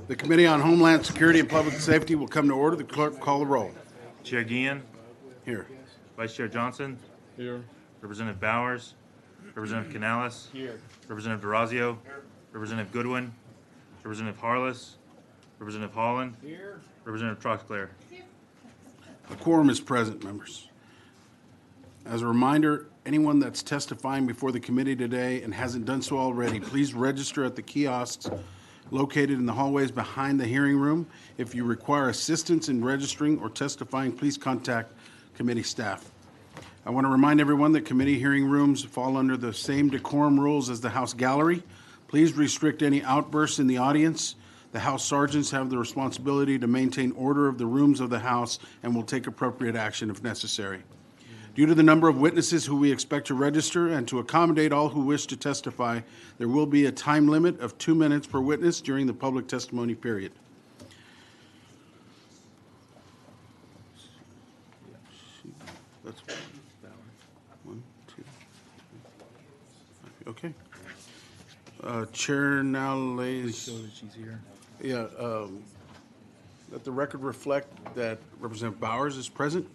The Committee on Homeland Security and Public Safety will come to order. The clerk call the roll. Chair Guillen. Here. Vice Chair Johnson. Here. Representative Bowers. Representative Canales. Here. Representative Durazio. Representative Goodwin. Representative Harless. Representative Holland. Here. Representative Troxclair. A quorum is present, members. As a reminder, anyone that's testifying before the committee today and hasn't done so already, please register at the kiosks located in the hallways behind the hearing room. If you require assistance in registering or testifying, please contact committee staff. I want to remind everyone that committee hearing rooms fall under the same decorum rules as the House gallery. Please restrict any outbursts in the audience. The House sergeants have the responsibility to maintain order of the rooms of the House and will take appropriate action if necessary. Due to the number of witnesses who we expect to register and to accommodate all who wish to testify, there will be a time limit of 2 minutes per witness during the public testimony period. That's one, two, three. Okay. Chair now lays. She's here. Yeah. Let the record reflect that Representative Bowers is present.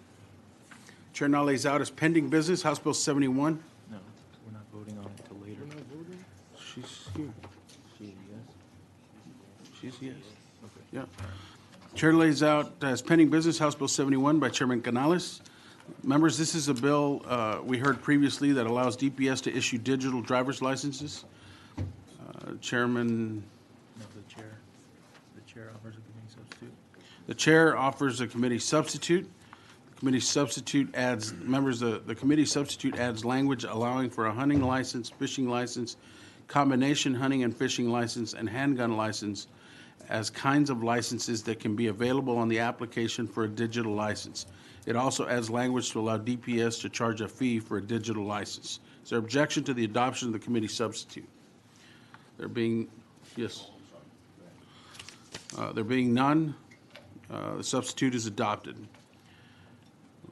Chair now lays out as pending business House Bill 71. No, we're not voting on it until later. We're not voting? She's here. She's yes? She's yes. Okay. Yeah. Chair lays out as pending business House Bill 71 by Chairman Canales. Members, this is a bill we heard previously that allows DPS to issue digital driver's licenses. Chairman. No, the chair offers a committee substitute. The chair offers a committee substitute. The committee substitute adds members. The committee substitute adds language allowing for a hunting license, fishing license, combination hunting and fishing license, and handgun license as kinds of licenses that can be available on the application for a digital license. It also adds language to allow DPS to charge a fee for a digital license. Is there objection to the adoption of the committee substitute? There being, yes. There being none, the substitute is adopted.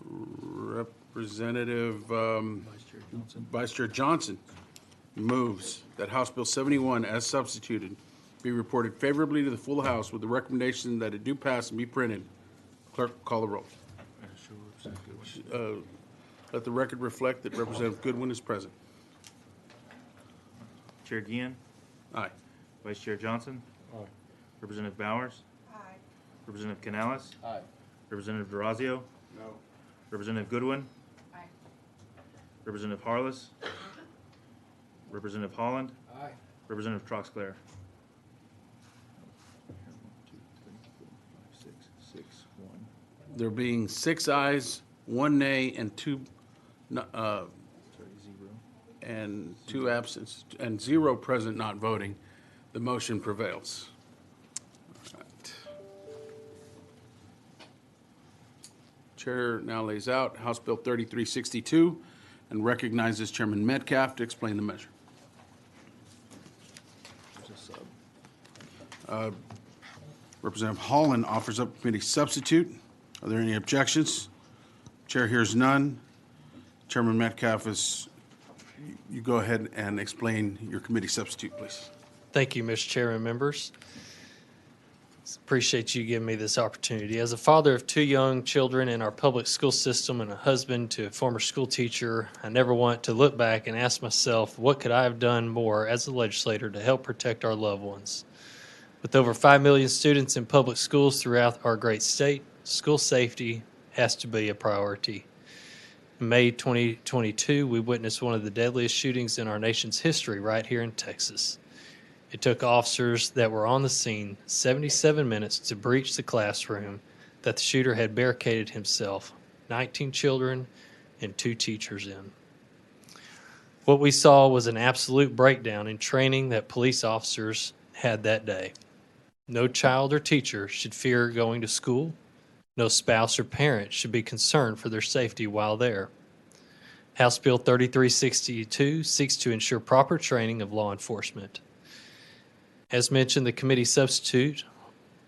Representative Vice Chair Johnson moves that House Bill 71 as substituted be reported favorably to the full House with the recommendation that it do pass and be printed. Clerk, call the roll. Let the record reflect that Representative Goodwin is present. Chair Guillen. Aye. Vice Chair Johnson. Aye. Representative Bowers. Aye. Representative Canales. Aye. Representative Durazio. No. Representative Goodwin. Aye. Representative Harless. Representative Holland. Aye. Representative Troxclair. 6, 1. There being 6 ayes, 1 nay, and 0. two absent, and 0 present not voting, the motion prevails. All right. Chair now lays out House Bill 3362 and recognizes Chairman Metcalf to explain the measure. Representative Holland offers up committee substitute. Are there any objections? Chair hears none. Chairman Metcalf, you go ahead and explain your committee substitute, please. Thank you, Mr. Chairman, members. Appreciate you giving me this opportunity. As a father of 2 young children in our public school system and a husband to a former school teacher, I never want to look back and ask myself, what could I have done more as a legislator to help protect our loved ones? With over 5 million students in public schools throughout our great state, school safety has to be a priority. In May 2022, we witnessed one of the deadliest shootings in our nation's history right here in Texas. It took officers that were on the scene 77 minutes to breach the classroom that the shooter had barricaded himself, 19 children and 2 teachers in. What we saw was an absolute breakdown in training that police officers had that day. No child or teacher should fear going to school. No spouse or parent should be concerned for their safety while there. House Bill 3362 seeks to ensure proper training of law enforcement. As mentioned, the committee substitute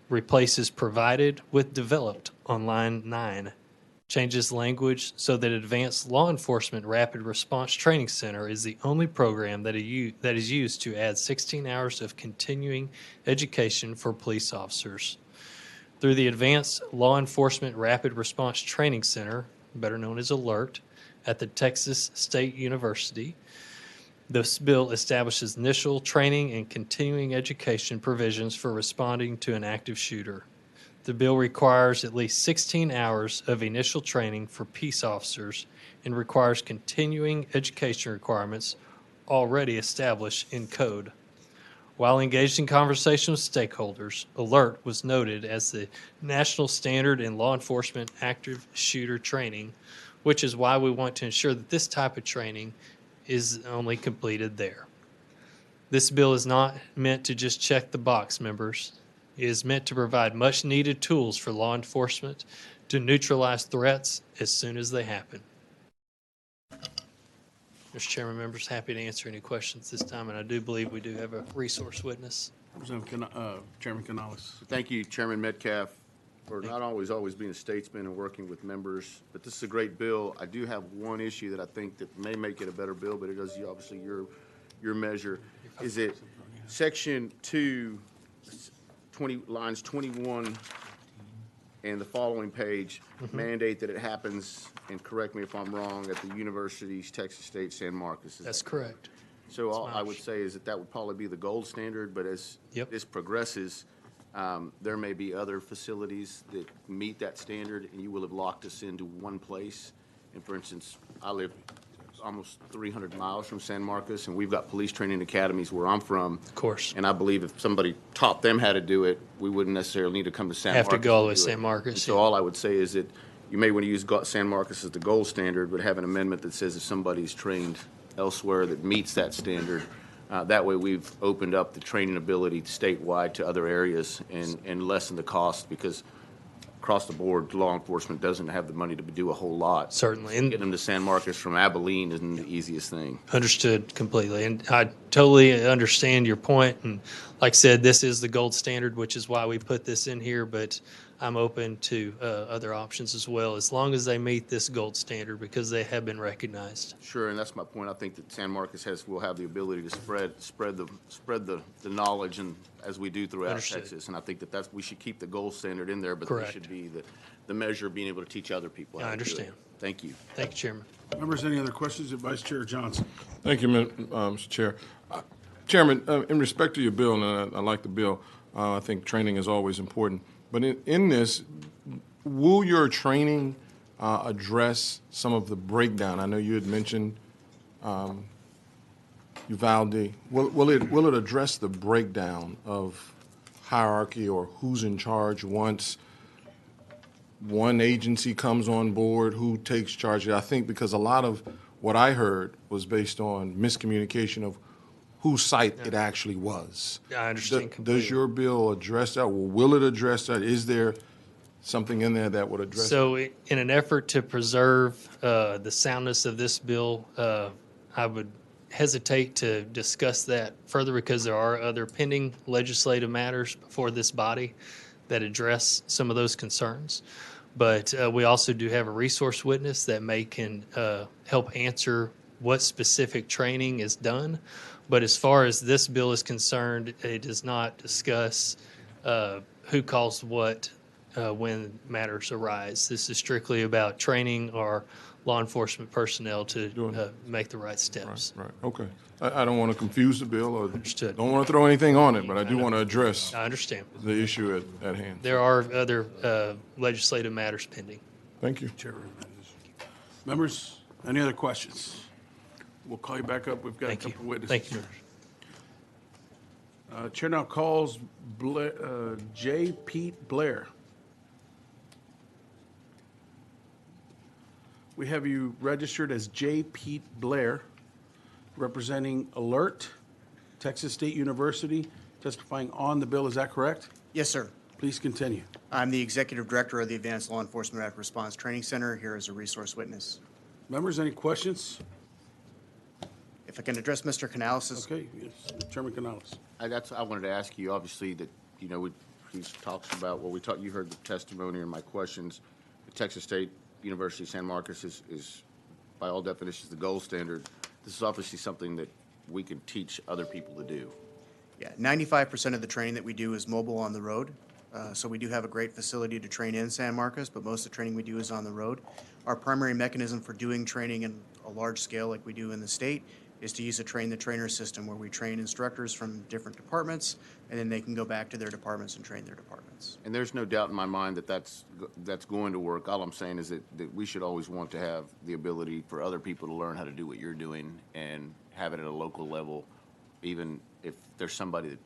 replaces provided with developed on line 9. changes language so that Advanced Law Enforcement Rapid Response Training Center is the only program that is used to add 16 hours of continuing education for police officers. Through the Advanced Law Enforcement Rapid Response Training Center, better known as ALERT, at the Texas State University, this bill establishes initial training and continuing education provisions for responding to an active shooter. The bill requires at least 16 hours of initial training for peace officers and requires continuing education requirements already established in code. While engaged in conversation with stakeholders, ALERT was noted as the national standard in law enforcement active shooter training, which is why we want to ensure that this type of training is only completed there. This bill is not meant to just check the box, members. It is meant to provide much-needed tools for law enforcement to neutralize threats as soon as they happen. Mr. Chairman, members, happy to answer any questions this time, and I do believe we do have a resource witness. Chairman Canales. Thank you, Chairman Metcalf, for not always being a statesman and working with members. But this is a great bill. I do have one issue that I think that may make it a better bill, but it is obviously your measure. Is it Section 2, lines 21 and the following page mandate that it happens, and correct me if I'm wrong, at the University's Texas State San Marcos? That's correct. So all I would say is that would probably be the gold standard, but as this progresses, there may be other facilities that meet that standard, and you will have locked us into one place. And for instance, I live almost 300 miles from San Marcos, and we've got police training academies where I'm from. Of course. And I believe if somebody taught them how to do it, we wouldn't necessarily need to come to San Marcos. Have to go all the way do to it. San Marcos. And so all I would say is that you may want to use San Marcos as the gold standard, but have an amendment that says if somebody's trained elsewhere that meets that standard, that way we've opened up the training ability statewide to other areas and lessen the cost, because across the board, law enforcement doesn't have the money to do a whole lot. Certainly. Getting them to San Marcos from Abilene isn't the easiest thing. Understood completely. And I totally understand your point. And like I said, this is the gold standard, which is why we put this in here. But I'm open to other options as well, as long as they meet this gold standard, because they have been recognized. Sure, and that's my point. I think that San Marcos will have the ability to spread the knowledge, and as we do throughout Understood. Texas. And I think that we should keep the gold standard in there, but Correct. there should be the measure of being able to teach other people how I to do it. understand. Thank you. Thank you, Chairman. Members, any other questions of Vice Chair Johnson? Thank you, Mr. Chair. Chairman, in respect to your bill, and I like the bill, I think training is always important. But in this, will your training address some of the breakdown? I know you had mentioned Uvalde. Will it address the breakdown of hierarchy or who's in charge once one agency comes on board, who takes charge? I think because a lot of what I heard was based on miscommunication of whose site it actually was. I understand completely. Does your bill address that? Or will it address that? Is there something in there that would address So in an effort to preserve the soundness of this bill, I would hesitate to discuss that further, because there are other pending legislative matters before this body that address some of those concerns. But we also do have a resource witness that can help answer what specific training is done. But as far as this bill is concerned, it does not discuss who calls what when matters arise. This is strictly about training our law enforcement personnel to make the right steps. Right, okay. I don't want to confuse the bill or Understood. don't want to throw anything on it, but I do want to address I understand. the issue at hand. There are other legislative matters pending. Thank you. Chair recognizes. Members, any other questions? We'll call you back up. We've got a Thank you. couple witnesses. Thank you. Chair now calls J. Pete Blair. We have you registered as J. Pete Blair, representing ALERT, Texas State University, testifying on the bill. Is that correct? Yes, sir. Please continue. I'm the Executive Director of the Advanced Law Enforcement Rapid Response Training Center, here as a resource witness. Members, any questions? If I can address Mr. Canales' Okay, yes. Chairman Canales. I wanted to ask you, obviously, that, he talks about, you heard the testimony and my questions. The Texas State University of San Marcos is by all definitions the gold standard. This is obviously something that we can teach other people to do. Yeah, 95% of the training that we do is mobile on the road. So we do have a great facility to train in San Marcos, but most of the training we do is on the road. Our primary mechanism for doing training in a large scale like we do in the state is to use a train-the-trainer system where we train instructors from different departments, and then they can go back to their departments and train their departments. And there's no doubt in my mind that that's going to work. All I'm saying is that we should always want to have the ability for other people to learn how to do what you're doing and have it at a local level, even if there's somebody that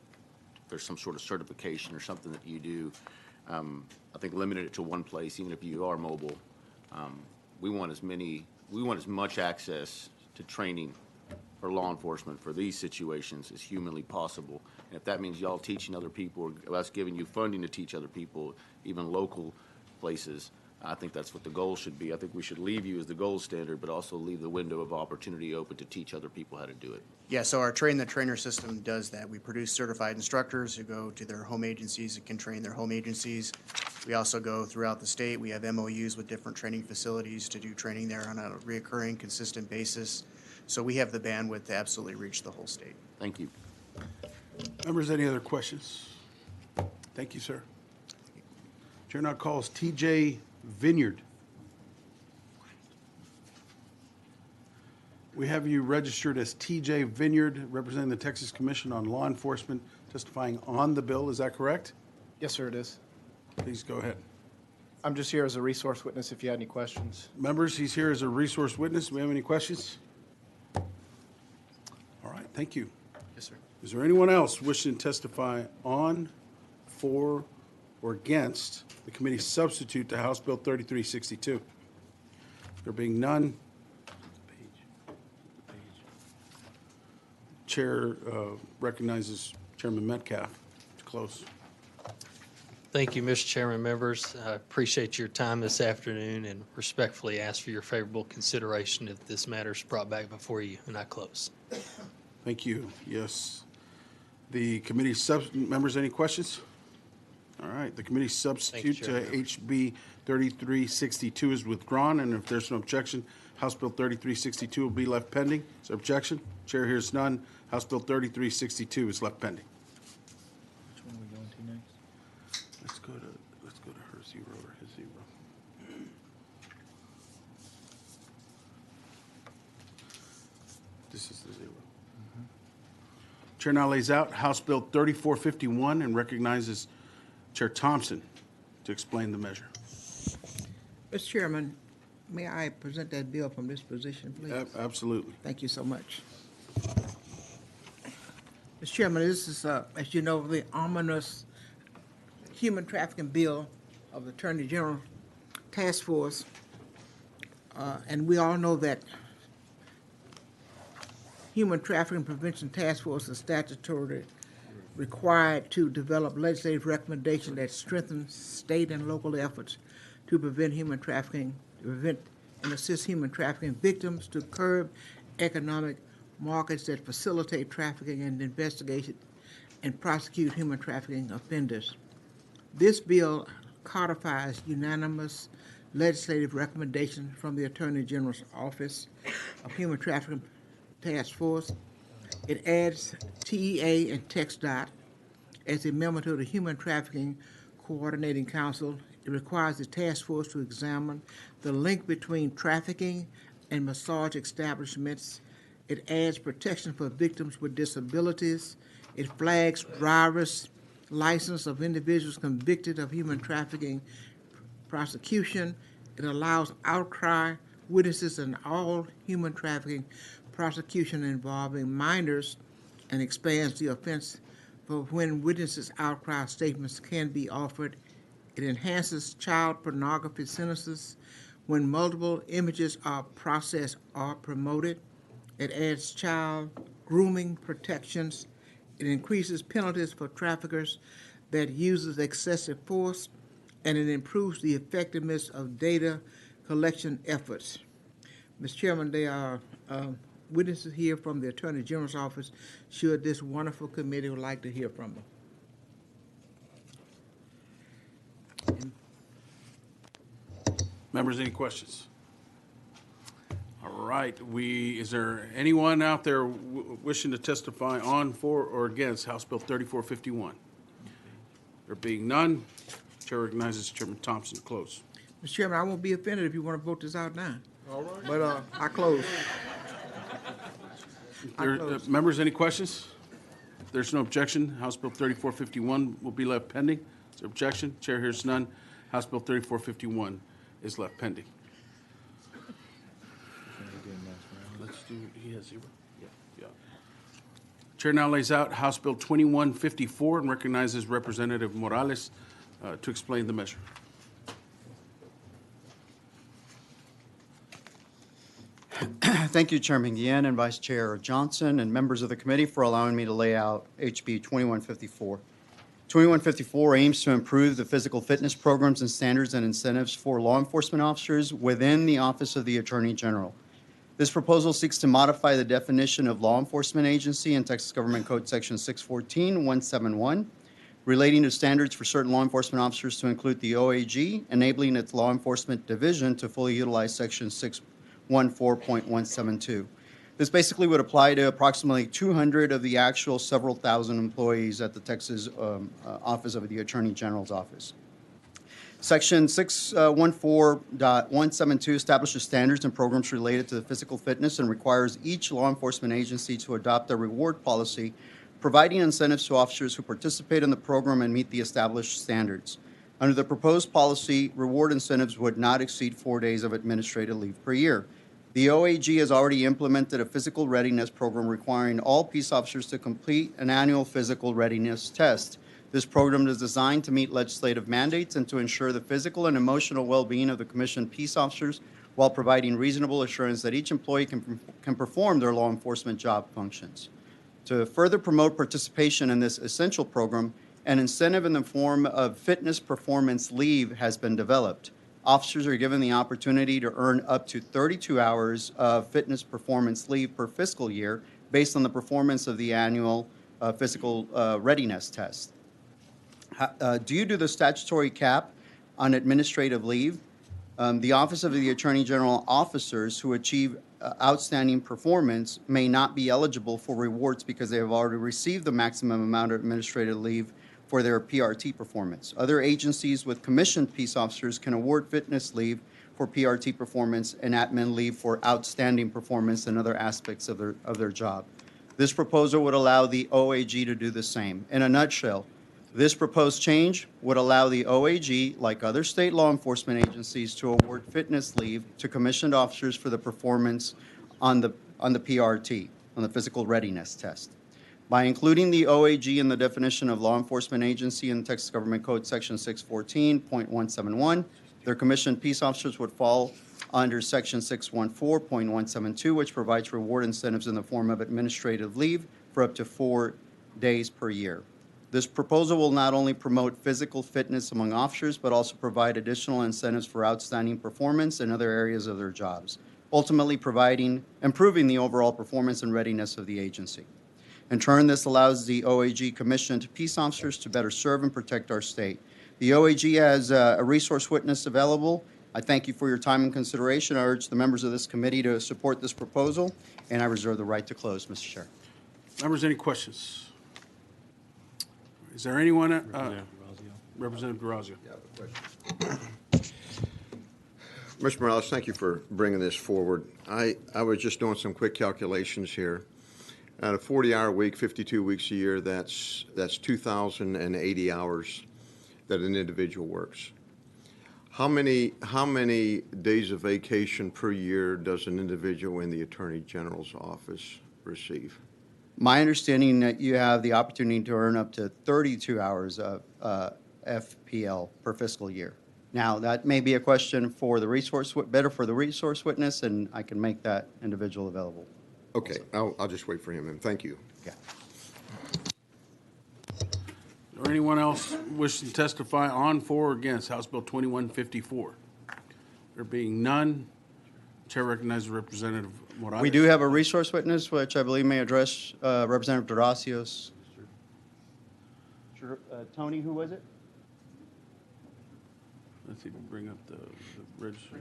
there's some sort of certification or something that you do. I think limited it to one place, even if you are mobile. We want as much access to training for law enforcement for these situations as humanly possible. And if that means y'all teaching other people or us giving you funding to teach other people, even local places, I think that's what the goal should be. I think we should leave you as the gold standard, but also leave the window of opportunity open to teach other people how to do it. Yeah, so our train-the-trainer system does that. We produce certified instructors who go to their home agencies and can train their home agencies. We also go throughout the state. We have MOUs with different training facilities to do training there on a reoccurring, consistent basis. So we have the bandwidth to absolutely reach the whole state. Thank you. Members, any other questions? Thank you, sir. Chair now calls TJ Vineyard. We have you registered as TJ Vineyard, representing the Texas Commission on Law Enforcement, testifying on the bill. Is that correct? Yes, sir, it is. Please go ahead. I'm just here as a resource witness if you had any questions. Members, he's here as a resource witness. Do we have any questions? All right, thank you. Yes, sir. Is there anyone else wishing to testify on, for, or against the committee's substitute to House Bill 3362? There being none, Chair recognizes Chairman Metcalf to close. Thank you, Mr. Chairman, members. I appreciate your time this afternoon and respectfully ask for your favorable consideration if this matter is brought back before you, and I close. Thank you. Yes. The committee members, any questions? All right, the committee substitute to Chairman. HB 3362 is withdrawn, and if there's no objection, House Bill 3362 will be left pending. Is there objection? Chair hears none. House Bill 3362 is left pending. Which one are we going to next? Let's go to her zero or his zero. This is the zero. Chair now lays out House Bill 3451 and recognizes Chair Thompson to explain the measure. Mr. Chairman, may I present that bill from this position, please? Absolutely. Thank you so much. Mr. Chairman, this is, as you know, the ominous human trafficking bill of the Attorney General Task Force. And we all know that Human Trafficking Prevention Task Force is statutorily required to develop legislative recommendations that strengthen state and local efforts to prevent human trafficking, to prevent and assist human trafficking victims, to curb economic markets that facilitate trafficking and investigate and prosecute human trafficking offenders. This bill codifies unanimous legislative recommendations from the Attorney General's Office of Human Trafficking Task Force. It adds TEA and TxDOT as a member to the Human Trafficking Coordinating Council. It requires the task force to examine the link between trafficking and massage establishments. It adds protection for victims with disabilities. It flags driver's license of individuals convicted of human trafficking prosecution. It allows outcry witnesses in all human trafficking prosecution involving minors and expands the offense for when witnesses' outcry statements can be offered. It enhances child pornography sentences when multiple images are processed or promoted. It adds child grooming protections. It increases penalties for traffickers that uses excessive force, and it improves the effectiveness of data collection efforts. Mr. Chairman, there are witnesses here from the Attorney General's office should this wonderful committee would like to hear from them. Members, any questions? All right, is there anyone out there wishing to testify on, for, or against House Bill 3451? There being none, Chair recognizes Chairman Thompson to close. Mr. Chairman, I won't be offended if you want to vote this out now. All right. But I close. Members, any questions? If there's no objection, House Bill 3451 will be left pending. Is there objection? Chair hears none. House Bill 3451 is left pending. Let's do, he has 0? Yeah. Chair now lays out House Bill 2154 and recognizes Representative Morales to explain the measure. Thank you, Chairman Guillen and Vice Chair Johnson and members of the committee for allowing me to lay out HB 2154. 2154 aims to improve the physical fitness programs and standards and incentives for law enforcement officers within the Office of the Attorney General. This proposal seeks to modify the definition of law enforcement agency in Texas Government Code Section 614-171, relating to standards for certain law enforcement officers to include the OAG, enabling its law enforcement division to fully utilize Section 614.172. This basically would apply to approximately 200 of the actual several thousand employees at the Texas Office of the Attorney General's office. Section 614.172 establishes standards and programs related to physical fitness and requires each law enforcement agency to adopt a reward policy, providing incentives to officers who participate in the program and meet the established standards. Under the proposed policy, reward incentives would not exceed 4 days of administrative leave per year. The OAG has already implemented a physical readiness program requiring all peace officers to complete an annual physical readiness test. This program is designed to meet legislative mandates and to ensure the physical and emotional well-being of the commissioned peace officers while providing reasonable assurance that each employee can perform their law enforcement job functions. To further promote participation in this essential program, an incentive in the form of fitness performance leave has been developed. Officers are given the opportunity to earn up to 32 hours of fitness performance leave per fiscal year based on the performance of the annual physical readiness test. Due to the statutory cap on administrative leave, the Office of the Attorney General officers who achieve outstanding performance may not be eligible for rewards because they have already received the maximum amount of administrative leave for their PRT performance. Other agencies with commissioned peace officers can award fitness leave for PRT performance and admin leave for outstanding performance in other aspects of their job. This proposal would allow the OAG to do the same. In a nutshell, this proposed change would allow the OAG, like other state law enforcement agencies, to award fitness leave to commissioned officers for the performance on the PRT, on the physical readiness test. By including the OAG in the definition of law enforcement agency in Texas Government Code Section 614.171, their commissioned peace officers would fall under Section 614.172, which provides reward incentives in the form of administrative leave for up to 4 days per year. This proposal will not only promote physical fitness among officers, but also provide additional incentives for outstanding performance in other areas of their jobs, ultimately improving the overall performance and readiness of the agency. In turn, this allows the OAG commissioned peace officers to better serve and protect our state. The OAG has a resource witness available. I thank you for your time and consideration. I urge the members of this committee to support this proposal, and I reserve the right to close, Mr. Chair. Members, any questions? Is there anyone? Representative Durazio. Mr. Morales, thank you for bringing this forward. I was just doing some quick calculations here. At a 40-hour week, 52 weeks a year, that's 2,080 hours that an individual works. How many days of vacation per year does an individual in the Attorney General's office receive? My understanding that you have the opportunity to earn up to 32 hours of FPL per fiscal year. Now, that may be a question for the resource witness, and I can make that individual available. Okay, I'll just wait for him, and thank you. Yeah. Or anyone else wishing to testify on, for, or against House Bill 2154? There being none, Chair recognizes Representative Morales. We do have a resource witness, which I believe may address Representative Duracios. Tony, who was it? Let's see, bring up the register.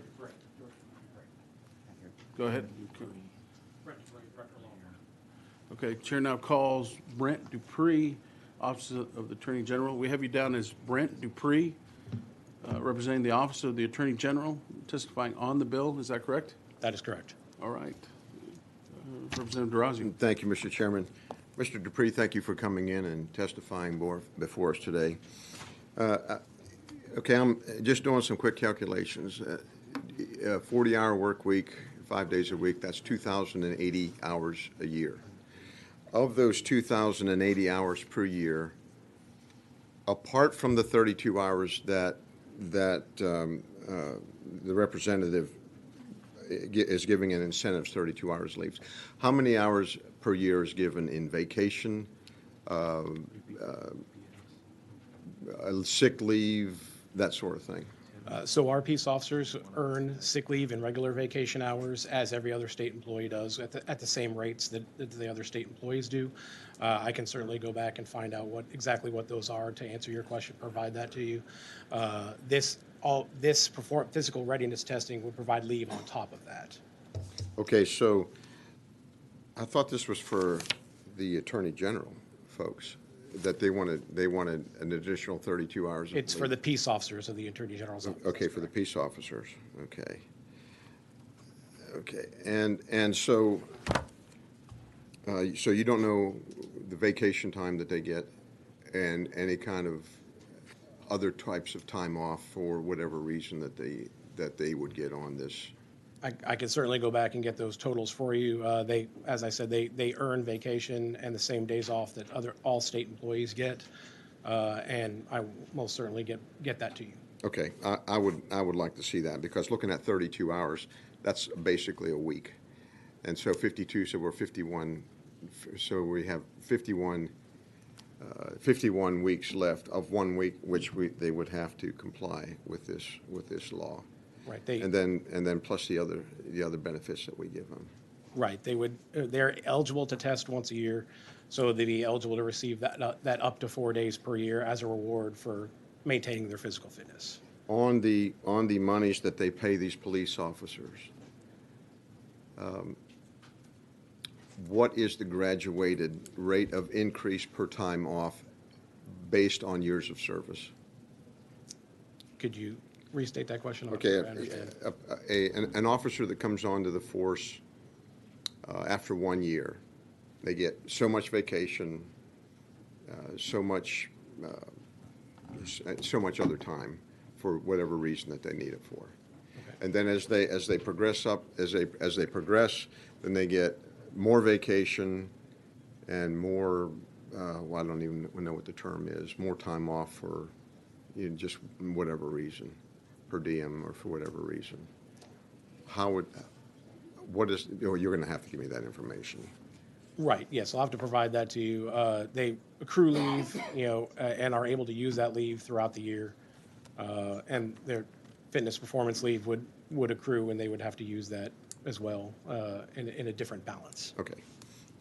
Go ahead. Okay, Chair now calls Brent Dupree, Office of the Attorney General. We have you down as Brent Dupree, representing the Office of the Attorney General, testifying on the bill. Is that correct? That is correct. All right. Representative Durazio. Thank you, Mr. Chairman. Mr. Dupree, thank you for coming in and testifying before us today. Okay, I'm just doing some quick calculations. 40-hour work week, 5 days a week, that's 2,080 hours a year. Of those 2,080 hours per year, apart from the 32 hours that the representative is giving in incentives, 32 hours leaves, how many hours per year is given in vacation, sick leave, that sort of thing? So our peace officers earn sick leave and regular vacation hours as every other state employee does at the same rates that the other state employees do. I can certainly go back and find out exactly what those are to answer your question, provide that to you. This physical readiness testing would provide leave on top of that. Okay, so I thought this was for the Attorney General folks, that they wanted an additional 32 hours of It's for leave. the peace officers of the Attorney General's office. Okay, for the peace officers, okay. Okay, and so you don't know the vacation time that they get and any kind of other types of time off for whatever reason that they would get on this? I can certainly go back and get those totals for you. As I said, they earn vacation and the same days off that all state employees get, and I will most certainly get that to you. Okay, I would like to see that, because looking at 32 hours, that's basically a week. And so 52, so we're 51, so we have 51 weeks left of 1 week, which they would have to comply with this law. Right. And then plus the other benefits that we give them. Right. They're eligible to test once a year, so they'd be eligible to receive that up to 4 days per year as a reward for maintaining their physical fitness. On the monies that they pay these police officers, what is the graduated rate of increase per time off based on years of service? Could you restate that question? I'm not Okay, sure I understand. an officer that comes onto the force after 1 year, they get so much vacation, so much other time for whatever reason that they need it for. Okay. And then as they progress up, as they progress, then they get more vacation and more. Well, I don't even know what the term is. More time off for just whatever reason, per diem or for whatever reason. You're going to have to give me that information. Right. Yes, I'll have to provide that to you. They accrue leave, and are able to use that leave throughout the year, and their fitness performance leave would accrue, and they would have to use that as well in a different balance. Okay.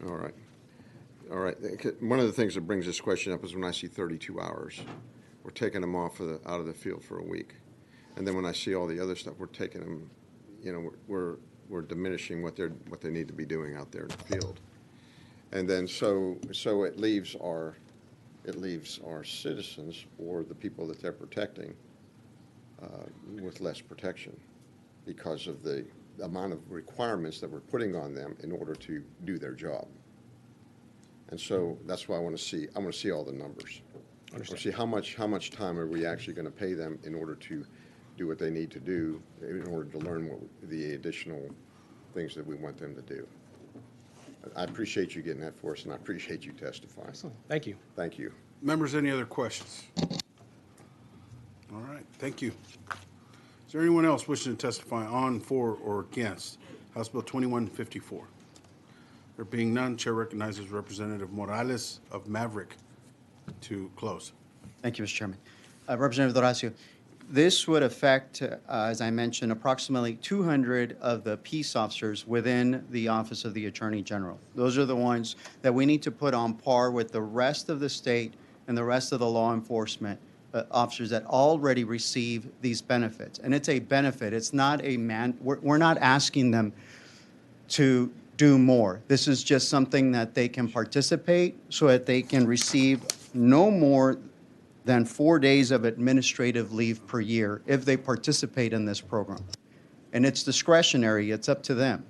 All right. One of the things that brings this question up is when I see 32 hours, we're taking them out of the field for a week, and then when I see all the other stuff, we're taking them, we're diminishing what they need to be doing out there in the field, and then so it leaves our citizens or the people that they're protecting with less protection because of the amount of requirements that we're putting on them in order to do their job. And so that's why I want to see all the numbers. I want to see how much time are we actually going to pay them in order to do what they need to do, in order to learn the additional things that we want them to do. I appreciate you getting that for us, and I appreciate you testifying. Excellent. Thank you. Thank you. Members, any other questions? All right, thank you. Is there anyone else wishing to testify on, for, or against House Bill 2154? There being none, Chair recognizes Representative Morales of Maverick to close. Thank you, Mr. Chairman. Representative Horacio, this would affect, as I mentioned, approximately 200 of the peace officers within the Office of the Attorney General. Those are the ones that we need to put on par with the rest of the state and the rest of the law enforcement officers that already receive these benefits. And it's a benefit. It's not a we're not asking them to do more. This is just something that they can participate so that they can receive no more than 4 days of administrative leave per year if they participate in this program. And it's discretionary, it's up to them.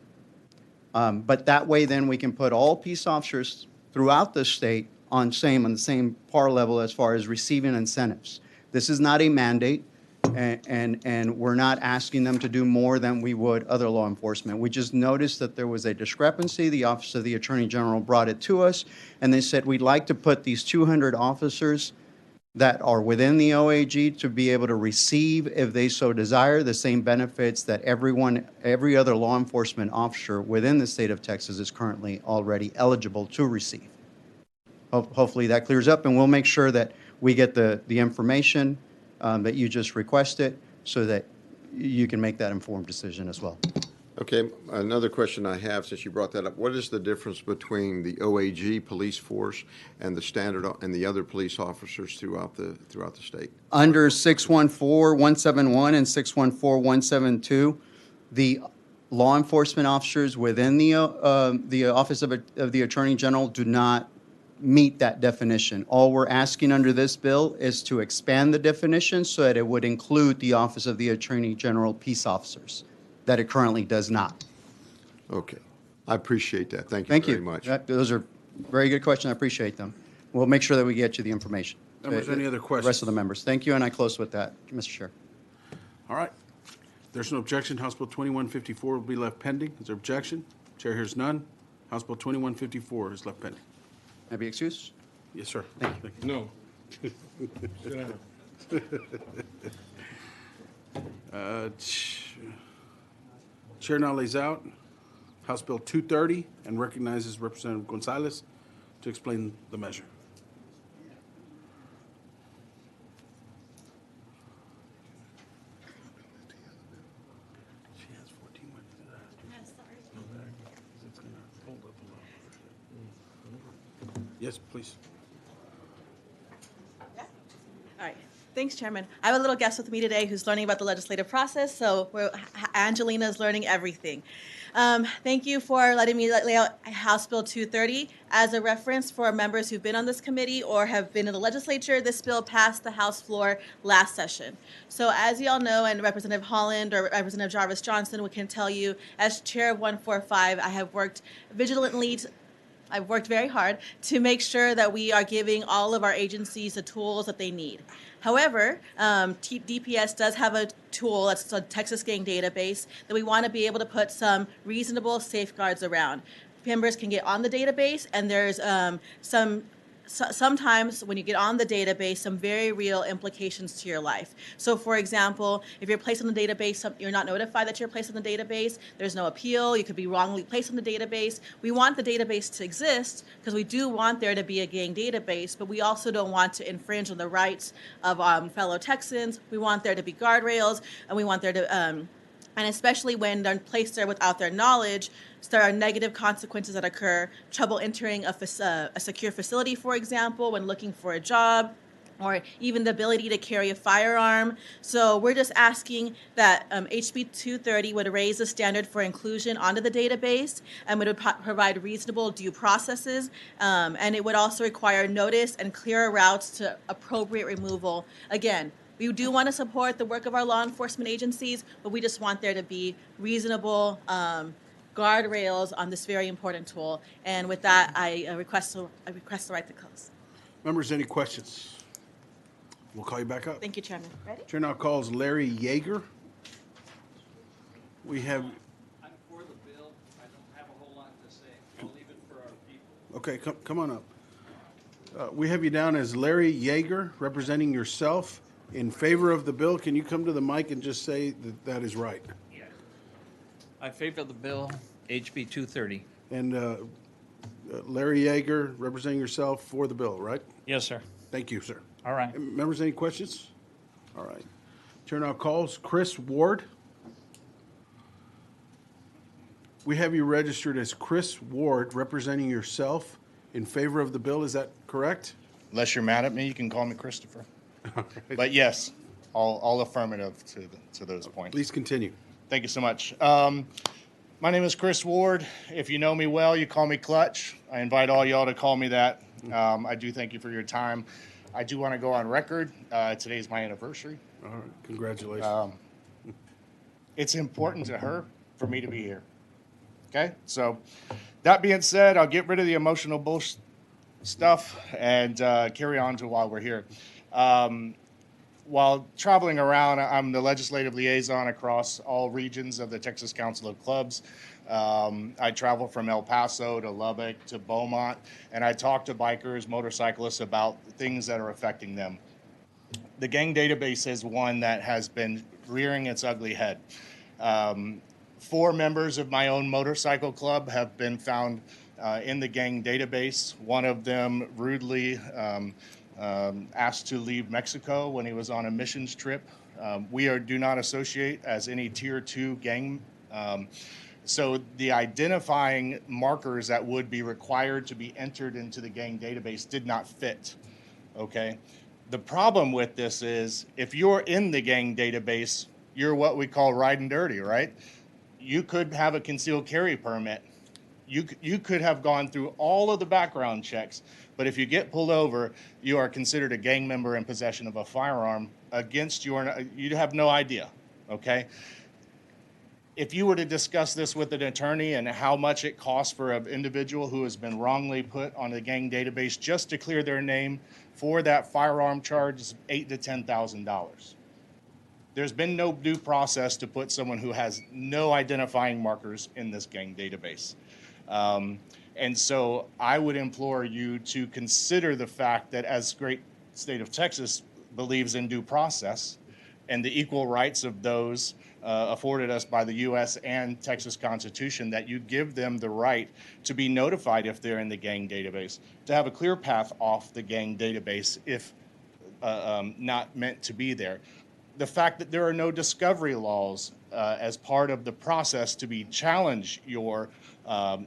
But that way then we can put all peace officers throughout the state on the same par level as far as receiving incentives. This is not a mandate, and we're not asking them to do more than we would other law enforcement. We just noticed that there was a discrepancy. The Office of the Attorney General brought it to us, and they said, we'd like to put these 200 officers that are within the OAG to be able to receive, if they so desire, the same benefits that every other law enforcement officer within the state of Texas is currently already eligible to receive. Hopefully that clears up, and we'll make sure that we get the information that you just requested so that you can make that informed decision as well. Okay, another question I have, since you brought that up, what is the difference between the OAG police force and the standard and the other police officers throughout the state? Under 614-171 and 614-172, the law enforcement officers within the Office of the Attorney General do not meet that definition. All we're asking under this bill is to expand the definition so that it would include the Office of the Attorney General peace officers, that it currently does not. Okay, I appreciate that. Thank you Thank very you. much. Those are very good questions. I appreciate them. We'll make sure that we get you the information. Members, any other The questions? rest of the members. Thank you, and I close with that, Mr. Chair. All right. There's no objection. House Bill 2154 will be left pending. Is there objection? Chair hears none. House Bill 2154 is left pending. May I be excused? Yes, sir. No. Chair now lays out House Bill 230 and recognizes Representative Gonzalez to explain the measure. She has 14 minutes to that. It's gonna hold up a lot. Yes, please. All right. Thanks, Chairman. I have a little guest with me today who's learning about the legislative process, so Angelina's learning everything. Thank you for letting me lay out House Bill 230. As a reference for members who've been on this committee or have been in the legislature, this bill passed the House floor last session. So as you all know, and Representative Holland or Representative Jarvis Johnson can tell you, as chair of 145, I have worked vigilantly I've worked very hard to make sure that we are giving all of our agencies the tools that they need. However, DPS does have a tool, that's a Texas Gang database, that we want to be able to put some reasonable safeguards around. Members can get on the database, and there's sometimes when you get on the database, some very real implications to your life. So for example, if you're placed on the database, you're not notified that you're placed on the database, there's no appeal, you could be wrongly placed on the database. We want the database to exist because we do want there to be a gang database, but we also don't want to infringe on the rights of fellow Texans. We want there to be guardrails, and we want there to, and especially when they're placed there without their knowledge, so there are negative consequences that occur, trouble entering a secure facility, for example, when looking for a job, or even the ability to carry a firearm. So we're just asking that HB 230 would raise the standard for inclusion onto the database, and would provide reasonable due processes, and it would also require notice and clearer routes to appropriate removal. Again, we do want to support the work of our law enforcement agencies, but we just want there to be reasonable guardrails on this very important tool. And with that, I request the right to close. Members, any questions? We'll call you back up. Thank you, Chairman. Ready? Chair now calls Larry Yeager. We have, I'm for the bill. I don't have a whole lot to say. I'll leave it for our people. okay, come on up. We have you down as Larry Yeager, representing yourself in favor of the bill. Can you come to the mic and just say that that is right? Yeah. I favor the bill, HB 230. And Larry Yeager, representing yourself for the bill, right? Yes, sir. Thank you, sir. All right. Members, any questions? All right. Chair now calls Chris Ward. We have you registered as Chris Ward, representing yourself in favor of the bill. Is that correct? Unless you're mad at me, you can call me Christopher. But yes, all affirmative to those points. Please continue. Thank you so much. My name is Chris Ward. If you know me well, you call me Clutch. I invite all y'all to call me that. I do thank you for your time. I do want to go on record. Today's my anniversary. All right, congratulations. It's important to her for me to be here. Okay, so that being said, I'll get rid of the emotional bullshit stuff and carry on to why we're here. While traveling around, I'm the legislative liaison across all regions of the Texas Council of Clubs. I travel from El Paso to Lubbock to Beaumont, and I talk to bikers, motorcyclists about things that are affecting them. The gang database is one that has been rearing its ugly head. 4 members of my own motorcycle club have been found in the gang database. One of them rudely asked to leave Mexico when he was on a missions trip. Do not associate as any tier 2 gang. So the identifying markers that would be required to be entered into the gang database did not fit, okay? The problem with this is if you're in the gang database, you're what we call riding dirty, right? You could have a concealed carry permit. You could have gone through all of the background checks, but if you get pulled over, you are considered a gang member in possession of a firearm against you have no idea, okay? If you were to discuss this with an attorney and how much it costs for an individual who has been wrongly put on the gang database just to clear their name for that firearm charge is $8,000 to $10,000. There's been no due process to put someone who has no identifying markers in this gang database. And so I would implore you to consider the fact that as great state of Texas believes in due process and the equal rights of those afforded us by the U.S. and Texas Constitution, that you give them the right to be notified if they're in the gang database, to have a clear path off the gang database if not meant to be there. The fact that there are no discovery laws as part of the process to be challenge your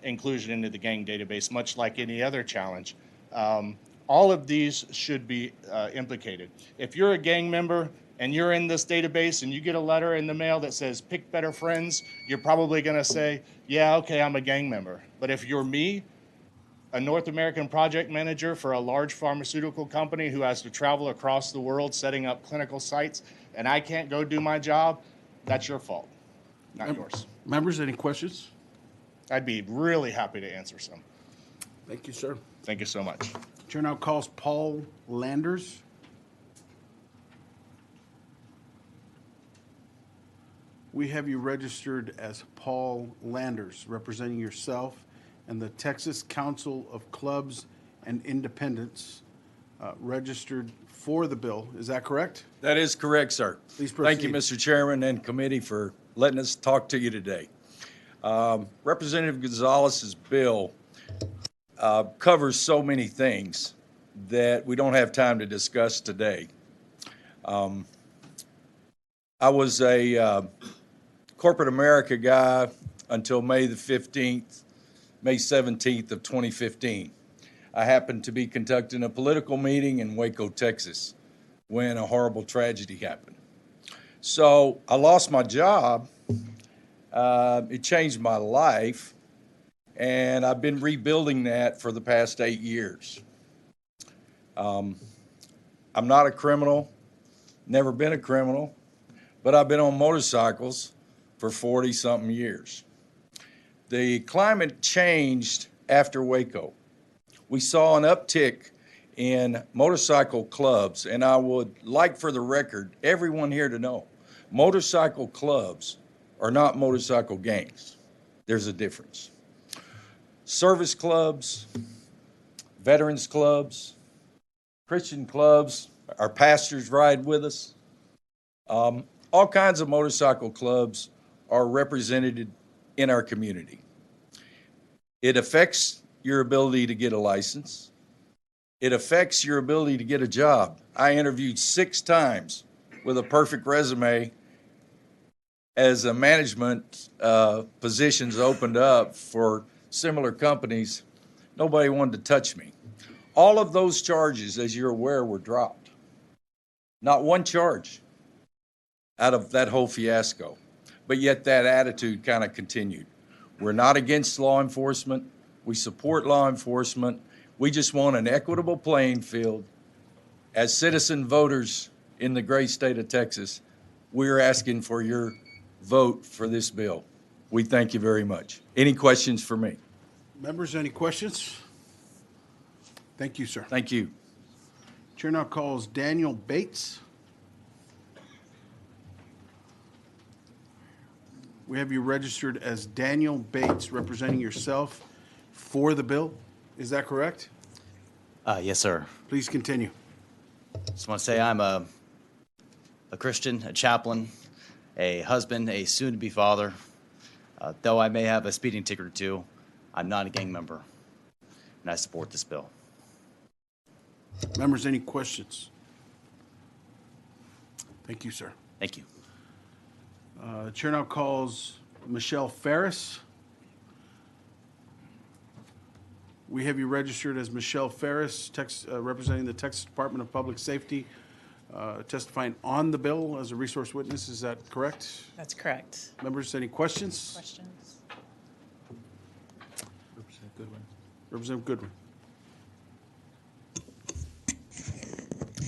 inclusion into the gang database, much like any other challenge. All of these should be implicated. If you're a gang member and you're in this database and you get a letter in the mail that says pick better friends, you're probably going to say, yeah, okay, I'm a gang member. But if you're me, a North American project manager for a large pharmaceutical company who has to travel across the world setting up clinical sites, and I can't go do my job, that's your fault, not yours. Members, any questions? I'd be really happy to answer some. Thank you, sir. Thank you so much. Chair now calls Paul Landers. We have you registered as Paul Landers, representing yourself and the Texas Council of Clubs and Independents, registered for the bill. Is that correct? That is correct, sir. Please proceed. Thank you, Mr. Chairman and committee, for letting us talk to you today. Representative Gonzalez's bill covers so many things that we don't have time to discuss today. I was a corporate America guy until May 17th of 2015. I happened to be conducting a political meeting in Waco, Texas, when a horrible tragedy happened. So I lost my job. It changed my life, and I've been rebuilding that for the past 8 years. I'm not a criminal, never been a criminal, but I've been on motorcycles for 40-something years. The climate changed after Waco. We saw an uptick in motorcycle clubs, and I would like for the record, everyone here to know, motorcycle clubs are not motorcycle gangs. There's a difference. Service clubs, veterans clubs, Christian clubs, our pastors ride with us. All kinds of motorcycle clubs are represented in our community. It affects your ability to get a license. It affects your ability to get a job. I interviewed 6 times with a perfect resume as a management positions opened up for similar companies. Nobody wanted to touch me. All of those charges, as you're aware, were dropped. Not one charge out of that whole fiasco. But yet that attitude kind of continued. We're not against law enforcement. We support law enforcement. We just want an equitable playing field. As citizen voters in the great state of Texas, we're asking for your vote for this bill. We thank you very much. Any questions for me? Members, any questions? Thank you, sir. Thank you. Chair now calls Daniel Bates. We have you registered as Daniel Bates, representing yourself for the bill. Is that correct? Yes, sir. Please continue. Just want to say I'm a Christian, a chaplain, a husband, a soon-to-be father. Though I may have a speeding ticket or two, I'm not a gang member, and I support this bill. Members, any questions? Thank you, sir. Thank you. Chair now calls Michelle Ferris. We have you registered as Michelle Ferris, representing the Texas Department of Public Safety, testifying on the bill as a resource witness. Is that correct? That's correct. Members, any questions? Questions? Representative Goodwin. Representative Goodwin.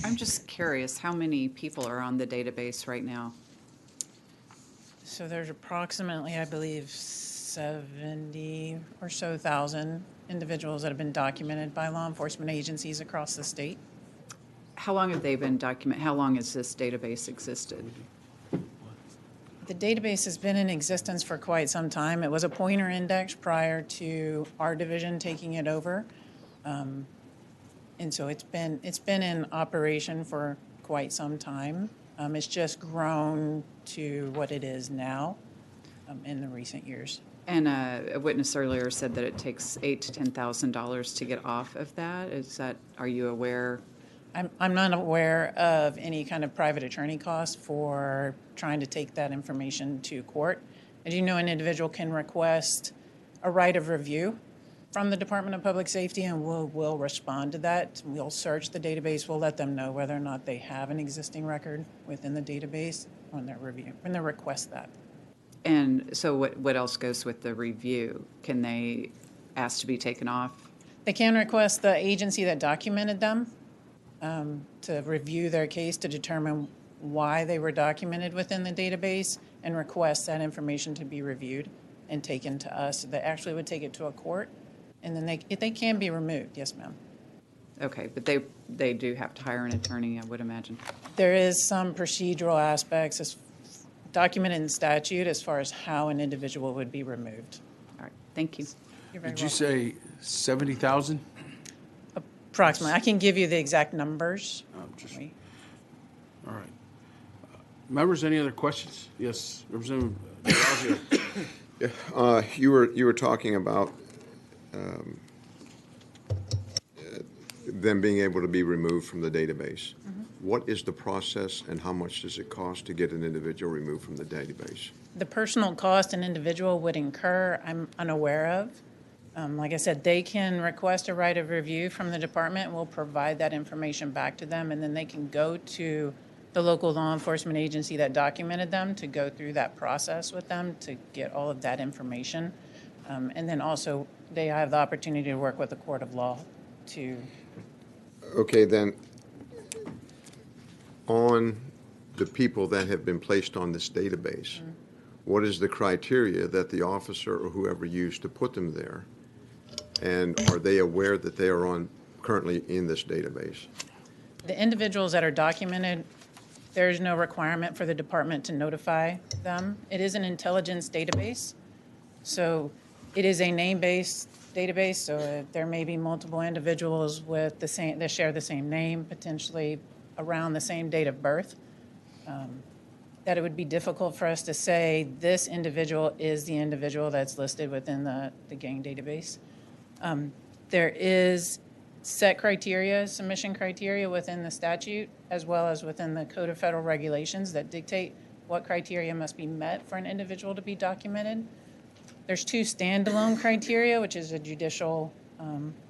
I'm just curious, how many people are on the database right now? So there's approximately, I believe, 70 or so thousand individuals that have been documented by law enforcement agencies across the state. How long have they been documented? How long has this database existed? The database has been in existence for quite some time. It was a pointer index prior to our division taking it over. And so it's been in operation for quite some time. It's just grown to what it is now in the recent years. And a witness earlier said that it takes $8,000 to $10,000 to get off of that. Are you aware? I'm not aware of any kind of private attorney costs for trying to take that information to court. As you know, an individual can request a right of review from the Department of Public Safety, and we'll respond to that. We'll search the database. We'll let them know whether or not they have an existing record within the database when they request that. And so what else goes with the review? Can they ask to be taken off? They can request the agency that documented them to review their case to determine why they were documented within the database and request that information to be reviewed and taken to us. They actually would take it to a court, and then they can be removed. Yes, ma'am. Okay, but they do have to hire an attorney, I would imagine. There is some procedural aspects as documented in statute as far as how an individual would be removed. All right, thank you. You're very Did you welcome. say 70,000? Approximately. I can give you the exact numbers. All right. Members, any other questions? Yes, Representative DeBlasio. You were talking about them being able to be removed from the database. What is the process and how much does it cost to get an individual removed from the database? The personal cost an individual would incur, I'm unaware of. Like I said, they can request a right of review from the department. We'll provide that information back to them, and then they can go to the local law enforcement agency that documented them to go through that process with them to get all of that information. And then also, they have the opportunity to work with the court of law to... Okay, then, on the people that have been placed on this database, what is the criteria that the officer or whoever used to put them there? And are they aware that they are currently in this database? The individuals that are documented, there is no requirement for the department to notify them. It is an intelligence database, so it is a name-based database, so there may be multiple individuals with the same, that share the same name, potentially around the same date of birth, that it would be difficult for us to say this individual is the individual that's listed within the gang database. There is set criteria, submission criteria within the statute, as well as within the Code of Federal Regulations that dictate what criteria must be met for an individual to be documented. There's two standalone criteria, which is a judicial,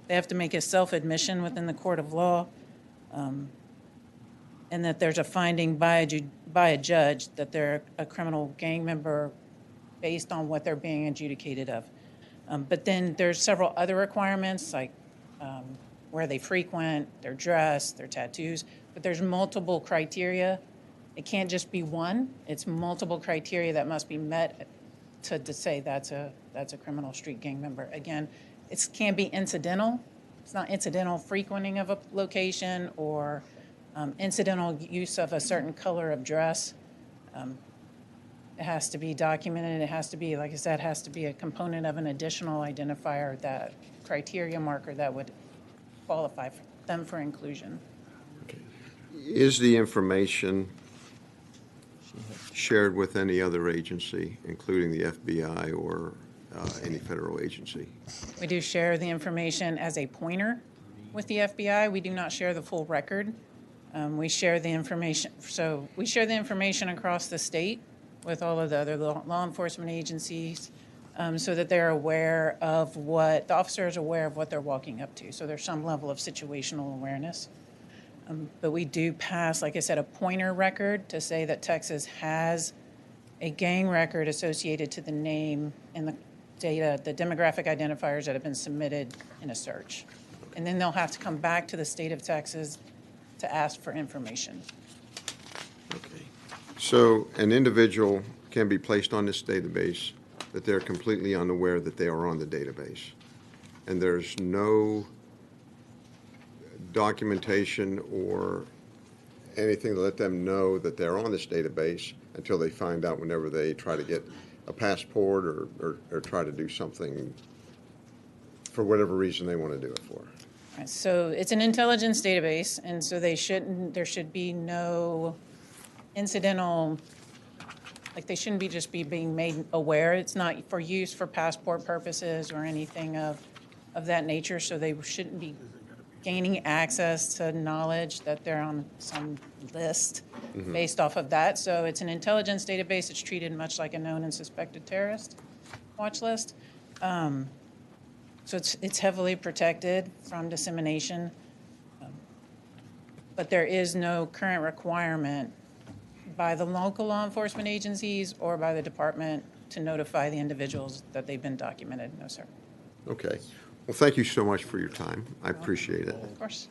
they have to make a self-admission within the court of law. and that there's a finding by a judge that they're a criminal gang member based on what they're being adjudicated of. But then there's several other requirements, like where they frequent, their dress, their tattoos, but there's multiple criteria. It can't just be one. It's multiple criteria that must be met to say that's a criminal street gang member. Again, it can't be incidental. It's not incidental frequenting of a location or incidental use of a certain color of dress. It has to be documented. It has to be, like I said, has to be a component of an additional identifier, that criteria marker that would qualify them for inclusion. Is the information shared with any other agency, including the FBI or any federal agency? We do share the information as a pointer with the FBI. We do not share the full record. We share the information. So we share the information across the state with all of the other law enforcement agencies, so that they're aware of what, the officer is aware of what they're walking up to. So there's some level of situational awareness. But we do pass, like I said, a pointer record to say that Texas has a gang record associated to the name and the data, the demographic identifiers that have been submitted in a search. And then they'll have to come back to the state of Texas to ask for information. So an individual can be placed on this database that they're completely unaware that they are on the database. And there's no documentation or anything to let them know that they're on this database until they find out whenever they try to get a passport or try to do something for whatever reason they want to do it for. Right, so it's an intelligence database, and so there should be no incidental, like they shouldn't be just being made aware. It's not for use for passport purposes or anything of that nature, so they shouldn't be gaining access to knowledge that they're on some list based off of that. So it's an intelligence database. It's treated much like a known and suspected terrorist watch list. So it's heavily protected from dissemination, but there is no current requirement by the local law enforcement agencies or by the department to notify the individuals that they've been documented. No, sir. Okay. Well, thank you so much for your time. I appreciate it. Of course.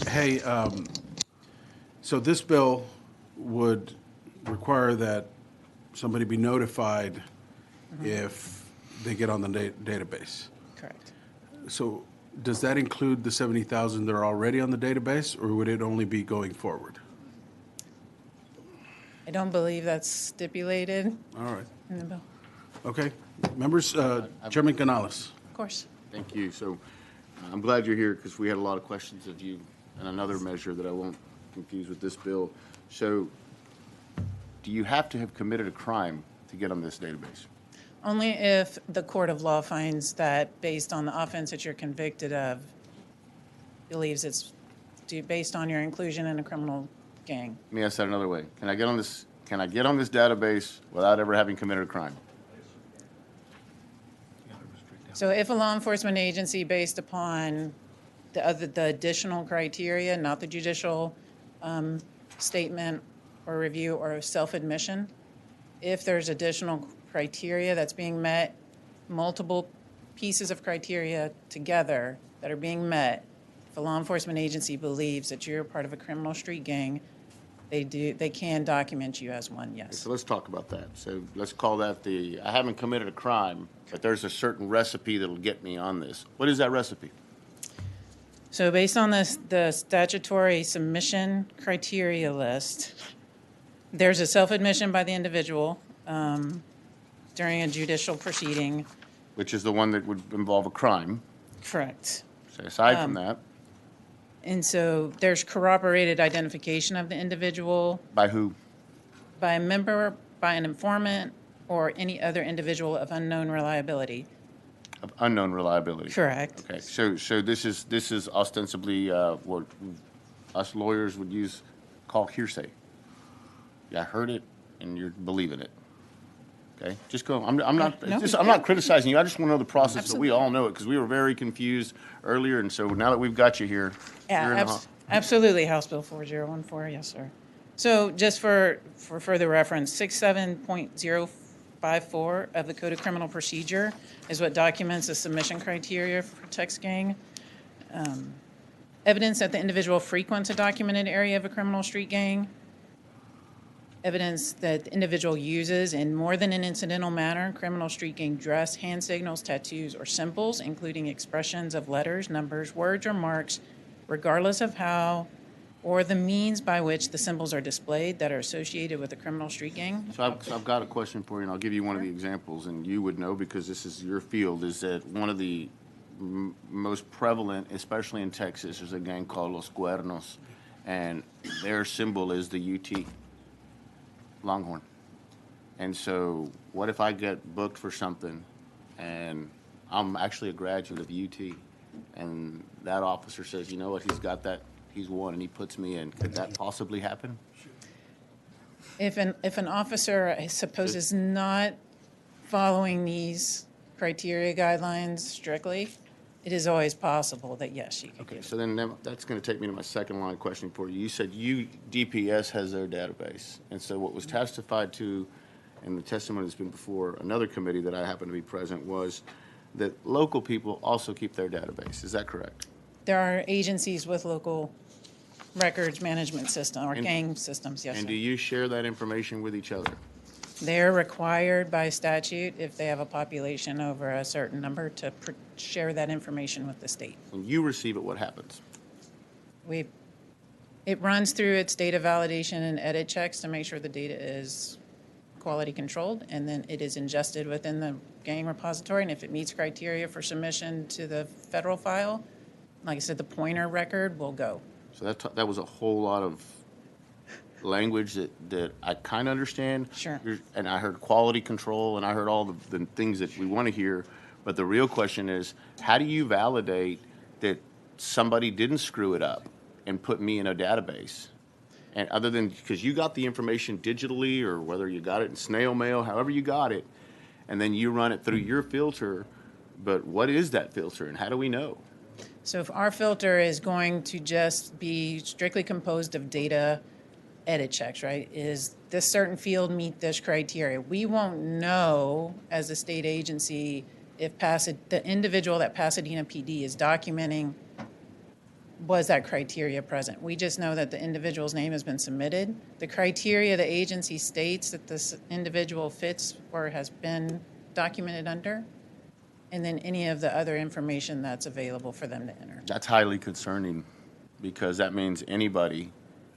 Hey, so this bill would require that somebody be notified if they get on the database. Correct. So does that include the 70,000 that are already on the database, or would it only be going forward? I don't believe that's stipulated All right. in the bill. Okay. Members, Chairman Canales. Of course. Thank you. So I'm glad you're here because we had a lot of questions of you and another measure that I won't confuse with this bill. So do you have to have committed a crime to get on this database? Only if the court of law finds that based on the offense that you're convicted of, believes it's based on your inclusion in a criminal gang. Let me ask that another way. Can I get on this database without ever having committed a crime? So if a law enforcement agency, based upon the additional criteria, not the judicial statement or review or self-admission, if there's additional criteria that's being met, multiple pieces of criteria together that are being met, if a law enforcement agency believes that you're part of a criminal street gang, they can document you as one, yes. So let's talk about that. So let's call that I haven't committed a crime, but there's a certain recipe that'll get me on this. What is that recipe? So based on the statutory submission criteria list, there's a self-admission by the individual during a judicial proceeding. Which is the one that would involve a crime. Correct. So aside from that. And so there's corroborated identification of the individual. By who? By a member, by an informant, or any other individual of unknown reliability. Of unknown reliability. Correct. Okay. So this is ostensibly what us lawyers would call hearsay. Yeah, I heard it, and you're believing it. Okay, just go. I'm not criticizing you. I just want to know the process so we all know it because we were very confused earlier, and so now that we've got you here, Absolutely, House Bill 4014, yes, sir. So just for further reference, 67.054 of the Code of Criminal Procedure is what documents the submission criteria for text gang. Evidence that the individual frequents a documented area of a criminal street gang. Evidence that the individual uses in more than an incidental manner criminal street gang dress, hand signals, tattoos, or symbols, including expressions of letters, numbers, words, or marks, regardless of how or the means by which the symbols are displayed that are associated with a criminal street gang. So I've got a question for you, and I'll give you one of the examples, and you would know because this is your field, is that one of the most prevalent, especially in Texas, is a gang called Los Cuernos, and their symbol is the UT, Longhorn. And so what if I get booked for something, and I'm actually a graduate of UT, and that officer says, you know what, he's got that, he's one, and he puts me in. Could that possibly happen? If an officer, I suppose, is not following these criteria guidelines strictly, it is always possible that, yes, she could. Okay, so then that's going to take me to my second line question for you. You said DPS has their database, and so what was testified to in the testimony that's been before another committee that I happen to be present was that local people also keep their database. Is that correct? There are agencies with local records management system or And- gang systems, yes, And sir. do you share that information with each other? They're required by statute, if they have a population over a certain number, to share that information with the state. When you receive it, what happens? It runs through its data validation and edit checks to make sure the data is quality controlled, and then it is ingested within the gang repository, and if it meets criteria for submission to the federal file, like I said, the pointer record will go. So that was a whole lot of language that I kind of understand. Sure. And I heard quality control, and I heard all the things that we want to hear. But the real question is, how do you validate that somebody didn't screw it up and put me in a database? And other than, because you got the information digitally, or whether you got it in snail mail, however you got it, and then you run it through your filter, but what is that filter, and how do we know? So if our filter is going to just be strictly composed of data edit checks, right? Is this certain field meet this criteria? We won't know as a state agency if the individual that Pasadena PD is documenting, was that criteria present? We just know that the individual's name has been submitted. The criteria the agency states that this individual fits or has been documented under, and then any of the other information that's available for them to enter. That's highly concerning, because that means anybody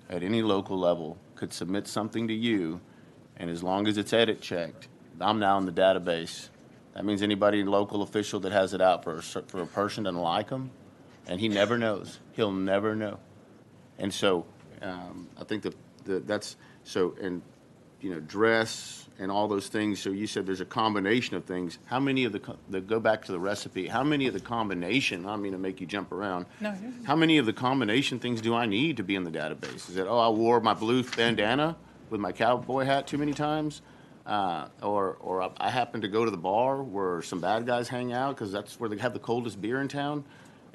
at any local level could submit something to you, and as long as it's edit checked, I'm now in the database. That means anybody local official that has it out for a person doesn't like them, and he never knows. He'll never know. And so I think that's so, and dress and all those things. So you said there's a combination of things. How many of the go back to the recipe? How many of the combination? I don't mean to make you jump around. No. How many of the combination things do I need to be in the database? Is it, I wore my blue bandana with my cowboy hat too many times, or I happened to go to the bar where some bad guys hang out because that's where they have the coldest beer in town,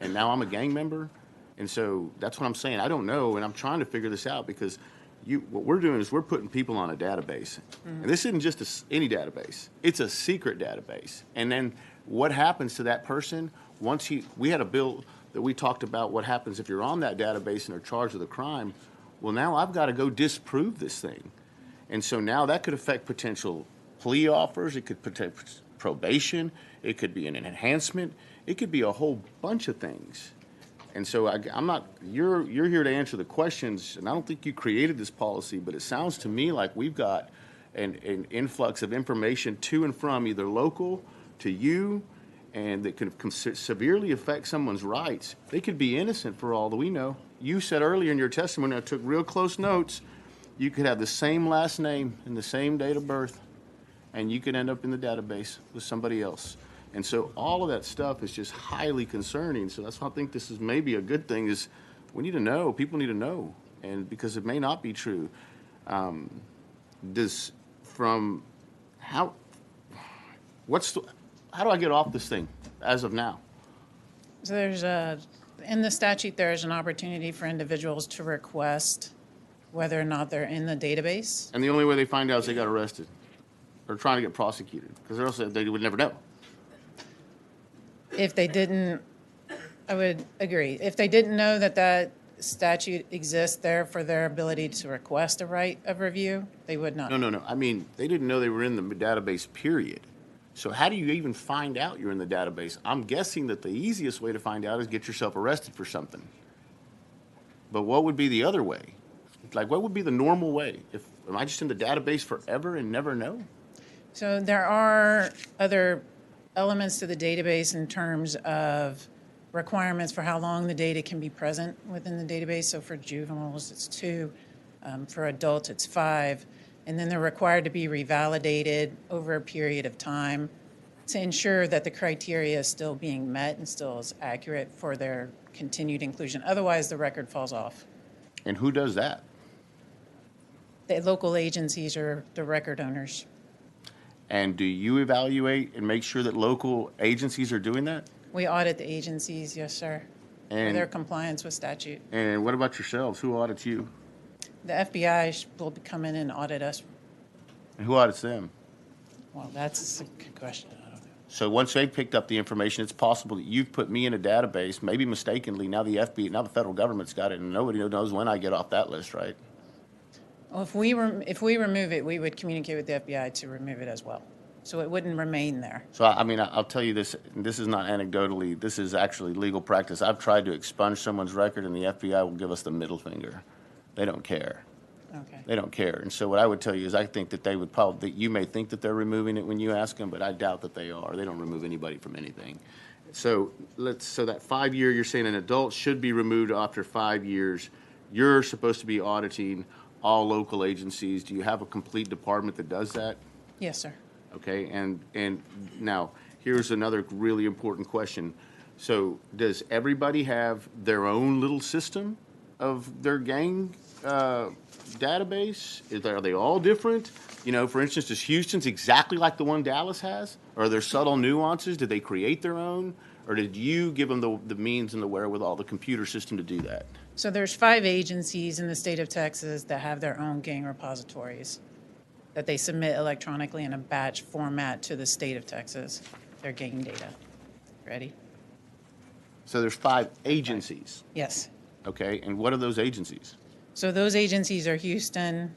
and now I'm a gang member, and so that's what I'm saying. I don't know, and I'm trying to figure this out because. What we're doing is we're putting people on a database. And this isn't just any database. It's a secret database. And then what happens to that person once we had a bill that we talked about what happens if you're on that database and are charged with a crime. Well, now I've got to go disprove this thing. And so now that could affect potential plea offers. It could protect probation. It could be an enhancement. It could be a whole bunch of things. And so I'm not, you're here to answer the questions, and I don't think you created this policy, but it sounds to me like we've got an influx of information to and from either local to you, and that could severely affect someone's rights. They could be innocent for all that we know. You said earlier in your testimony, I took real close notes, you could have the same last name and the same date of birth, and you could end up in the database with somebody else. And so all of that stuff is just highly concerning. So that's why I think this is maybe a good thing is we need to know, people need to know, and because it may not be true. How do I get off this thing as of now? So there's In the statute, there is an opportunity for individuals to request whether or not they're in the database. And the only way they find out is they got arrested or trying to get prosecuted, because else they would never know. If they didn't, I would agree. If they didn't know that that statute exists there for their ability to request a right of review, they would not. No. I mean, they didn't know they were in the database, period. So how do you even find out you're in the database? I'm guessing that the easiest way to find out is get yourself arrested for something. But what would be the other way? Like, what would be the normal way? Am I just in the database forever and never know? So there are other elements to the database in terms of requirements for how long the data can be present within the database. So for juveniles, it's 2. For adults, it's 5. And then they're required to be revalidated over a period of time to ensure that the criteria is still being met and still is accurate for their continued inclusion. Otherwise, the record falls off. And who does that? The local agencies are the record owners. And do you evaluate and make sure that local agencies are doing that? We audit the agencies, yes, sir, for And, their compliance with statute. and what about yourselves? Who audits you? The FBI will come in and audit us. And who audits them? Well, that's a good question. So once they picked up the information, it's possible that you've put me in a database, maybe mistakenly. Now the now the federal government's got it, and nobody knows when I get off that list, right? Well, if we remove it, we would communicate with the FBI to remove it as well. So it wouldn't remain there. So, I mean, I'll tell you this, and this is not anecdotally, this is actually legal practice. I've tried to expunge someone's record, and the FBI will give us the middle finger. They don't care. Okay. They don't care. And so what I would tell you is I think that they would probably, that you may think that they're removing it when you ask them, but I doubt that they are. They don't remove anybody from anything. So so that 5 year, you're saying an adult should be removed after 5 years. You're supposed to be auditing all local agencies. Do you have a complete department that does that? Yes, sir. Okay, and now, here's another really important question. So does everybody have their own little system of their gang database? Are they all different? You know, for instance, is Houston's exactly like the one Dallas has? Or are there subtle nuances? Did they create their own? Or did you give them the means and the wherewithal, the computer system to do that? So there's 5 agencies in the state of Texas that have their own gang repositories that they submit electronically in a batch format to the state of Texas, their gang data. Ready? So there's 5 agencies. Yes. Okay, and what are those agencies? So those agencies are Houston,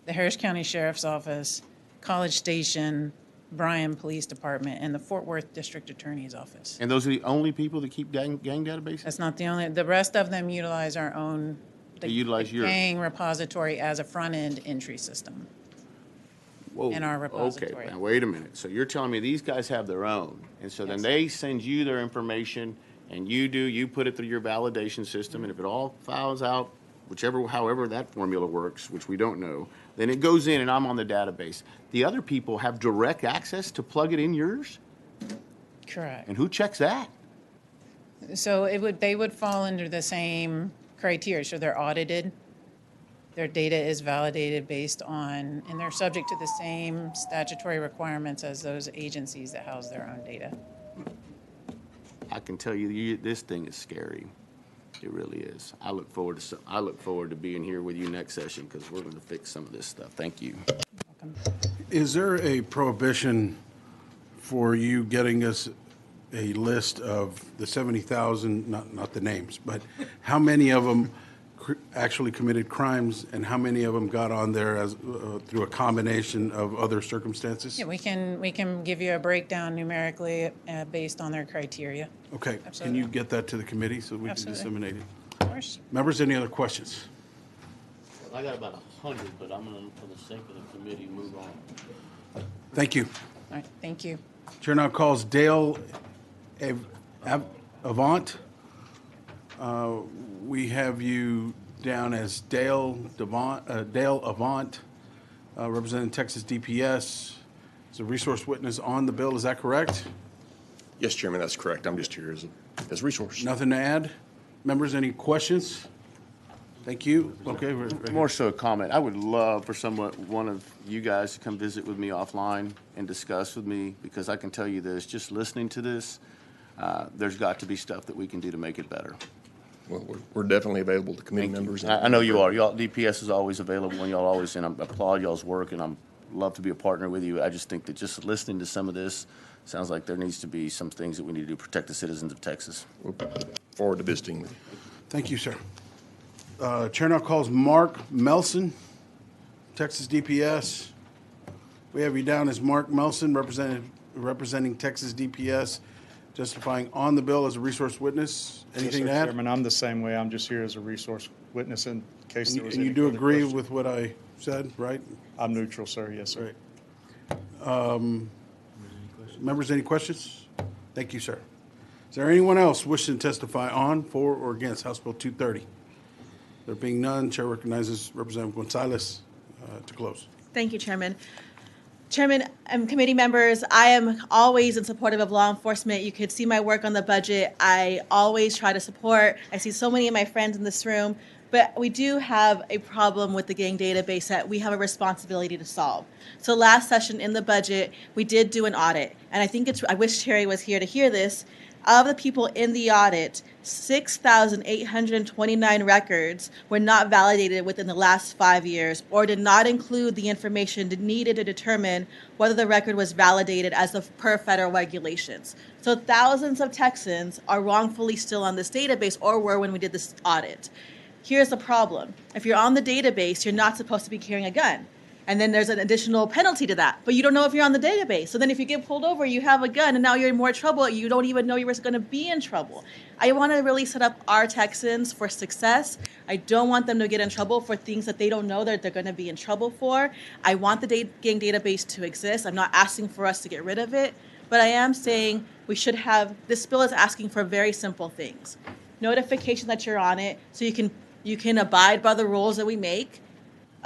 the Harris County Sheriff's Office, College Station, Bryan Police Department, and the Fort Worth District Attorney's Office. And those are the only people that keep gang databases? That's not the only, the rest of them utilize our own They utilize yours? gang repository as a front-end entry system. Whoa, in our repository. Okay, now wait a minute. So you're telling me these guys have their own, and so then they send you their information, and you put it through your validation system, and if it all files out, however that formula works, which we don't know, then it goes in and I'm on the database. The other people have direct access to plug it in yours? Correct. And who checks that? So they would fall under the same criteria. So they're audited. Their data is validated based on, and they're subject to the same statutory requirements as those agencies that house their own data. I can tell you, this thing is scary. It really is. I look forward to being here with you next session because we're going to fix some of this stuff. Thank you. Is there a prohibition for you getting us a list of the 70,000, not the names, but how many of them actually committed crimes and how many of them got on there as through a combination of other circumstances? Yeah, we can give you a breakdown numerically based on their criteria. Okay. Absolutely. Can you get that to the committee so we Absolutely. can disseminate it? Of course. Members, any other questions? I got about 100, but I'm going to, for the sake of the committee, move on. Thank you. All right, thank you. Chair now calls Dale Avant. We have you down as Dale Avant, representing Texas DPS. As a resource witness on the bill, is that correct? Yes, Chairman, that's correct. I'm just here as a resource. Nothing to add? Members, any questions? Thank you. Okay. More so a comment. I would love for one of you guys to come visit with me offline and discuss with me, because I can tell you this, just listening to this, there's got to be stuff that we can do to make it better. Well, we're definitely available to committee members. I know you are. Y'all, DPS is always available, and y'all always, and I applaud y'all's work, and I'm love to be a partner with you. I just think that just listening to some of this, sounds like there needs to be some things that we need to do to protect the citizens of Texas. We'll forward to visiting with you. Thank you, sir. Chair now calls Mark Melson, Texas DPS. We have you down as Mark Melson, representing Texas DPS, testifying on the bill as a resource witness. Anything to add? Chairman, I'm the same way. I'm just here as a resource witness in case there was any And you do further agree questions. with what I said, right? I'm neutral, sir. Yes, sir. Members, any questions? Thank you, sir. Is there anyone else wishing to testify on, for, or against House Bill 230? There being none, Chair recognizes Representative Gonzalez to close. Thank you, Chairman. Chairman and committee members, I am always in support of law enforcement. You could see my work on the budget. I always try to support. I see so many of my friends in this room, but we do have a problem with the gang database that we have a responsibility to solve. So last session in the budget, we did do an audit, and I wish Terry was here to hear this. Of the people in the audit, 6,829 records were not validated within the last 5 years or did not include the information needed to determine whether the record was validated as per federal regulations. So thousands of Texans are wrongfully still on this database or were when we did this audit. Here's the problem. If you're on the database, you're not supposed to be carrying a gun. And then there's an additional penalty to that. But you don't know if you're on the database. So then if you get pulled over, you have a gun, and now you're in more trouble. You don't even know you were going to be in trouble. I want to really set up our Texans for success. I don't want them to get in trouble for things that they don't know that they're going to be in trouble for. I want the gang database to exist. I'm not asking for us to get rid of it. But I am saying we should have, this bill is asking for very simple things. Notification that you're on it so you can abide by the rules that we make.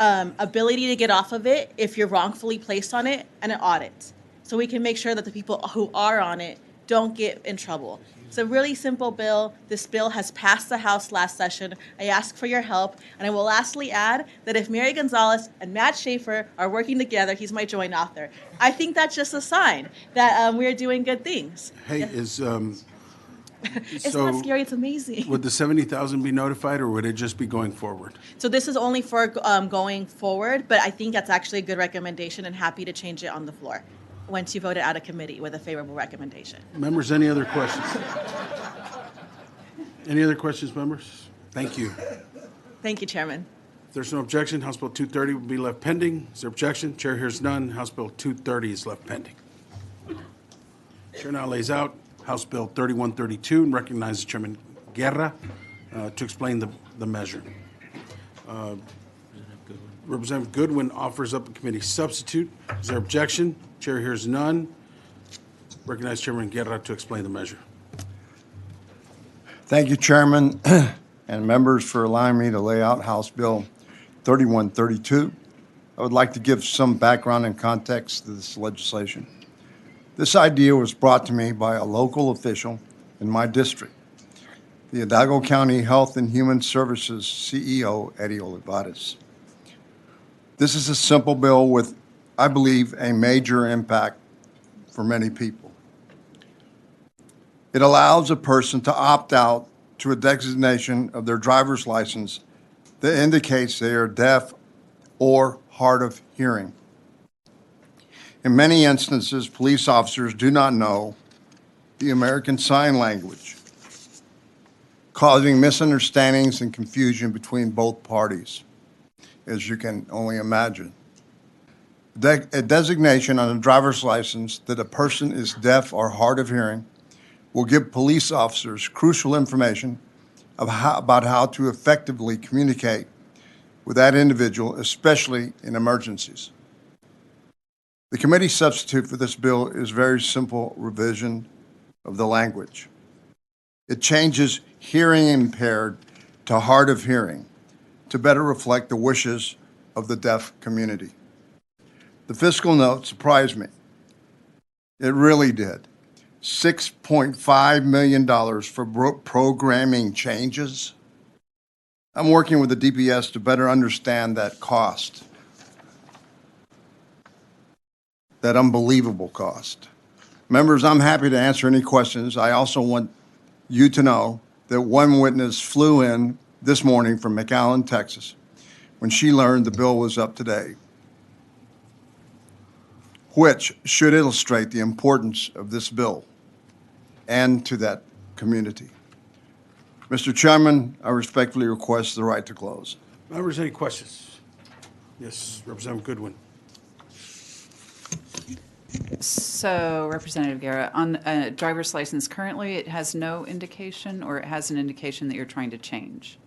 Ability to get off of it if you're wrongfully placed on it, and an audit. So we can make sure that the people who are on it don't get in trouble. It's a really simple bill. This bill has passed the House last session. I ask for your help. And I will lastly add that if Mary Gonzalez and Matt Schaefer are working together, he's my joint author. I think that's just a sign that we're doing good things. Hey, Yeah. It's not scary, it's amazing. Would the 70,000 be notified, or would it just be going forward? So this is only for going forward, but I think that's actually a good recommendation and happy to change it on the floor once you vote it out of committee with a favorable recommendation. Members, any other questions? Any other questions, members? Thank you. Thank you, Chairman. If there's no objection, House Bill 230 will be left pending. Is there objection? Chair hears none. House Bill 230 is left pending. Chair now lays out House Bill 3132 and recognizes Chairman Guerra to explain the measure. Representative Goodwin offers up a committee substitute. Is there objection? Chair hears none. Recognize Chairman Guerra to explain the measure. Thank you, Chairman, and members for allowing me to lay out House Bill 3132. I would like to give some background and context to this legislation. This idea was brought to me by a local official in my district, the Hidalgo County Health and Human Services CEO, Eddie Olivares. This is a simple bill with, I believe, a major impact for many people. It allows a person to opt out to a designation of their driver's license that indicates they are deaf or hard of hearing. In many instances, police officers do not know the American Sign Language, causing misunderstandings and confusion between both parties, as you can only imagine. A designation on a driver's license that a person is deaf or hard of hearing will give police officers crucial information about how to effectively communicate with that individual, especially in emergencies. The committee substitute for this bill is very simple revision of the language. It changes hearing impaired to hard of hearing to better reflect the wishes of the deaf community. The fiscal note surprised me. It really did. $6.5 million for programming changes. I'm working with the DPS to better understand that cost. That unbelievable cost. Members, I'm happy to answer any questions. I also want you to know that one witness flew in this morning from McAllen, Texas, when she learned the bill was up today, which should illustrate the importance of this bill and to that community. Mr. Chairman, I respectfully request the right to close. Members, any questions? Yes, Representative Goodwin. So Representative Guerra, on a driver's license currently, it has no indication, or it has an indication that you're trying to change?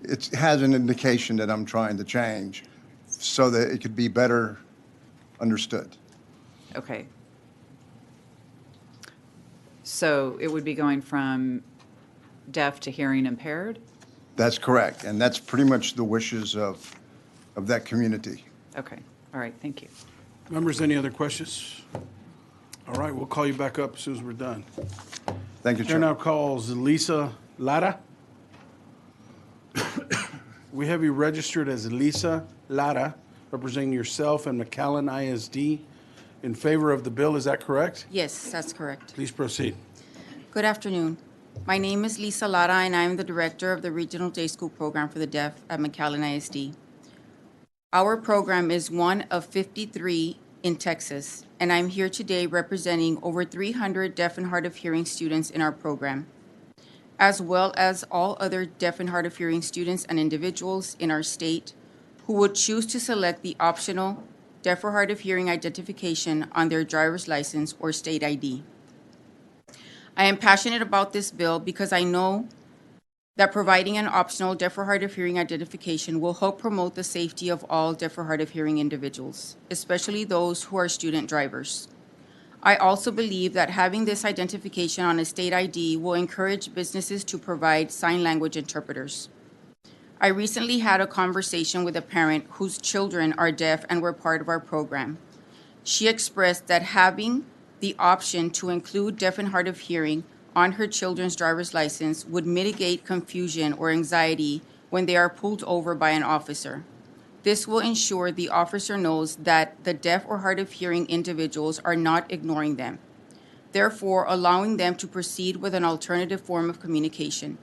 It has an indication that I'm trying to change so that it could be better understood. Okay. So it would be going from deaf to hearing impaired? That's correct, and that's pretty much the wishes of that community. Okay, all right, thank you. Members, any other questions? All right, we'll call you back up as soon as we're done. Thank you, Chair Chair. now calls Lisa Lara. We have you registered as Lisa Lara, representing yourself and McAllen ISD in favor of the bill. Is that correct? Yes, that's correct. Please proceed. Good afternoon. My name is Lisa Lara, and I'm the director of the Regional Day School Program for the Deaf at McAllen ISD. Our program is one of 53 in Texas, and I'm here today representing over 300 deaf and hard of hearing students in our program, as well as all other deaf and hard of hearing students and individuals in our state who would choose to select the optional deaf or hard of hearing identification on their driver's license or state ID. I am passionate about this bill because I know that providing an optional deaf or hard of hearing identification will help promote the safety of all deaf or hard of hearing individuals, especially those who are student drivers. I also believe that having this identification on a state ID will encourage businesses to provide sign language interpreters. I recently had a conversation with a parent whose children are deaf and were part of our program. She expressed that having the option to include deaf and hard of hearing on her children's driver's license would mitigate confusion or anxiety when they are pulled over by an officer. This will ensure the officer knows that the deaf or hard of hearing individuals are not ignoring them, therefore allowing them to proceed with an alternative form of communication.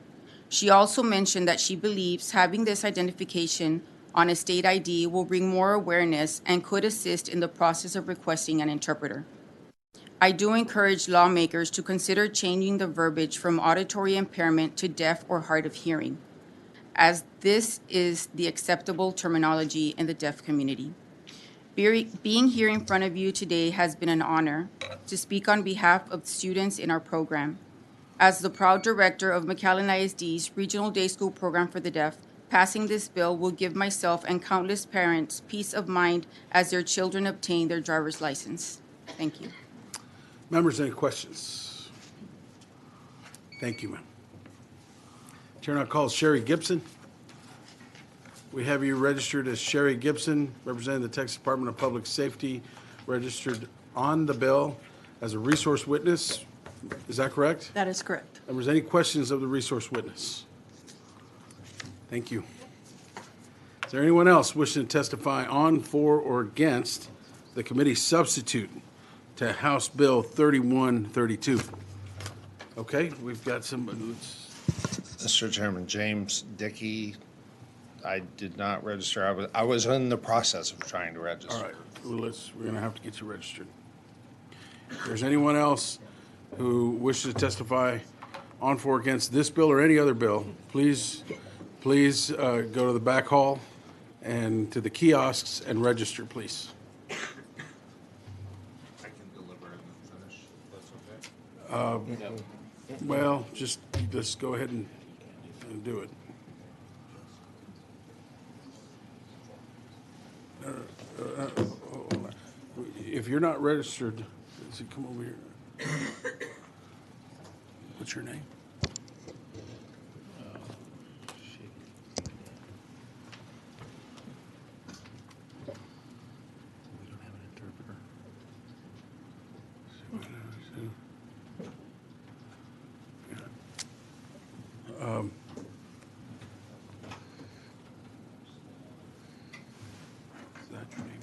She also mentioned that she believes having this identification on a state ID will bring more awareness and could assist in the process of requesting an interpreter. I do encourage lawmakers to consider changing the verbiage from auditory impairment to deaf or hard of hearing, as this is the acceptable terminology in the deaf community. Being here in front of you today has been an honor to speak on behalf of students in our program. As the proud director of McAllen ISD's Regional Day School Program for the Deaf, passing this bill will give myself and countless parents peace of mind as their children obtain their driver's license. Thank you. Members, any questions? Thank you, ma'am. Chair now calls Sherry Gibson. We have you registered as Sherry Gibson, representing the Texas Department of Public Safety, registered on the bill as a resource witness. Is that correct? That is correct. Members, any questions of the resource witness? Thank you. Is there anyone else wishing to testify on, for, or against the committee substitute to House Bill 3132? Okay, we've got some. Mr. Chairman, James Dickey. I did not register. I was in the process of trying to register. All right, well, we're going to have to get you registered. If there's anyone else who wishes to testify on, for, or against this bill or any other bill, please go to the back hall and to the kiosks and register, please. I can deliver and finish. That's okay. Well, just go ahead and do it. If you're not registered, come over here. What's your name? Is that your name?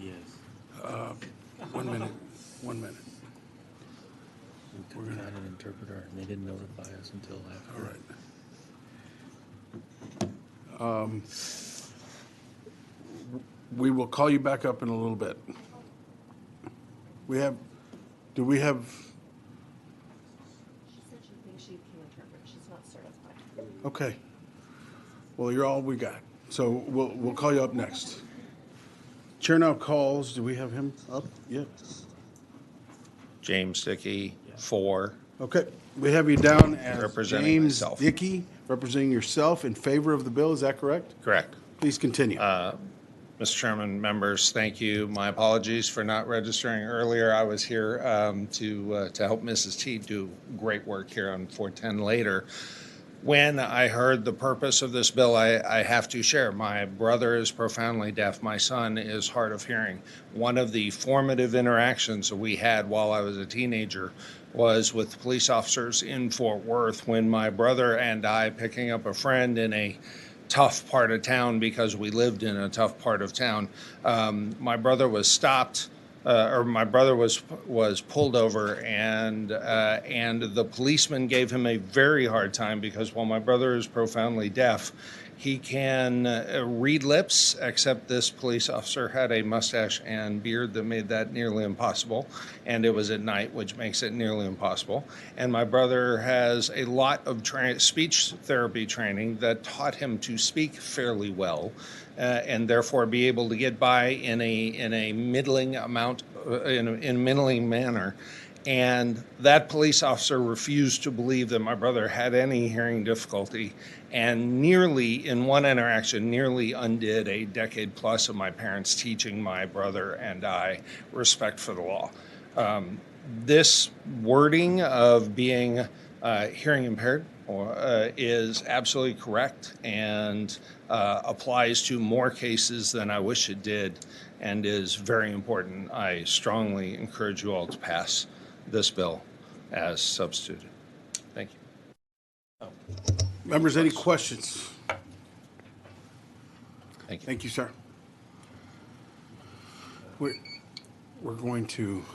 Yes. 1 minute. 1 minute. didn't notify us until after. All right. We will call you back up in a little bit. Do we have, She said she thinks she can interpret. She's not certified. okay. Well, you're all we got. So we'll call you up next. Chair now calls, do we have him up yet? James Dickey, 4. Okay, we have you down as Representing James myself. Dickey, representing yourself in favor of the bill, is that correct? Correct. Please continue. Mr. Chairman, members, thank you. My apologies for not registering earlier. I was here to help Mrs. T do great work here on 410 later. When I heard the purpose of this bill, I have to share. My brother is profoundly deaf. My son is hard of hearing. One of the formative interactions that we had while I was a teenager was with police officers in Fort Worth when my brother and I, picking up a friend in a tough part of town because we lived in a tough part of town. My brother was stopped, or my brother was pulled over, and the policeman gave him a very hard time because while my brother is profoundly deaf, he can read lips, except this police officer had a mustache and beard that made that nearly impossible. And it was at night, which makes it nearly impossible. And my brother has a lot of speech therapy training that taught him to speak fairly well, and therefore be able to get by in a middling amount, in a middling manner. And that police officer refused to believe that my brother had any hearing difficulty, and nearly, in one interaction, nearly undid a decade plus of my parents teaching my brother and I respect for the law. This wording of being hearing impaired is absolutely correct and applies to more cases than I wish it did, and is very important. I strongly encourage you all to pass this bill as substituted. Thank you. Members, any questions? Thank you. Thank you, sir. We're going to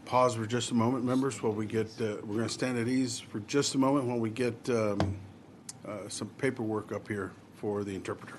pause for just a moment, members, while we get, we're going to stand at ease for just a moment while we get some paperwork up here for the interpreter.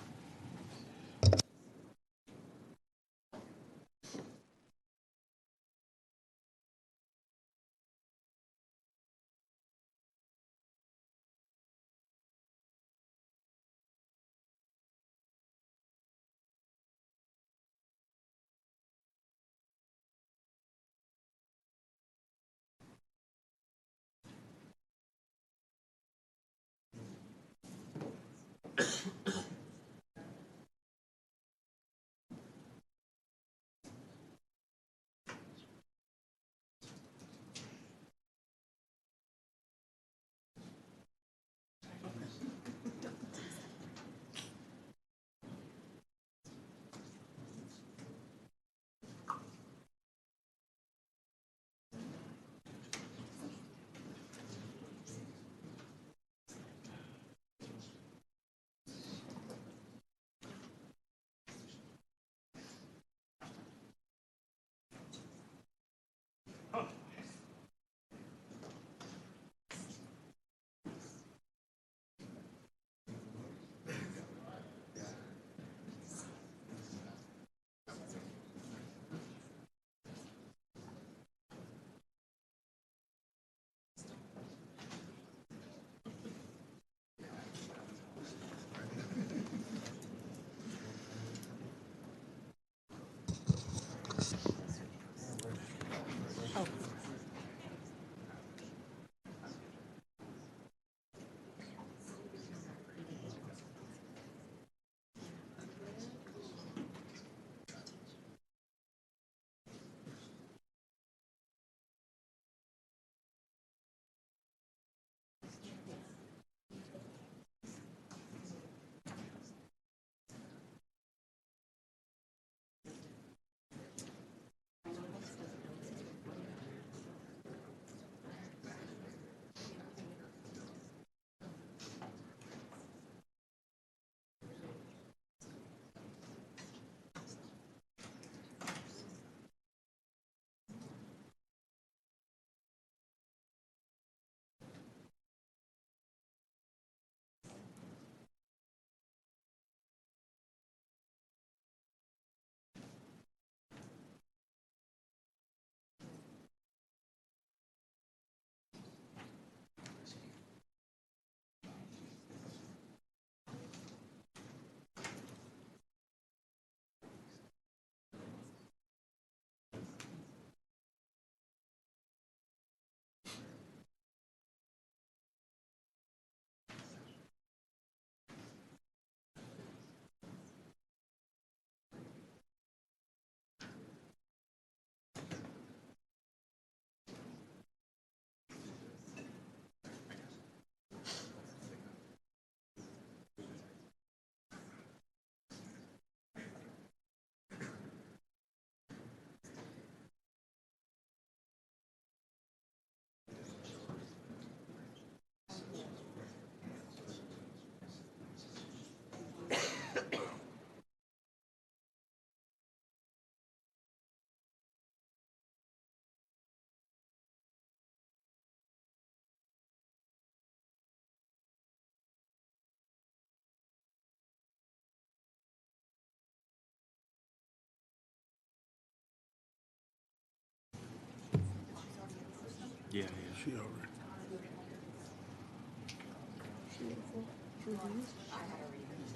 Yeah, She over.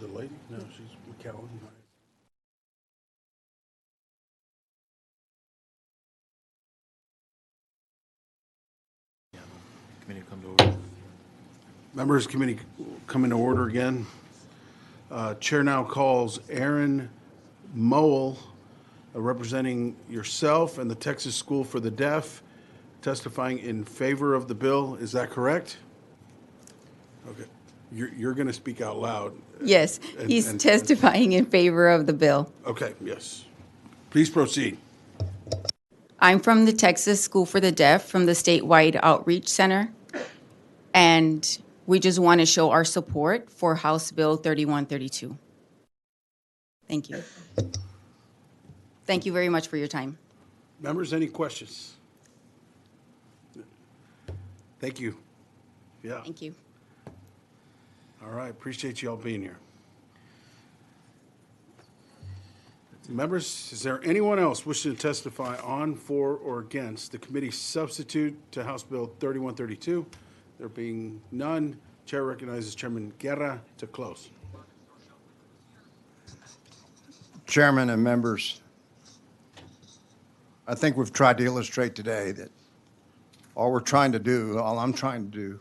The lady? No, she's McCallum. Committee come to order. Members, committee coming to order again. Chair now calls Aaron Mowell, representing yourself and the Texas School for the Deaf, testifying in favor of the bill. Is that correct? Okay. You're going to speak out loud. Yes, he's And- testifying in favor of the bill. Okay, yes. Please proceed. I'm from the Texas School for the Deaf from the Statewide Outreach Center, and we just want to show our support for House Bill 3132. Thank you. Thank you very much for your time. Members, any questions? Thank you. Yeah. Thank you. All right, appreciate you all being here. Members, is there anyone else wishing to testify on, for, or against the committee substitute to House Bill 3132? There being none, Chair recognizes Chairman Guerra to close. Chairman and members, I think we've tried to illustrate today that all I'm trying to do,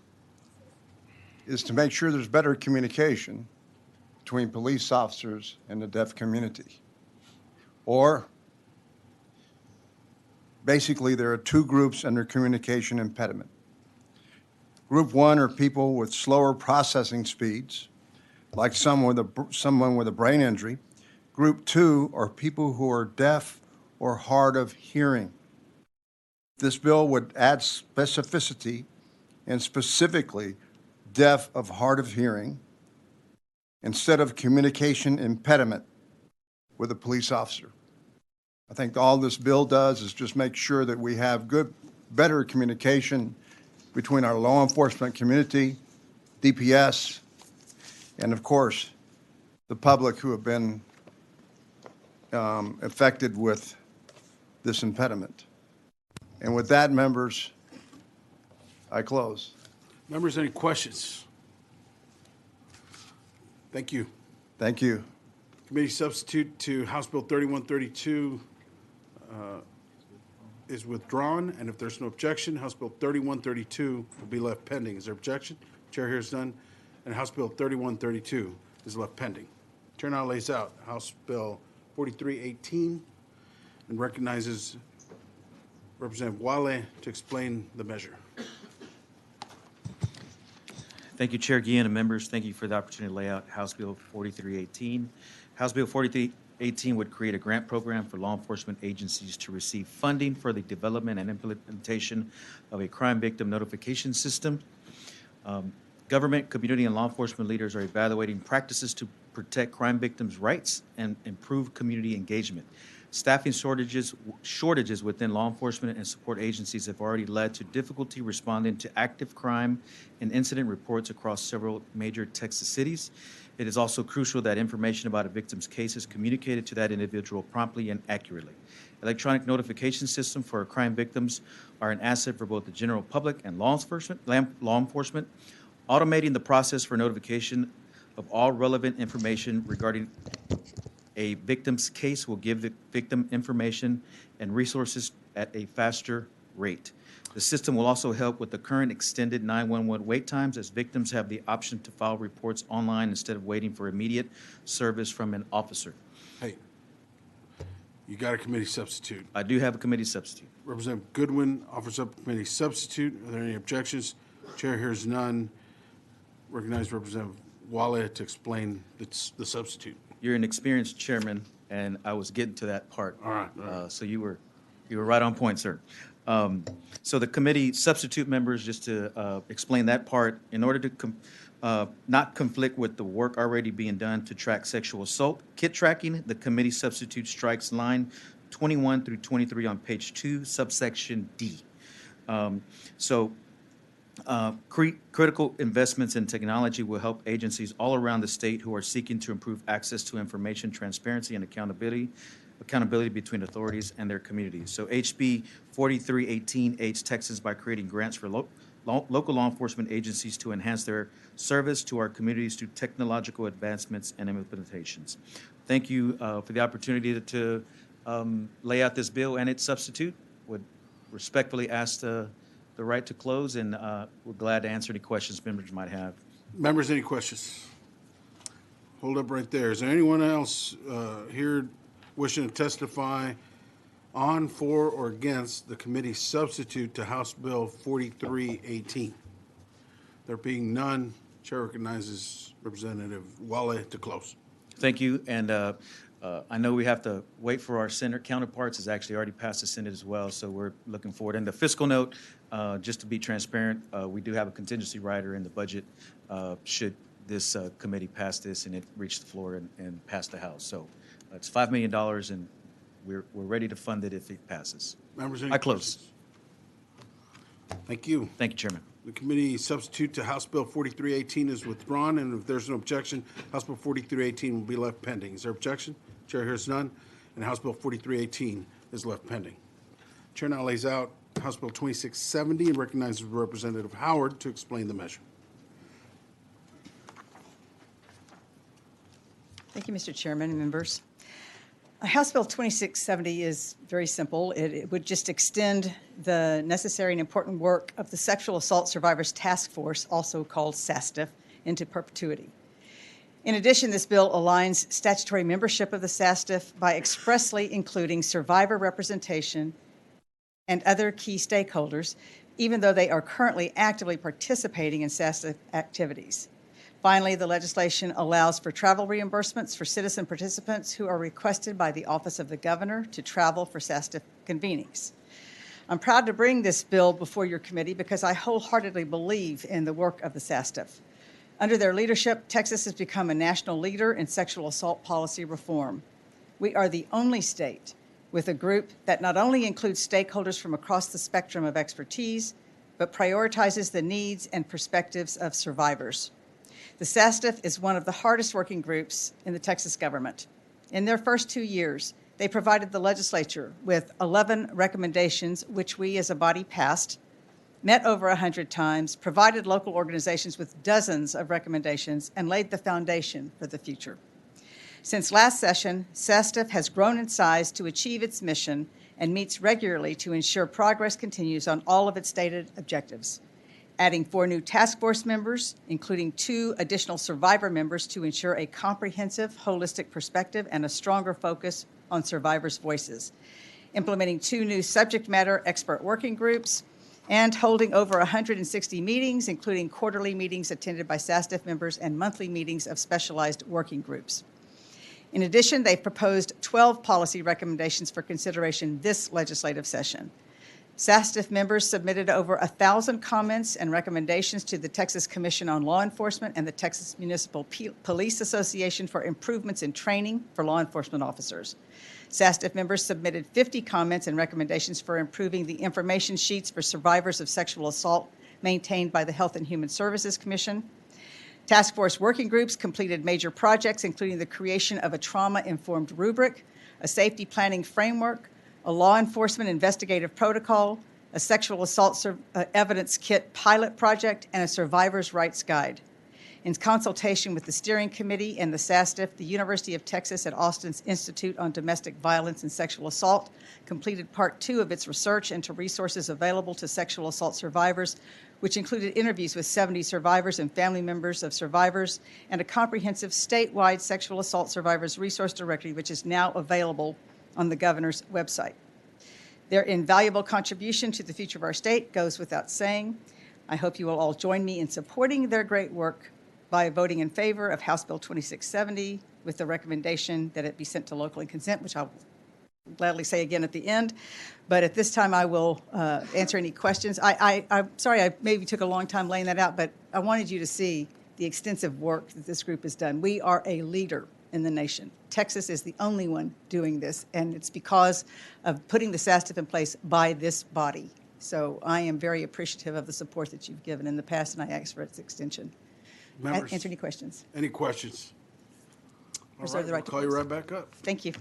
is to make sure there's better communication between police officers and the deaf community. Or, basically, there are two groups under communication impediment. Group one are people with slower processing speeds, like someone with a brain injury. Group two are people who are deaf or hard of hearing. This bill would add specificity and specifically deaf of hard of hearing instead of communication impediment with a police officer. I think all this bill does is just make sure that we have better communication between our law enforcement community, DPS, and of course, the public who have been affected with this impediment. And with that, members, I close. Members, any questions? Thank you. Thank you. Committee substitute to House Bill 3132 is withdrawn, and if there's no objection, House Bill 3132 will be left pending. Is there objection? Chair hears none, and House Bill 3132 is left pending. Chair now lays out House Bill 4318 and recognizes Representative Wale to explain the measure. Thank you, Chair Guillen and members. Thank you for the opportunity to lay out House Bill 4318. House Bill 4318 would create a grant program for law enforcement agencies to receive funding for the development and implementation of a crime victim notification system. Government, community, and law enforcement leaders are evaluating practices to protect crime victims' rights and improve community engagement. Staffing shortages within law enforcement and support agencies have already led to difficulty responding to active crime and incident reports across several major Texas cities. It is also crucial that information about a victim's case is communicated to that individual promptly and accurately. Electronic notification systems for crime victims are an asset for both the general public and law enforcement. Automating the process for notification of all relevant information regarding a victim's case will give the victim information and resources at a faster rate. The system will also help with the current extended 911 wait times, as victims have the option to file reports online instead of waiting for immediate service from an officer. Hey, you got a committee substitute. I do have a committee substitute. Representative Goodwin offers up committee substitute. Are there any objections? Chair hears none. Recognize Representative Wale to explain the substitute. You're an experienced chairman, and I was getting to that part. All right. So you were right on point, sir. So the committee substitute members, just to explain that part, in order to not conflict with the work already being done to track sexual assault kit tracking, the committee substitute strikes line 21 through 23 on page 2, subsection D. Critical investments in technology will help agencies all around the state who are seeking to improve access to information, transparency, and accountability accountability between authorities and their communities. So HB 4318 aids Texans by creating grants for local law enforcement agencies to enhance their service to our communities through technological advancements and implementations. Thank you for the opportunity to lay out this bill and its substitute. Would respectfully ask the right to close, and we're glad to answer any questions members might have. Members, any questions? Hold up right there. Is there anyone else here wishing to testify on, for, or against the committee substitute to House Bill 4318? There being none, Chair recognizes Representative Wale to close. Thank you, and I know we have to wait for our Senate counterparts. It's actually already passed the Senate as well, so we're looking forward. And the fiscal note, just to be transparent, we do have a contingency rider in the budget should this committee pass this and it reach the floor and pass the House. So it's $5 million, and we're ready to fund it if it passes. Members, any I close. questions? Thank you. Thank you, Chairman. The committee substitute to House Bill 4318 is withdrawn, and if there's no objection, House Bill 4318 will be left pending. Is there objection? Chair hears none, and House Bill 4318 is left pending. Chair now lays out House Bill 2670 and recognizes Representative Howard to explain the measure. Thank you, Mr. Chairman and members. House Bill 2670 is very simple. It would just extend the necessary and important work of the Sexual Assault Survivors Task Force, also called SASTF, into perpetuity. In addition, this bill aligns statutory membership of the SASTF by expressly including survivor representation and other key stakeholders, even though they are currently actively participating in SASTF activities. Finally, the legislation allows for travel reimbursements for citizen participants who are requested by the Office of the Governor to travel for SASTF convenings. I'm proud to bring this bill before your committee because I wholeheartedly believe in the work of the SASTF. Under their leadership, Texas has become a national leader in sexual assault policy reform. We are the only state with a group that not only includes stakeholders from across the spectrum of expertise, but prioritizes the needs and perspectives of survivors. The SASTF is one of the hardest working groups in the Texas government. In their first 2 years, they provided the legislature with 11 recommendations, which we as a body passed, met over 100 times, provided local organizations with dozens of recommendations, and laid the foundation for the future. Since last session, SASTF has grown in size to achieve its mission and meets regularly to ensure progress continues on all of its stated objectives, adding 4 new task force members, including 2 additional survivor members to ensure a comprehensive, holistic perspective and a stronger focus on survivors' voices, implementing 2 new subject matter expert working groups, and holding over 160 meetings, including quarterly meetings attended by SASTF members and monthly meetings of specialized working groups. In addition, they've proposed 12 policy recommendations for consideration this legislative session. SASTF members submitted over 1,000 comments and recommendations to the Texas Commission on Law Enforcement and the Texas Municipal Police Association for improvements in training for law enforcement officers. SASTF members submitted 50 comments and recommendations for improving the information sheets for survivors of sexual assault maintained by the Health and Human Services Commission. Task force working groups completed major projects, including the creation of a trauma-informed rubric, a safety planning framework, a law enforcement investigative protocol, a sexual assault evidence kit pilot project, and a survivor's rights guide. In consultation with the steering committee and the SASTF, the University of Texas at Austin's Institute on Domestic Violence and Sexual Assault completed part 2 of its research into resources available to sexual assault survivors, which included interviews with 70 survivors and family members of survivors, and a comprehensive statewide sexual assault survivors resource directory, which is now available on the governor's website. Their invaluable contribution to the future of our state goes without saying. I hope you will all join me in supporting their great work by voting in favor of House Bill 2670 with the recommendation that it be sent to local consent, which I'll gladly say again at the end. But at this time, I will answer any questions. I'm sorry I maybe took a long time laying that out, but I wanted you to see the extensive work that this group has done. We are a leader in the nation. Texas is the only one doing this, and it's because of putting the SASTF in place by this body. So I am very appreciative of the support that you've given in the past, and I ask for its extension. Members, answer any questions. Any questions? All Reserve right, the right we'll to call you close. right back up. Thank you.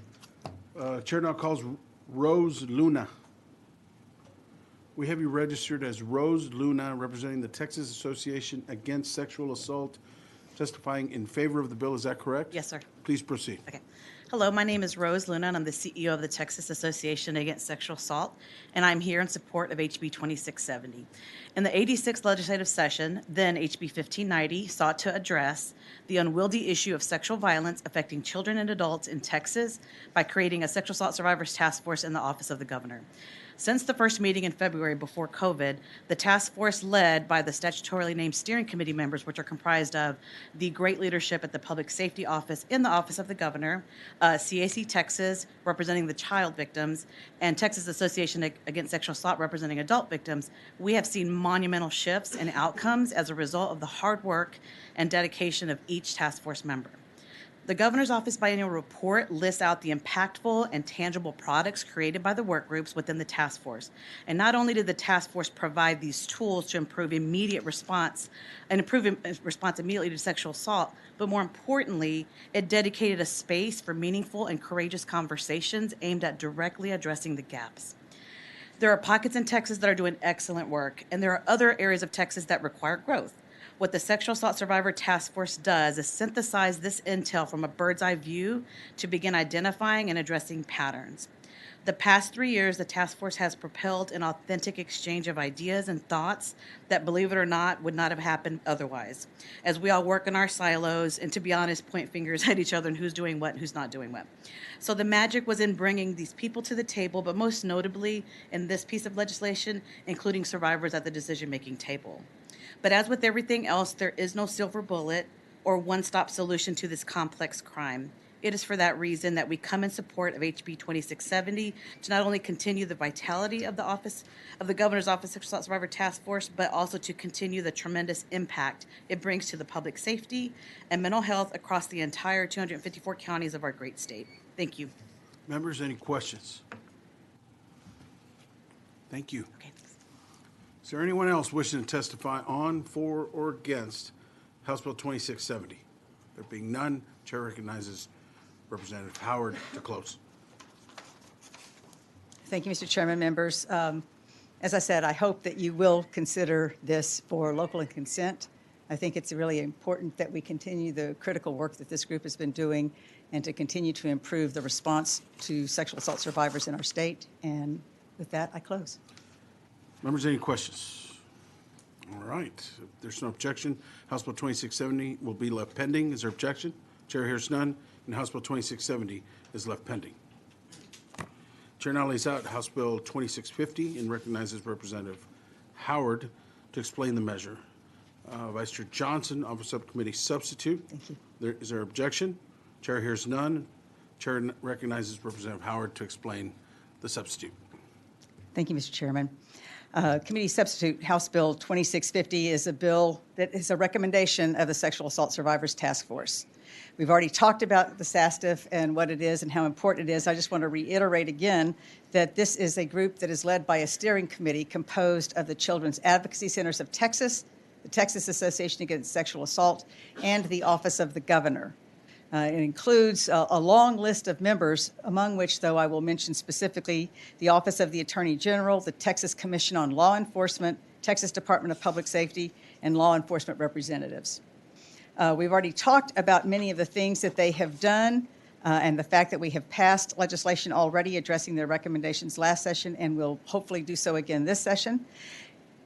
Chair now calls Rose Luna. We have you registered as Rose Luna, representing the Texas Association Against Sexual Assault, testifying in favor of the bill. Is that correct? Yes, sir. Please proceed. Okay. Hello, my name is Rose Luna, and I'm the CEO of the Texas Association Against Sexual Assault, and I'm here in support of HB 2670. In the 86th legislative session, then HB 1590 sought to address the unwieldy issue of sexual violence affecting children and adults in Texas by creating a sexual assault survivors task force in the office of the governor. Since the first meeting in February before COVID, the task force led by the statutorily named steering committee members, which are comprised of the great leadership at the Public Safety Office in the Office of the Governor, CAC Texas representing the child victims, and Texas Association Against Sexual Assault representing adult victims. We have seen monumental shifts in outcomes as a result of the hard work and dedication of each task force member. The Governor's Office Biennial Report lists out the impactful and tangible products created by the work groups within the task force. And not only did the task force provide these tools to improve immediate response and improve response immediately to sexual assault, but more importantly, it dedicated a space for meaningful and courageous conversations aimed at directly addressing the gaps. There are pockets in Texas that are doing excellent work, and there are other areas of Texas that require growth. What the Sexual Assault Survivor Task Force does is synthesize this intel from a bird's eye view to begin identifying and addressing patterns. The past 3 years, the task force has propelled an authentic exchange of ideas and thoughts that, believe it or not, would not have happened otherwise. As we all work in our silos and, to be honest, point fingers at each other and who's doing what and who's not doing what. So the magic was in bringing these people to the table, but most notably in this piece of legislation, including survivors at the decision-making table. But as with everything else, there is no silver bullet or one-stop solution to this complex crime. It is for that reason that we come in support of HB 2670 to not only continue the vitality of the office of the Governor's Office of Sexual Assault Survivor Task Force, but also to continue the tremendous impact it brings to the public safety and mental health across the entire 254 counties of our great state. Thank you. Members, any questions? Thank you. Okay. Is there anyone else wishing to testify on, for, or against House Bill 2670? There being none, Chair recognizes Representative Howard to close. Thank you, Mr. Chairman, members. As I said, I hope that you will consider this for local and consent. I think it's really important that we continue the critical work that this group has been doing and to continue to improve the response to sexual assault survivors in our state. And with that, I close. Members, any questions? All right. If there's no objection, House Bill 2670 will be left pending. Is there objection? Chair hears none, and House Bill 2670 is left pending. Chair now lays out House Bill 2650 and recognizes Representative Howard to explain the measure. Vice Chair Johnson, Office Subcommittee Substitute. Thank you. Is there objection? Chair hears none. Chair recognizes Representative Howard to explain the substitute. Thank you, Mr. Chairman. Committee Substitute House Bill 2650 is a bill that is a recommendation of the Sexual Assault Survivors Task Force. We've already talked about the SASTF and what it is and how important it is. I just want to reiterate again that this is a group that is led by a steering committee composed of the Children's Advocacy Centers of Texas, the Texas Association Against Sexual Assault, and the Office of the Governor. It includes a long list of members, among which, though, I will mention specifically the Office of the Attorney General, the Texas Commission on Law Enforcement, Texas Department of Public Safety, and law enforcement representatives. We've already talked about many of the things that they have done and the fact that we have passed legislation already addressing their recommendations last session and will hopefully do so again this session.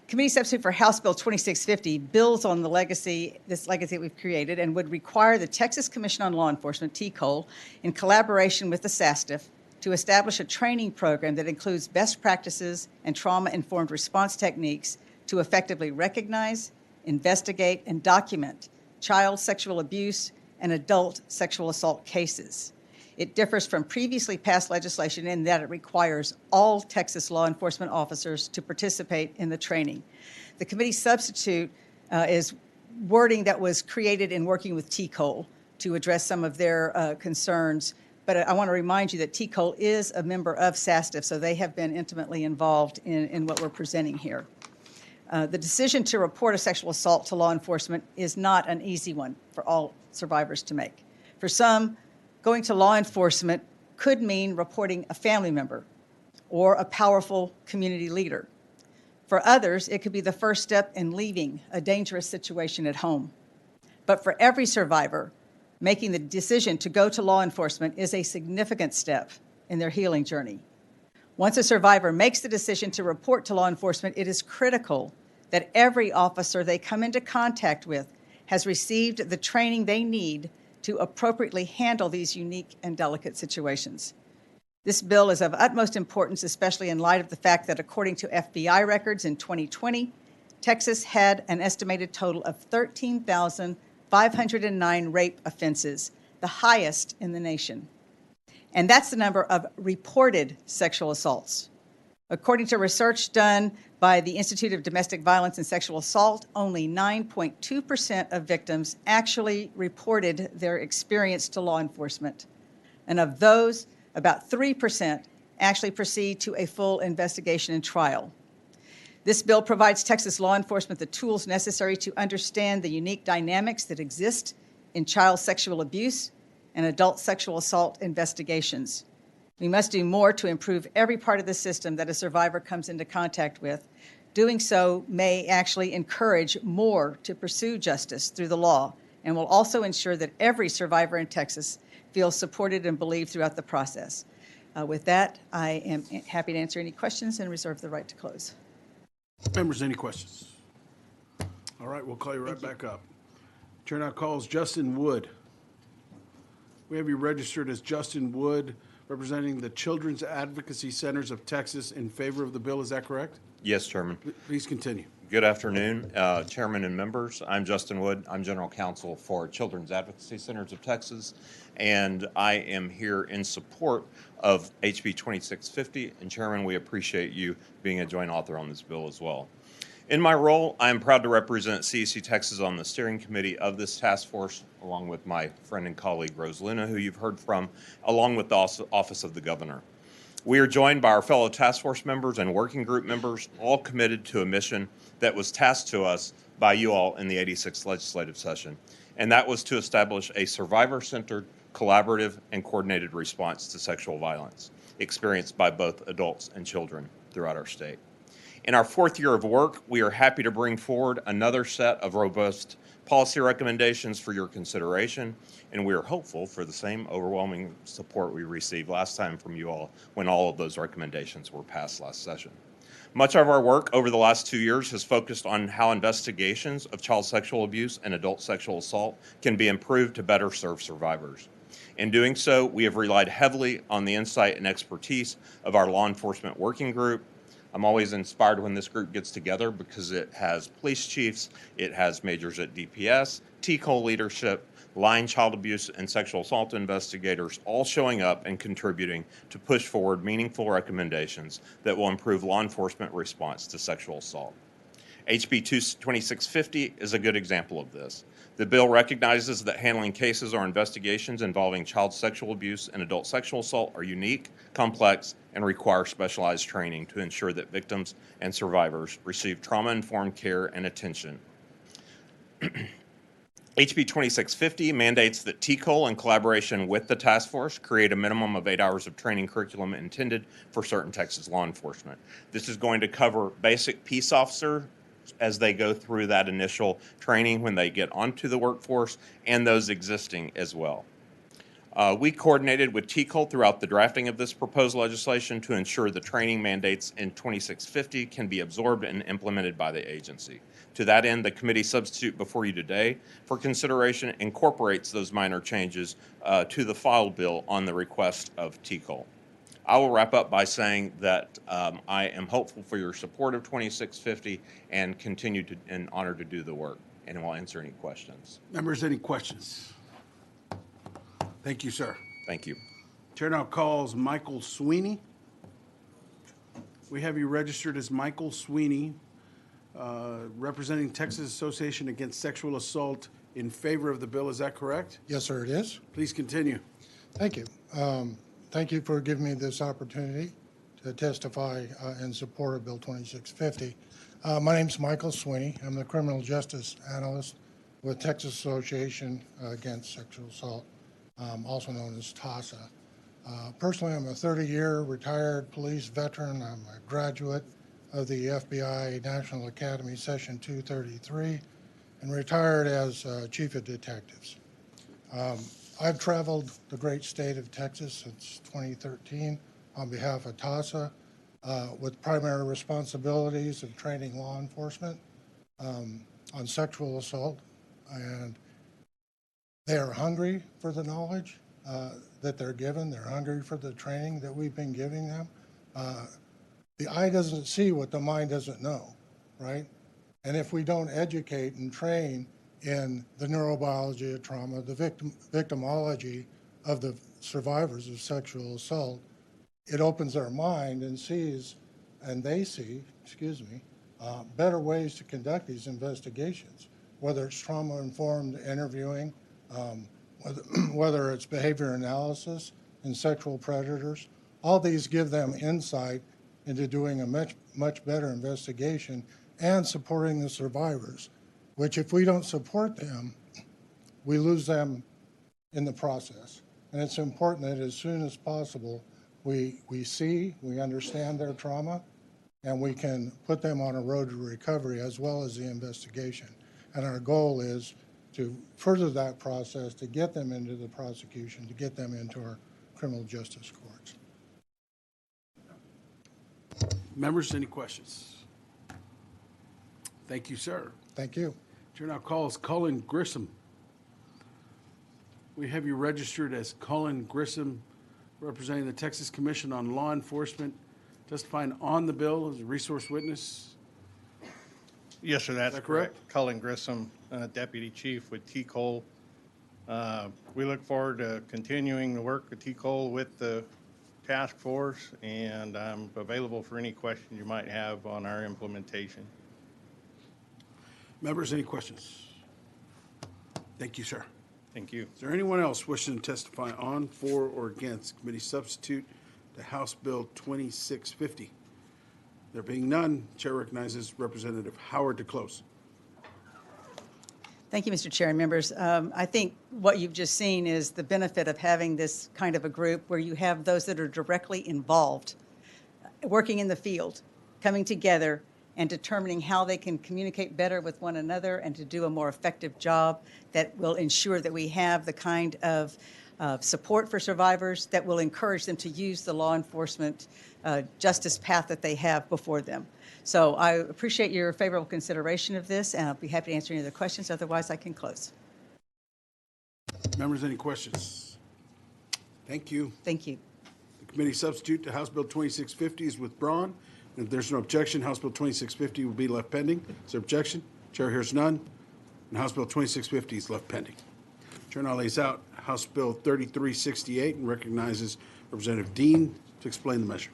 Committee Substitute for House Bill 2650 builds on this legacy we've created and would require the Texas Commission on Law Enforcement, TCOLE, in collaboration with the SASTF, to establish a training program that includes best practices and trauma-informed response techniques to effectively recognize, investigate, and document child sexual abuse and adult sexual assault cases. It differs from previously passed legislation in that it requires all Texas law enforcement officers to participate in the training. The committee substitute is wording that was created in working with TCOLE to address some of their concerns. But I want to remind you that TCOLE is a member of SASTF, so they have been intimately involved in what we're presenting here. The decision to report a sexual assault to law enforcement is not an easy one for all survivors to make. For some, going to law enforcement could mean reporting a family member or a powerful community leader. For others, it could be the first step in leaving a dangerous situation at home. But for every survivor, making the decision to go to law enforcement is a significant step in their healing journey. Once a survivor makes the decision to report to law enforcement, it is critical that every officer they come into contact with has received the training they need to appropriately handle these unique and delicate situations. This bill is of utmost importance, especially in light of the fact that according to FBI records in 2020, Texas had an estimated total of 13,509 rape offenses, the highest in the nation. And that's the number of reported sexual assaults. According to research done by the Institute of Domestic Violence and Sexual Assault, only 9.2% of victims actually reported their experience to law enforcement. And of those, about 3% actually proceed to a full investigation and trial. This bill provides Texas law enforcement the tools necessary to understand the unique dynamics that exist in child sexual abuse and adult sexual assault investigations. We must do more to improve every part of the system that a survivor comes into contact with. Doing so may actually encourage more to pursue justice through the law and will also ensure that every survivor in Texas feels supported and believed throughout the process. With that, I am happy to answer any questions and reserve the right to close. Members, any questions? All right, we'll call you right back up. Chair now calls Justin Wood. We have you registered as Justin Wood, representing the Children's Advocacy Centers of Texas in favor of the bill. Is that correct? Yes, Chairman. Please continue. Good afternoon, Chairman and members. I'm Justin Wood. I'm General Counsel for Children's Advocacy Centers of Texas, and I am here in support of HB 2650. And Chairman, we appreciate you being a joint author on this bill as well. In my role, I am proud to represent CEC Texas on the steering committee of this task force, along with my friend and colleague Rose Luna, who you've heard from, along with the Office of the Governor. We are joined by our fellow task force members and working group members, all committed to a mission that was tasked to us by you all in the 86th legislative session, and that was to establish a survivor-centered, collaborative, and coordinated response to sexual violence experienced by both adults and children throughout our state. In our fourth year of work, we are happy to bring forward another set of robust policy recommendations for your consideration, and we are hopeful for the same overwhelming support we received last time from you all when all of those recommendations were passed last session. Much of our work over the last 2 years has focused on how investigations of child sexual abuse and adult sexual assault can be improved to better serve survivors. In doing so, we have relied heavily on the insight and expertise of our law enforcement working group. I'm always inspired when this group gets together because it has police chiefs, it has majors at DPS, TCOL leadership, line child abuse and sexual assault investigators, all showing up and contributing to push forward meaningful recommendations that will improve law enforcement response to sexual assault. HB 2650 is a good example of this. The bill recognizes that handling cases or investigations involving child sexual abuse and adult sexual assault are unique, complex, and require specialized training to ensure that victims and survivors receive trauma-informed care and attention. HB 2650 mandates that TCOL, in collaboration with the task force, create a minimum of 8 hours of training curriculum intended for certain Texas law enforcement. This is going to cover basic peace officer as they go through that initial training when they get onto the workforce, and those existing as well. We coordinated with TCOL throughout the drafting of this proposed legislation to ensure the training mandates in 2650 can be absorbed and implemented by the agency. To that end, the committee substitute before you today for consideration incorporates those minor changes to the filed bill on the request of TCOL. I will wrap up by saying that I am hopeful for your support of 2650 and continue to and honored to do the work, and will answer any questions. Members, any questions? Thank you, sir. Thank you. Chair now calls Michael Sweeney. We have you registered as Michael Sweeney, representing Texas Association Against Sexual Assault in favor of the bill. Is that correct? Yes, sir, it is. Please continue. Thank you. Thank you for giving me this opportunity to testify in support of Bill 2650. My name is Michael Sweeney. I'm the criminal justice analyst with Texas Association Against Sexual Assault, also known as TASA. Personally, I'm a 30-year retired police veteran. I'm a graduate of the FBI National Academy Session 233 and retired as Chief of Detectives. I've traveled the great state of Texas since 2013 on behalf of TASA with primary responsibilities of training law enforcement on sexual assault. And they are hungry for the knowledge that they're given. They're hungry for the training that we've been giving them. The eye doesn't see what the mind doesn't know, right? And if we don't educate and train in the neurobiology of trauma, the victimology of the survivors of sexual assault, it opens their mind and sees, and they see, better ways to conduct these investigations, whether it's trauma-informed interviewing, whether it's behavior analysis in sexual predators. All these give them insight into doing a much better investigation and supporting the survivors, which if we don't support them, we lose them in the process. And it's important that as soon as possible, we understand their trauma, and we can put them on a road to recovery as well as the investigation. And our goal is to further that process, to get them into the prosecution, to get them into our criminal justice courts. Members, any questions? Thank you, sir. Thank you. Chair now calls Cullen Grissom. We have you registered as Cullen Grissom, representing the Texas Commission on Law Enforcement, testifying on the bill as a resource witness. Yes, sir, that's that correct? Cullen Grissom, Deputy Chief with T-Cole. We look forward to continuing the work with T-Cole with the task force, and I'm available for any questions you might have on our implementation. Members, any questions? Thank you, sir. Thank you. Is there anyone else wishing to testify on, for, or against committee substitute to House Bill 2650? There being none, Chair recognizes Representative Howard to close. Thank you, Mr. Chair and members. I think what you've just seen is the benefit of having this kind of a group where you have those that are directly involved, working in the field, coming together and determining how they can communicate better with one another and to do a more effective job that will ensure that we have the kind of support for survivors that will encourage them to use the law enforcement justice path that they have before them. So I appreciate your favorable consideration of this, and I'll be happy to answer any other questions. Otherwise, I can close. Members, any questions? Thank you. Thank you. The committee substitute to House Bill 2650 is withdrawn. And if there's no objection, House Bill 2650 will be left pending. Is there objection? Chair hears none, and House Bill 2650 is left pending. Chair now lays out House Bill 3368 and recognizes Representative Dean to explain the measure.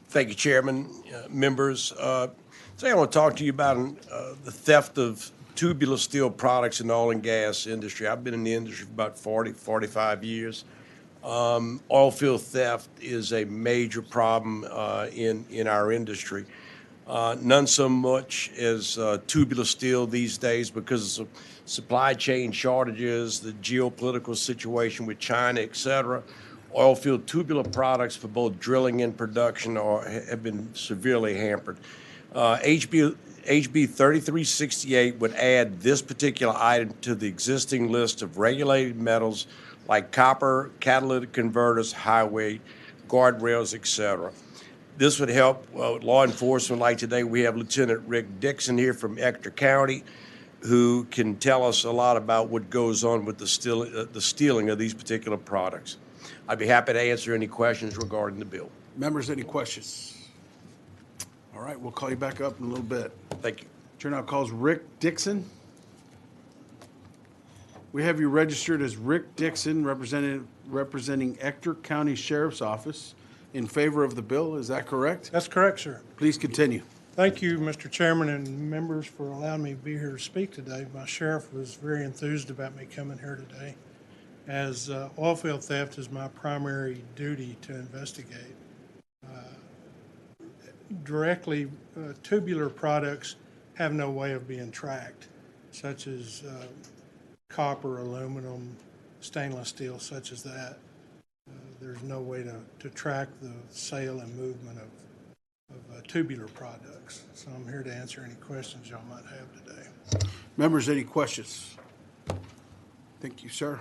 Thank you, Chairman, members. Today I want to talk to you about the theft of tubular steel products in the oil and gas industry. I've been in the industry for about 45 years. Oil field theft is a major problem in our industry. None so much as tubular steel these days because of supply chain shortages, the geopolitical situation with China, et cetera. Oil field tubular products for both drilling and production have been severely hampered. HB 3368 would add this particular item to the existing list of regulated metals like copper, catalytic converters, highway, guardrails, etc. This would help law enforcement. Like today, we have Lieutenant Rick Dixon here from Ector County, who can tell us a lot about what goes on with the stealing of these particular products. I'd be happy to answer any questions regarding the bill. Members, any questions? All right, we'll call you back up in a little bit. Thank you. Chair now calls Rick Dixon. We have you registered as Rick Dixon, representing Ector County Sheriff's Office, in favor of the bill. Is that correct? That's correct, sir. Please continue. Thank you, Mr. Chairman and members, for allowing me to be here to speak today. My sheriff was very enthused about me coming here today, as oil field theft is my primary duty to investigate. Directly, tubular products have no way of being tracked. such as copper, aluminum, stainless steel, such as that. There's no way to track the sale and movement of tubular products. So I'm here to answer any questions y'all might have today. Members, any questions? Thank you, sir.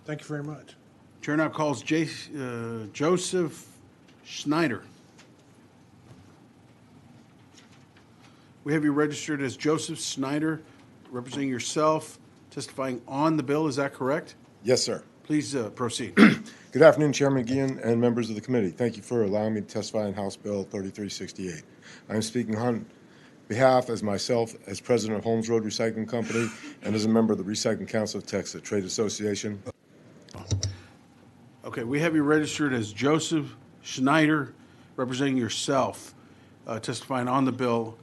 Thank you very much. Chair now calls Joseph Schneider. We have you registered as Joseph Schneider, representing yourself, testifying on the bill. Is that correct? Yes, sir. Please proceed. Good afternoon, Chairman Guillen and members of the committee. Thank you for allowing me to testify on House Bill 3368. I am speaking on behalf as myself as president of Holmes Road Recycling Company and as a member of the Recycling Council of Texas Trade Association. Okay, we have you registered as Joseph Schneider, representing yourself, testifying on the bill.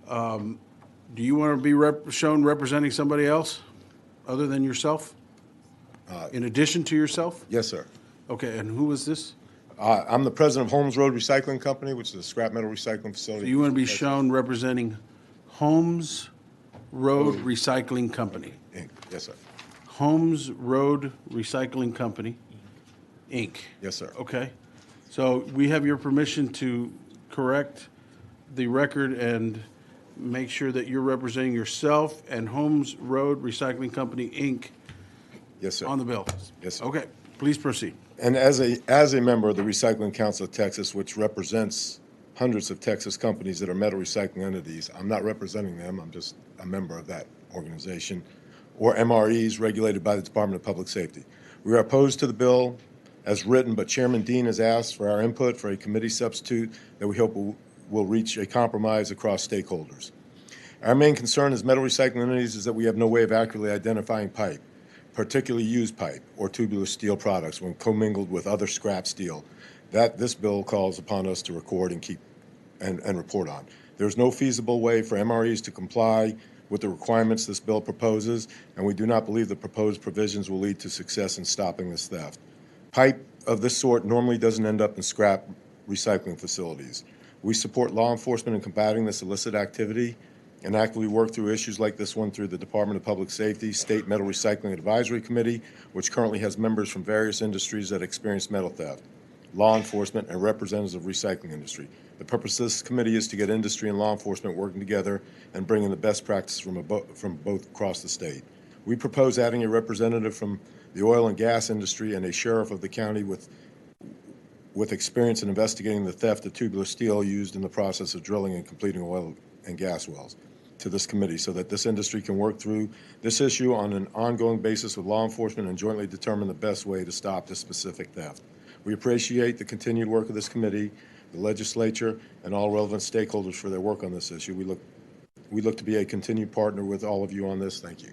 Do you want to be shown representing somebody else other than yourself? In addition to yourself? Yes, sir. Okay, and who is this? I'm the president of Holmes Road Recycling Company, which is a scrap metal recycling facility. So you want to be shown representing Holmes Road Recycling Company? Inc. Yes, sir. Holmes Road Recycling Company, Inc. Yes, sir. Okay. So we have your permission to correct the record and make sure that you're representing yourself and Holmes Road Recycling Company, Inc. Yes, sir. On the bill. Yes, sir. Okay, please proceed. And as a member of the Recycling Council of Texas, which represents hundreds of Texas companies that are metal recycling entities, I'm not representing them. I'm just a member of that organization, or MREs regulated by the Department of Public Safety. We are opposed to the bill as written, but Chairman Dean has asked for our input for a committee substitute that we hope will reach a compromise across stakeholders. Our main concern as metal recycling entities is that we have no way of accurately identifying pipe, particularly used pipe or tubular steel products when commingled with other scrap steel that this bill calls upon us to record and keep and report on. There's no feasible way for MREs to comply with the requirements this bill proposes, and we do not believe the proposed provisions will lead to success in stopping this theft. Pipe of this sort normally doesn't end up in scrap recycling facilities. We support law enforcement in combating this illicit activity and actively work through issues like this one through the Department of Public Safety State Metal Recycling Advisory Committee, which currently has members from various industries that experience metal theft, law enforcement, and representatives of recycling industry. The purpose of this committee is to get industry and law enforcement working together and bring in the best practices from both across the state. We propose adding a representative from the oil and gas industry and a sheriff of the county with experience in investigating the theft of tubular steel used in the process of drilling and completing oil and gas wells to this committee so that this industry can work through this issue on an ongoing basis with law enforcement and jointly determine the best way to stop this specific theft. We appreciate the continued work of this committee, the legislature, and all relevant stakeholders for their work on this issue. We look to be a continued partner with all of you on this. Thank you.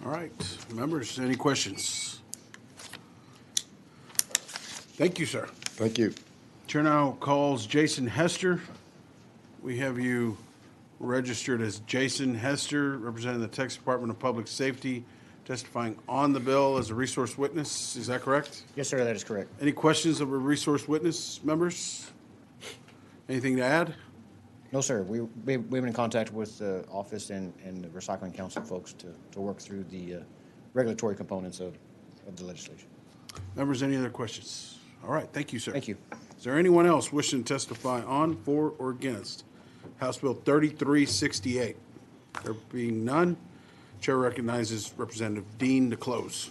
All right, members, any questions? Thank you, sir. Thank you. Chair now calls Jason Hester. We have you registered as Jason Hester, representing the Texas Department of Public Safety, testifying on the bill as a resource witness. Is that correct? Yes, sir, that is correct. Any questions of a resource witness, members? Anything to add? No, sir. We've been in contact with the office and the Recycling Council folks to work through the regulatory components of the legislation. Members, any other questions? All right, thank you, sir. Thank you. Is there anyone else wishing to testify on, for, or against House Bill 3368? There being none, Chair recognizes Representative Dean to close.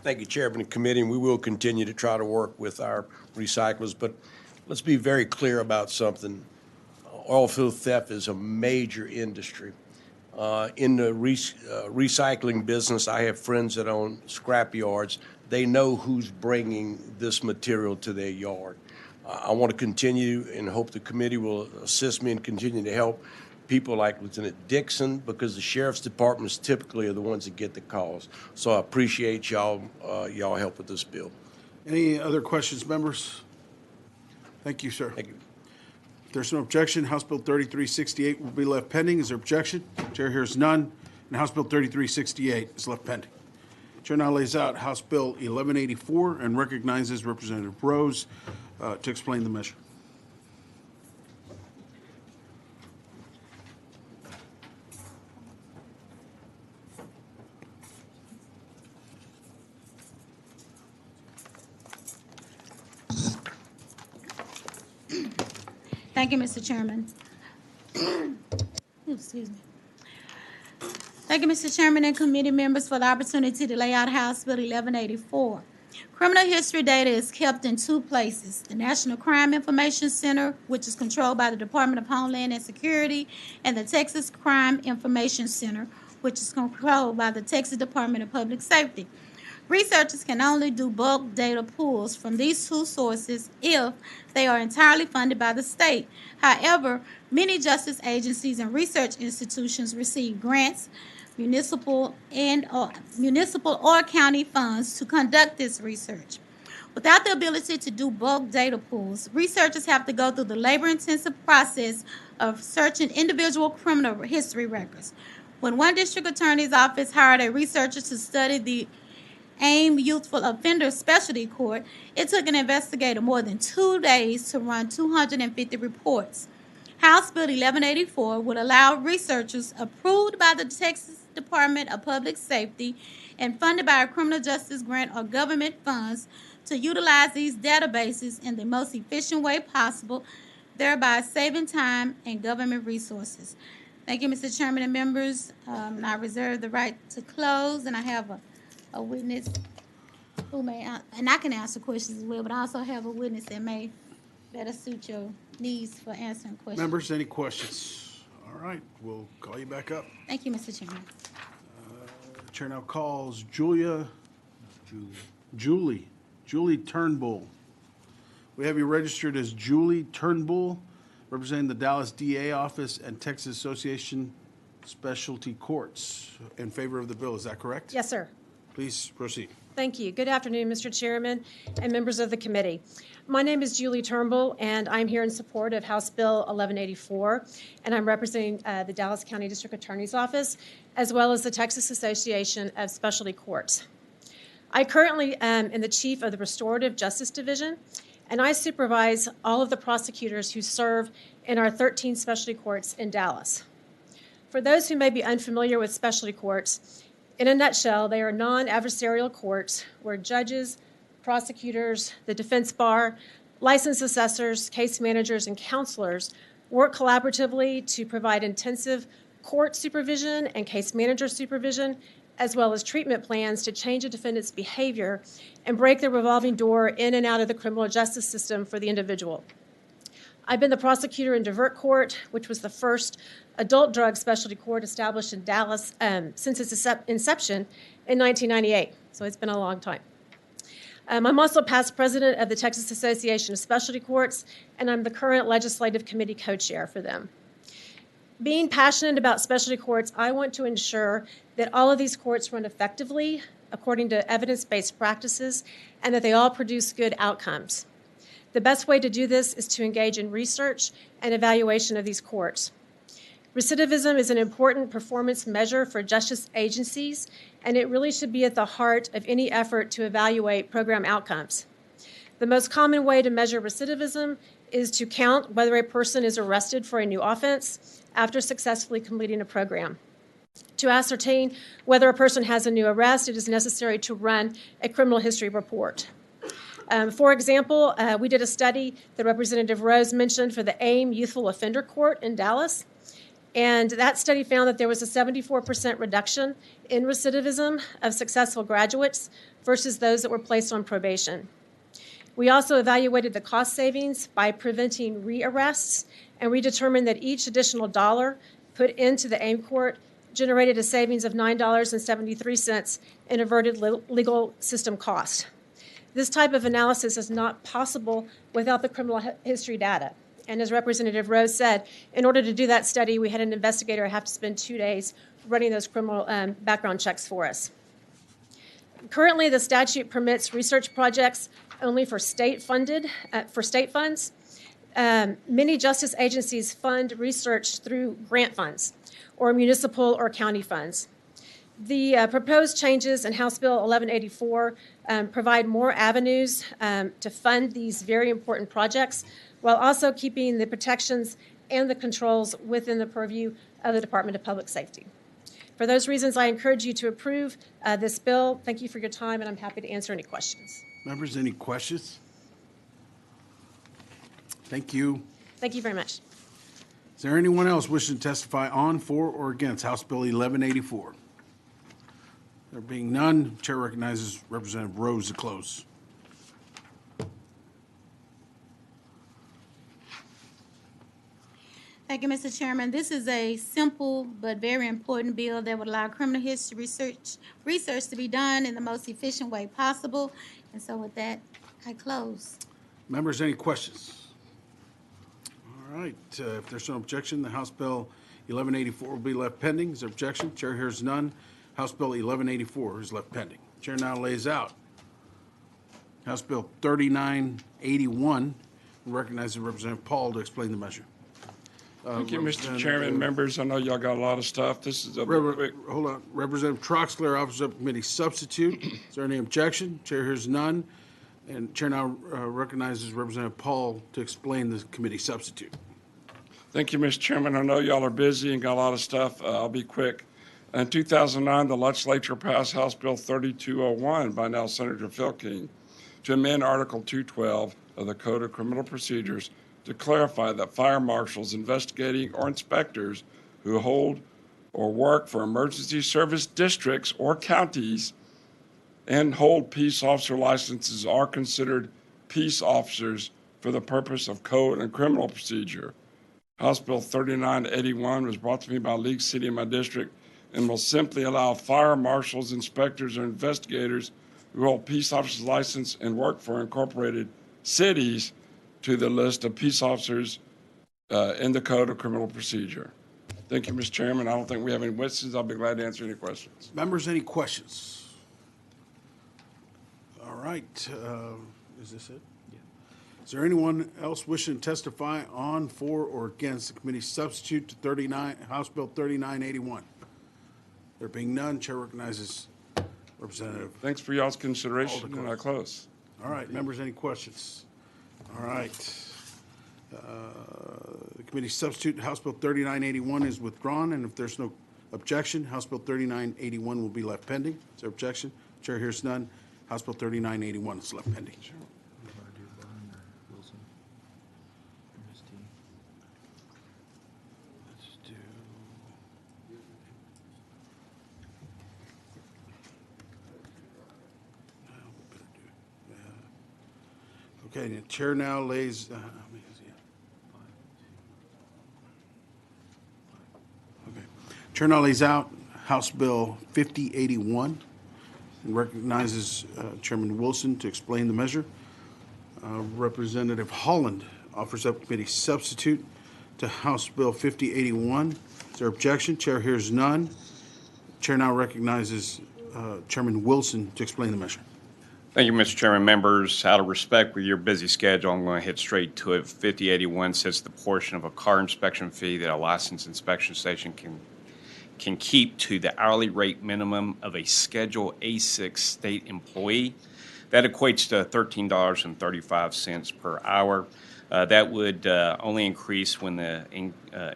Thank you, Chairman and committee, and we will continue to try to work with our recyclers, but let's be very clear about something. Oil field theft is a major industry. In the recycling business, I have friends that own scrap yards. They know who's bringing this material to their yard. I want to continue and hope the committee will assist me in continuing to help people like Lieutenant Dixon, because the sheriff's departments typically are the ones that get the calls. So I appreciate y'all help with this bill. Any other questions, members? Thank you, sir. Thank you. If there's no objection, House Bill 3368 will be left pending. Is there objection? Chair hears none, and House Bill 3368 is left pending. Chair now lays out House Bill 1184 and recognizes Representative Rose to explain the measure. Thank you, Mr. Chairman. Excuse me. Thank you, Mr. Chairman and committee members, for the opportunity to lay out House Bill 1184. Criminal history data is kept in two places: the National Crime Information Center, which is controlled by the Department of Homeland and Security, and the Texas Crime Information Center, which is controlled by the Texas Department of Public Safety. Researchers can only do bulk data pulls from these two sources if they are entirely funded by the state. However, many justice agencies and research institutions receive grants, municipal or county funds to conduct this research. Without the ability to do bulk data pools, researchers have to go through the labor-intensive process of searching individual criminal history records. When one district attorney's office hired a researcher to study the AIM Youthful Offender Specialty Court, it took an investigator more than 2 days to run 250 reports. House Bill 1184 would allow researchers approved by the Texas Department of Public Safety and funded by a criminal justice grant or government funds to utilize these databases in the most efficient way possible, thereby saving time and government resources. Thank you, Mr. Chairman and members. I reserve the right to close, and I have a witness who may, and I can answer questions as well, but I also have a witness that may better suit your needs for answering questions. Members, any questions? All right, we'll call you back up. Thank you, Mr. Chairman. Chair now calls Julie Turnbull. We have you registered as Julie Turnbull, representing the Dallas DA office and Texas Association Specialty Courts. In favor of the bill, is that correct? Yes, sir. Please proceed. Thank you. Good afternoon, Mr. Chairman and members of the committee. My name is Julie Turnbull, and I'm here in support of House Bill 1184, and I'm representing the Dallas County District Attorney's Office, as well as the Texas Association of Specialty Courts. I currently am the chief of the Restorative Justice Division, and I supervise all of the prosecutors who serve in our 13 specialty courts in Dallas. For those who may be unfamiliar with specialty courts, in a nutshell, they are non-adversarial courts where judges, prosecutors, the defense bar, licensed assessors, case managers, and counselors work collaboratively to provide intensive court supervision and case manager supervision, as well as treatment plans to change a defendant's behavior and break the revolving door in and out of the criminal justice system for the individual. I've been the prosecutor in Divert Court, which was the first adult drug specialty court established in Dallas since its inception in 1998, so it's been a long time. I'm also past president of the Texas Association of Specialty Courts, and I'm the current legislative committee co-chair for them. Being passionate about specialty courts, I want to ensure that all of these courts run effectively according to evidence-based practices and that they all produce good outcomes. The best way to do this is to engage in research and evaluation of these courts. Recidivism is an important performance measure for justice agencies, and it really should be at the heart of any effort to evaluate program outcomes. The most common way to measure recidivism is to count whether a person is arrested for a new offense after successfully completing a program. To ascertain whether a person has a new arrest, it is necessary to run a criminal history report. For example, we did a study that Representative Rose mentioned for the AIM Youthful Offender Court in Dallas, and that study found that there was a 74% reduction in recidivism of successful graduates versus those that were placed on probation. We also evaluated the cost savings by preventing re-arrests, and we determined that each additional dollar put into the AIM court generated a savings of $9.73 in averted legal system cost. This type of analysis is not possible without the criminal history data. And as Representative Rose said, in order to do that study, we had an investigator have to spend 2 days running those criminal background checks for us. Currently, the statute permits research projects only for state funds. Many justice agencies fund research through grant funds or municipal or county funds. The proposed changes in House Bill 1184 provide more avenues to fund these very important projects while also keeping the protections and the controls within the purview of the Department of Public Safety. For those reasons, I encourage you to approve this bill. Thank you for your time, and I'm happy to answer any questions. Members, any questions? Thank you. Thank you very much. Is there anyone else wishing to testify on, for, or against House Bill 1184? There being none, Chair recognizes Representative Rose to close. Thank you, Mr. Chairman. This is a simple but very important bill that would allow criminal history research to be done in the most efficient way possible. And so with that, I close. Members, any questions? All right, if there's no objection, the House Bill 1184 will be left pending. Is there objection? Chair hears none. House Bill 1184 is left pending. Chair now lays out House Bill 3981 and recognizes Representative Paul to explain the measure. Thank you, Mr. Chairman. Members, I know y'all got a lot of stuff. This is a quick. Hold on. Representative Troxler, Office of Committee Substitute. Is there any objection? Chair hears none. And Chair now recognizes Representative Paul to explain the committee substitute. Thank you, Mr. Chairman. I know y'all are busy and got a lot of stuff. I'll be quick. In 2009, the legislature passed House Bill 3201 by now Senator Phil King to amend Article 212 of the Code of Criminal Procedures to clarify that fire marshals investigating or inspectors who hold or work for emergency service districts or counties and hold peace officer licenses are considered peace officers for the purpose of code and criminal procedure. House Bill 3981 was brought to me by League City in my district and will simply allow fire marshals, inspectors, or investigators who hold peace officers license and work for incorporated cities to the list of peace officers in the Code of Criminal Procedure. Thank you, Mr. Chairman. I don't think we have any witnesses. I'll be glad to answer any questions. Members, any questions? All right. Is this it? Yeah. Is there anyone else wishing to testify on, for, or against the committee substitute to House Bill 3981? There being none, Chair recognizes Representative. Thanks for y'all's consideration, and I close. All right, members, any questions? All right. The committee substitute, House Bill 3981 is withdrawn, and if there's no objection, House Bill 3981 will be left pending. Is there objection? Chair hears none. House Bill 3981 is left pending. Okay, the chair now lays, Chair now lays out House Bill 5081 and recognizes Chairman Wilson to explain the measure. Representative Holland offers up committee substitute to House Bill 5081. Is there objection? Chair hears none. Chair now recognizes Chairman Wilson to explain the measure. Thank you, Mr. Chairman. Members, out of respect with your busy schedule, I'm going to head straight to it. 5081 sets the portion of a car inspection fee that a licensed inspection station can keep to the hourly rate minimum of a Schedule A6 state employee. That equates to $13.35 per hour. That would only increase when the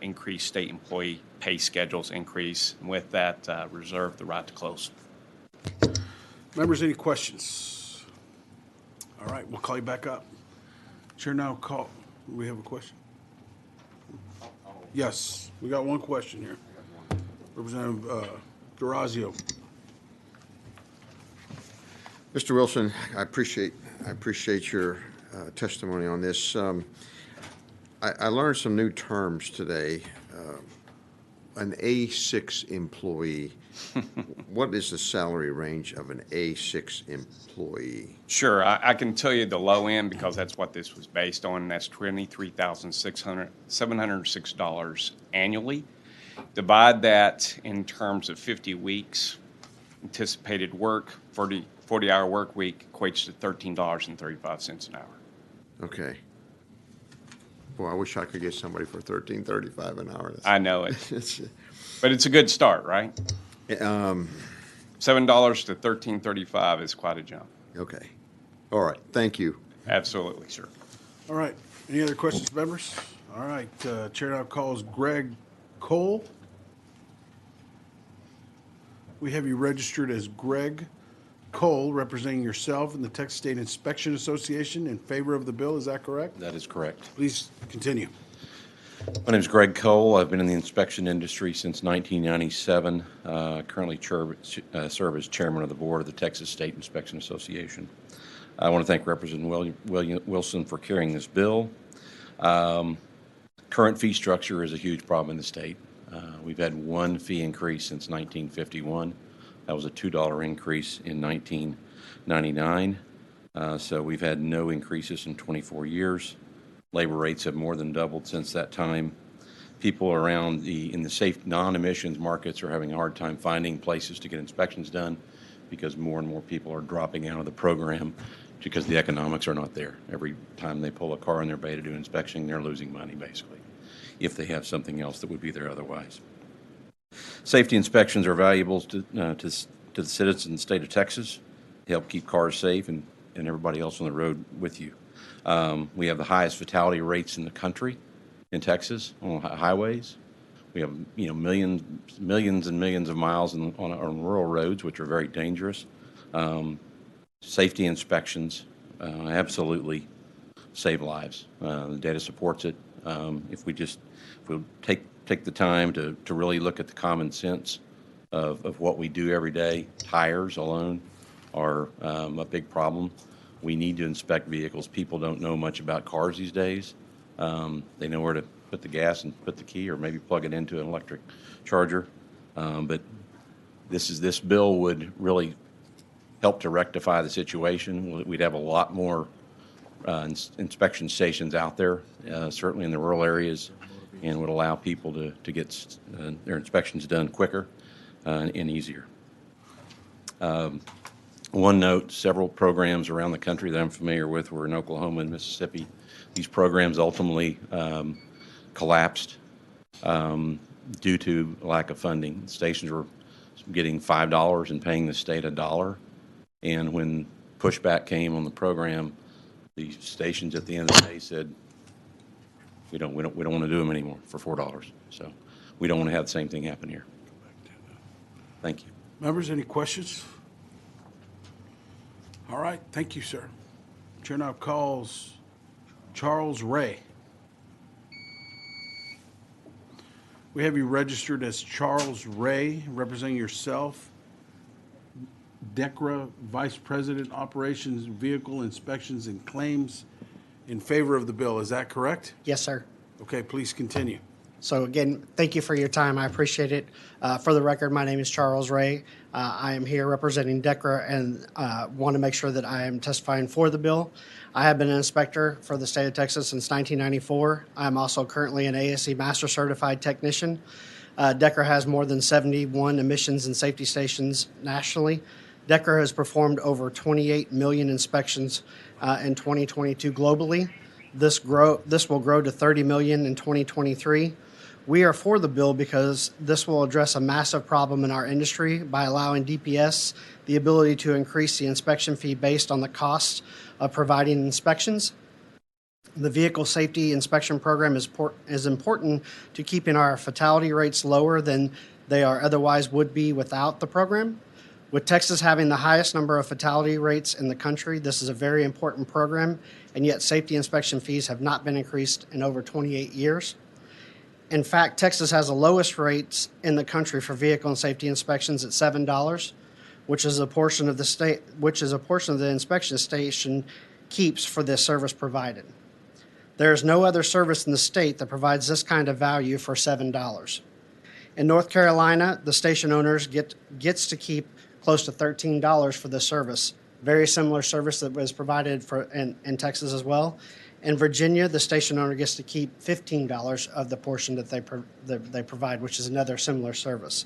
increased state employee pay schedules increase. And with that, reserve the right to close. Members, any questions? All right, we'll call you back up. Chair now call. We have a question? Yes, we got one question here. Representative Garazio. Mr. Wilson, I appreciate your testimony on this. I learned some new terms today. An A6 employee. What is the salary range of an A6 employee? Sure, I can tell you the low end because that's what this was based on, and that's $23,706 annually. Divide that in terms of 50 weeks, anticipated work, 40-hour work week equates to $13.35 an hour. Okay. Boy, I wish I could get somebody for $13.35 an hour. I know it, but it's a good start, right? $7 to $13.35 is quite a jump. Okay. All right. Thank you. Absolutely, sir. All right. Any other questions, members? All right. Chair now calls Greg Cole. We have you registered as Greg Cole, representing yourself and the Texas State Inspection Association in favor of the bill. Is that correct? That is correct. Please continue. My name is Greg Cole. I've been in the inspection industry since 1997. Currently serve as chairman of the board of the Texas State Inspection Association. I want to thank Representative Wilson for carrying this bill. Current fee structure is a huge problem in the state. We've had one fee increase since 1951. That was a $2 increase in 1999. So we've had no increases in 24 years. Labor rates have more than doubled since that time. People around in the safe non-emissions markets are having a hard time finding places to get inspections done because more and more people are dropping out of the program because the economics are not there. Every time they pull a car in their bay to do inspection, they're losing money basically, if they have something else that would be there otherwise. Safety inspections are valuable to the citizens in the state of Texas to help keep cars safe and everybody else on the road with you. We have the highest fatality rates in the country in Texas on highways. We have millions and millions of miles on rural roads, which are very dangerous. Safety inspections absolutely save lives. The data supports it. If we'll take the time to really look at the common sense of what we do every day, tires alone are a big problem. We need to inspect vehicles. People don't know much about cars these days. They know where to put the gas and put the key or maybe plug it into an electric charger. But this bill would really help to rectify the situation. We'd have a lot more inspection stations out there, certainly in the rural areas, and would allow people to get their inspections done quicker and easier. One note, several programs around the country that I'm familiar with were in Oklahoma and Mississippi. These programs ultimately collapsed due to lack of funding. Stations were getting $5 and paying the state $1. And when pushback came on the program, the stations at the end of the day said, we don't want to do them anymore for $4. So we don't want to have the same thing happen here. Thank you. Members, any questions? All right, thank you, sir. Chair now calls Charles Ray. We have you registered as Charles Ray, representing yourself, DECRA Vice President, Operations, Vehicle Inspections and Claims, in favor of the bill. Is that correct? Yes, sir. Okay, please continue. So again, thank you for your time. I appreciate it. For the record, my name is Charles Ray. I am here representing DECRA and want to make sure that I am testifying for the bill. I have been an inspector for the state of Texas since 1994. I am also currently an ASE Master Certified Technician. DECRA has more than 71 emissions and safety stations nationally. DECRA has performed over 28 million inspections in 2022 globally. This will grow to 30 million in 2023. We are for the bill because this will address a massive problem in our industry by allowing DPS the ability to increase the inspection fee based on the cost of providing inspections. The vehicle safety inspection program is important to keeping our fatality rates lower than they are otherwise would be without the program. With Texas having the highest number of fatality rates in the country, this is a very important program, and yet safety inspection fees have not been increased in over 28 years. In fact, Texas has the lowest rates in the country for vehicle and safety inspections at $7, which is a portion of the inspection station keeps for this service provided. There is no other service in the state that provides this kind of value for $7. In North Carolina, the station owners gets to keep close to $13 for this service. Very similar service that was provided in Texas as well. In Virginia, the station owner gets to keep $15 of the portion that they provide, which is another similar service.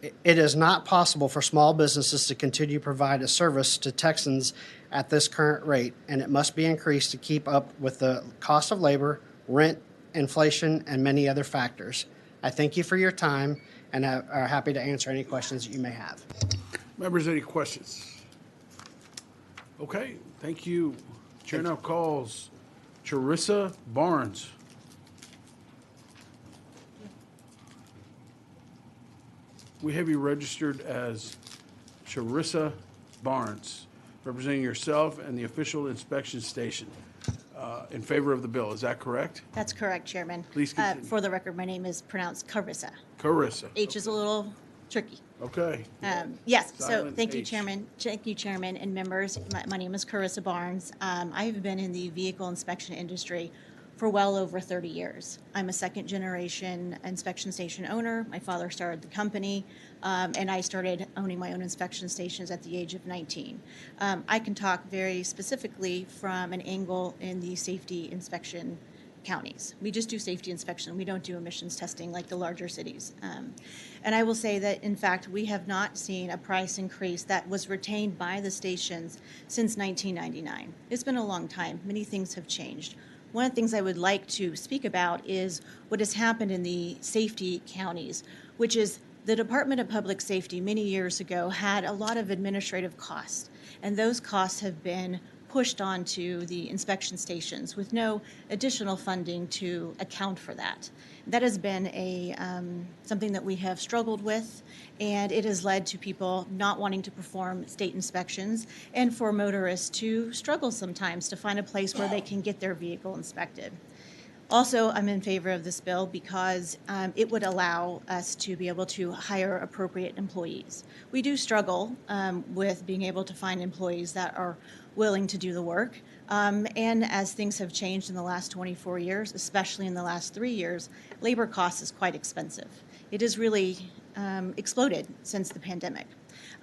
It is not possible for small businesses to continue to provide a service to Texans at this current rate, and it must be increased to keep up with the cost of labor, rent, inflation, and many other factors. I thank you for your time and are happy to answer any questions that you may have. Members, any questions? Okay, thank you. Chair now calls Charissa Barnes. We have you registered as Charissa Barnes, representing yourself and the official inspection station. in favor of the bill. Is that correct? That's correct, Chairman. Please continue. For the record, my name is pronounced Carissa. Carissa. H is a little tricky. Okay. Yes, so Silent thank you, H. Chairman. Thank you, Chairman and members. My name is Carissa Barnes. I've been in the vehicle inspection industry for well over 30 years. I'm a second-generation inspection station owner. My father started the company, and I started owning my own inspection stations at the age of 19. I can talk very specifically from an angle in the safety inspection counties. We just do safety inspection. We don't do emissions testing like the larger cities. And I will say that, in fact, we have not seen a price increase that was retained by the stations since 1999. It's been a long time. Many things have changed. One of the things I would like to speak about is what has happened in the safety counties, which is the Department of Public Safety many years ago had a lot of administrative costs, and those costs have been pushed onto the inspection stations with no additional funding to account for that. That has been something that we have struggled with, and it has led to people not wanting to perform state inspections and for motorists to struggle sometimes to find a place where they can get their vehicle inspected. Also, I'm in favor of this bill because it would allow us to be able to hire appropriate employees. We do struggle with being able to find employees that are willing to do the work. And as things have changed in the last 24 years, especially in the last 3 years, labor cost is quite expensive. It has really exploded since the pandemic.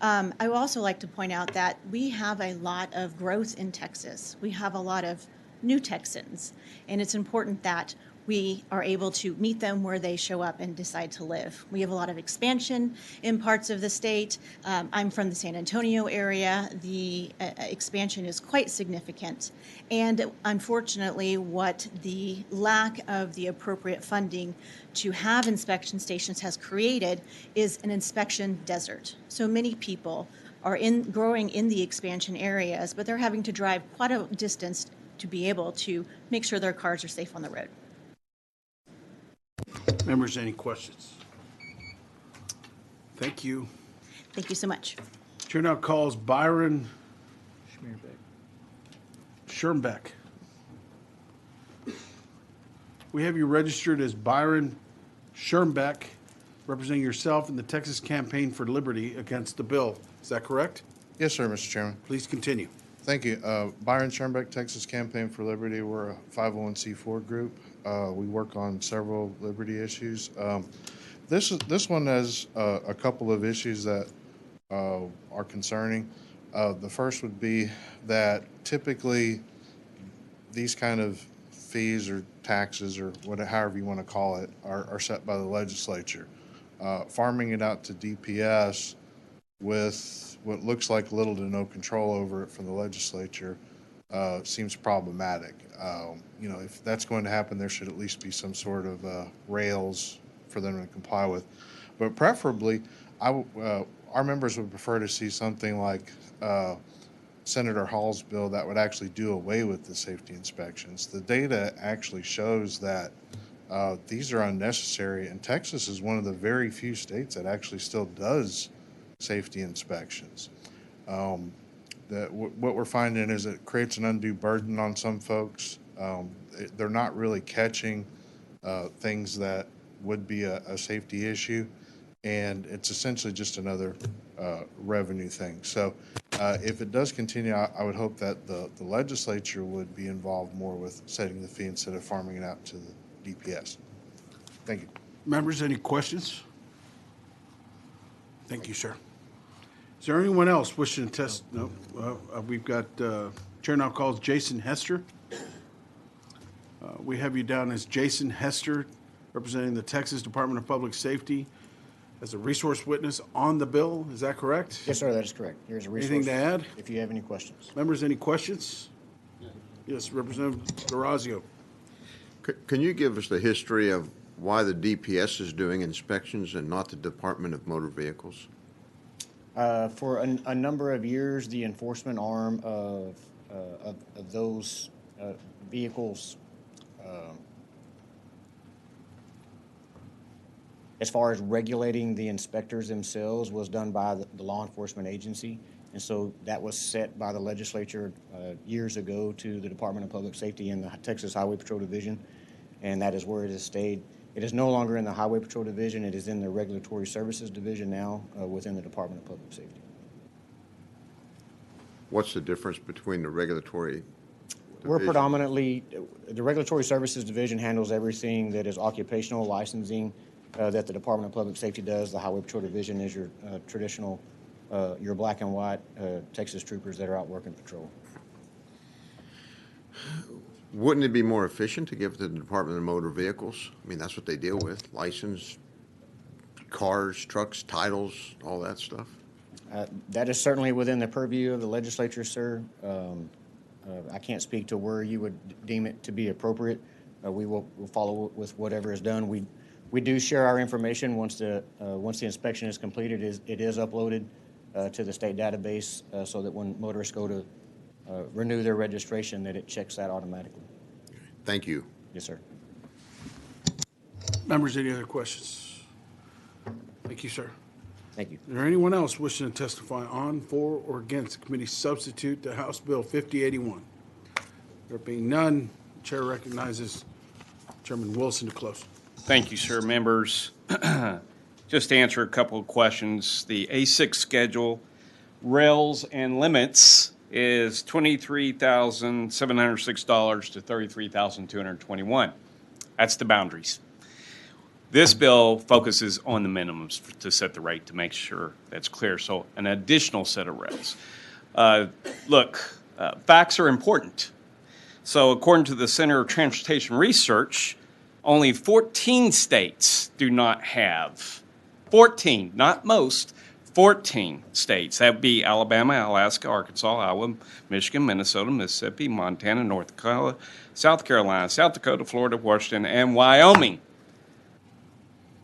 I would also like to point out that we have a lot of growth in Texas. We have a lot of new Texans, and it's important that we are able to meet them where they show up and decide to live. We have a lot of expansion in parts of the state. I'm from the San Antonio area. The expansion is quite significant. And unfortunately, what the lack of the appropriate funding to have inspection stations has created is an inspection desert. So many people are growing in the expansion areas, but they're having to drive quite a distance to be able to make sure their cars are safe on the road. Members, any questions? Thank you. Thank you so much. Chair now calls Byron Schirmbeck. We have you registered as Byron Schirmbeck, representing yourself in the Texas Campaign for Liberty against the bill. Is that correct? Yes, sir, Mr. Chairman. Please continue. Thank you. Byron Schirmbeck, Texas Campaign for Liberty. We're a 501c4 group. We work on several liberty issues. This one has a couple of issues that are concerning. The first would be that typically these kind of fees or taxes or however you want to call it are set by the legislature. Farming it out to DPS with what looks like little to no control over it from the legislature seems problematic. You know, if that's going to happen, there should at least be some sort of rails for them to comply with. But preferably, our members would prefer to see something like Senator Hall's bill that would actually do away with the safety inspections. The data actually shows that these are unnecessary, and Texas is one of the very few states that actually still does safety inspections. What we're finding is it creates an undue burden on some folks. They're not really catching things that would be a safety issue, and it's essentially just another revenue thing. So if it does continue, I would hope that the legislature would be involved more with setting the fee instead of farming it out to the DPS. Thank you. Members, any questions? Thank you, sir. Is there anyone else wishing to test? No. We've got, Chair now calls Jason Hester. We have you down as Jason Hester, representing the Texas Department of Public Safety, as a resource witness on the bill. Is that correct? Yes, sir, that is correct. There's a resource. Anything to add? If you have any questions. Members, any questions? Yes, Representative Garazio. Can you give us the history of why the DPS is doing inspections and not the Department of Motor Vehicles? For a number of years, the enforcement arm of those vehicles, as far as regulating the inspectors themselves, was done by the law enforcement agency. And so that was set by the legislature years ago to the Department of Public Safety and the Texas Highway Patrol Division, and that is where it has stayed. It is no longer in the Highway Patrol Division. It is in the Regulatory Services Division now within the Department of Public Safety. What's the difference between the regulatory We're division? predominantly, the Regulatory Services Division handles everything that is occupational licensing that the Department of Public Safety does. The Highway Patrol Division is your traditional, your black and white Texas troopers that are out working patrol. Wouldn't it be more efficient to give it to the Department of Motor Vehicles? I mean, that's what they deal with, license, cars, trucks, titles, all that stuff. That is certainly within the purview of the legislature, sir. I can't speak to where you would deem it to be appropriate. We'll follow with whatever is done. We do share our information once the inspection is completed. It is uploaded to the state database so that when motorists go to renew their registration, that it checks that automatically. Thank you. Yes, sir. Members, any other questions? Thank you, sir. Thank you. Is there anyone else wishing to testify on, for, or against the committee substitute to House Bill 5081? There being none, the chair recognizes Chairman Wilson to close. Thank you, sir. Members, just to answer a couple of questions. The A6 schedule, rails and limits is $23,706 to $33,221. That's the boundaries. This bill focuses on the minimums to set the rate to make sure that's clear. So an additional set of rails. Facts are important. So according to the Center of Transportation Research, only 14 states do not have, 14, not most, 14 states. That would be Alabama, Alaska, Arkansas, Iowa, Michigan, Minnesota, Mississippi, Montana, North Dakota, South Carolina, South Dakota, Florida, Washington, and Wyoming.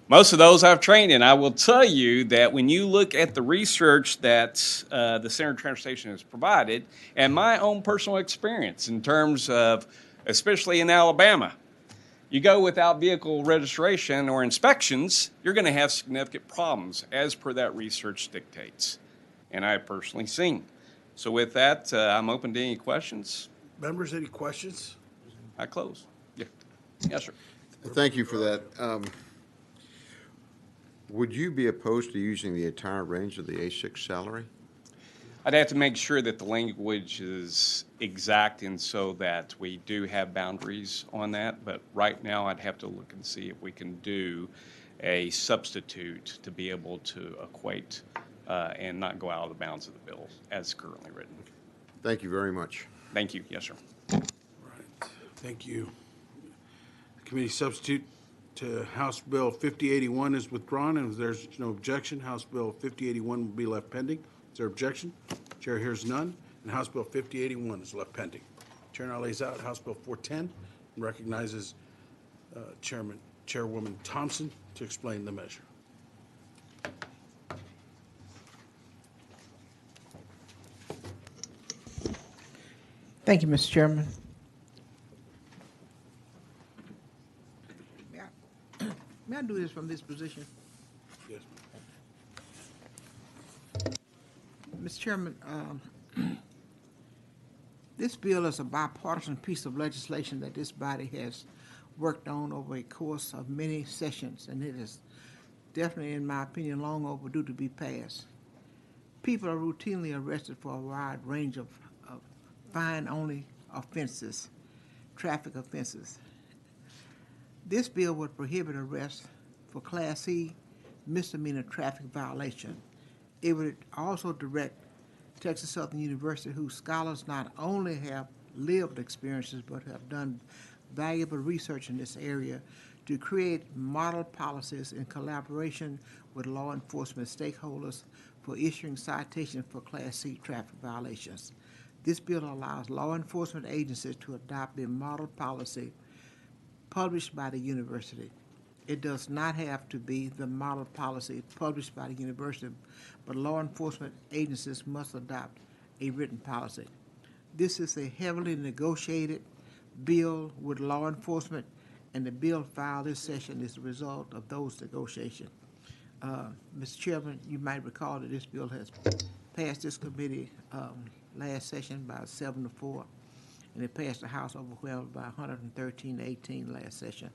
Most of those I've trained in. I will tell you that when you look at the research that the Center of Transportation has provided, and my own personal experience in terms of, especially in Alabama, you go without vehicle registration or inspections, you're going to have significant problems, as per that research dictates. And I have personally seen. So with that, I'm open to any questions. Members, any questions? I close. Yeah. Yes, sir. Thank you for that. Would you be opposed to using the entire range of the A6 salary? I'd have to make sure that the language is exact and so that we do have boundaries on that. But right now, I'd have to look and see if we can do a substitute to be able to equate and not go out of the bounds of the bill as currently written. Thank you very much. Thank you. Yes, sir. Right. Thank you. The committee substitute to House Bill 5081 is withdrawn, and if there's no objection, House Bill 5081 will be left pending. Is there objection? Chair hears none, and House Bill 5081 is left pending. Chair now lays out House Bill 410 and recognizes Chairwoman Thompson to explain the measure. Thank you, Mr. Chairman. May I do this from this position? Yes. Mr. Chairman, this bill is a bipartisan piece of legislation that this body has worked on over a course of many sessions, and it is definitely, in my opinion, long overdue to be passed. People are routinely arrested for a wide range of fine-only offenses, traffic offenses. This bill would prohibit arrest for Class C misdemeanor traffic violation. It would also direct Texas Southern University, whose scholars not only have lived experiences but have done valuable research in this area, to create model policies in collaboration with law enforcement stakeholders for issuing citations for Class C traffic violations. This bill allows law enforcement agencies to adopt a model policy published by the university. It does not have to be the model policy published by the university, but law enforcement agencies must adopt a written policy. This is a heavily negotiated bill with law enforcement, and the bill filed this session is the result of those negotiations. Mr. Chairman, you might recall that this bill has passed this committee last session by 7-4, and it passed the House overwhelmingly by 113-18 last session.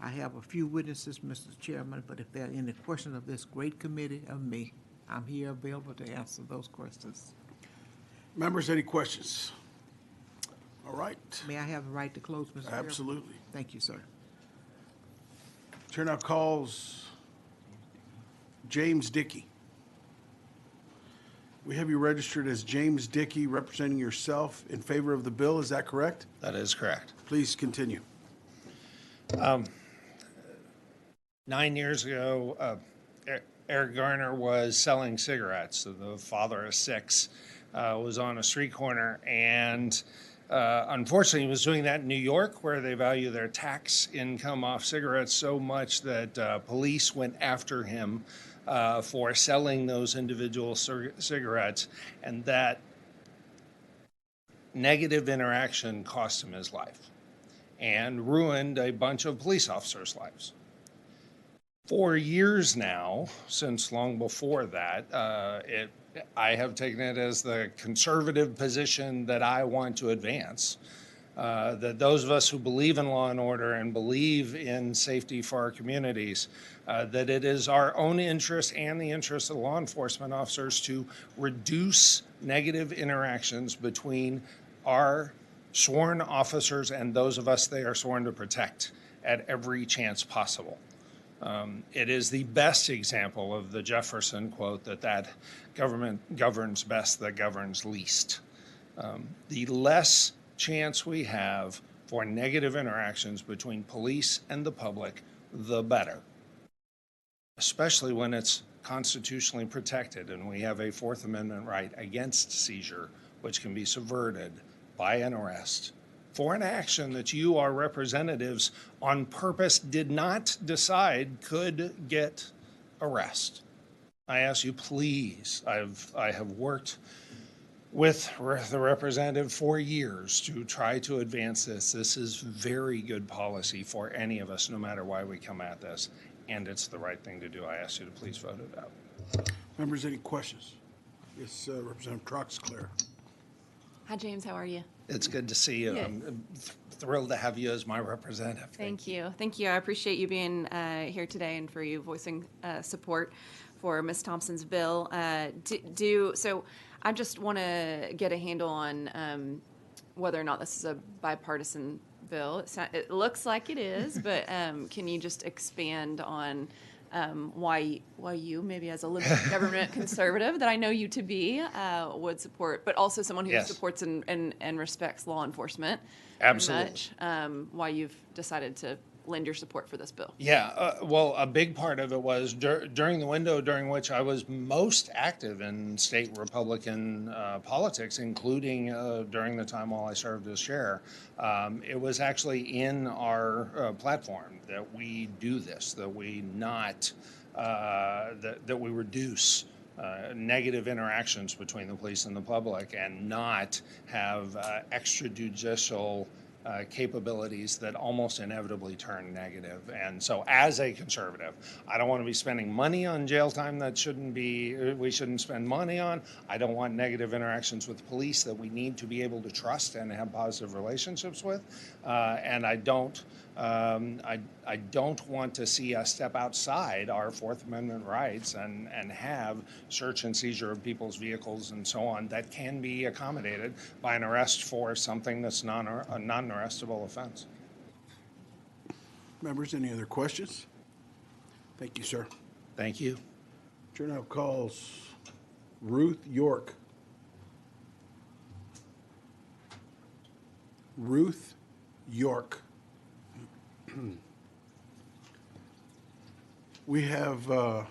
I have a few witnesses, Mr. Chairman, but if there are any questions of this great committee of me, I'm here available to answer those questions. Members, any questions? All right. May I have the right to close, Mr. Chairman? Absolutely. Thank you, sir. Chair now calls James Dickey. We have you registered as James Dickey, representing yourself in favor of the bill. Is that correct? That is correct. Please continue. 9 years ago, Eric Garner was selling cigarettes. The father of six was on a street corner, and unfortunately, he was doing that in New York, where they value their tax income off cigarettes so much that police went after him for selling those individual cigarettes, and that negative interaction cost him his life and ruined a bunch of police officers' lives. For years now, since long before that, I have taken it as the conservative position that I want to advance, that those of us who believe in law and order and believe in safety for our communities, that it is our own interest and the interest of law enforcement officers to reduce negative interactions between our sworn officers and those of us they are sworn to protect at every chance possible. It is the best example of the Jefferson quote that government governs best that governs least. The less chance we have for negative interactions between police and the public, the better, especially when it's constitutionally protected and we have a Fourth Amendment right against seizure, which can be subverted by an arrest for an action that you, our representatives, on purpose did not decide could get arrest. I ask you, please, I have worked with the representative for years to try to advance this. This is very good policy for any of us, no matter why we come at this, and it's the right thing to do. I ask you to please vote it out. Members, any questions? Yes, Representative Troxclair. Hi, James. How are you? It's good to see you. Yeah. I'm thrilled to have you as my representative. Thank you. Thank you. I appreciate you being here today and for you voicing support for Ms. Thompson's bill. So I just want to get a handle on whether or not this is a bipartisan bill. It looks like it is, but can you just expand on why you, maybe as a limited government conservative that I know you to be, would support, but also someone who Yes. supports and respects law enforcement Absolutely. very much, why you've decided to lend your support for this bill. Yeah, well, a big part of it was during the window during which I was most active in state Republican politics, including during the time while I served as chair. It was actually in our platform that we do this, that we not that we reduce negative interactions between the police and the public, and not have extrajudicial capabilities that almost inevitably turn negative. And so as a conservative, I don't want to be spending money on jail time that we shouldn't spend money on. I don't want negative interactions with police that we need to be able to trust and have positive relationships with. And I don't want to see us step outside our Fourth Amendment rights and have search and seizure of people's vehicles and so on that can be accommodated by an arrest for something that's a non-arrestable offense. Members, any other questions? Thank you, sir. Thank you. Chair now calls Ruth York. Ruth York. We have her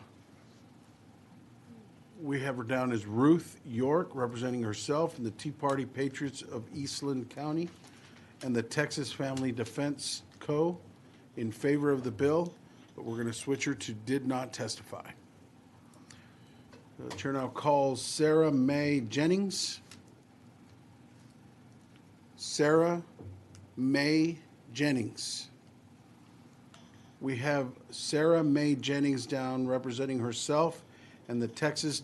down as Ruth York, representing herself and the Tea Party Patriots of Eastland County and the Texas Family Defense Co. in favor of the bill, but we're going to switch her to did not testify. The chair now calls Sarah Mae Jennings. Sarah Mae Jennings. We have Sarah Mae Jennings down representing herself and the Texas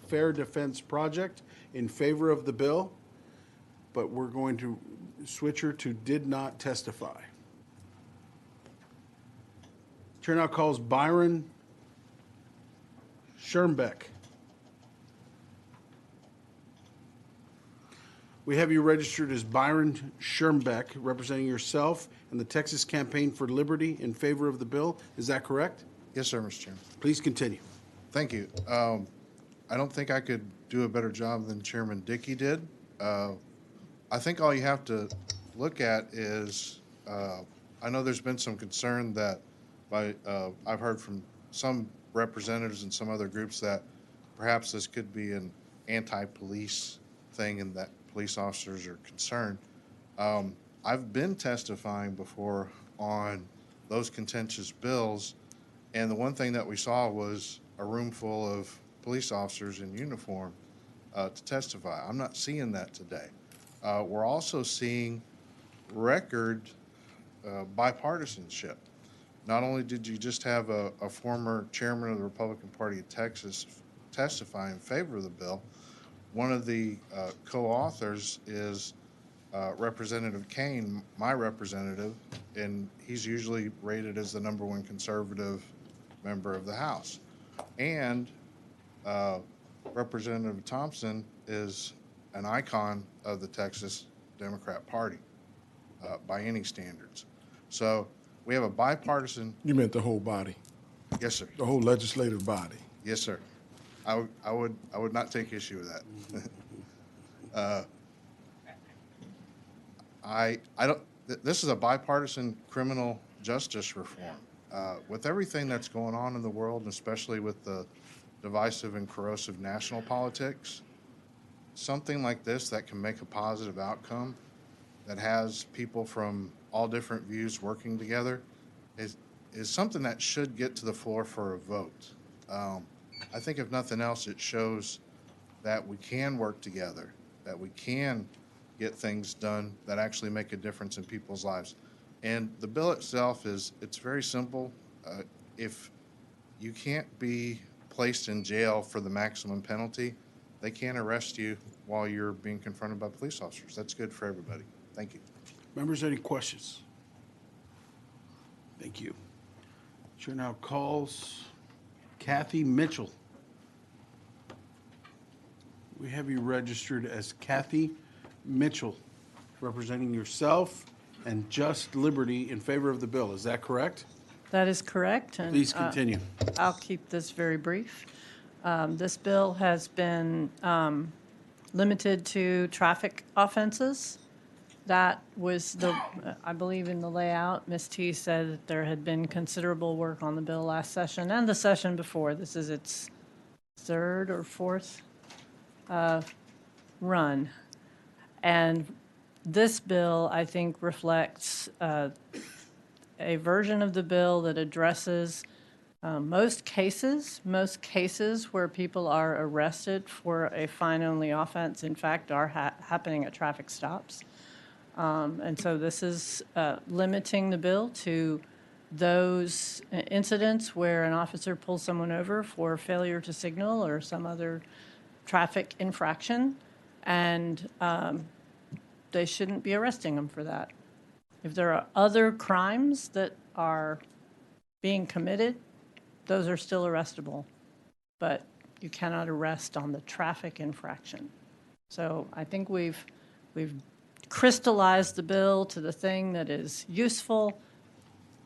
Fair Defense Project in favor of the bill, but we're going to switch her to did not testify. Chair now calls Byron Schirmbeck. We have you registered as Byron Schirmbeck, representing yourself and the Texas Campaign for Liberty in favor of the bill. Is that correct? Yes, sir, Mr. Chairman. Please continue. Thank you. I don't think I could do a better job than Chairman Dickey did. I think all you have to look at is, I know there's been some concern that I've heard from some representatives and some other groups that perhaps this could be an anti-police thing and that police officers are concerned. I've been testifying before on those contentious bills, and the one thing that we saw was a room full of police officers in uniform to testify. I'm not seeing that today. We're also seeing record bipartisanship. Not only did you just have a former chairman of the Republican Party of Texas testify in favor of the bill, one of the co-authors is Representative Kane, my representative, and he's usually rated as the #1 conservative member of the House. And Representative Thompson is an icon of the Texas Democrat Party by any standards. So we have a bipartisan. You meant the whole body? Yes, sir. The whole legislative body? Yes, sir. I would not take issue with that. This is a bipartisan criminal justice reform. With everything that's going on in the world, and especially with the divisive and corrosive national politics, something like this that can make a positive outcome, that has people from all different views working together, is something that should get to the floor for a vote. I think if nothing else, it shows that we can work together, that we can get things done that actually make a difference in people's lives. And the bill itself it's very simple. If you can't be placed in jail for the maximum penalty, they can't arrest you while you're being confronted by police officers. That's good for everybody. Thank you. Members, any questions? Thank you. Chair now calls Kathy Mitchell. We have you registered as Kathy Mitchell, representing yourself and Just Liberty in favor of the bill. Is that correct? That is correct. And, Please continue. I'll keep this very brief. This bill has been limited to traffic offenses. That was I believe in the layout, Ms. T said that there had been considerable work on the bill last session and the session before. This is its third or fourth run. And this bill, I think, reflects a version of the bill that addresses most cases where people are arrested for a fine-only offense, in fact, are happening at traffic stops. And so this is limiting the bill to those incidents where an officer pulls someone over for failure to signal or some other traffic infraction, and they shouldn't be arresting them for that. If there are other crimes that are being committed, those are still arrestable, but you cannot arrest on the traffic infraction. So I think we've crystallized the bill to the thing that is useful,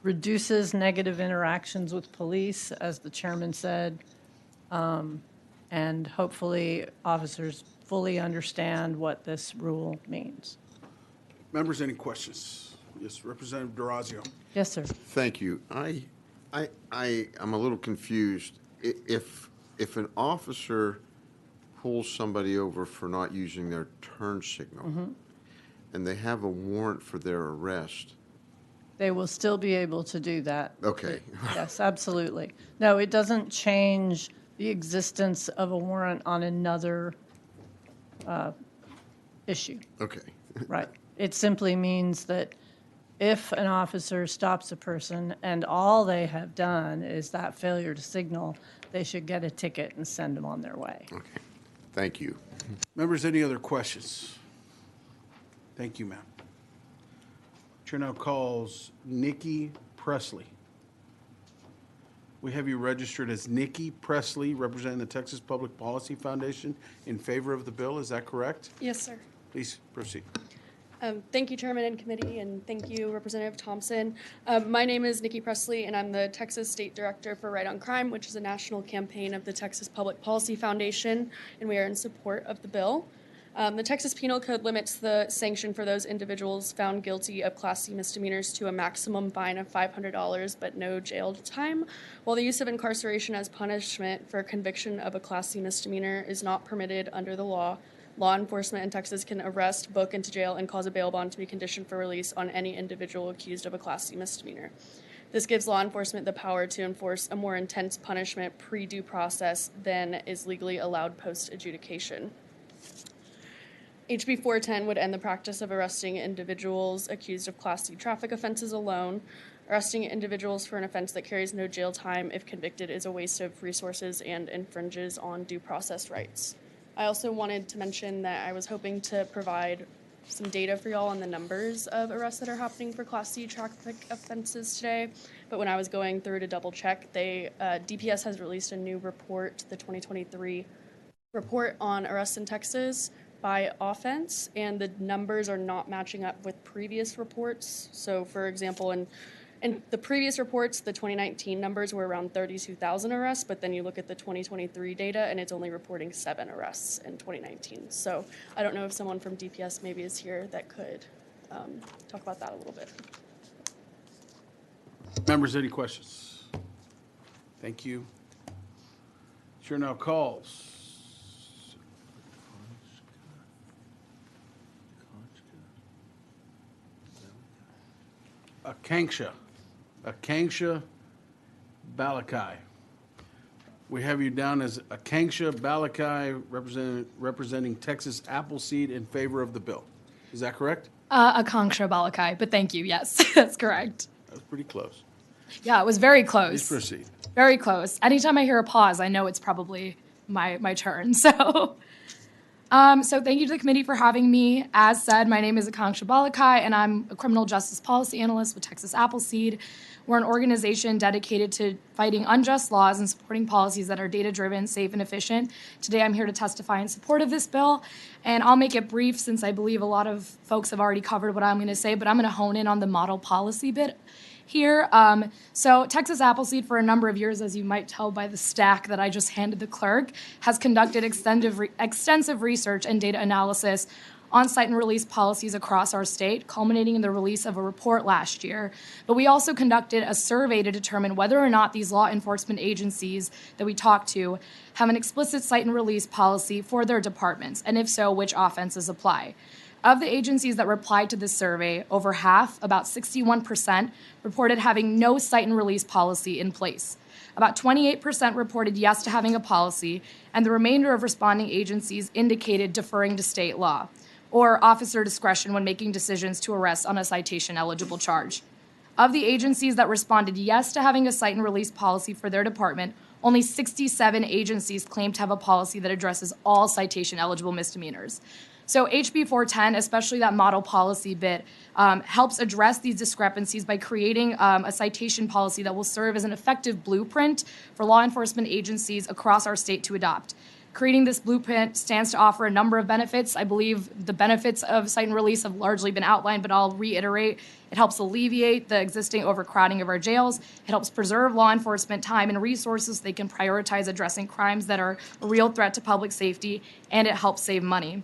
reduces negative interactions with police, as the chairman said, and hopefully officers fully understand what this rule means. Members, any questions? Yes, Representative D'Orazio. Yes, sir. Thank you. I'm a little confused. If an officer pulls somebody over for not using their turn signal, and they have a warrant for their arrest, they will still be able to do that. Okay. Yes, absolutely. No, it doesn't change the existence of a warrant on another issue. Okay. Right. It simply means that if an officer stops a person and all they have done is that failure to signal, they should get a ticket and send them on their way. Okay, thank you. Members, any other questions? Thank you, ma'am. Chair now calls Nikki Presley. We have you registered as Nikki Presley, representing the Texas Public Policy Foundation, in favor of the bill. Is that correct? Yes, sir. Please proceed. Thank you, Chairman and Committee, and thank you, Representative Thompson. My name is Nikki Presley, and I'm the Texas State Director for Right on Crime, which is a national campaign of the Texas Public Policy Foundation, and we are in support of the bill. The Texas Penal Code limits the sanction for those individuals found guilty of Class C misdemeanors to a maximum fine of $500 but no jail time, while the use of incarceration as punishment for conviction of a Class C misdemeanor is not permitted under the law. Law enforcement in Texas can arrest, book into jail, and cause a bail bond to be conditioned for release on any individual accused of a Class C misdemeanor. This gives law enforcement the power to enforce a more intense punishment pre-due process than is legally allowed post-adjudication. HB 410 would end the practice of arresting individuals accused of Class C traffic offenses alone. Arresting individuals for an offense that carries no jail time if convicted is a waste of resources and infringes on due process rights. I also wanted to mention that I was hoping to provide some data for y'all on the numbers of arrests that are happening for Class C traffic offenses today. But when I was going through to double check, DPS has released a new report, the 2023 report on arrests in Texas by offense, and the numbers are not matching up with previous reports. So, for example, in the previous reports, the 2019 numbers were around 32,000 arrests, but then you look at the 2023 data, and it's only reporting 7 arrests in 2019. So I don't know if someone from DPS maybe is here that could talk about that a little bit. Members, any questions? Thank you. Chair now calls Akanksha Balakai. We have you down as Akanksha Balakai, representing Texas Appleseed, in favor of the bill. Is that correct? Akanksha Balakai, but thank you. Yes, that's correct. That was pretty close. Yeah, it was very close. Please proceed. Very close. Anytime I hear a pause, I know it's probably my turn. So thank you to the committee for having me. As said, my name is Akanksha Balakai, and I'm a criminal justice policy analyst with Texas Appleseed. We're an organization dedicated to fighting unjust laws and supporting policies that are data-driven, safe, and efficient. Today, I'm here to testify in support of this bill, and I'll make it brief since I believe a lot of folks have already covered what I'm going to say, but I'm going to hone in on the model policy bit here. So Texas Appleseed, for a number of years, as you might tell by the stack that I just handed the clerk, has conducted extensive research and data analysis on cite and release policies across our state, culminating in the release of a report last year. But we also conducted a survey to determine whether or not these law enforcement agencies that we talked to have an explicit cite and release policy for their departments, and if so, which offenses apply. Of the agencies that replied to this survey, over half, about 61%, reported having no cite and release policy in place. About 28% reported yes to having a policy, and the remainder of responding agencies indicated deferring to state law or officer discretion when making decisions to arrest on a citation-eligible charge. Of the agencies that responded yes to having a cite and release policy for their department, only 67 agencies claimed to have a policy that addresses all citation-eligible misdemeanors. So HB 410, especially that model policy bit, helps address these discrepancies by creating a citation policy that will serve as an effective blueprint for law enforcement agencies across our state to adopt. Creating this blueprint stands to offer a number of benefits. I believe the benefits of cite and release have largely been outlined, but I'll reiterate. It helps alleviate the existing overcrowding of our jails. It helps preserve law enforcement time and resources so they can prioritize addressing crimes that are a real threat to public safety, and it helps save money.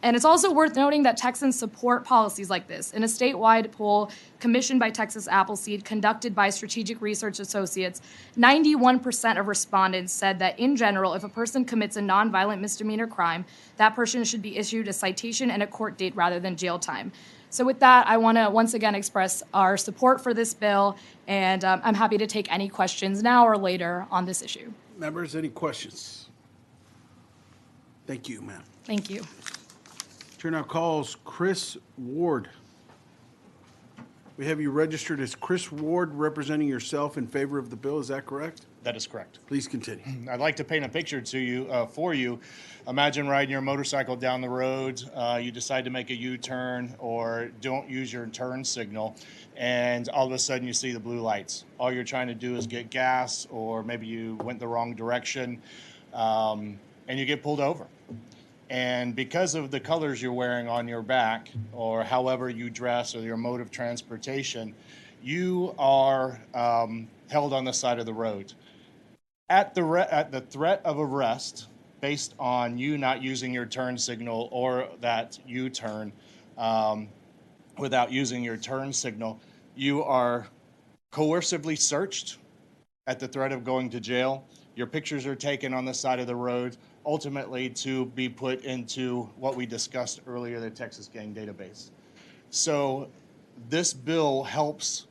And it's also worth noting that Texans support policies like this. In a statewide poll commissioned by Texas Appleseed, conducted by Strategic Research Associates, 91% of respondents said that, in general, if a person commits a nonviolent misdemeanor crime, that person should be issued a citation and a court date rather than jail time. So with that, I want to once again express our support for this bill, and I'm happy to take any questions now or later on this issue. Members, any questions? Thank you, ma'am. Thank you. Chair now calls Chris Ward. We have you registered as Chris Ward, representing yourself in favor of the bill. Is that correct? That is correct. Please continue. I'd like to paint a picture to you, for you. Imagine riding your motorcycle down the road. You decide to make a U-turn or don't use your turn signal, and all of a sudden you see the blue lights. All you're trying to do is get gas, or maybe you went the wrong direction, and you get pulled over. And because of the colors you're wearing on your back, or however you dress, or your mode of transportation, you are held on the side of the road. At the threat of arrest, based on you not using your turn signal or that U-turn without using your turn signal, you are coercively searched at the threat of going to jail. Your pictures are taken on the side of the road, ultimately to be put into what we discussed earlier, the Texas Gang Database. So this bill helps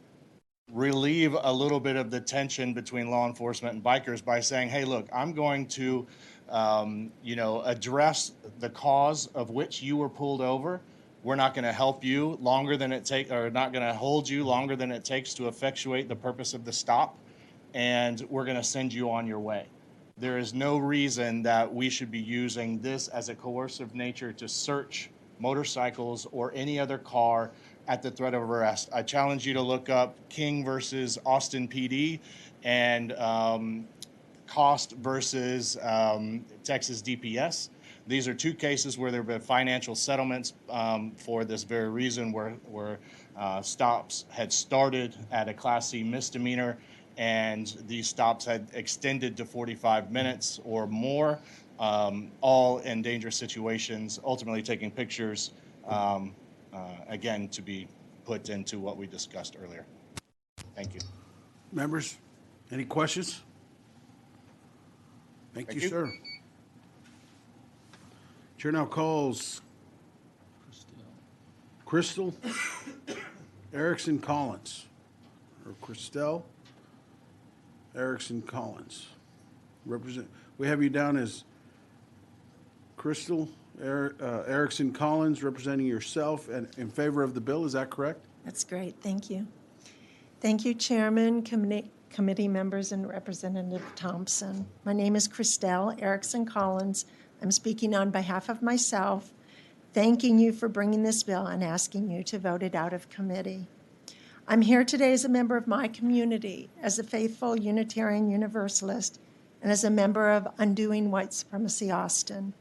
relieve a little bit of the tension between law enforcement and bikers by saying, hey, look, I'm going to address the cause of which you were pulled over. We're not going to help you longer than it takes, or not going to hold you longer than it takes to effectuate the purpose of the stop, and we're going to send you on your way. There is no reason that we should be using this as a coercive nature to search motorcycles or any other car at the threat of arrest. I challenge you to look up King versus Austin PD and Cost versus Texas DPS. These are two cases where there have been financial settlements for this very reason, where stops had started at a Class C misdemeanor, and these stops had extended to 45 minutes or more, all in dangerous situations, ultimately taking pictures, again, to be put into what we discussed earlier. Thank you. Members, any questions? Thank you, sir. Chair now calls Crystal Erickson Collins, or Christelle Erickson Collins. We have you down as Crystal Erickson Collins, representing yourself and in favor of the bill. Is that correct? That's great. Thank you. Thank you, Chairman, committee members, and Representative Thompson. My name is Christelle Erickson Collins. I'm speaking on behalf of myself, thanking you for bringing this bill and asking you to vote it out of committee. I'm here today as a member of my community, as a faithful Unitarian Universalist, and as a member of Undoing White Supremacy Austin.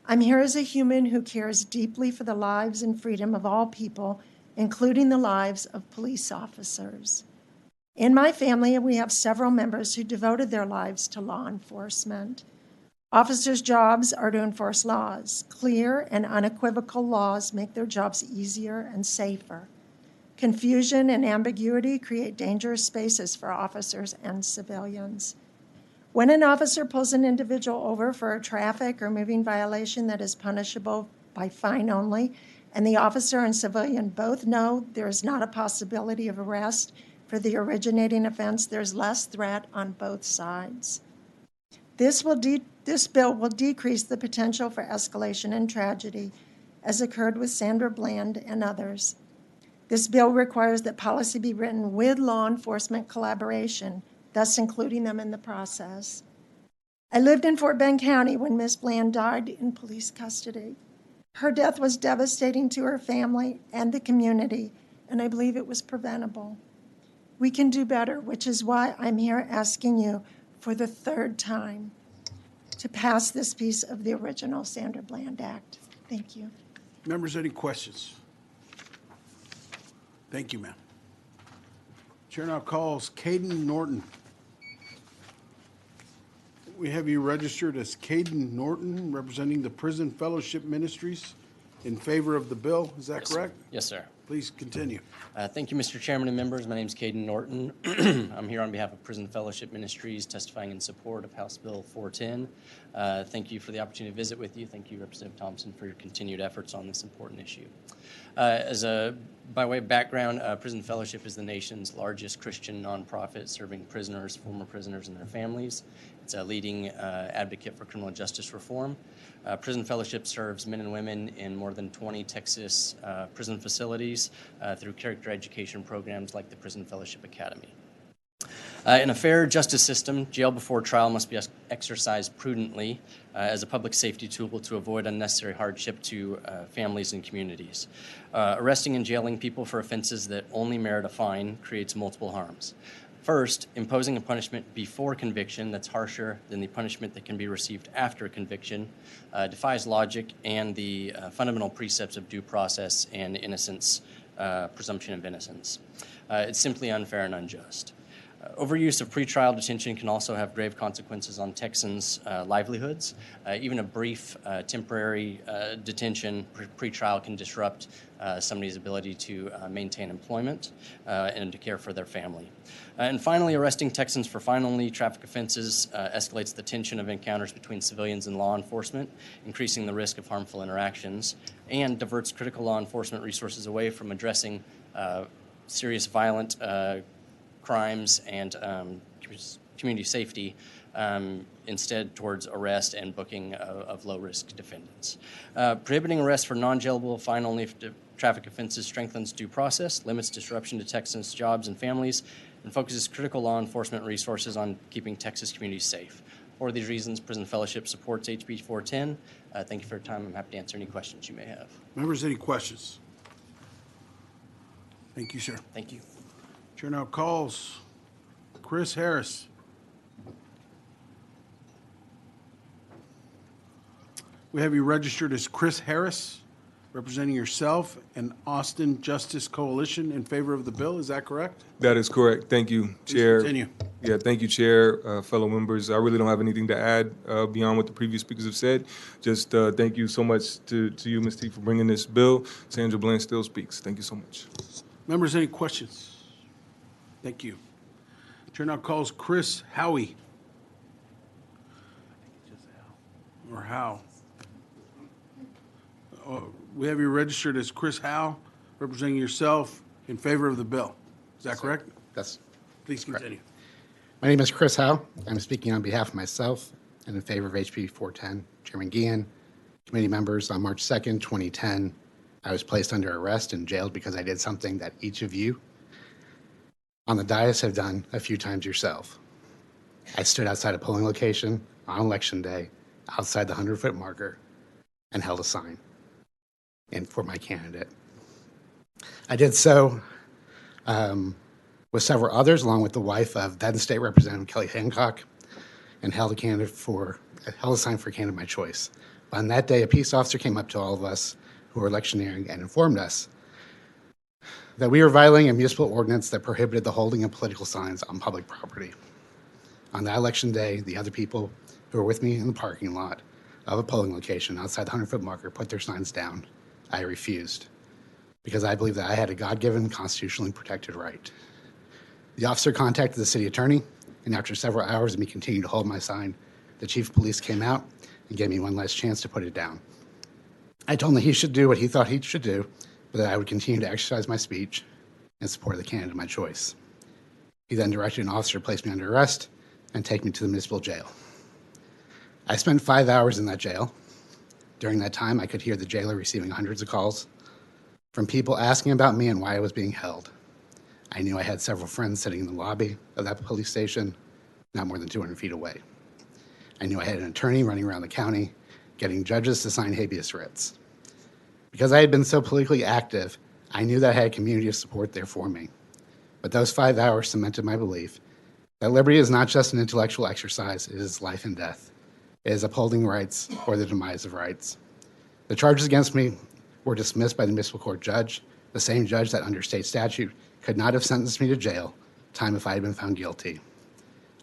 I'm here as a human who cares deeply for the lives and freedom of all people, including the lives of police officers. In my family, we have several members who devoted their lives to law enforcement. Officers' jobs are to enforce laws. Clear and unequivocal laws make their jobs easier and safer. Confusion and ambiguity create dangerous spaces for officers and civilians. When an officer pulls an individual over for a traffic or moving violation that is punishable by fine only, and the officer and civilian both know there is not a possibility of arrest for the originating offense, there's less threat on both sides. This bill will decrease the potential for escalation and tragedy, as occurred with Sandra Bland and others. This bill requires that policy be written with law enforcement collaboration, thus including them in the process. I lived in Fort Bend County when Ms. Bland died in police custody. Her death was devastating to her family and the community, and I believe it was preventable. We can do better, which is why I'm here asking you for the third time to pass this piece of the original Sandra Bland Act. Thank you. Members, any questions? Thank you, ma'am. Chair now calls Caden Norton. We have you registered as Caden Norton, representing the Prison Fellowship Ministries, in favor of the bill. Is that correct? Yes, sir. Please continue. Thank you, Mr. Chairman and members. My name is Caden Norton. I'm here on behalf of Prison Fellowship Ministries, testifying in support of House Bill 410. Thank you for the opportunity to visit with you. Thank you, Representative Thompson, for your continued efforts on this important issue. By way of background, Prison Fellowship is the nation's largest Christian nonprofit serving prisoners, former prisoners, and their families. It's a leading advocate for criminal justice reform. Prison Fellowship serves men and women in more than 20 Texas prison facilities communities through character education programs like the Prison Fellowship Academy. In a fair justice system, jail before trial must be exercised prudently as a public safety tool to avoid unnecessary hardship to families and communities. Arresting and jailing people for offenses that only merit a fine creates multiple harms. First, imposing a punishment before conviction that's harsher than the punishment that can be received after conviction defies logic and the fundamental precepts of due process and innocence, presumption of innocence. It's simply unfair and unjust. Overuse of pretrial detention can also have grave consequences on Texans' livelihoods. Even a brief temporary detention pretrial can disrupt somebody's ability to maintain employment and to care for their family. And finally, arresting Texans for fine-only traffic offenses escalates the tension of encounters between civilians and law enforcement, increasing the risk of harmful interactions, and diverts critical law enforcement resources away from addressing serious violent crimes and community safety, instead towards arrest and booking of low-risk defendants. Prohibiting arrest for non-jailable fine-only traffic offenses strengthens due process, limits disruption to Texans' jobs and families, and focuses critical law enforcement resources on keeping Texas communities safe. For these reasons, Prison Fellowship supports HB 410. Thank you for your time. I'm happy to answer any questions you may have. Members, any questions? Thank you, sir. Thank you. Chair now calls Chris Harris. We have you registered as Chris Harris, representing yourself and Austin Justice Coalition in favor of the bill. Is that correct? That is correct. Thank you, Chair. Continue. Yeah, thank you, Chair, fellow members. I really don't have anything to add beyond what the previous speakers have said. Just thank you so much to you, Ms. T, for bringing this bill. Sandra Bland still speaks. Thank you so much. Members, any questions? Thank you. Chair now calls Chris Howie. Or Howe. We have you registered as Chris Howe, representing yourself in favor of the bill. Is that correct? That's Please continue. My name is Chris Howe. I'm speaking on behalf of myself and in favor of HB 410. Chairman Guillen, committee members, on March 2nd, 2010, I was placed under arrest and jailed because I did something that each of you on the dais have done a few times yourself. I stood outside a polling location on election day, outside the 100-foot marker, and held a sign for my candidate. I did so with several others, along with the wife of then State Representative Kelly Hancock, and held a sign for candidate of my choice. But on that day, a peace officer came up to all of us who were electioneering and informed us that we were violating a municipal ordinance that prohibited the holding of political signs on public property. On that election day, the other people who were with me in the parking lot of a polling location outside the 100-foot marker put their signs down. I refused because I believe that I had a God-given, constitutionally protected right. The officer contacted the city attorney, and after several hours of me continuing to hold my sign, the chief of police came out and gave me one last chance to put it down. I told him that he should do what he thought he should do, but that I would continue to exercise my speech in support of the candidate of my choice. He then directed an officer to place me under arrest and take me to the municipal jail. I spent 5 hours in that jail. During that time, I could hear the jailer receiving hundreds of calls from people asking about me and why I was being held. I knew I had several friends sitting in the lobby of that police station, not more than 200 feet away. I knew I had an attorney running around the county, getting judges to sign habeas writs. Because I had been so politically active, I knew that I had a community of support there for me. But those 5 hours cemented my belief that liberty is not just an intellectual exercise, it is life and death. It is upholding rights or the demise of rights. The charges against me were dismissed by the municipal court judge, the same judge that under state statute could not have sentenced me to jail time if I had been found guilty.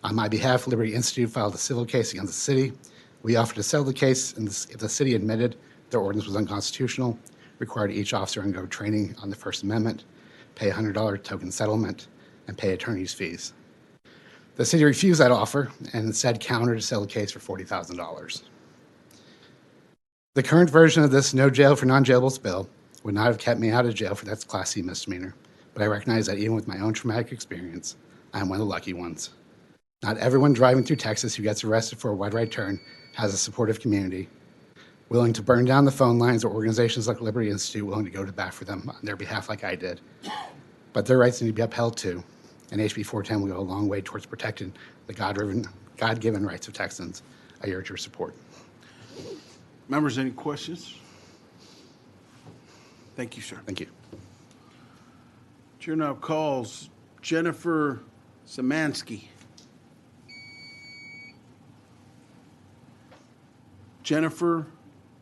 On my behalf, Liberty Institute filed a civil case against the city. We offered to settle the case, and if the city admitted their ordinance was unconstitutional, required each officer to undergo training on the First Amendment, pay a $100 token settlement, and pay attorney's fees. The city refused that offer and instead countered to settle the case for $40,000. The current version of this no jail for non-jailables bill would not have kept me out of jail for that Class C misdemeanor, but I recognize that even with my own traumatic experience, I am one of the lucky ones. Not everyone driving through Texas who gets arrested for a wide right turn has a supportive community willing to burn down the phone lines, or organizations like Liberty Institute willing to go to bat for them on their behalf like I did. But their rights need to be upheld too, and HB 410 will go a long way towards protecting the God-given rights of Texans. I urge your support. Members, any questions? Thank you, sir. Thank you. Chair now calls Jennifer Szymanski. Jennifer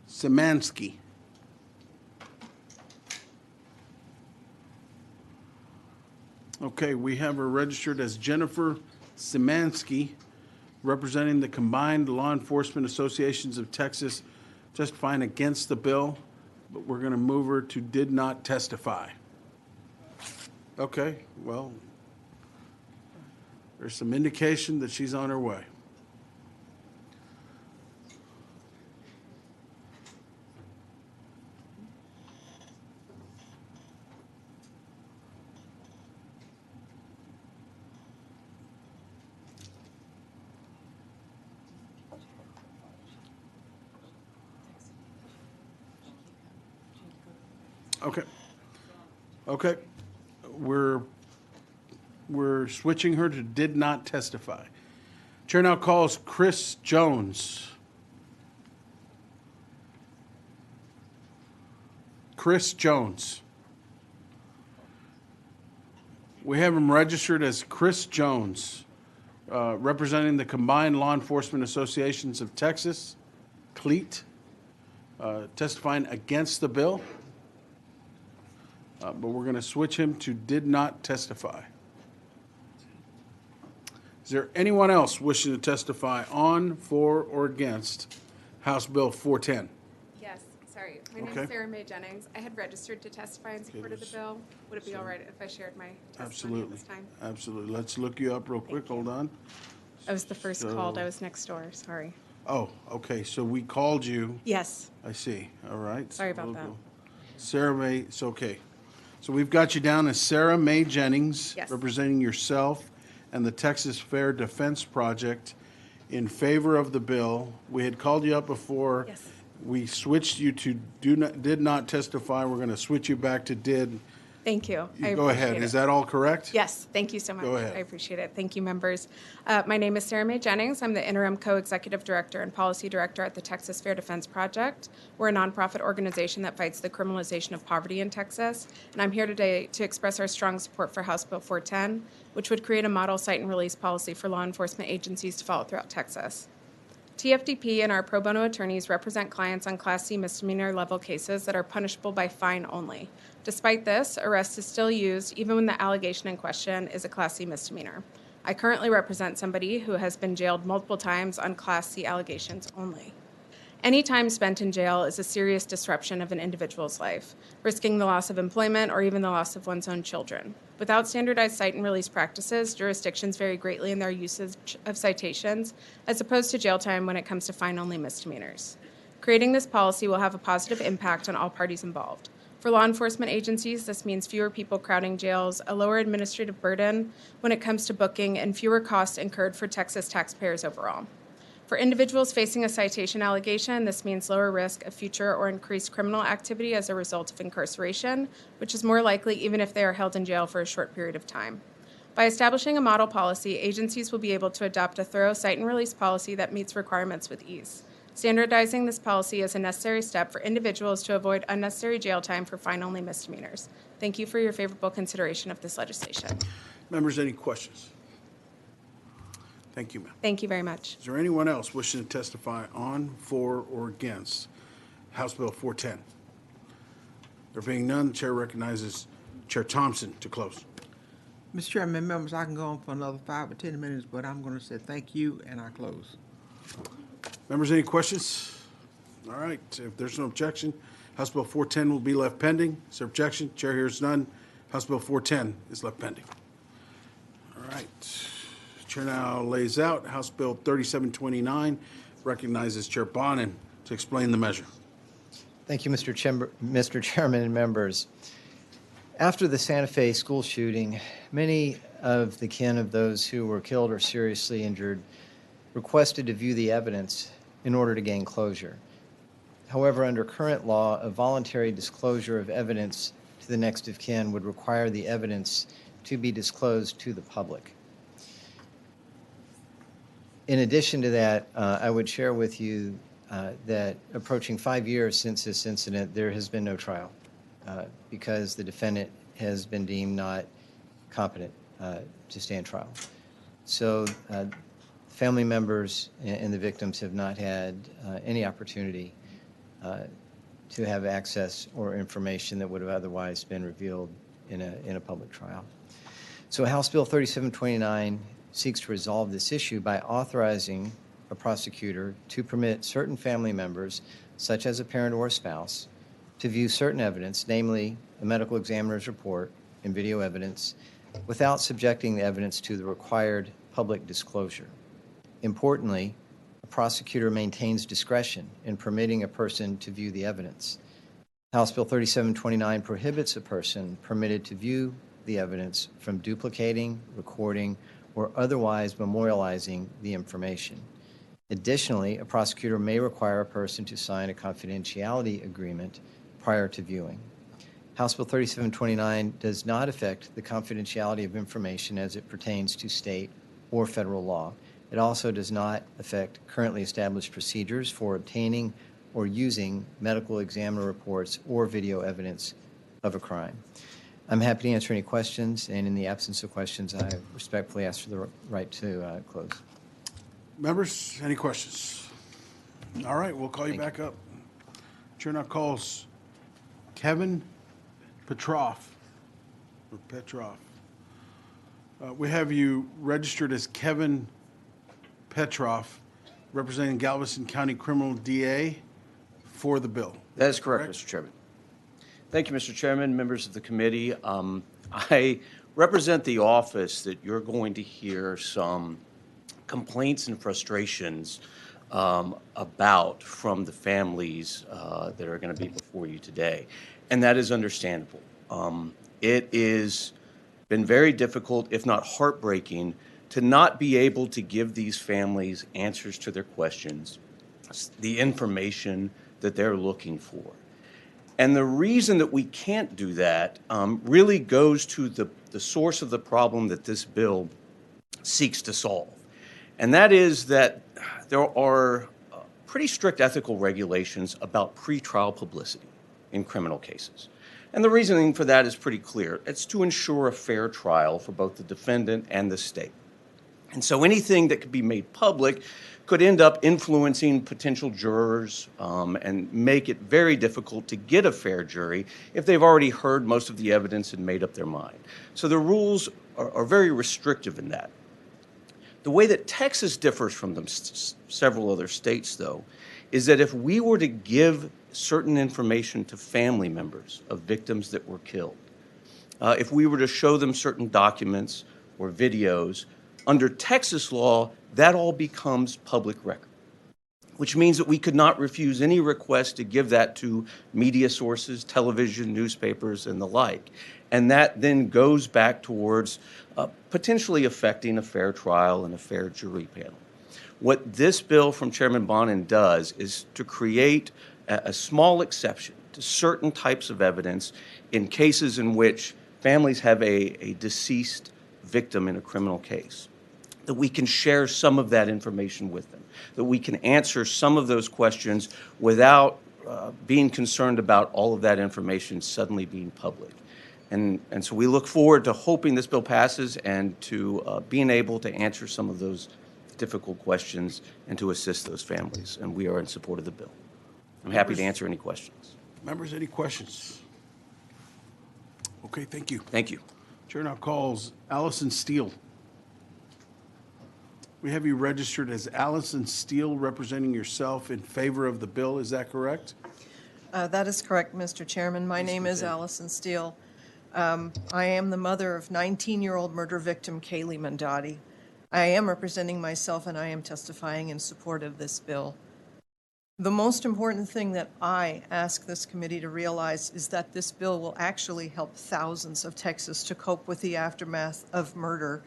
Szymanski. Okay, we have her registered as Jennifer Szymanski, representing the Combined Law Enforcement Associations of Texas, testifying against the bill, but we're going to move her to did not testify. Okay, well, there's some indication that she's on her way. Okay. Okay. We're switching her to did not testify. Chair now calls Chris Jones. Chris Jones. We have him registered as Chris Jones, representing the Combined Law Enforcement Associations of Texas, CLEAT, testifying against the bill. But we're going to switch him to did not testify. Is there anyone else wishing to testify on, for, or against House Bill 410? Yes, sorry. My name Okay. is Sarah Mae Jennings. I had registered to testify in support of the bill. Would it be all right if I shared my testimony at Absolutely. this time? Absolutely. Let's look you up real quick. Hold on. I was the first called. I was next door. Sorry. Oh, okay. So we called you. Yes. I see. All right. Sorry about that. Sarah Mae, it's okay. So we've got you down as Sarah Mae Jennings, Yes. representing yourself and the Texas Fair Defense Project in favor of the bill. We had called you up before. Yes. We switched you to did not testify. We're going to switch you back to did. Thank you. I Go ahead. appreciate Is it. that all correct? Yes, thank you so much. Go ahead. I appreciate it. Thank you, members. My name is Sarah Mae Jennings. I'm the interim co-executive director and policy director at the Texas Fair Defense Project. We're a nonprofit organization that fights the criminalization of poverty in Texas. And I'm here today to express our strong support for House Bill 410, which would create a model cite and release policy for law enforcement agencies to follow throughout Texas. TFDP and our pro bono attorneys represent clients on Class C misdemeanor level cases that are punishable by fine only. Despite this, arrest is still used even when the allegation in question is a Class C misdemeanor. I currently represent somebody who has been jailed multiple times on Class C allegations only. Any time spent in jail is a serious disruption of an individual's life, risking the loss of employment or even the loss of one's own children. Without standardized cite and release practices, jurisdictions vary greatly in their usage of citations, as opposed to jail time when it comes to fine-only misdemeanors. Creating this policy will have a positive impact on all parties involved. For law enforcement agencies, this means fewer people crowding jails, a lower administrative burden when it comes to booking, and fewer costs incurred for Texas taxpayers overall. For individuals facing a citation allegation, this means lower risk of future or increased criminal activity as a result of incarceration, which is more likely even if they are held in jail for a short period of time. By establishing a model policy, agencies will be able to adopt a thorough cite and release policy that meets requirements with ease. Standardizing this policy is a necessary step for individuals to avoid unnecessary jail time for fine-only misdemeanors. Thank you for your favorable consideration of this legislation. Members, any questions? Thank you, ma'am. Thank you very much. Is there anyone else wishing to testify on, for, or against House Bill 410? There being none, the chair recognizes Chair Thompson to close. Mr. Chairman, members, I can go on for another 5 or 10 minutes, but I'm going to say thank you and I close. Members, any questions? All right, if there's no objection, House Bill 410 will be left pending. Is there objection? Chair hears none. House Bill 410 is left pending. All right. Chair now lays out House Bill 3729, recognizes Chair Bonin to explain the measure. Thank you, Mr. Chairman and members. After the Santa Fe school shooting, many of the kin of those who were killed or seriously injured requested to view the evidence in order to gain closure. However, under current law, a voluntary disclosure of evidence to the next of kin would require the evidence to be disclosed to the public. In addition to that, I would share with you that approaching 5 years since this incident, there has been no trial because the defendant has been deemed not competent to stand trial. So family members and the victims have not had any opportunity to have access or information that would have otherwise been revealed in a public trial. So House Bill 3729 seeks to resolve this issue by authorizing a prosecutor to permit certain family members, such as a parent or a spouse, to view certain evidence, namely a medical examiner's report and video evidence, without subjecting the evidence to the required public disclosure. Importantly, a prosecutor maintains discretion in permitting a person to view the evidence. House Bill 3729 prohibits a person permitted to view the evidence from duplicating, recording, or otherwise memorializing the information. Additionally, a prosecutor may require a person to sign a confidentiality agreement prior to viewing. House Bill 3729 does not affect the confidentiality of information as it pertains to state or federal law. It also does not affect currently established procedures for obtaining or using medical examiner reports or video evidence of a crime. I'm happy to answer any questions, and in the absence of questions, I respectfully ask for the right to close. Members, any questions? All right, we'll call you back up. Chair now calls Kevin Petroff. We have you registered as Kevin Petroff, representing Galveston County Criminal DA for the bill. That is correct, Mr. Chairman. Thank you, Mr. Chairman, members of the committee. I represent the office that you're going to hear some complaints and frustrations about from the families that are going to be before you today, and that is understandable. It has been very difficult, if not heartbreaking, to not be able to give these families answers to their questions, the information that they're looking for. And the reason that we can't do that really goes to the source of the problem that this bill seeks to solve. And that is that there are pretty strict ethical regulations about pretrial publicity in criminal cases. And the reasoning for that is pretty clear. It's to ensure a fair trial for both the defendant and the state. And so anything that could be made public could end up influencing potential jurors and make it very difficult to get a fair jury if they've already heard most of the evidence and made up their mind. So the rules are very restrictive in that. The way that Texas differs from them, several other states, though, is that if we were to give certain information to family members of victims that were killed, if we were to show them certain documents or videos, under Texas law, that all becomes public record, which means that we could not refuse any request to give that to media sources, television, newspapers, and the like. And that then goes back towards potentially affecting a fair trial and a fair jury panel. What this bill from Chairman Bonin does is to create a small exception to certain types of evidence in cases in which families have a deceased victim in a criminal case, that we can share some of that information with them, that we can answer some of those questions without being concerned about all of that information suddenly being public. And so we look forward to hoping this bill passes and to being able to answer some of those difficult questions and to assist those families. And we are in support of the bill. I'm happy to answer any questions. Members, any questions? Okay, thank you. Thank you. Chair now calls Allison Steele. We have you registered as Allison Steele, representing yourself in favor of the bill. Is that correct? That is correct, Mr. Chairman. My name is Allison Steele. I am the mother of 19-year-old murder victim Kaylee Mandotti. I am representing myself and I am testifying in support of this bill. The most important thing that I ask this committee to realize is that this bill will actually help thousands of Texans to cope with the aftermath of murder.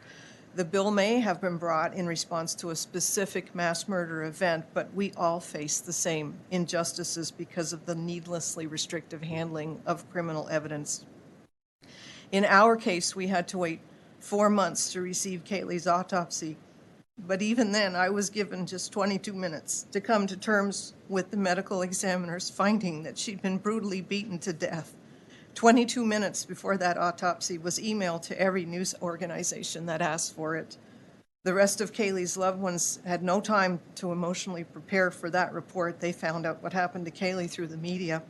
The bill may have been brought in response to a specific mass murder event, but we all face the same injustices because of the needlessly restrictive handling of criminal evidence. In our case, we had to wait 4 months to receive Kaylee's autopsy, but even then, I was given just 22 minutes to come to terms with the medical examiner's finding that she'd been brutally beaten to death. 22 minutes before that autopsy was emailed to every news organization that asked for it. The rest of Kaylee's loved ones had no time to emotionally prepare for that report. They found out what happened to Kaylee through the media.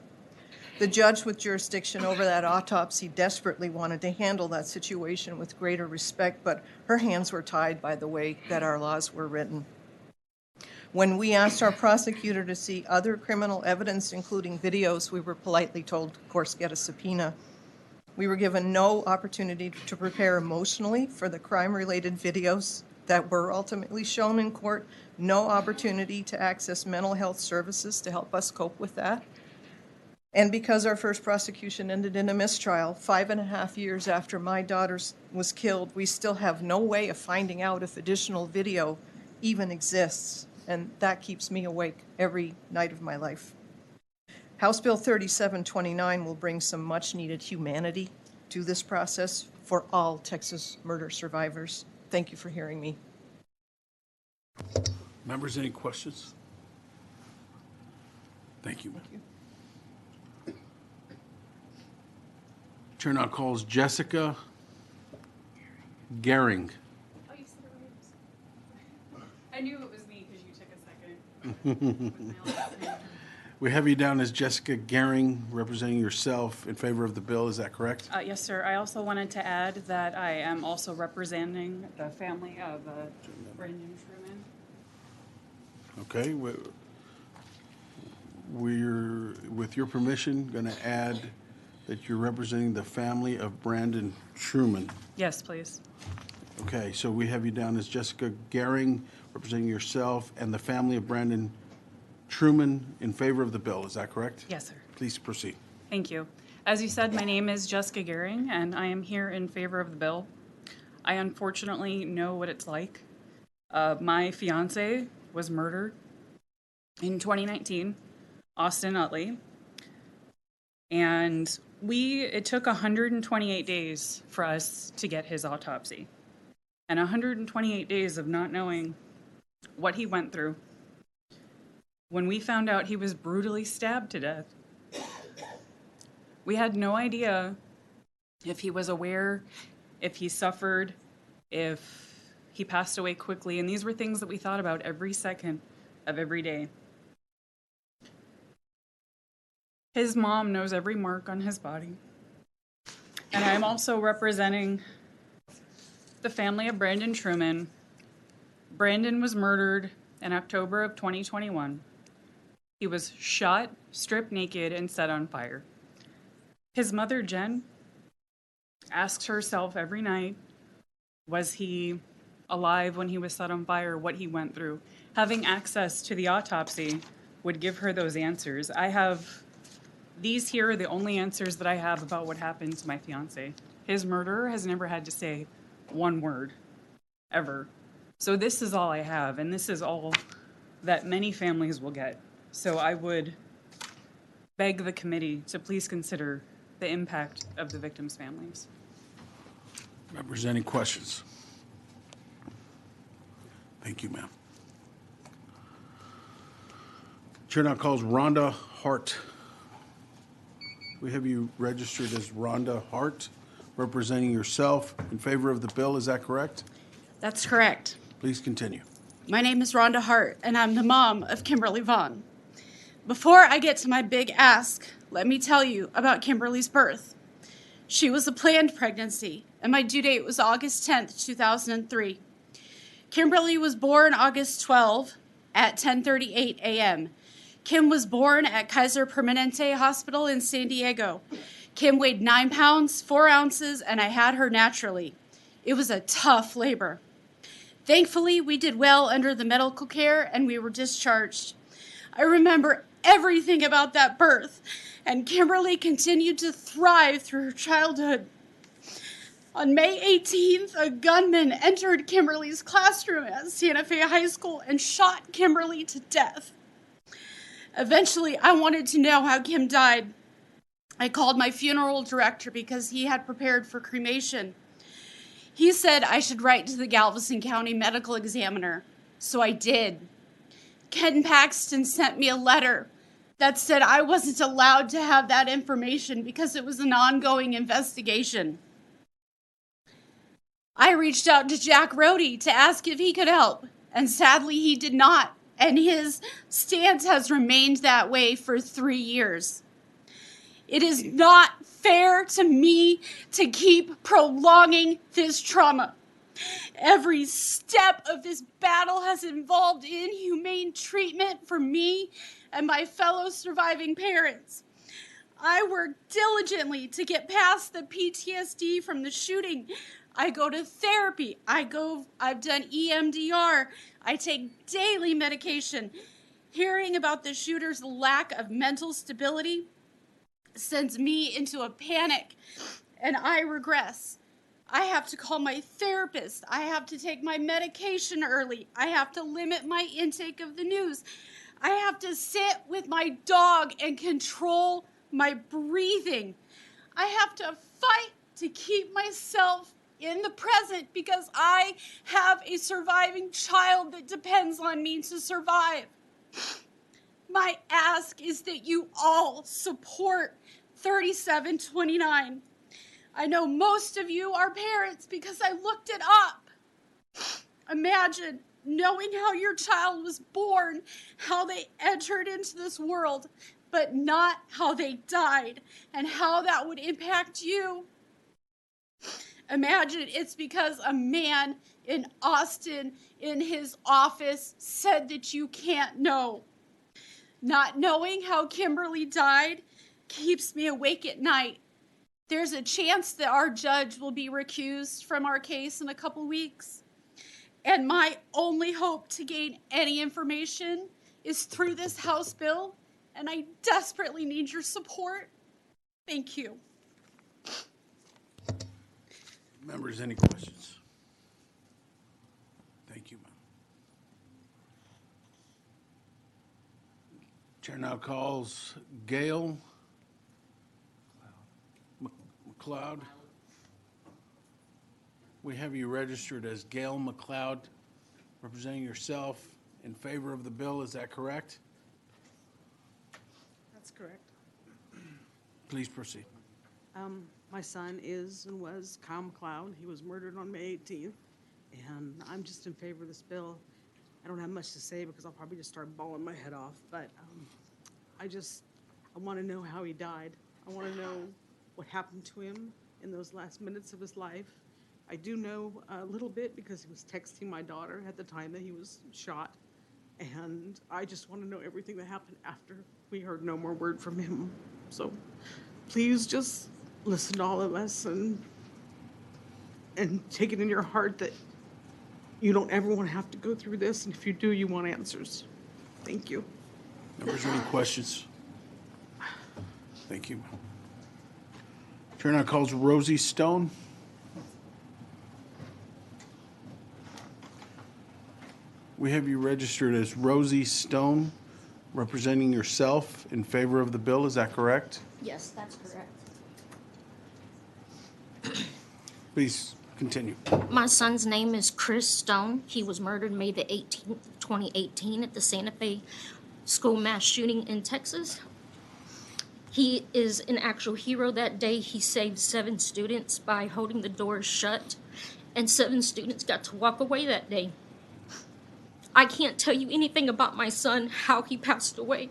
The judge with jurisdiction over that autopsy desperately wanted to handle that situation with greater respect, but her hands were tied by the way that our laws were written. When we asked our prosecutor to see other criminal evidence, including videos, we were politely told, of course, get a subpoena. We were given no opportunity to prepare emotionally for the crime-related videos that were ultimately shown in court, no opportunity to access mental health services to help us cope with that. And because our first prosecution ended in a mistrial, 5.5 years after my daughter was killed, we still have no way of finding out if additional video even exists. And that keeps me awake every night of my life. House Bill 3729 will bring some much-needed humanity to this process for all Texas murder survivors. Thank you for hearing me. Members, any questions? Thank you. Chair now calls Jessica Gehring. Oh, you said it right. I knew it was me because you took a second. We have you down as Jessica Gehring, representing yourself in favor of the bill. Is that correct? Yes, sir. I also wanted to add that I am also representing the family of Brendan Truman. Okay. We're, with your permission, going to add that you're representing the family of Brandon Truman. Yes, please. Okay, so we have you down as Jessica Gehring, representing yourself and the family of Brandon Truman in favor of the bill. Is that correct? Yes, sir. Please proceed. Thank you. As you said, my name is Jessica Gehring, and I am here in favor of the bill. I unfortunately know what it's like. My fiance was murdered in 2019, Austin Utley, and it took 128 days for us to get his autopsy, and 128 days of not knowing what he went through. When we found out he was brutally stabbed to death, we had no idea if he was aware, if he suffered, if he passed away quickly, and these were things that we thought about every second of every day. His mom knows every mark on his body. And I'm also representing the family of Brandon Truman. Brandon was murdered in October of 2021. He was shot, stripped naked, and set on fire. His mother, Jen, asks herself every night, was he alive when he was set on fire, what he went through? Having access to the autopsy would give her those answers. These here are the only answers that I have about what happened to my fiance. His murderer has never had to say one word, ever. So this is all I have, and this is all that many families will get. So I would beg the committee to please consider the impact of the victims' families. Members, any questions? Thank you, ma'am. Chair now calls Rhonda Hart. We have you registered as Rhonda Hart, representing yourself in favor of the bill. Is that correct? That's correct. Please continue. My name is Rhonda Hart, and I'm the mom of Kimberly Vaughn. Before I get to my big ask, let me tell you about Kimberly's birth. She was a planned pregnancy, and my due date was August 10th, 2003. Kimberly was born August 12 at 10:38 a.m. Kim was born at Kaiser Permanente Hospital in San Diego. Kim weighed 9 pounds, 4 ounces, and I had her naturally. It was a tough labor. Thankfully, we did well under the medical care and we were discharged. I remember everything about that birth, and Kimberly continued to thrive through her childhood. On May 18th, a gunman entered Kimberly's classroom at Santa Fe High School and shot Kimberly to death. Eventually, I wanted to know how Kim died. I called my funeral director because he had prepared for cremation. He said I should write to the Galveston County Medical Examiner, so I did. Ken Paxton sent me a letter that said I wasn't allowed to have that information because it was an ongoing investigation. I reached out to Jack Rohde to ask if he could help, and sadly he did not, and his stance has remained that way for 3 years. It is not fair to me to keep prolonging this trauma. Every step of this battle has involved inhumane treatment for me and my fellow surviving parents. I work diligently to get past the PTSD from the shooting. I go to therapy. I've done EMDR. I take daily medication. Hearing about the shooter's lack of mental stability sends me into a panic, and I regress. I have to call my therapist. I have to take my medication early. I have to limit my intake of the news. I have to sit with my dog and control my breathing. I have to fight to keep myself in the present because I have a surviving child that depends on me to survive. My ask is that you all support 3729. I know most of you are parents because I looked it up. Imagine knowing how your child was born, how they entered into this world, but not how they died, and how that would impact you. Imagine it's because a man in Austin in his office said that you can't know. Not knowing how Kimberly died keeps me awake at night. There's a chance that our judge will be recused from our case in a couple weeks. And my only hope to gain any information is through this House bill, and I desperately need your support. Thank you. Members, any questions? Thank you, ma'am. Chair now calls Gail McLeod. We have you registered as Gail McLeod, representing yourself in favor of the bill. Is that correct? That's correct. Please proceed. My son is and was Kyle McLeod. He was murdered on May 18th, and I'm just in favor of this bill. I don't have much to say because I'll probably just start bawling my head off, but I want to know how he died. I want to know what happened to him in those last minutes of his life. I do know a little bit because he was texting my daughter at the time that he was shot, and I just want to know everything that happened after we heard no more word from him. So please just listen to all of us and take it in your heart that you don't ever want to have to go through this, and if you do, you want answers. Thank you. Members, any questions? Thank you. Chair now calls Rosie Stone. We have you registered as Rosie Stone, representing yourself in favor of the bill. Is that correct? Yes, that's correct. Please continue. My son's name is Chris Stone. He was murdered May the 18th, 2018 at the Santa Fe school mass shooting in Texas. He is an actual hero that day. He saved 7 students by holding the doors shut, and 7 students got to walk away that day. I can't tell you anything about my son, how he passed away.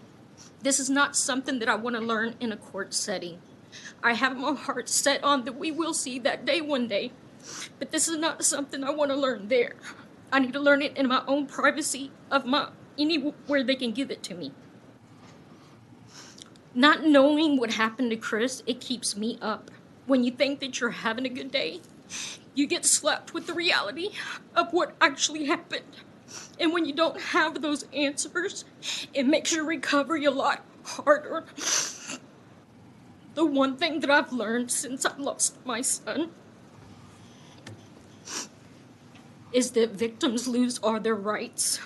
This is not something that I want to learn in a court setting. I have my heart set on that we will see that day one day, but this is not something I want to learn there. I need to learn it in my own privacy of anywhere they can give it to me. Not knowing what happened to Chris, it keeps me up. When you think that you're having a good day, you get slapped with the reality of what actually happened. And when you don't have those answers, it makes your recovery a lot harder. The one thing that I've learned since I lost my son is that victims lose all their rights.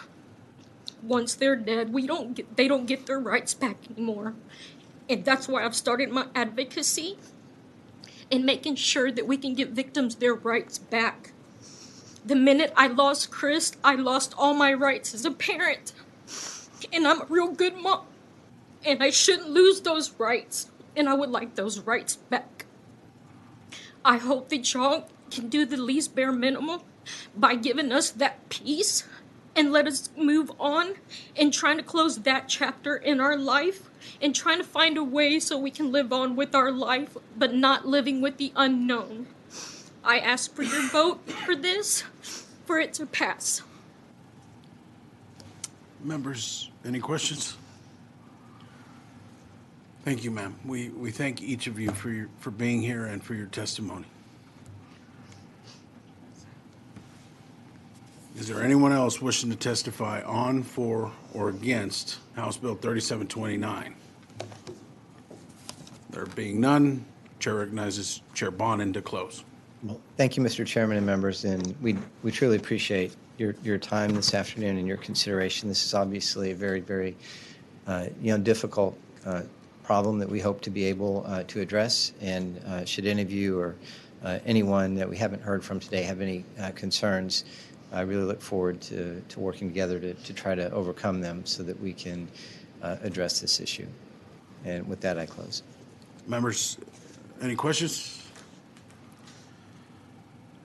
Once they're dead, they don't get their rights back anymore. And that's why I've started my advocacy in making sure that we can give victims their rights back. The minute I lost Chris, I lost all my rights as a parent. And I'm a real good mom. And I shouldn't lose those rights. And I would like those rights back. I hope that y'all can do the least bare minimum by giving us that peace and let us move on and trying to close that chapter in our life and trying to find a way so we can live on with our life, but not living with the unknown. I ask for your vote for this, for it to pass. Members, any questions? Thank you, ma'am. We thank each of you for being here and for your testimony. Is there anyone else wishing to testify on, for, or against House Bill 3729? There being none, Chair recognizes Chair Bonin to close. Well, thank you, Mr. Chairman and members, and we truly appreciate your time this afternoon and your consideration. This is obviously a very, very difficult problem that we hope to be able to address. And should any of you or anyone that we haven't heard from today have any concerns, I really look forward to working together to try to overcome them so that we can address this issue. And with that, I close. Members, any questions?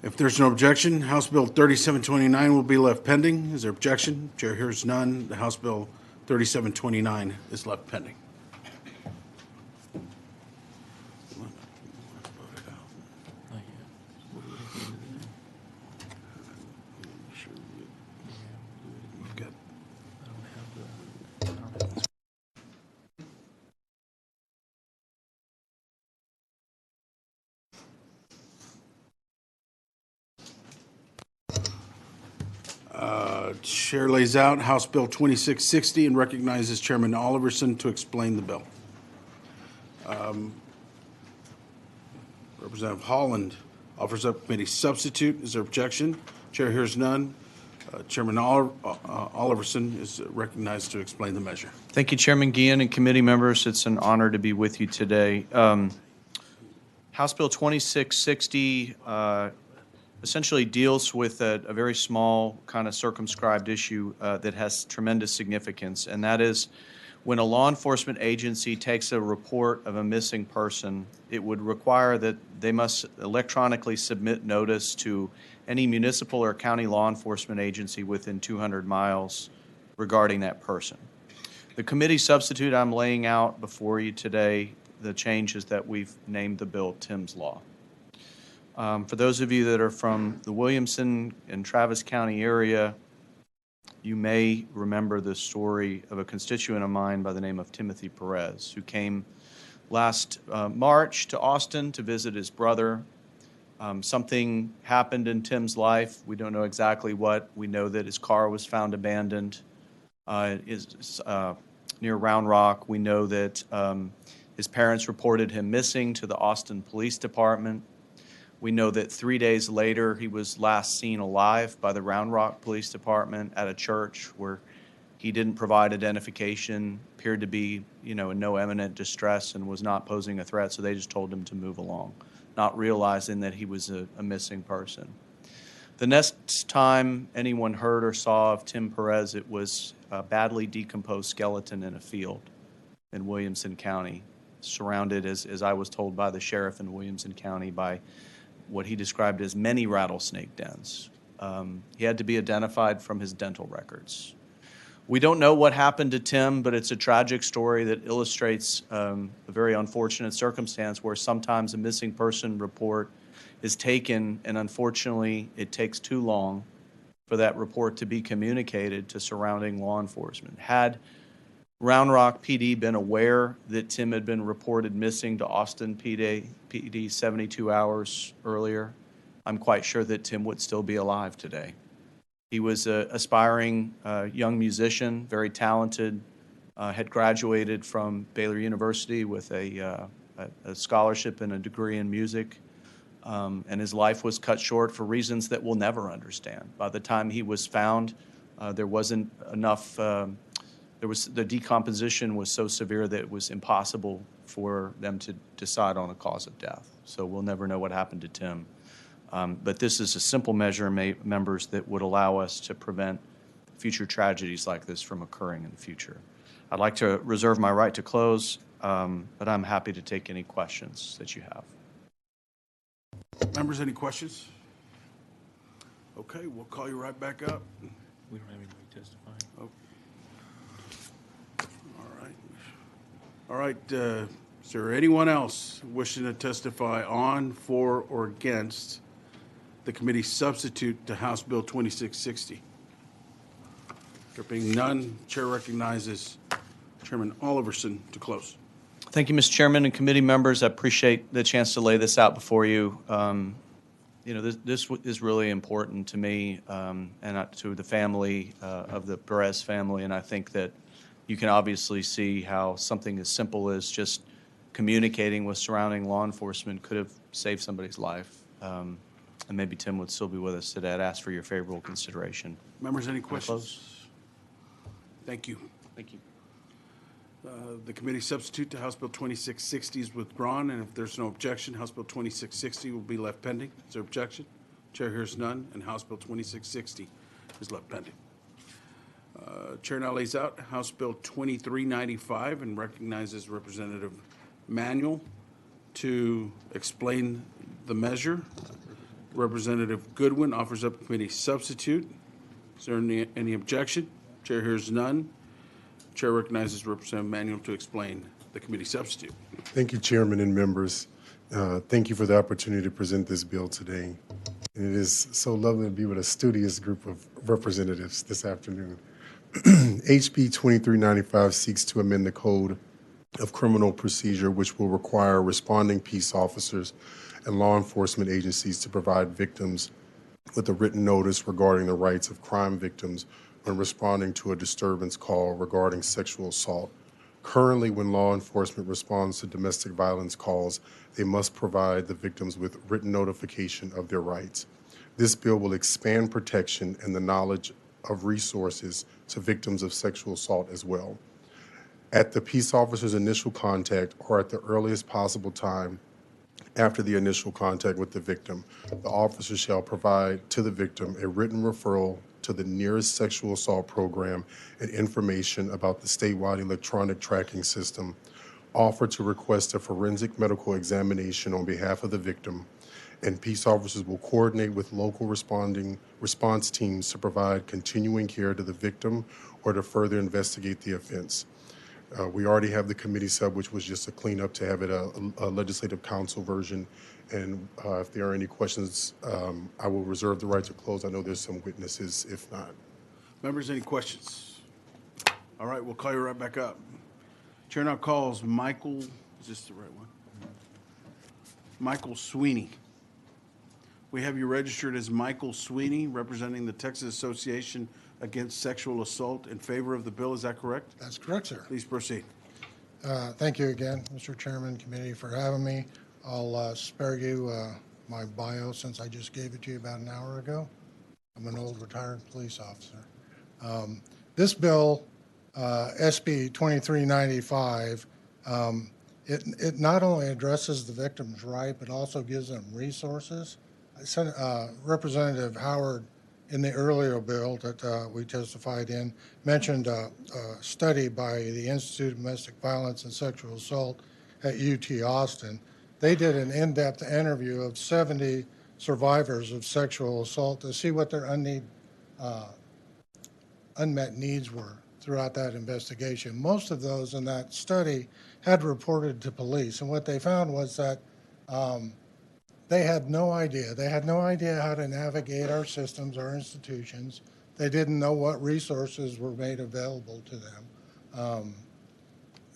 If there's no objection, House Bill 3729 will be left pending. Is there objection? Chair hears none. The House Bill 3729 is left pending. Chair lays out House Bill 2660 and recognizes Chairman Oliverson to explain the bill. Representative Holland offers up committee substitute. Is there objection? Chair hears none. Chairman Oliverson is recognized to explain the measure. Thank you, Chairman Guillen and committee members. It's an honor to be with you today. House Bill 2660 essentially deals with a very small, kind of circumscribed issue that has tremendous significance, and that is when a law enforcement agency takes a report of a missing person, it would require that they must electronically submit notice to any municipal or county law enforcement agency within 200 miles regarding that person. The committee substitute I'm laying out before you today, the change is that we've named the bill Tim's Law. For those of you that are from the Williamson and Travis County area, you may remember the story of a constituent of mine by the name of Timothy Perez, who came last March to Austin to visit his brother. Something happened in Tim's life. We don't know exactly what. We know that his car was found abandoned near Round Rock. We know that his parents reported him missing to the Austin Police Department. We know that 3 days later, he was last seen alive by the Round Rock Police Department at a church where he didn't provide identification, appeared to be, in no imminent distress and was not posing a threat, so they just told him to move along, not realizing that he was a missing person. The next time anyone heard or saw of Tim Perez, it was a badly decomposed skeleton in a field in Williamson County, surrounded, as I was told by the sheriff in Williamson County, by what he described as many rattlesnake dens. He had to be identified from his dental records. We don't know what happened to Tim, but it's a tragic story that illustrates a very unfortunate circumstance where sometimes a missing person report is taken, and unfortunately it takes too long for that report to be communicated to surrounding law enforcement. Had Round Rock PD been aware that Tim had been reported missing to Austin PD 72 hours earlier, I'm quite sure that Tim would still be alive today. He was an aspiring young musician, very talented, had graduated from Baylor University with a scholarship and a degree in music, and his life was cut short for reasons that we'll never understand. By the time he was found, there wasn't enough. The decomposition was so severe that it was impossible for them to decide on a cause of death. So we'll never know what happened to Tim. But this is a simple measure, members, that would allow us to prevent future tragedies like this from occurring in the future. I'd like to reserve my right to close, but I'm happy to take any questions that you have. Members, any questions? Okay, we'll call you right back up. We don't have anybody testifying. Oh. All right, is there anyone else wishing to testify on, for, or against the committee substitute to House Bill 2660? There being none, Chair recognizes Chairman Oliverson to close. Thank you, Mr. Chairman and committee members. I appreciate the chance to lay this out before you. This is really important to me and to the family of the Perez family, and I think that you can obviously see how something as simple as just communicating with surrounding law enforcement could have saved somebody's life. And maybe Tim would still be with us today. I'd ask for your favorable consideration. Members, any questions? Thank you. Thank you. The committee substitute to House Bill 2660 is withdrawn, and if there's no objection, House Bill 2660 will be left pending. Is there objection? Chair hears none, and House Bill 2660 is left pending. Chair now lays out House Bill 2395 and recognizes Representative Manuel to explain the measure. Representative Goodwin offers up committee substitute. Is there any objection? Chair hears none. Chair recognizes Representative Manuel to explain the committee substitute. Thank you, Chairman and members. Thank you for the opportunity to present this bill today. And it is so lovely to be with a studious group of representatives this afternoon. HB 2395 seeks to amend the Code of Criminal Procedure, which will require responding peace officers and law enforcement agencies to provide victims with a written notice regarding the rights of crime victims when responding to a disturbance call regarding sexual assault. Currently, when law enforcement responds to domestic violence calls, they must provide the victims with written notification of their rights. This bill will expand protection and the knowledge of resources to victims of sexual assault as well. At the peace officer's initial contact or at the earliest possible time after the initial contact with the victim, the officer shall provide to the victim a written referral to the nearest sexual assault program and information about the statewide electronic tracking system, offer to request a forensic medical examination on behalf of the victim, and peace officers will coordinate with local response teams to provide continuing care to the victim or to further investigate the offense. We already have the committee sub, which was just a cleanup to have it a legislative council version. And if there are any questions, I will reserve the right to close. I know there's some witnesses, if not. Members, any questions? All right, we'll call you right back up. Chair now calls Michael, is this the right one? Michael Sweeney. We have you registered as Michael Sweeney, representing the Texas Association Against Sexual Assault in favor of the bill. Is that correct? That's correct, sir. Please proceed. Thank you again, Mr. Chairman, committee, for having me. I'll spare you my bio since I just gave it to you about an hour ago. I'm an old retired police officer. This bill, SB 2395, it not only addresses the victim's right, but also gives them resources. Representative Howard, in the earlier bill that we testified in, mentioned a study by the Institute of Domestic Violence and Sexual Assault at UT Austin. They did an in-depth interview of 70 survivors of sexual assault to see what their unmet needs were throughout that investigation. Most of those in that study had reported to police, and what they found was that they had no idea. They had no idea how to navigate our systems, our institutions. They didn't know what resources were made available to them.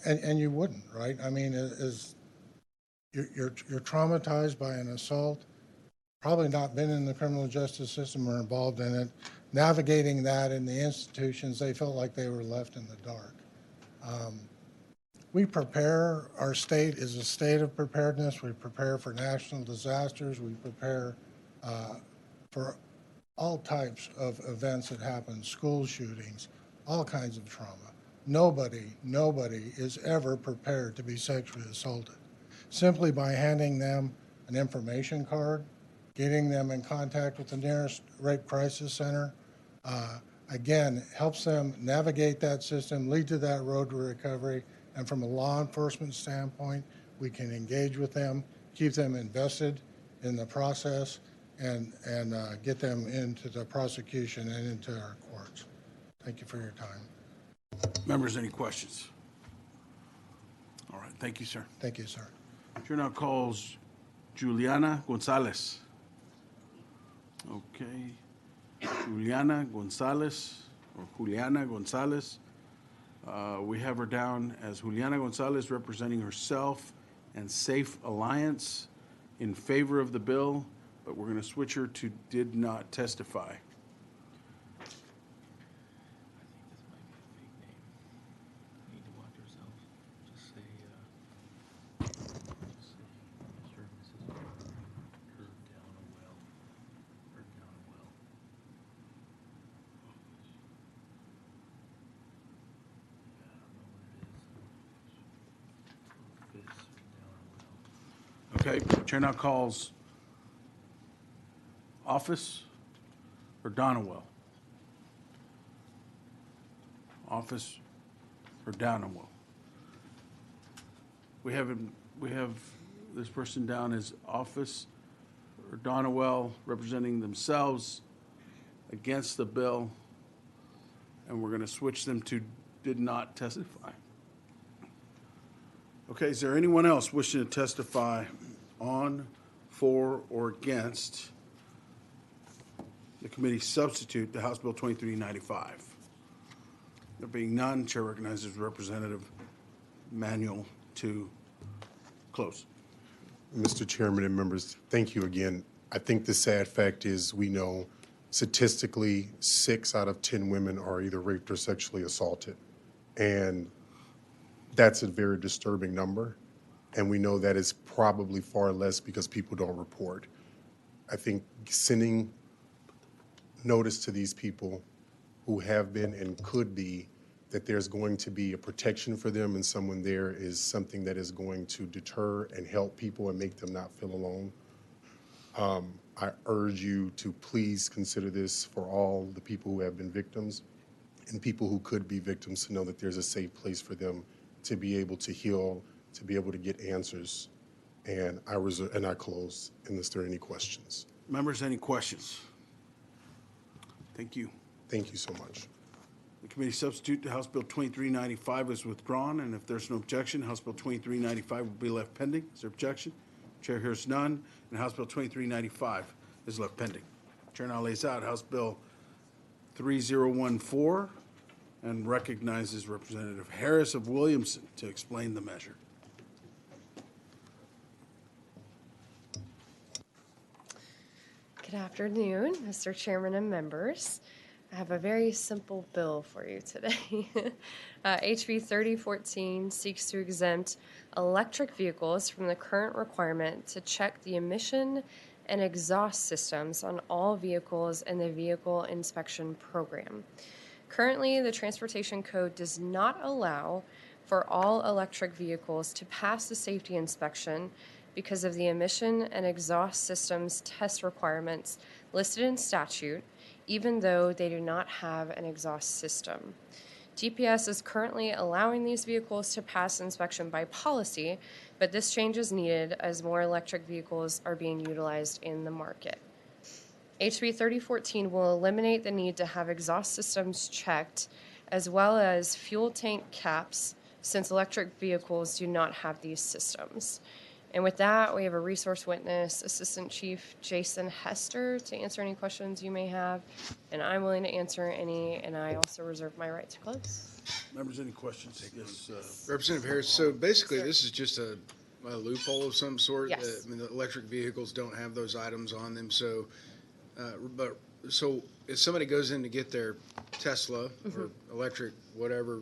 And you wouldn't, right? I mean, you're traumatized by an assault, probably not been in the criminal justice system or involved in it. Navigating that in the institutions, they felt like they were left in the dark. we prepare, our state is a state of preparedness. We prepare for national disasters. We prepare for all types of events that happen, school shootings, all kinds of trauma. Nobody is ever prepared to be sexually assaulted. Simply by handing them an information card, getting them in contact with the nearest rape crisis center, again, helps them navigate that system, lead to that road to recovery. And from a law enforcement standpoint, we can engage with them, keep them invested in the process, and get them into the prosecution and into our courts. Thank you for your time. Members, any questions? All right, thank you, sir. Thank you, sir. Chair now calls Juliana Gonzalez. Okay. Juliana Gonzalez, or Juliana Gonzalez. We have her down as Juliana Gonzalez representing herself and Safe Alliance in favor of the bill, but we're going to switch her to did not testify. Okay, chair now calls Office or Donowell? Office or Donowell? We have this person down as Office or Donowell representing themselves against the bill, and we're going to switch them to did not testify. Okay, is there anyone else wishing to testify on, for, or against the committee substitute to House Bill 2395? There being none, Chair recognizes Representative Manuel to close. Mr. Chairman and members, thank you again. I think the sad fact is we know statistically 6 out of 10 women are either raped or sexually assaulted. And that's a very disturbing number. And we know that is probably far less because people don't report. I think sending notice to these people who have been and could be that there's going to be a protection for them and someone there is something that is going to deter and help people and make them not feel alone. I urge you to please consider this for all the people who have been victims and people who could be victims, to know that there's a safe place for them to be able to heal, to be able to get answers. And I close unless there are any questions. Members, any questions? Thank you. Thank you so much. The committee substitute to House Bill 2395 is withdrawn, and if there's no objection, House Bill 2395 will be left pending. Is there objection? Chair hears none, and House Bill 2395 is left pending. Chair now lays out House Bill 3014 and recognizes Representative Harris of Williamson to explain the measure. Good afternoon, Mr. Chairman and members. I have a very simple bill for you today. HB 3014 seeks to exempt electric vehicles from the current requirement to check the emission and exhaust systems on all vehicles in the Vehicle Inspection Program. Currently, the Transportation Code does not allow for all electric vehicles to pass the safety inspection because of the emission and exhaust systems test requirements listed in statute, even though they do not have an exhaust system. DPS is currently allowing these vehicles to pass inspection by policy, but this change is needed as more electric vehicles are being utilized in the market. HB 3014 will eliminate the need to have exhaust systems checked, as well as fuel tank caps, since electric vehicles do not have these systems. And with that, we have a resource witness, Assistant Chief Jason Hester, to answer any questions you may have. And I'm willing to answer any, and I also reserve my right to close. Members, any questions? Yes, Representative Harris, so basically this is just a loophole of some sort? Yes. I mean, the electric vehicles don't have those items on them, so, so if somebody goes in to get their Tesla or electric, whatever,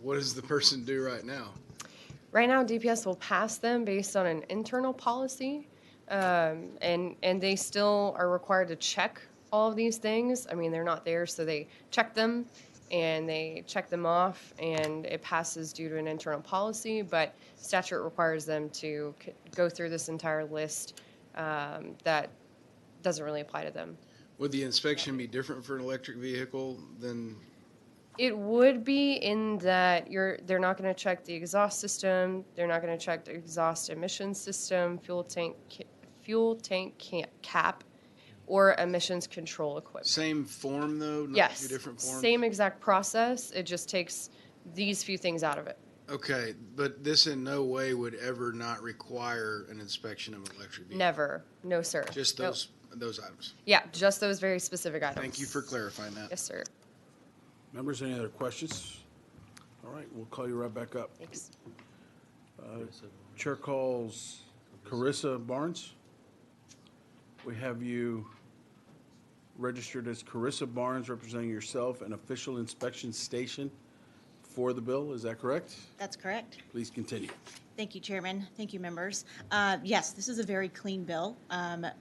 what does the person do right now? Right now, DPS will pass them based on an internal policy, and they still are required to check all of these things. I mean, they're not there, so they check them, and they check them off, and it passes due to an internal policy, but statute requires them to go through this entire list that doesn't really apply to them. Would the inspection be different for an electric vehicle than, It would be in that they're not going to check the exhaust system, they're not going to check the exhaust emission system, fuel tank cap, or emissions control equipment. same form though? Not Yes, two different forms? same exact process. It just takes these few things out of it. Okay, but this in no way would ever not require an inspection of an electric vehicle? Never, no sir. Just Nope. those items? Yeah, just those very specific items. Thank you for clarifying that. Yes, sir. Members, any other questions? All right, we'll call you right back up. Thanks. Chair calls Carissa Barnes. We have you registered as Carissa Barnes, representing yourself and official inspection station for the bill. Is that correct? That's correct. Please continue. Thank you, Chairman. Thank you, members. Yes, this is a very clean bill.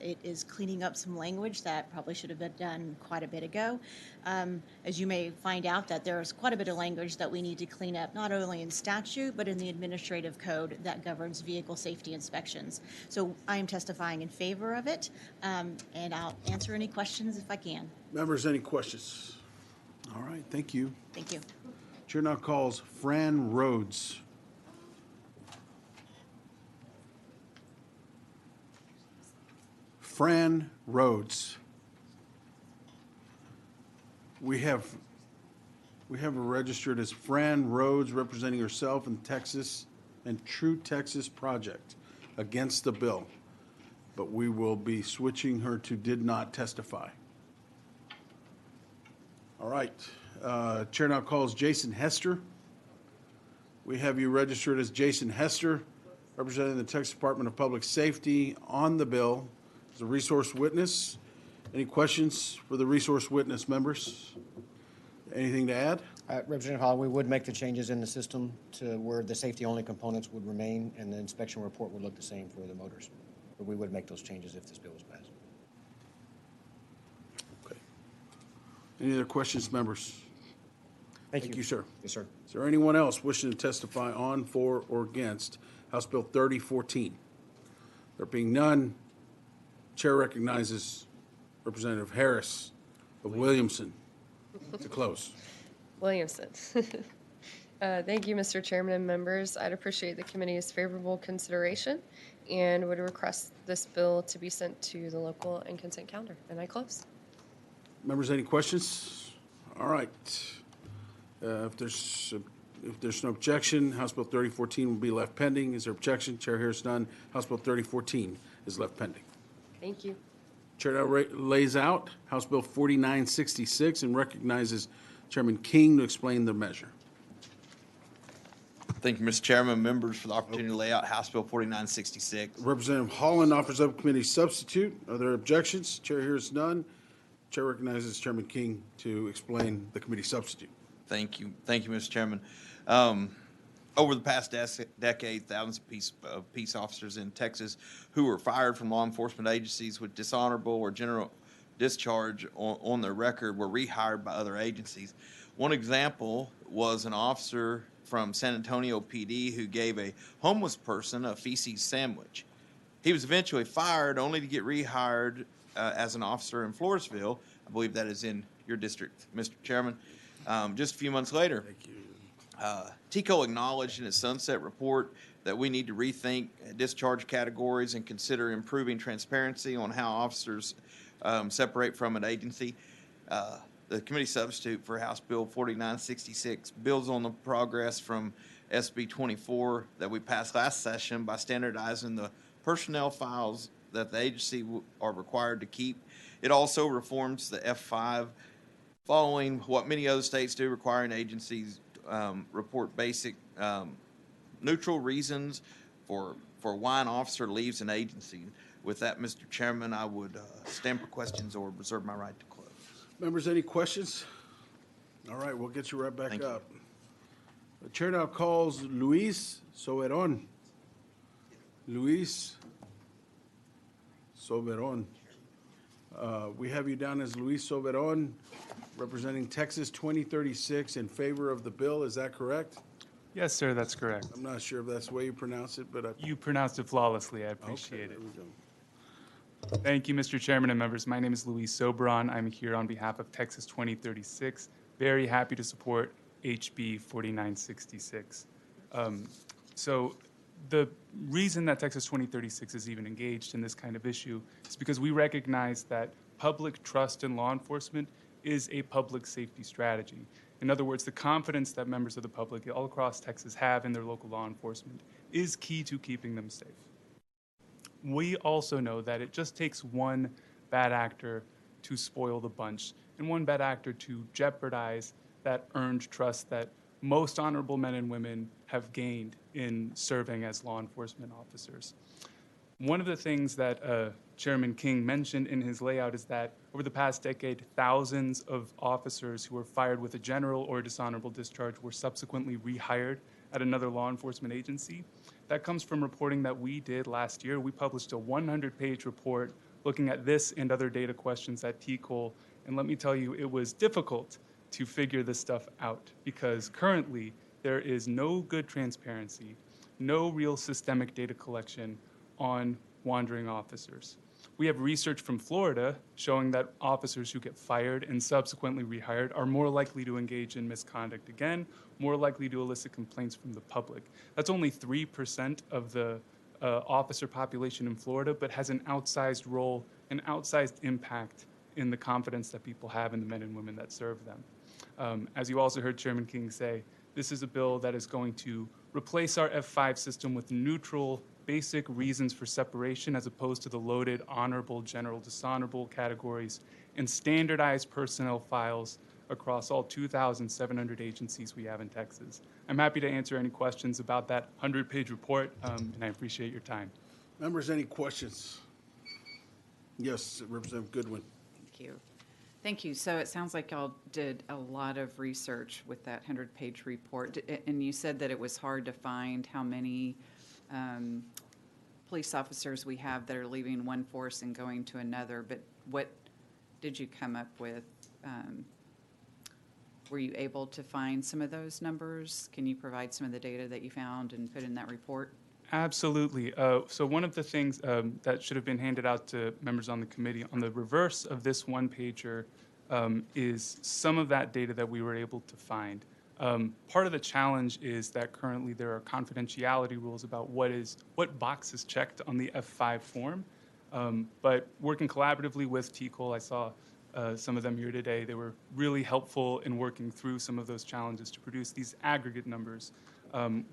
It is cleaning up some language that probably should have been done quite a bit ago. As you may find out, that there's quite a bit of language that we need to clean up, not only in statute, but in the administrative code that governs vehicle safety inspections. So I am testifying in favor of it, and I'll answer any questions if I can. Members, any questions? All right, thank you. Thank you. Chair now calls Fran Rhodes. Fran Rhodes. We have her registered as Fran Rhodes, representing herself in Texas and True Texas Project against the bill, but we will be switching her to did not testify. All right. Chair now calls Jason Hester. We have you registered as Jason Hester, representing the Texas Department of Public Safety on the bill as a resource witness. Any questions for the resource witness, members? Anything to add? Representative Hall, we would make the changes in the system to where the safety-only components would remain and the inspection report would look the same for the motors. But we would make those changes if this bill was passed. Okay. Any other questions, members? Thank you. Sir. Yes, sir. Is there anyone else wishing to testify on, for, or against House Bill 3014? There being none, Chair recognizes Representative Harris of Williamson to close. Williamson. Thank you, Mr. Chairman and members. I'd appreciate the committee's favorable consideration and would request this bill to be sent to the local and consent calendar. And I close. Members, any questions? All right. If there's no objection, House Bill 3014 will be left pending. Is there objection? Chair hears none. House Bill 3014 is left pending. Thank you. Chair now lays out House Bill 4966 and recognizes Chairman King to explain the measure. Thank you, Mr. Chairman, members, for the opportunity to lay out House Bill 4966. Representative Holland offers up committee substitute. Are there objections? Chair hears none. Chair recognizes Chairman King to explain the committee substitute. Thank you, Mr. Chairman. Over the past decade, thousands of peace officers in Texas who were fired from law enforcement agencies with dishonorable or general discharge on their record were rehired by other agencies. One example was an officer from San Antonio PD who gave a homeless person a feces sandwich. He was eventually fired only to get rehired as an officer in Floresville. I believe that is in your district, Mr. Chairman. Just a few months later, TCO acknowledged in its sunset report that we need to rethink discharge categories and consider improving transparency on how officers separate from an agency. The committee substitute for House Bill 4966 builds on the progress from SB 24 that we passed last session by standardizing the personnel files that the agency are required to keep. It also reforms the F5, following what many other states do, requiring agencies report basic neutral reasons for why an officer leaves an agency. With that, Mr. Chairman, I would stand for questions or reserve my right to close. Members, any questions? All right, we'll get you right back up. The chair now calls Luis Soberon. Luis Soberon. We have you down as Luis Soberon, representing Texas 2036 in favor of the bill. Is that correct? Yes, sir, that's correct. I'm not sure if that's the way you pronounce it, but You pronounced it flawlessly. I okay, appreciate there it. we go. Thank you, Mr. Chairman and members. My name is Luis Sobron. I'm here on behalf of Texas 2036. Very happy to support HB 4966. So the reason that Texas 2036 is even engaged in this kind of issue is because we recognize that public trust in law enforcement is a public safety strategy. In other words, the confidence that members of the public all across Texas have in their local law enforcement is key to keeping them safe. We also know that it just takes one bad actor to spoil the bunch and one bad actor to jeopardize that earned trust that most honorable men and women have gained in serving as law enforcement officers. One of the things that Chairman King mentioned in his layout is that over the past decade, thousands of officers who were fired with a general or dishonorable discharge were subsequently rehired at another law enforcement agency. That comes from reporting that we did last year. We published a 100-page report looking at this and other data questions at TCOL, and let me tell you, it was difficult to figure this stuff out because currently there is no good transparency, no real systemic data collection on wandering officers. We have research from Florida showing that officers who get fired and subsequently rehired are more likely to engage in misconduct again, more likely to elicit complaints from the public. That's only 3% of the officer population in Florida, but has an outsized role, an outsized impact in the confidence that people have in the men and women that serve them. As you also heard Chairman King say, this is a bill that is going to replace our F5 system with neutral, basic reasons for separation as opposed to the loaded honorable, general, dishonorable categories and standardized personnel files across all 2,700 agencies we have in Texas. I'm happy to answer any questions about that 100-page report, and I appreciate your time. Members, any questions? Yes, Representative Goodwin. Thank you. Thank you. So it sounds like y'all did a lot of research with that 100-page report, and you said that it was hard to find how many police officers we have that are leaving one force and going to another, but what did you come up with? Were you able to find some of those numbers? Can you provide some of the data that you found and put in that report? Absolutely. So one of the things that should have been handed out to members on the committee on the reverse of this one-pager is some of that data that we were able to find. Part of the challenge is that currently there are confidentiality rules about what box is checked on the F5 form. But working collaboratively with TCOL, I saw some of them here today. They were really helpful in working through some of those challenges to produce these aggregate numbers.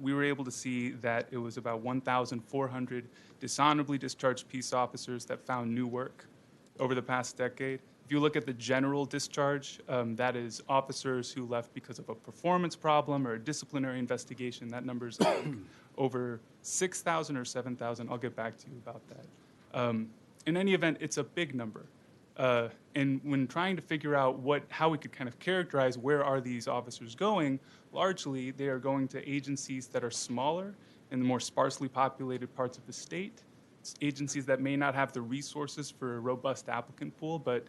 We were able to see that it was about 1,400 dishonorably discharged peace officers that found new work over the past decade. If you look at the general discharge, that is officers who left because of a performance problem or a disciplinary investigation. That number's over 6,000 or 7,000. I'll get back to you about that. In any event, it's a big number. And when trying to figure out how we could kind of characterize where are these officers going, largely they are going to agencies that are smaller in the more sparsely populated parts of the state. It's agencies that may not have the resources for a robust applicant pool, but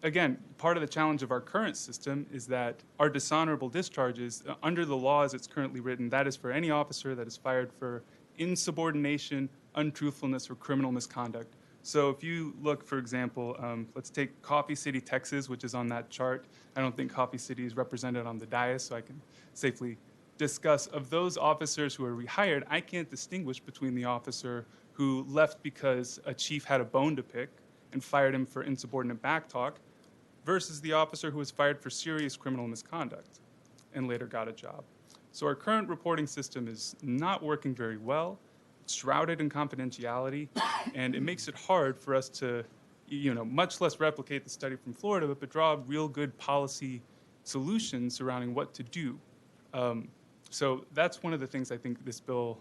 again, part of the challenge of our current system is that our dishonorable discharges, under the law as it's currently written, that is for any officer that is fired for insubordination, untruthfulness, or criminal misconduct. So if you look, for example, let's take Coffee City, Texas, which is on that chart. I don't think Coffee City is represented on the dais, so I can safely discuss. Of those officers who are rehired, I can't distinguish between the officer who left because a chief had a bone to pick and fired him for insubordinate backtalk versus the officer who was fired for serious criminal misconduct and later got a job. So our current reporting system is not working very well. It's shrouded in confidentiality, and it makes it hard for us to, much less replicate the study from Florida, but draw real good policy solutions surrounding what to do. So that's one of the things I think this bill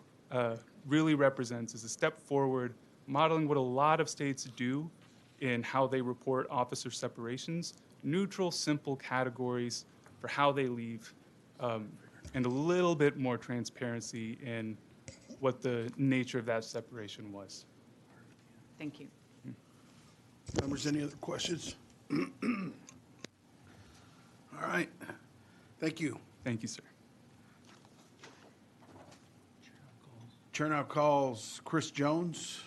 really represents is a step forward, modeling what a lot of states do in how they report officer separations, neutral, simple categories for how they leave and a little bit more transparency in what the nature of that separation was. Thank you. Members, any other questions? All right. Thank you. Thank you, sir. Chair now calls Chris Jones.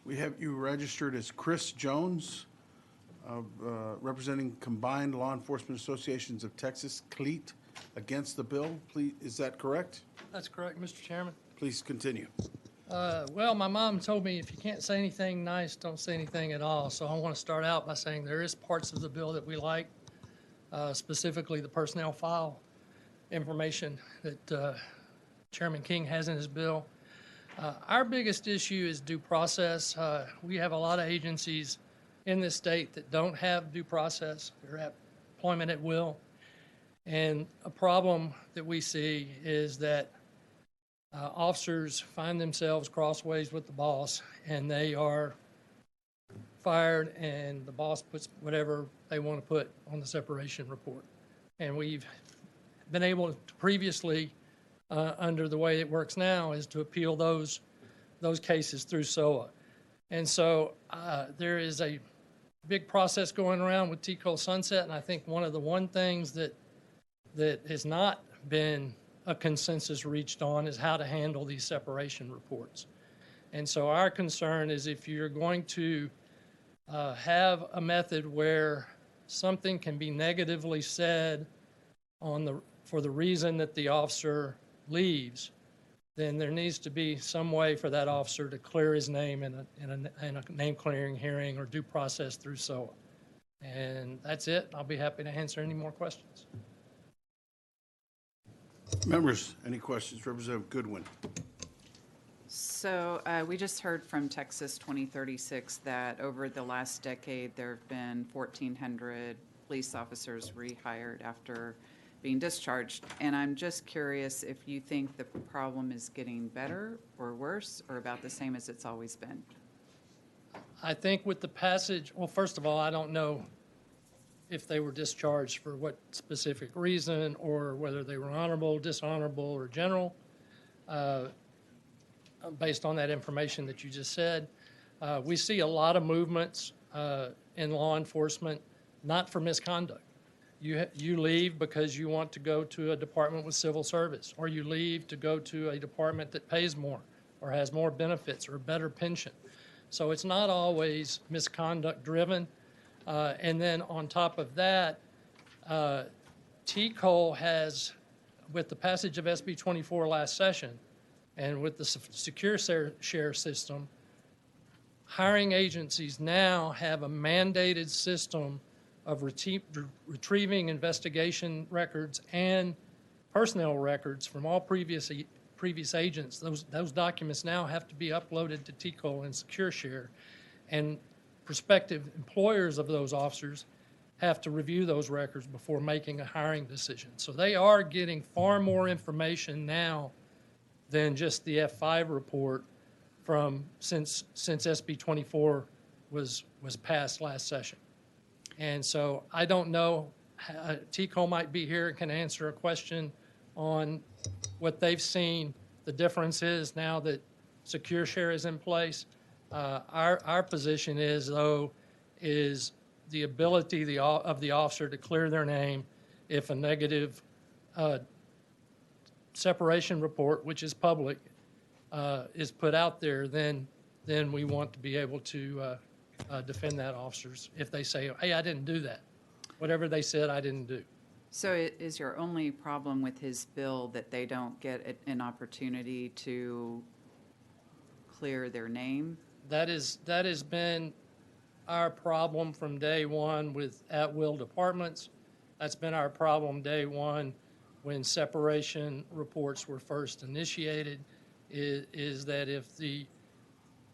We have you registered as Chris Jones, representing Combined Law Enforcement Associations of Texas, CLEAT, against the bill. Please, is that correct? That's correct, Mr. Chairman. Please continue. Well, my mom told me if you can't say anything nice, don't say anything at all. So I want to start out by saying there is parts of the bill that we like, specifically the personnel file information that Chairman King has in his bill. Our biggest issue is due process. We have a lot of agencies in this state that don't have due process. They're at employment at will. And a problem that we see is that officers find themselves crossways with the boss, and they are fired, and the boss puts whatever they want to put on the separation report. And we've been able to previously, under the way it works now, is to appeal those cases through SOA. And so there is a big process going around with TCOL sunset, and I think one of the things that has not been a consensus reached on is how to handle these separation reports. And so our concern is if you're going to have a method where something can be negatively said for the reason that the officer leaves, then there needs to be some way for that officer to clear his name in a name clearing hearing or due process through SOA. And that's it. I'll be happy to answer any more questions. Members, any questions? Representative Goodwin. So we just heard from Texas 2036 that over the last decade, there have been 1,400 police officers rehired after being discharged. And I'm just curious if you think the problem is getting better or worse or about the same as it's always been. I think with the passage, well, first of all, I don't know if they were discharged for what specific reason or whether they were honorable, dishonorable, or general. Based on that information that you just said, we see a lot of movements in law enforcement, not for misconduct. You leave because you want to go to a department with civil service, or you leave to go to a department that pays more or has more benefits or a better pension. So it's not always misconduct driven. And then on top of that, TCOL has, with the passage of SB 24 last session and with the secure share system, hiring agencies now have a mandated system of retrieving investigation records and personnel records from all previous agents. Those documents now have to be uploaded to TCOL and secure share, and prospective employers of those officers have to review those records before making a hiring decision. So they are getting far more information now than just the F5 report since SB 24 was passed last session. And so I don't know, TCOL might be here and can answer a question on what they've seen the difference is now that secure share is in place. Our position is, though, is the ability of the officer to clear their name if a negative separation report, which is public, is put out there, then we want to be able to defend that officers if they say, hey, I didn't do that. Whatever they said, I didn't do. So is your only problem with his bill that they don't get an opportunity to clear their name? That has been our problem from day one with at-will departments. That's been our problem day one when separation reports were first initiated, is that if the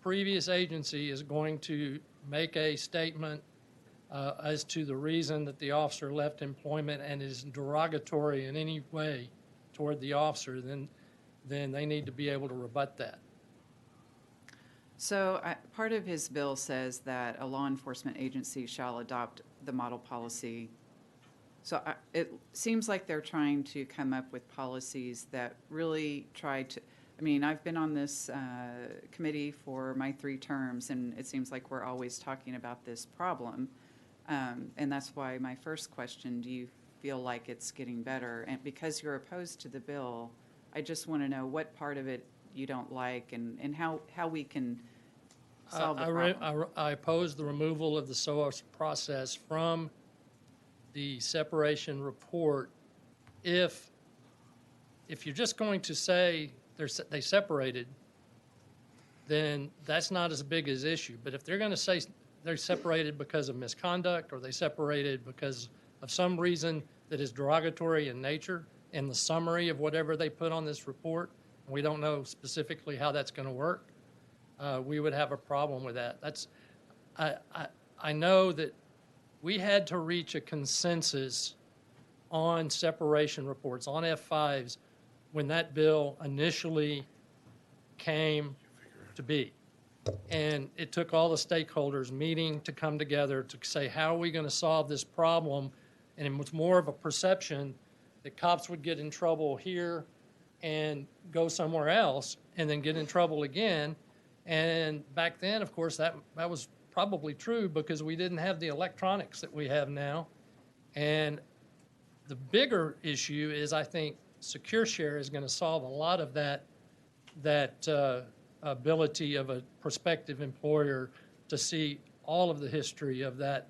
previous agency is going to make a statement as to the reason that the officer left employment and is derogatory in any way toward the officer, then they need to be able to rebut that. So part of his bill says that a law enforcement agency shall adopt the model policy So it seems like they're trying to come up with policies that really try to, I mean, I've been on this committee for my 3 terms, and it seems like we're always talking about this problem. And that's why my first question, do you feel like it's getting better? And because you're opposed to the bill, I just want to know what part of it you don't like and how we can solve the problem. I oppose the removal of the SOAS process from the separation report. If you're just going to say they separated, then that's not as big as issue. But if they're going to say they're separated because of misconduct, or they separated because of some reason that is derogatory in nature in the summary of whatever they put on this report, and we don't know specifically how that's going to work, we would have a problem with that. I know that we had to reach a consensus on separation reports, on F5s, when that bill initially came to be. And it took all the stakeholders meeting to come together to say, how are we going to solve this problem? And it was more of a perception that cops would get in trouble here and go somewhere else and then get in trouble again. And back then, of course, that was probably true because we didn't have the electronics that we have now. And the bigger issue is, I think, Secure Share is going to solve a lot of that ability of a prospective employer to see all of the history of that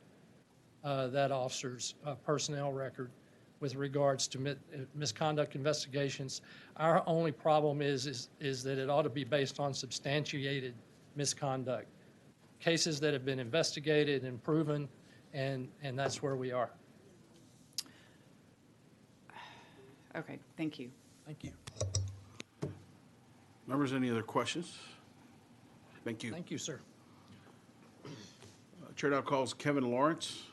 officer's personnel record with regards to misconduct investigations. Our only problem is that it ought to be based on substantiated misconduct, cases that have been investigated and proven, and that's where we are. Okay, thank you. Thank you. Members, any other questions? Thank you. Thank you, sir. Chair now calls Kevin Lawrence.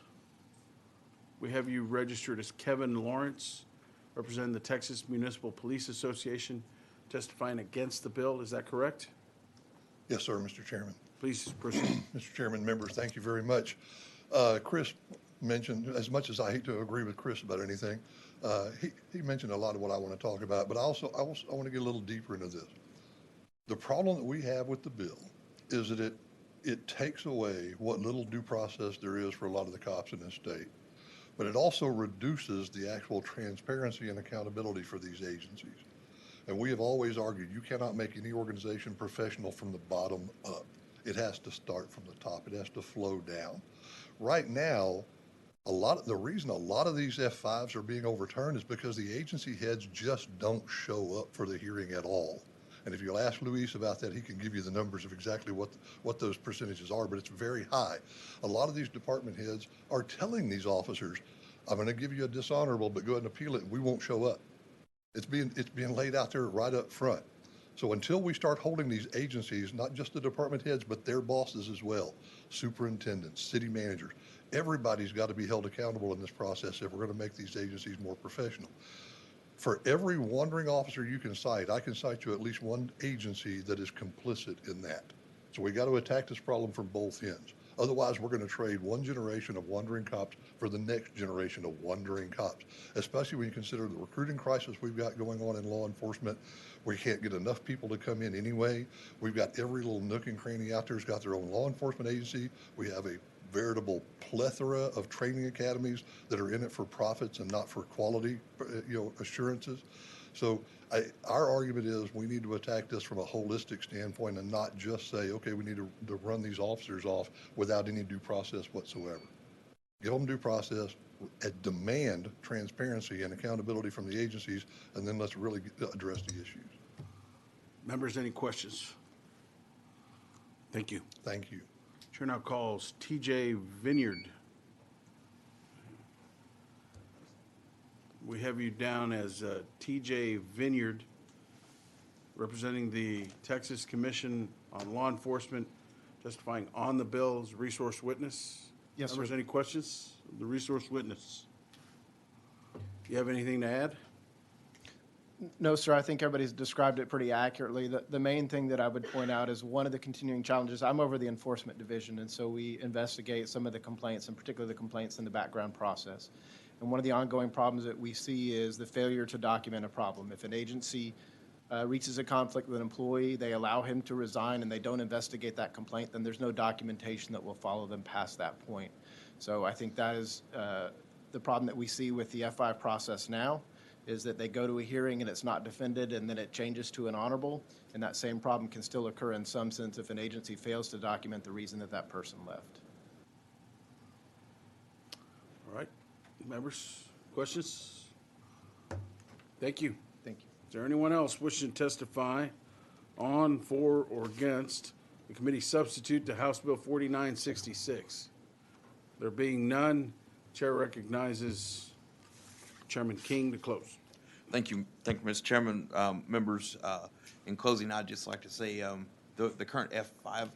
We have you registered as Kevin Lawrence, representing the Texas Municipal Police Association, testifying against the bill. Is that correct? Yes, sir, Mr. Chairman. Please proceed. Mr. Chairman, members, thank you very much. Chris mentioned, as much as I hate to agree with Chris about anything, he mentioned a lot of what I want to talk about, but I want to get a little deeper into this. The problem that we have with the bill is that it takes away what little due process there is for a lot of the cops in this state, but it also reduces the actual transparency and accountability for these agencies. And we have always argued you cannot make any organization professional from the bottom up. It has to start from the top. It has to flow down. Right now, the reason a lot of these F5s are being overturned is because the agency heads just don't show up for the hearing at all. And if you'll ask Luis about that, he can give you the numbers of exactly what those percentages are, but it's very high. A lot of these department heads are telling these officers, I'm going to give you a dishonorable, but go ahead and appeal it, and we won't show up. It's being laid out there right up front. So until we start holding these agencies, not just the department heads, but their bosses as well, superintendents, city managers, everybody's got to be held accountable in this process if we're going to make these agencies more professional. For every wandering officer you can cite, I can cite you at least one agency that is complicit in that. So we got to attack this problem from both ends. Otherwise, we're going to trade one generation of wandering cops for the next generation of wandering cops, especially when you consider the recruiting crisis we've got going on in law enforcement. We can't get enough people to come in anyway. We've got every little nook and cranny out there has got their own law enforcement agency. We have a veritable plethora of training academies that are in it for profits and not for quality, assurances. So our argument is we need to attack this from a holistic standpoint and not just say, okay, we need to run these officers off without any due process whatsoever. Give them due process, demand transparency and accountability from the agencies, and then let's really address the issues. Members, any questions? Thank you. Thank you. Chair now calls TJ Vineyard. We have you down as TJ Vineyard, representing the Texas Commission on Law Enforcement, testifying on the bill as resource witness. Yes, sir. Members, any questions? The resource witness. Do you have anything to add? No, sir. I think everybody's described it pretty accurately. The main thing that I would point out is one of the continuing challenges. I'm over the enforcement division, and so we investigate some of the complaints, and particularly the complaints in the background process. And one of the ongoing problems that we see is the failure to document a problem. If an agency reaches a conflict with an employee, they allow him to resign, and they don't investigate that complaint, then there's no documentation that will follow them past that point. So I think that is the problem that we see with the F5 process now, is that they go to a hearing and it's not defended, and then it changes to an honorable, and that same problem can still occur in some sense if an agency fails to document the reason that that person left. All right, members, questions? Thank you. Thank you. Is there anyone else wishing to testify on, for, or against the committee substitute to House Bill 4966? There being none, Chair recognizes Chairman King to close. Thank you, Mr. Chairman. Members, in closing, I'd just like to say the current F5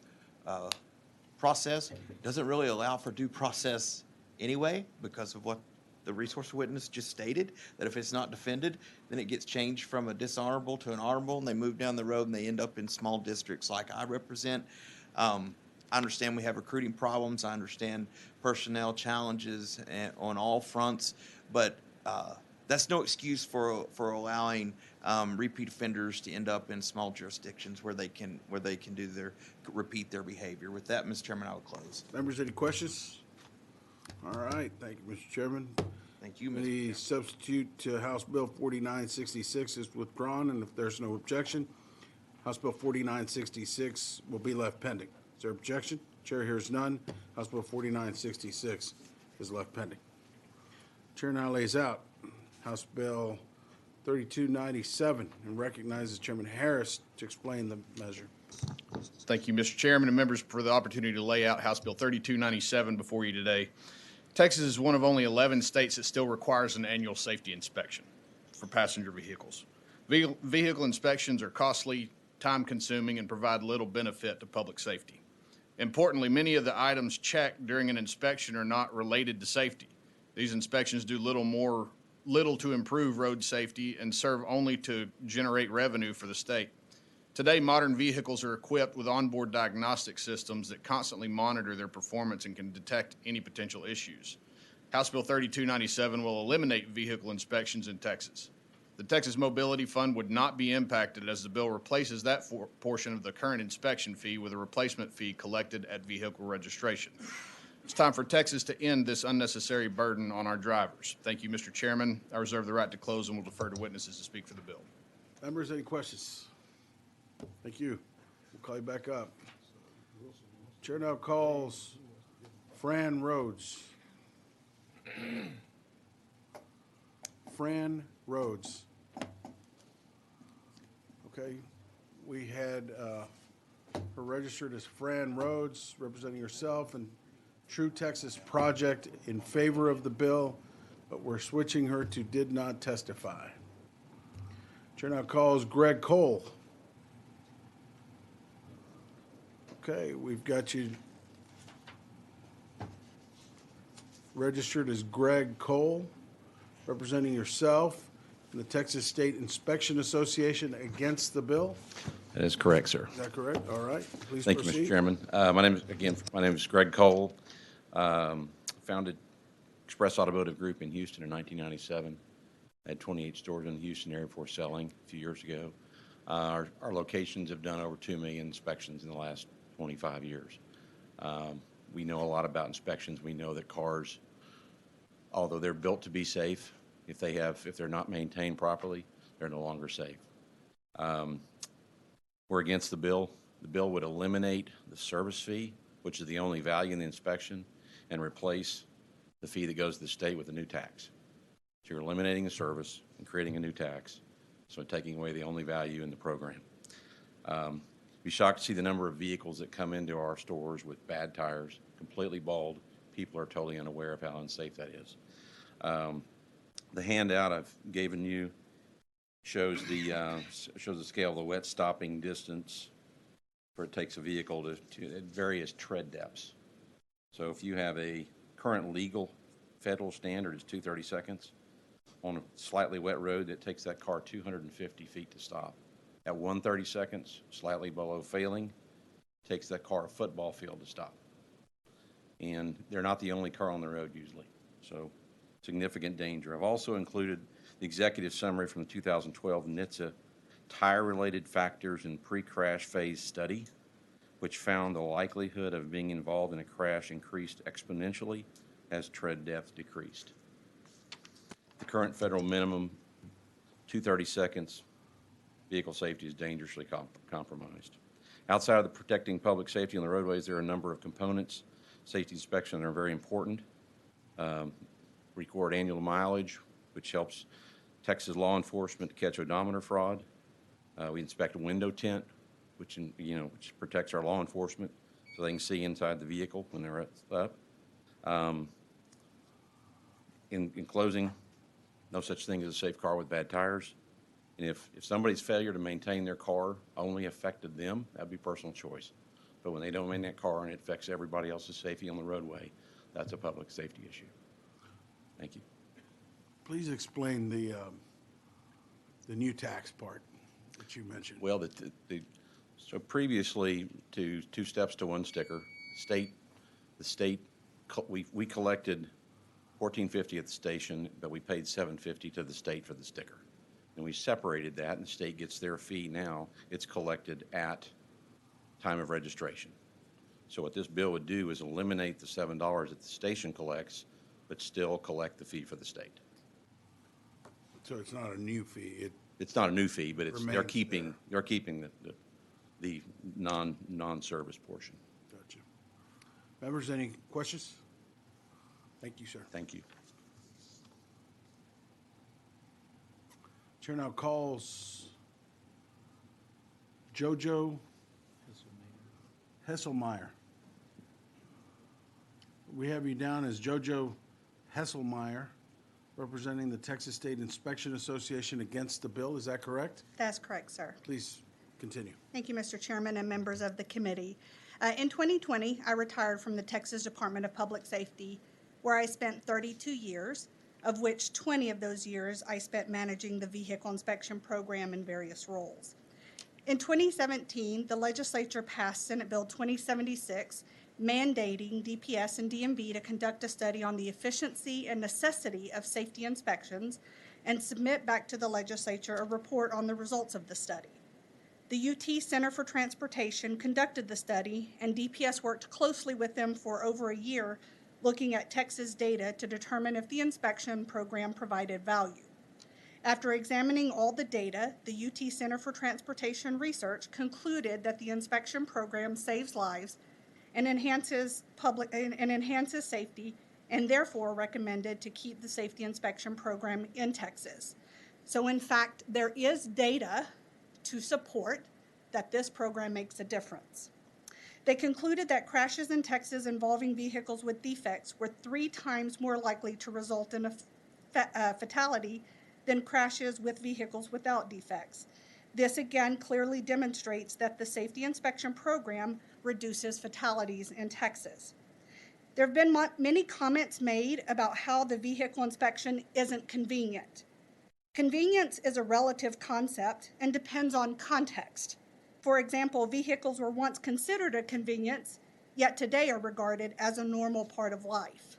process doesn't really allow for due process anyway, because of what the resource witness just stated, that if it's not defended, then it gets changed from a dishonorable to an honorable, and they move down the road and they end up in small districts like I represent. I understand we have recruiting problems. I understand personnel challenges on all fronts, but that's no excuse for allowing repeat offenders to end up in small jurisdictions where they can repeat their behavior. With that, Mr. Chairman, I will close. Members, any questions? All right, thank you, Mr. Chairman. Thank you, Mr. The Chairman. substitute to House Bill 4966 is withdrawn, and if there's no objection, House Bill 4966 will be left pending. Is there objection? Chair hears none. House Bill 4966 is left pending. Chair now lays out House Bill 3297 and recognizes Chairman Harris to explain the measure. Thank you, Mr. Chairman and members, for the opportunity to lay out House Bill 3297 before you today. Texas is one of only 11 states that still requires an annual safety inspection for passenger vehicles. Vehicle inspections are costly, time-consuming, and provide little benefit to public safety. Importantly, many of the items checked during an inspection are not related to safety. These inspections do little to improve road safety and serve only to generate revenue for the state. Today, modern vehicles are equipped with onboard diagnostic systems that constantly monitor their performance and can detect any potential issues. House Bill 3297 will eliminate vehicle inspections in Texas. The Texas Mobility Fund would not be impacted as the bill replaces that portion of the current inspection fee with a replacement fee collected at vehicle registration. It's time for Texas to end this unnecessary burden on our drivers. Thank you, Mr. Chairman. I reserve the right to close and will defer to witnesses to speak for the bill. Members, any questions? Thank you. We'll call you back up. Chair now calls Fran Rhodes. Fran Rhodes. Okay, we had her registered as Fran Rhodes, representing herself and True Texas Project in favor of the bill, but we're switching her to did not testify. Chair now calls Greg Cole. Okay, we've got you registered as Greg Cole, representing yourself and the Texas State Inspection Association against the bill. That is correct, sir. Is that correct? All right, please Thank proceed. you, Mr. Chairman. My name is Greg Cole. Founded Express Automotive Group in Houston in 1997. I had 28 stores in the Houston area before selling a few years ago. Our locations have done over 2 million inspections in the last 25 years. We know a lot about inspections. We know that cars, although they're built to be safe, if they're not maintained properly, they're no longer safe. We're against the bill. The bill would eliminate the service fee, which is the only value in the inspection, and replace the fee that goes to the state with a new tax. So you're eliminating the service and creating a new tax, so taking away the only value in the program. Be shocked to see the number of vehicles that come into our stores with bad tires, completely bald. People are totally unaware of how unsafe that is. The handout I've given you shows the scale of the wet stopping distance where it takes a vehicle to at various tread depths. So if you have a current legal federal standard is 230 seconds, on a slightly wet road, it takes that car 250 feet to stop. At 130 seconds, slightly below failing, takes that car a football field to stop. And they're not the only car on the road usually. So significant danger. I've also included the executive summary from the 2012 NHTSA tire-related factors in pre-crash phase study, which found the likelihood of being involved in a crash increased exponentially as tread depth decreased. The current federal minimum, 230 seconds, vehicle safety is dangerously compromised. Outside of the protecting public safety on the roadways, there are a number of components. Safety inspection are very important. Record annual mileage, which helps Texas law enforcement to catch odometer fraud. We inspect a window tint, which protects our law enforcement so they can see inside the vehicle when they're up. In closing, no such thing as a safe car with bad tires. And if somebody's failure to maintain their car only affected them, that'd be personal choice. But when they don't maintain that car and it affects everybody else's safety on the roadway, that's a public safety issue. Thank you. Please explain the new tax part that you mentioned. Well, so previously to 2 steps to 1 sticker, we collected $14.50 at the station, but we paid $7.50 to the state for the sticker. And we separated that, and the state gets their fee now. It's collected at time of registration. So what this bill would do is eliminate the $7 that the station collects, but still collect the fee for the state. So it's not a new fee. It's not a new fee, but they're remains keeping the non-service portion. Gotcha. Members, any questions? Thank you, sir. Thank you. Chair now calls Jojo Hesselmeyer. We have you down as Jojo Hesselmeyer, representing the Texas State Inspection Association against the bill. Is that correct? That's correct, sir. Please continue. Thank you, Mr. Chairman and members of the committee. In 2020, I retired from the Texas Department of Public Safety, where I spent 32 years, of which 20 of those years I spent managing the vehicle inspection program in various roles. In 2017, the legislature passed Senate Bill 2076, mandating DPS and DMV to conduct a study on the efficiency and necessity of safety inspections and submit back to the legislature a report on the results of the study. The UT Center for Transportation conducted the study, and DPS worked closely with them for over a year, looking at Texas data to determine if the inspection program provided value. After examining all the data, the UT Center for Transportation Research concluded that the inspection program saves lives and enhances safety, and therefore recommended to keep the safety inspection program in Texas. So in fact, there is data to support that this program makes a difference. They concluded that crashes in Texas involving vehicles with defects were 3 times more likely to result in a fatality than crashes with vehicles without defects. This again clearly demonstrates that the safety inspection program reduces fatalities in Texas. There have been many comments made about how the vehicle inspection isn't convenient. Convenience is a relative concept and depends on context. For example, vehicles were once considered a convenience, yet today are regarded as a normal part of life.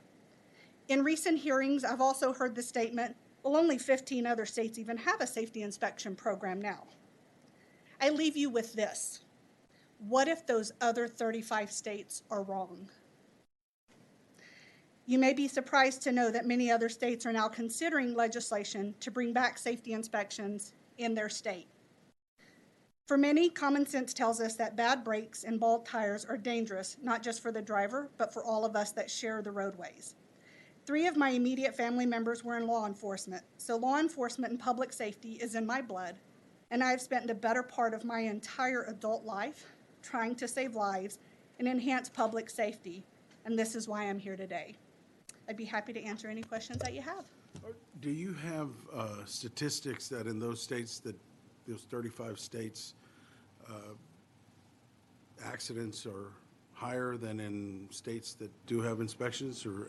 In recent hearings, I've also heard the statement, well, only 15 other states even have a safety inspection program now. I leave you with this. What if those other 35 states are wrong? You may be surprised to know that many other states are now considering legislation to bring back safety inspections in their state. For many, common sense tells us that bad brakes and bald tires are dangerous, not just for the driver, but for all of us that share the roadways. 3 of my immediate family members were in law enforcement, so law enforcement and public safety is in my blood, and I've spent the better part of my entire adult life trying to save lives and enhance public safety, and this is why I'm here today. I'd be happy to answer any questions that you have. Do you have statistics that in those states, those 35 states, accidents are higher than in states that do have inspections or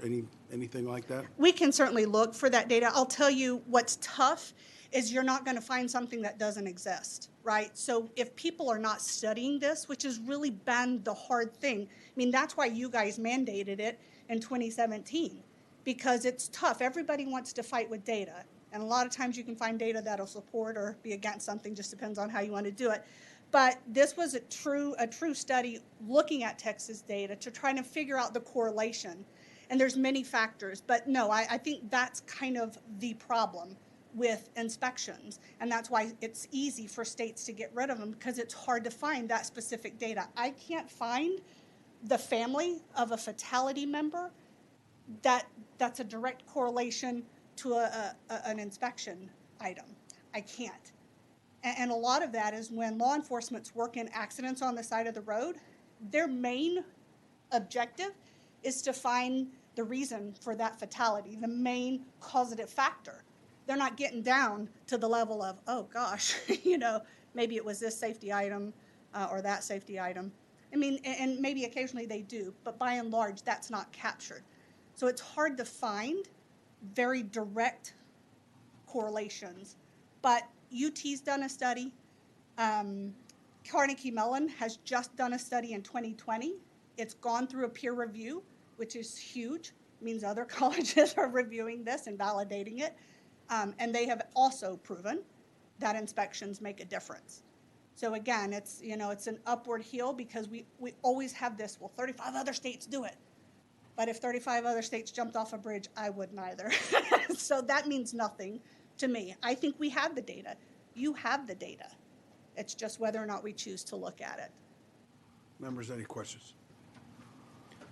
anything like that? We can certainly look for that data. I'll tell you what's tough is you're not going to find something that doesn't exist, right? So if people are not studying this, which has really been the hard thing, I mean, that's why you guys mandated it in 2017. because it's tough. Everybody wants to fight with data. And a lot of times you can find data that'll support or be against something, just depends on how you want to do it. But this was a true study looking at Texas data to try to figure out the correlation. And there's many factors, but no, I think that's kind of the problem with inspections. And that's why it's easy for states to get rid of them, because it's hard to find that specific data. I can't find the family of a fatality member that's a direct correlation to an inspection item. I can't. And a lot of that is when law enforcement's working accidents on the side of the road, their main objective is to find the reason for that fatality, the main causative factor. They're not getting down to the level of, oh gosh, maybe it was this safety item or that safety item. I mean, and maybe occasionally they do, but by and large, that's not captured. So it's hard to find very direct correlations. But UT's done a study. Carnegie Mellon has just done a study in 2020. It's gone through a peer review, which is huge. It means other colleges are reviewing this and validating it. And they have also proven that inspections make a difference. So again, it's an upward heel, because we always have this, well, 35 other states do it. But if 35 other states jumped off a bridge, I wouldn't either. So that means nothing to me. I think we have the data. You have the data. It's just whether or not we choose to look at it. Members, any questions?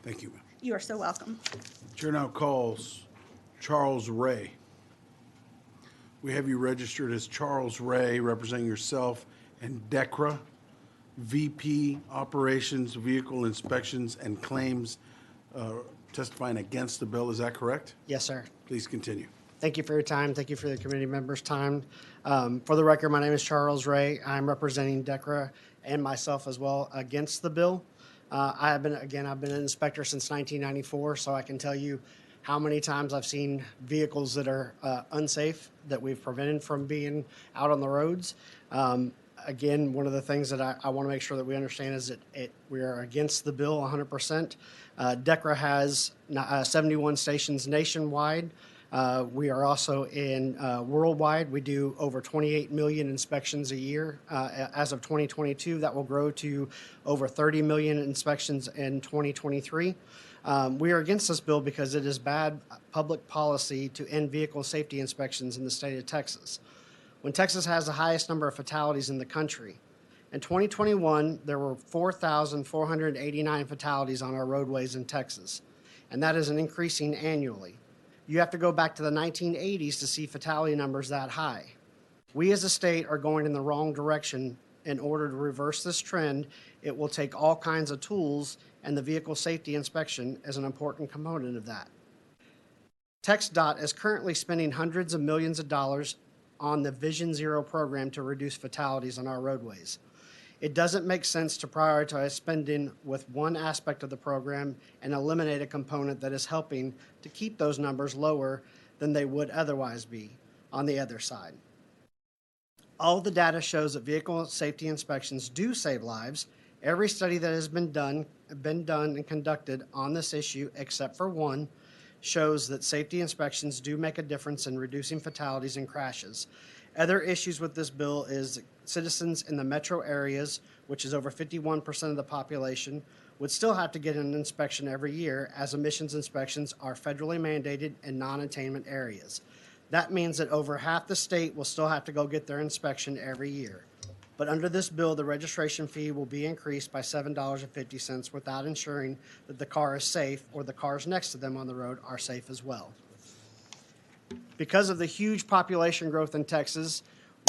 Thank you, ma'am. You are so welcome. Chair now calls Charles Ray. We have you registered as Charles Ray, representing yourself and DECRA, VP Operations, Vehicle Inspections and Claims, testifying against the bill. Is that correct? Yes, sir. Please continue. Thank you for your time. Thank you for the committee members' time. For the record, my name is Charles Ray. I'm representing DECRA and myself as well against the bill. I've been an inspector since 1994, so I can tell you how many times I've seen vehicles that are unsafe that we've prevented from being out on the roads. Again, one of the things that I want to make sure that we understand is that we are against the bill 100%. DECRA has 71 stations nationwide. We are also in worldwide. We do over 28 million inspections a year. As of 2022, that will grow to over 30 million inspections in 2023. We are against this bill because it is bad public policy to end vehicle safety inspections in the state of Texas. When Texas has the highest number of fatalities in the country. In 2021, there were 4,489 fatalities on our roadways in Texas, and that is an increasing annually. You have to go back to the 1980s to see fatality numbers that high. We as a state are going in the wrong direction. In order to reverse this trend, it will take all kinds of tools, and the vehicle safety inspection is an important component of that. TxDOT is currently spending hundreds of millions of dollars on the Vision Zero program to reduce fatalities on our roadways. It doesn't make sense to prioritize spending with one aspect of the program and eliminate a component that is helping to keep those numbers lower than they would otherwise be on the other side. All the data shows that vehicle safety inspections do save lives. Every study that has been done and conducted on this issue, except for one, shows that safety inspections do make a difference in reducing fatalities and crashes. Other issues with this bill is citizens in the metro areas, which is over 51% of the population, would still have to get an inspection every year, as emissions inspections are federally mandated in non-attainment areas. That means that over half the state will still have to go get their inspection every year. But under this bill, the registration fee will be increased by $7.50 without ensuring that the car is safe or the cars next to them on the road are safe as well. Because of the huge population growth in Texas,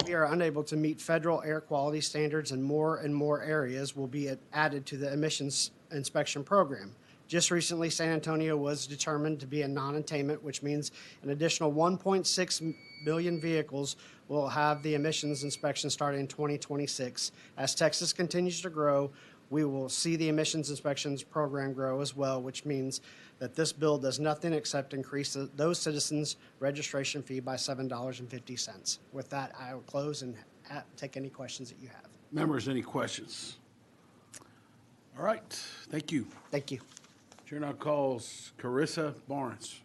we are unable to meet federal air quality standards, and more areas will be added to the emissions inspection program. Just recently, San Antonio was determined to be a non-attainment, which means an additional 1.6 million vehicles will have the emissions inspection starting in 2026. As Texas continues to grow, we will see the emissions inspections program grow as well, which means that this bill does nothing except increase those citizens' registration fee by $7.50. With that, I will close and take any questions that you have. Members, any questions? All right, thank you. Thank you. Chair now calls Carissa Barnes.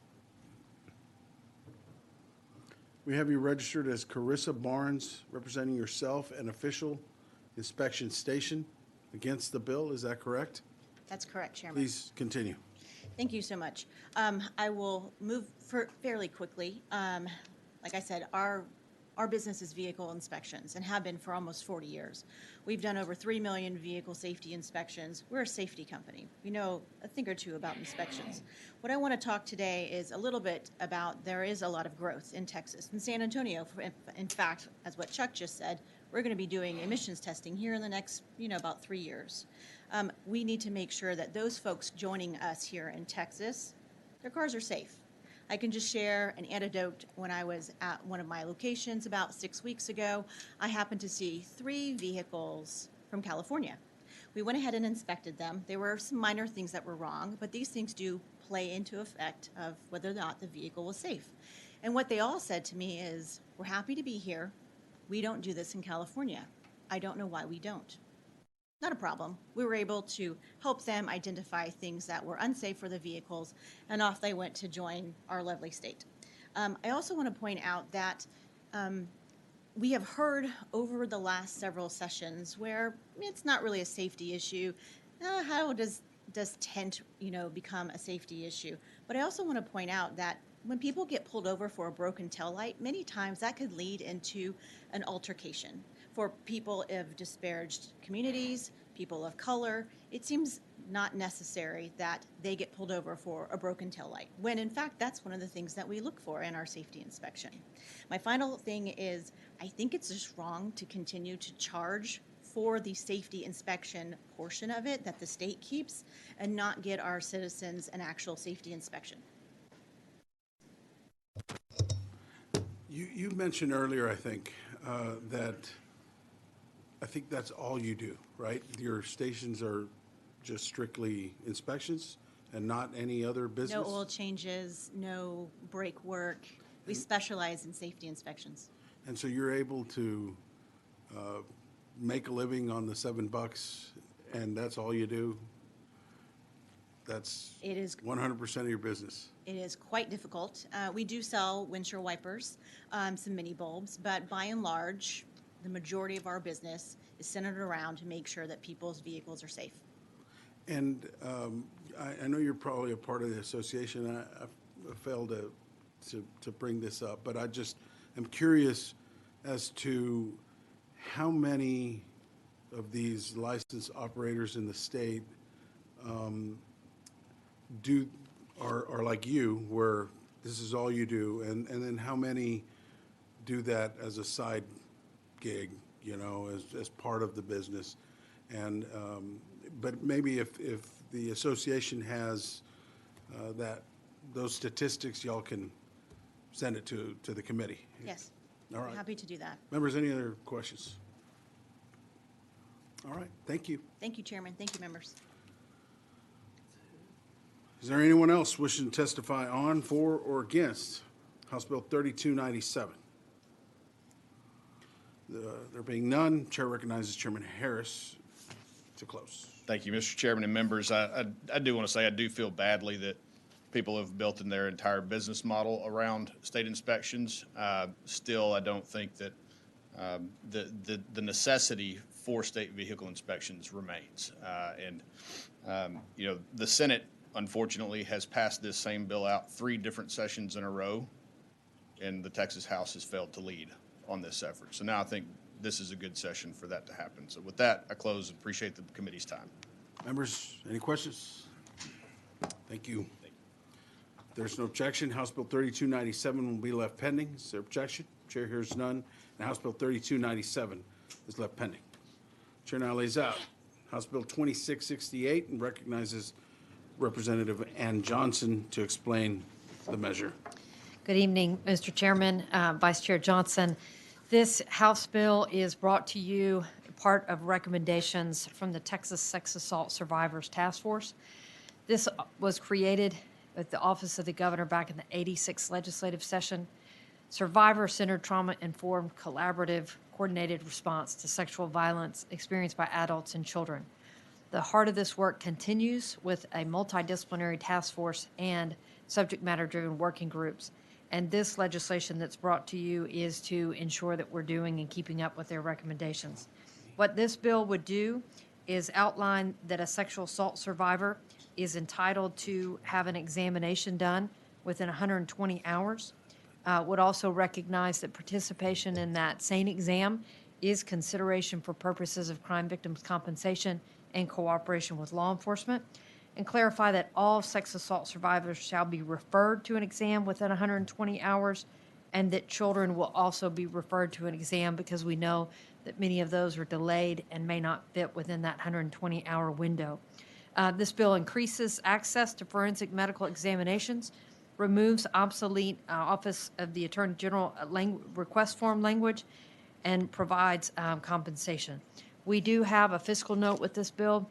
We have you registered as Carissa Barnes, representing yourself and official inspection station against the bill. Is that correct? That's correct, Chairman. Please continue. Thank you so much. I will move fairly quickly. Like I said, our business is vehicle inspections and have been for almost 40 years. We've done over 3 million vehicle safety inspections. We're a safety company. We know a thing or two about inspections. What I want to talk today is a little bit about there is a lot of growth in Texas. In San Antonio, in fact, as what Chuck just said, we're going to be doing emissions testing here in the next, about 3 years. We need to make sure that those folks joining us here in Texas, their cars are safe. I can just share an anecdote. When I was at one of my locations about 6 weeks ago, I happened to see 3 vehicles from California. We went ahead and inspected them. There were some minor things that were wrong, but these things do play into effect of whether or not the vehicle was safe. And what they all said to me is, we're happy to be here. We don't do this in California. I don't know why we don't. Not a problem. We were able to help them identify things that were unsafe for the vehicles, and off they went to join our lovely state. I also want to point out that we have heard over the last several sessions where it's not really a safety issue. How does tent, become a safety issue? But I also want to point out that when people get pulled over for a broken taillight, many times that could lead into an altercation. For people of disparaged communities, people of color, it seems not necessary that they get pulled over for a broken taillight, when in fact that's one of the things that we look for in our safety inspection. My final thing is, I think it's just wrong to continue to charge for the safety inspection portion of it that the state keeps and not get our citizens an actual safety inspection. You mentioned earlier, I think, that I think that's all you do, right? Your stations are just strictly inspections and not any other business? No oil changes, no brake work. We specialize in safety inspections. And so you're able to make a living on the $7 and that's all you do? That's It is 100% of your business. It is quite difficult. We do sell windshield wipers, some mini bulbs, but by and large, the majority of our business is centered around to make sure that people's vehicles are safe. And I know you're probably a part of the association. I failed to bring this up, but I just am curious as to how many of these licensed operators in the state are like you, where this is all you do, and then how many do that as a side gig, as part of the business. And but maybe if the association has those statistics, y'all can send it to the committee. Yes. All right. Happy to do that. Members, any other questions? All right, thank you. Thank you, Chairman. Thank you, members. Is there anyone else wishing to testify on, for, or against House Bill 3297? There being none, Chair recognizes Chairman Harris to close. Thank you, Mr. Chairman and members. I do want to say I do feel badly that people have built in their entire business model around state inspections. Still, I don't think that the necessity for state vehicle inspections remains. The Senate, unfortunately, has passed this same bill out 3 different sessions in a row, and the Texas House has failed to lead on this effort. So now I think this is a good session for that to happen. So with that, I close and appreciate the committee's time. Members, any questions? Thank you. If there's no objection, House Bill 3297 will be left pending. Is there objection? Chair hears none, and House Bill 3297 is left pending. Chair now lays out House Bill 2668 and recognizes Representative Ann Johnson to explain the measure. Good evening, Mr. Chairman, Vice Chair Johnson. This House bill is brought to you part of recommendations from the Texas Sex Assault Survivors Task Force. This was created at the Office of the Governor back in the 86th legislative session. Survivor-centered, trauma-informed, collaborative, coordinated response to sexual violence experienced by adults and children. The heart of this work continues with a multidisciplinary task force and subject matter-driven working groups. And this legislation that's brought to you is to ensure that we're doing and keeping up with their recommendations. What this bill would do is outline that a sexual assault survivor is entitled to have an examination done within 120 hours. Would also recognize that participation in that same exam is consideration for purposes of crime victims' compensation and cooperation with law enforcement, and clarify that all sex assault survivors shall be referred to an exam within 120 hours, and that children will also be referred to an exam because we know that many of those are delayed and may not fit within that 120-hour window. This bill increases access to forensic medical examinations, removes obsolete Office of the Attorney General request form language, and provides compensation. We do have a fiscal note with this bill,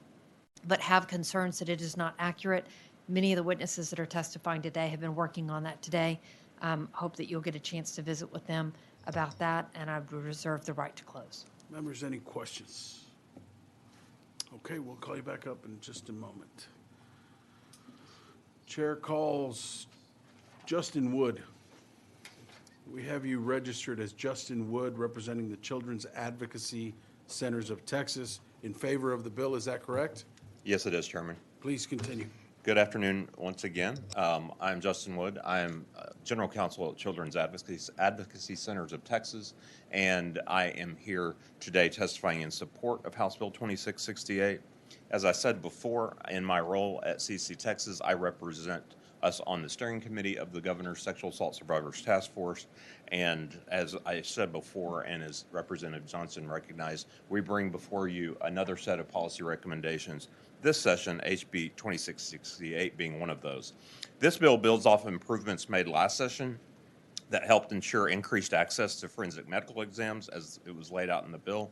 but have concerns that it is not accurate. Many of the witnesses that are testifying today have been working on that today. Hope that you'll get a chance to visit with them about that, and I reserve the right to close. Members, any questions? Okay, we'll call you back up in just a moment. Chair calls Justin Wood. We have you registered as Justin Wood, representing the Children's Advocacy Centers of Texas, in favor of the bill. Is that correct? Yes, it is, Chairman. Please continue. Good afternoon once again. I'm Justin Wood. I'm General Counsel at Children's Advocacy Centers of Texas, and I am here today testifying in support of House Bill 2668. As I said before, in my role at CC Texas, I represent us on the steering committee of the Governor's Sexual Assault Survivors Task Force. And as I said before, and as Representative Johnson recognized, we bring before you another set of policy recommendations. This session, HB 2668 being one of those. This bill builds off improvements made last session that helped ensure increased access to forensic medical exams as it was laid out in the bill.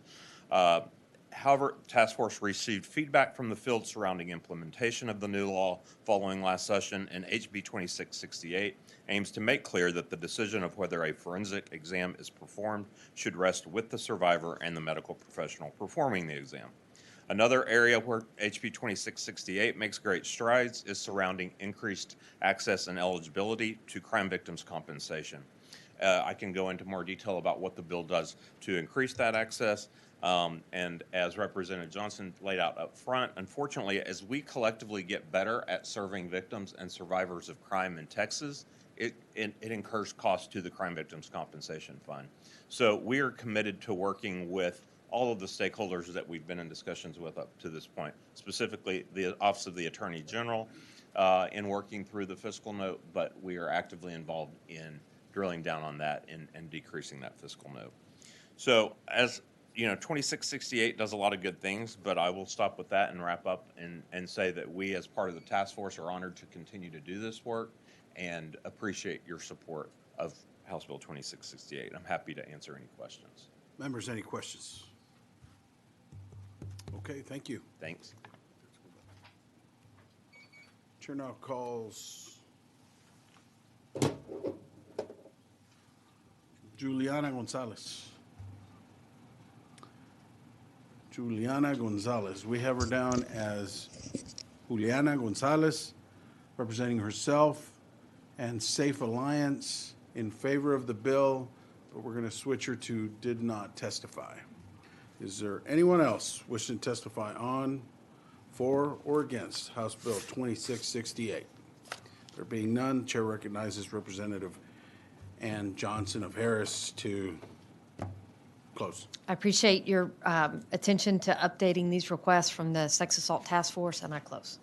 However, task force received feedback from the field surrounding implementation of the new law following last session, and HB 2668 aims to make clear that the decision of whether a forensic exam is performed should rest with the survivor and the medical professional performing the exam. Another area where HB 2668 makes great strides is surrounding increased access and eligibility to crime victims' compensation. I can go into more detail about what the bill does to increase that access. And as Representative Johnson laid out up front, unfortunately, as we collectively get better at serving victims and survivors of crime in Texas, it incurs costs to the Crime Victims Compensation Fund. So we are committed to working with all of the stakeholders that we've been in discussions with up to this point, specifically the Office of the Attorney General in working through the fiscal note, but we are actively involved in drilling down on that and decreasing that fiscal note. So as you know, 2668 does a lot of good things, but I will stop with that and wrap up and say that we as part of the task force are honored to continue to do this work and appreciate your support of House Bill 2668. I'm happy to answer any questions. Members, any questions? Okay, thank you. Thanks. Chair now calls Juliana Gonzalez. Juliana Gonzalez. We have her down as Juliana Gonzalez, representing herself and Safe Alliance in favor of the bill, but we're going to switch her to did not testify. Is there anyone else wishing to testify on, for, or against House Bill 2668? There being none, Chair recognizes Representative Ann Johnson of Harris to close. I appreciate your attention to updating these requests from the Sex Assault Task Force, and I close.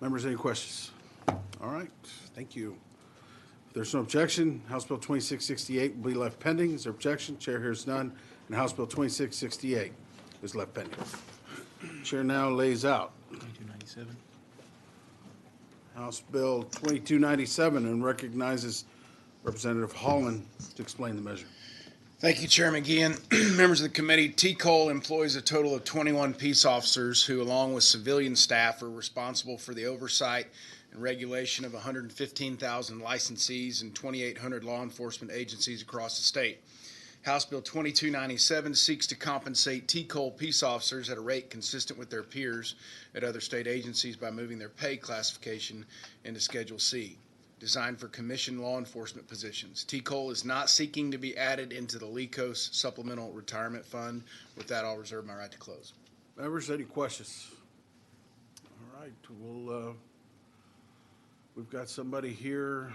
Members, any questions? All right, thank you. If there's no objection, House Bill 2668 will be left pending. Is there objection? Chair hears none, and House Bill 2668 is left pending. Chair now lays out 2297. House Bill 2297 and recognizes Representative Holland to explain the measure. Thank you, Chairman Guillen. Members of the committee, TCOL employs a total of 21 peace officers who, along with civilian staff, are responsible for the oversight and regulation of 115,000 licensees and 2,800 law enforcement agencies across the state. House Bill 2297 seeks to compensate TCOL peace officers at a rate consistent with their peers at other state agencies by moving their pay classification into Schedule C. designed for commissioned law enforcement positions. TCOL is not seeking to be added into the LECOS Supplemental Retirement Fund. With that, I'll reserve my right to close. Members, any questions? All right, we've got somebody here.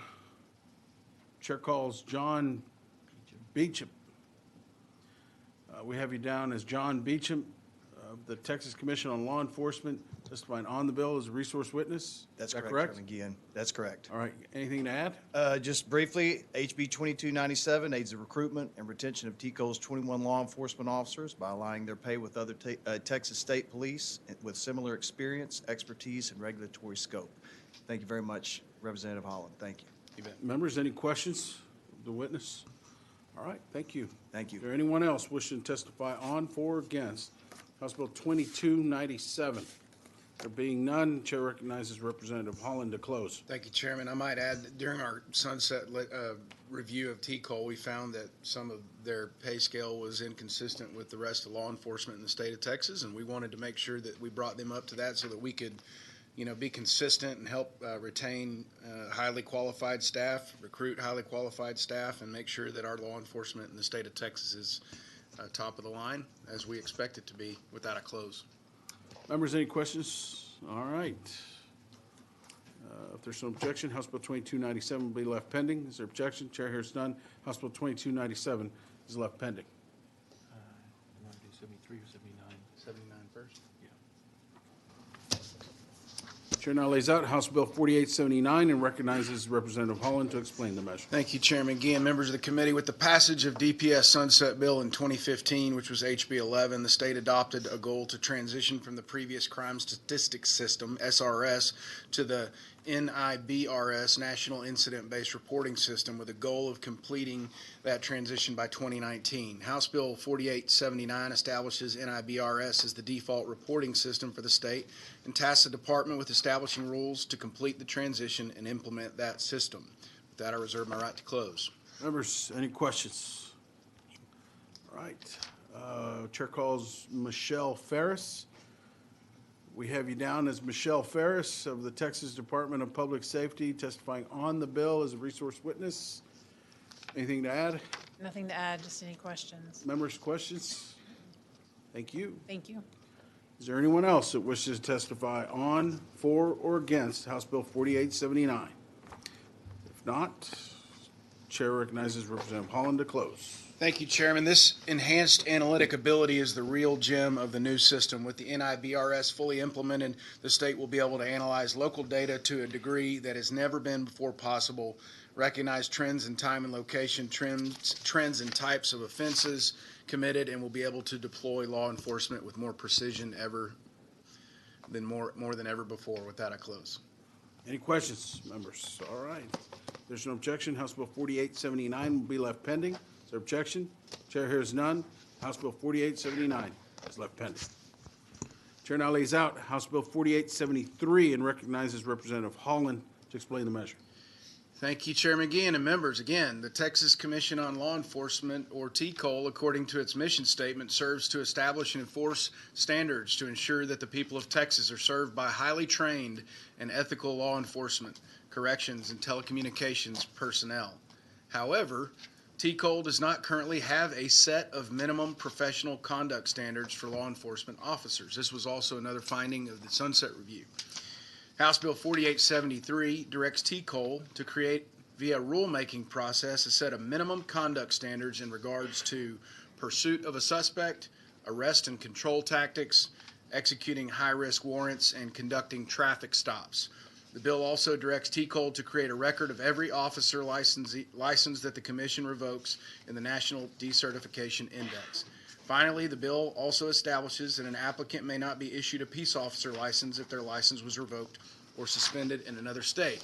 Chair calls John Beecham. We have you down as John Beecham of the Texas Commission on Law Enforcement, testifying on the bill as a resource witness. That's Is that correct, Chairman Guillen. That's correct. All right, anything to add? Just briefly, HB 2297 aids the recruitment and retention of TCO's 21 law enforcement officers by aligning their pay with other Texas State Police with similar experience, expertise, and regulatory scope. Thank you very much, Representative Holland. Thank you. Members, any questions of the witness? All right, thank you. Thank you. Is there anyone else wishing to testify on, for, or against House Bill 2297? There being none, Chair recognizes Representative Holland to close. Thank you, Chairman. I might add that during our sunset review of TCOL, we found that some of their pay scale was inconsistent with the rest of law enforcement in the state of Texas, and we wanted to make sure that we brought them up to that so that we could, be consistent and help retain highly qualified staff, recruit highly qualified staff, and make sure that our law enforcement in the state of Texas is top of the line, as we expect it to be. Without a close. Members, any questions? All right. If there's no objection, House Bill 2297 will be left pending. Is there objection? Chair hears none. House Bill 2297 is left pending. You want to do 73 or 79? 79 first? Chair now lays out House Bill 4879 and recognizes Representative Holland to explain the measure. Thank you, Chairman Guillen, members of the committee. With the passage of DPS Sunset Bill in 2015, which was HB 11, the state adopted a goal to transition from the previous Crime Statistics System, SRS, to the NIBRS, National Incident-Based Reporting System, with a goal of completing that transition by 2019. House Bill 4879 establishes NIBRS as the default reporting system for the state and tasks the department with establishing rules to complete the transition and implement that system. With that, I reserve my right to close. Members, any questions? All right. Chair calls Michelle Ferris. We have you down as Michelle Ferris of the Texas Department of Public Safety, testifying on the bill as a resource witness. Anything to add? Nothing to add, just any questions. Members, questions? Thank you. Thank you. Is there anyone else that wishes to testify on, for, or against House Bill 4879? If not, Chair recognizes Representative Holland to close. Thank you, Chairman. This enhanced analytic ability is the real gem of the new system. With the NIBRS fully implemented, the state will be able to analyze local data to a degree that has never been before possible, recognize trends in time and location, trends and types of offenses committed, and will be able to deploy law enforcement with more precision more than ever before. With that, I close. Any questions, members? All right. If there's no objection, House Bill 4879 will be left pending. Is there objection? Chair hears none. House Bill 4879 is left pending. Chair now lays out House Bill 4873 and recognizes Representative Holland to explain the measure. Thank you, Chairman Guillen, and members. Again, the Texas Commission on Law Enforcement, or TCOL, according to its mission statement, serves to establish and enforce standards to ensure that the people of Texas are served by highly trained and ethical law enforcement, corrections, and telecommunications personnel. However, TCOL does not currently have a set of minimum professional conduct standards for law enforcement officers. This was also another finding of the Sunset Review. House Bill 4873 directs TCOL to create, via rulemaking process, a set of minimum conduct standards in regards to pursuit of a suspect, arrest and control tactics, executing high-risk warrants, and conducting traffic stops. The bill also directs TCOL to create a record of every officer license that the Commission revokes in the National Decertification Index. Finally, the bill also establishes that an applicant may not be issued a peace officer license if their license was revoked or suspended in another state.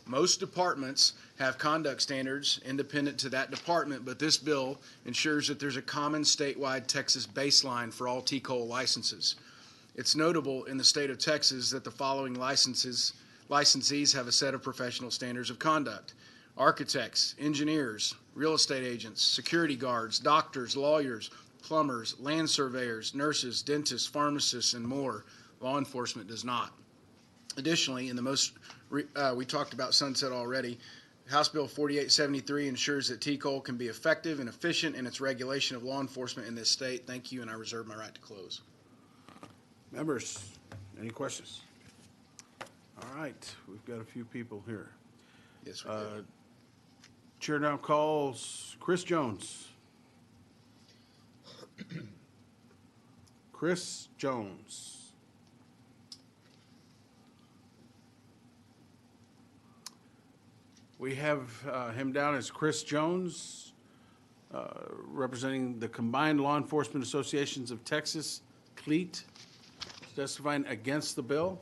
Most departments have conduct standards independent to that department, but this bill ensures that there's a common statewide Texas baseline for all TCOL licenses. It's notable in the state of Texas that the following licensees have a set of professional standards of conduct: architects, engineers, real estate agents, security guards, doctors, lawyers, plumbers, land surveyors, nurses, dentists, pharmacists, and more. Law enforcement does not. Additionally, in the we talked about sunset already. House Bill 4873 ensures that TCOL can be effective and efficient in its regulation of law enforcement in this state. Thank you, and I reserve my right to close. Members, any questions? All right, we've got a few people here. Yes, we do. Chair now calls Chris Jones. Chris Jones. We have him down as Chris Jones, representing the Combined Law Enforcement Associations of Texas, CLEAT, testifying against the bill.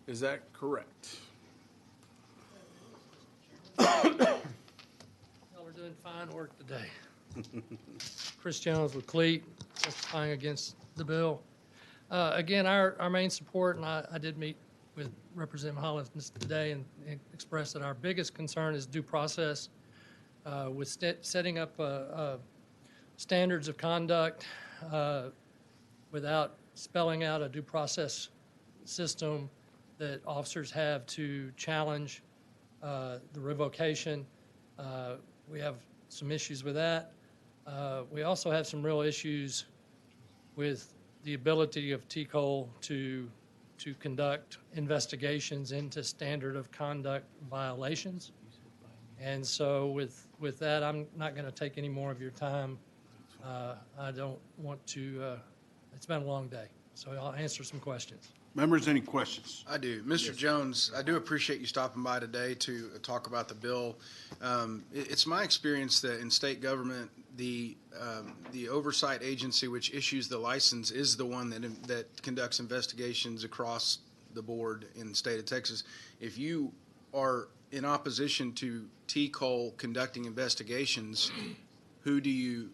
Is that correct? Y'all are doing fine work today. Chris Jones with CLEAT, testifying against the bill. Again, our main support, and I did meet with Representative Hollins today and expressed that our biggest concern is due process with setting up standards of conduct without spelling out a due process system that officers have to challenge the revocation. We have some issues with that. We also have some real issues with the ability of TCOL to conduct investigations into standard of conduct violations. And so with that, I'm not going to take any more of your time. I don't want to, it's been a long day, so I'll answer some questions. Members, any questions? I do. Mr. Jones, I do appreciate you stopping by today to talk about the bill. It's my experience that in state government, the oversight agency which issues the license is the one that conducts investigations across the board in the state of Texas. If you are in opposition to TCOL conducting investigations, who do you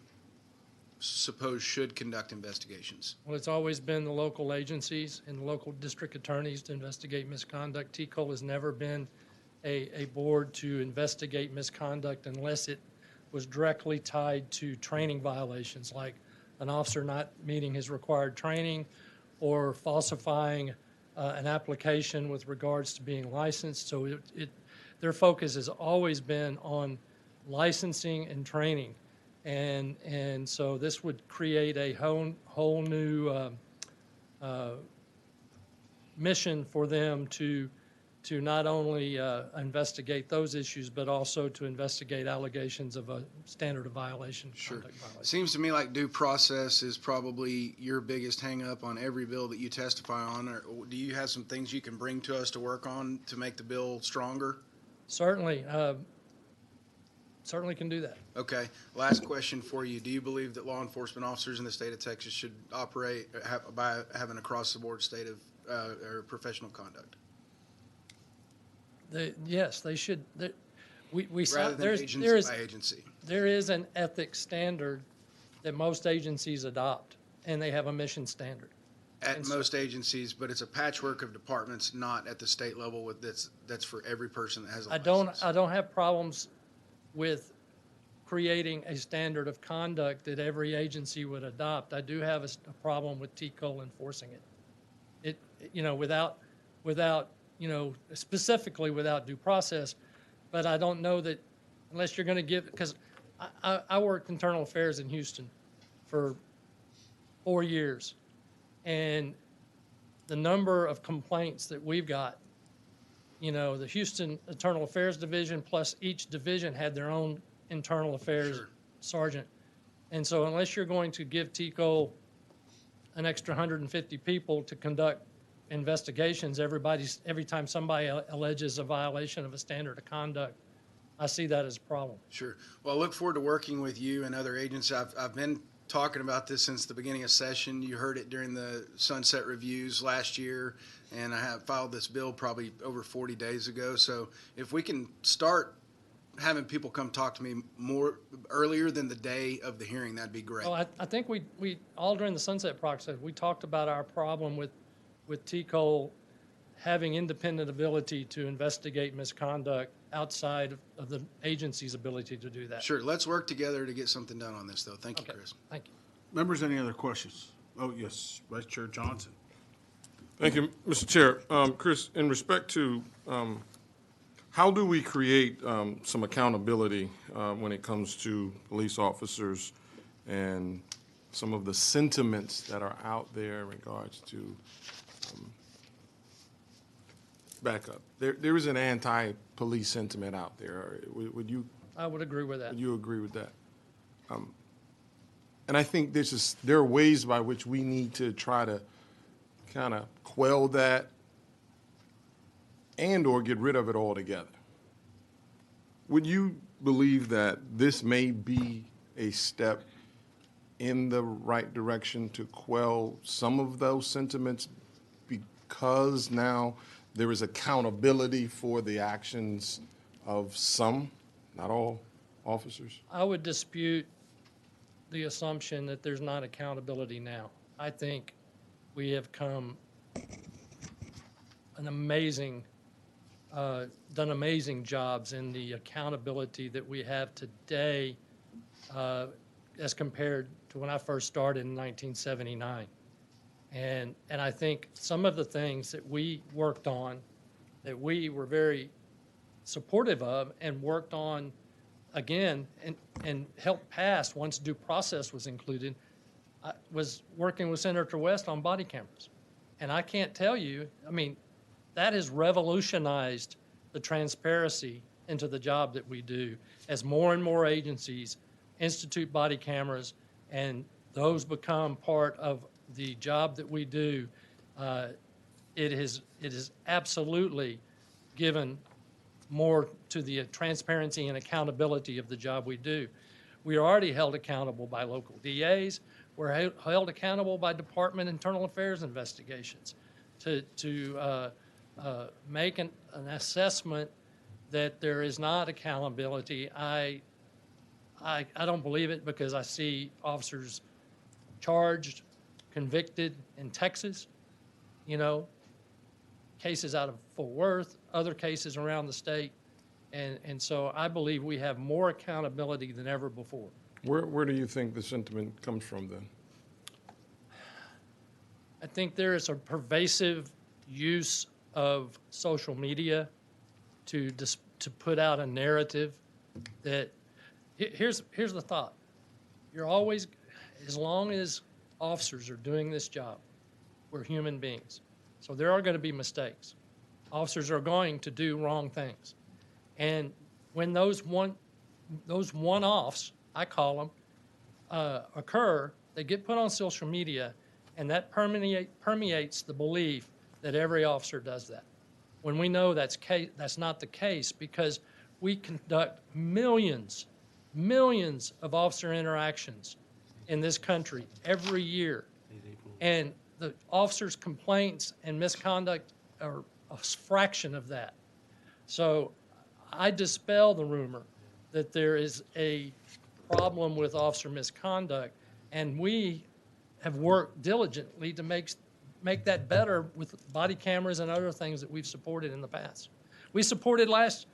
suppose should conduct investigations? Well, it's always been the local agencies and the local district attorneys to investigate misconduct. TCOL has never been a board to investigate misconduct unless it was directly tied to training violations, like an officer not meeting his required training or falsifying an application with regards to being licensed. So their focus has always been on licensing and training. And so this would create a whole new mission for them to not only investigate those issues, but also to investigate allegations of a standard of violation. Sure. Seems to me like due process is probably your biggest hang-up on every bill that you testify on. Or do you have some things you can bring to us to work on to make the bill stronger? Certainly. Certainly can do that. Okay. Last question for you. Do you believe that law enforcement officers in the state of Texas should operate by having across-the-board state of or professional conduct? Yes, they should. Rather than agency by agency. There is an ethics standard that most agencies adopt, and they have a mission standard. At most agencies, but it's a patchwork of departments, not at the state level with that's for every person that has a license. I don't have problems with creating a standard of conduct that every agency would adopt. I do have a problem with TCOL enforcing it. Without specifically without due process, but I don't know that unless you're going to give, because I worked internal affairs in Houston for 4 years, and the number of complaints that we've got, the Houston Internal Affairs Division plus each division had their own internal affairs sergeant. And so unless you're going to give TCOL an extra 150 people to conduct investigations, every time somebody alleges a violation of a standard of conduct, I see that as a problem. Sure. Well, I look forward to working with you and other agents. I've been talking about this since the beginning of session. You heard it during the sunset reviews last year, and I have filed this bill probably over 40 days ago. So if we can start having people come talk to me more earlier than the day of the hearing, that'd be great. Well, I think we all during the sunset process, we talked about our problem with TCOL having independent ability to investigate misconduct outside of the agency's ability to do that. Sure. Let's work together to get something done on this, though. Thank you, Chris. Thank you. Members, any other questions? Oh, yes, Vice Chair Johnson. Thank you, Mr. Chair. Chris, in respect to how do we create some accountability when it comes to police officers and some of the sentiments that are out there in regards to back up? There is an anti-police sentiment out there. Would you? I would agree with that. Would you agree with that? And I think there are ways by which we need to try to kind of quell that and or get rid of it altogether. Would you believe that this may be a step in the right direction to quell some of those sentiments because now there is accountability for the actions of some, not all, officers? I would dispute the assumption that there's not accountability now. I think we have come done amazing jobs in the accountability that we have today as compared to when I first started in 1979. And I think some of the things that we worked on, that we were very supportive of and worked on again and helped pass once due process was included, was working with Senator West on body cameras. And I can't tell you, I mean, that has revolutionized the transparency into the job that we do as more and more agencies institute body cameras and those become part of the job that we do. It is absolutely given more to the transparency and accountability of the job we do. We are already held accountable by local DAs. We're held accountable by Department of Internal Affairs investigations to make an assessment that there is not accountability. I don't believe it because I see officers charged, convicted in Texas, you know, cases out of Fort Worth, other cases around the state. And so I believe we have more accountability than ever before. Where do you think the sentiment comes from then? I think there is a pervasive use of social media to put out a narrative that, here's the thought. You're always, as long as officers are doing this job, we're human beings. So there are going to be mistakes. Officers are going to do wrong things. And when those one-offs, I call them, occur, they get put on social media, and that permeates the belief that every officer does that. When we know that's not the case, because we conduct millions of officer interactions in this country every year. And the officers' complaints and misconduct are a fraction of that. So I dispel the rumor that there is a problem with officer misconduct, and we have worked diligently to make that better with body cameras and other things that we've supported in the past. We supported last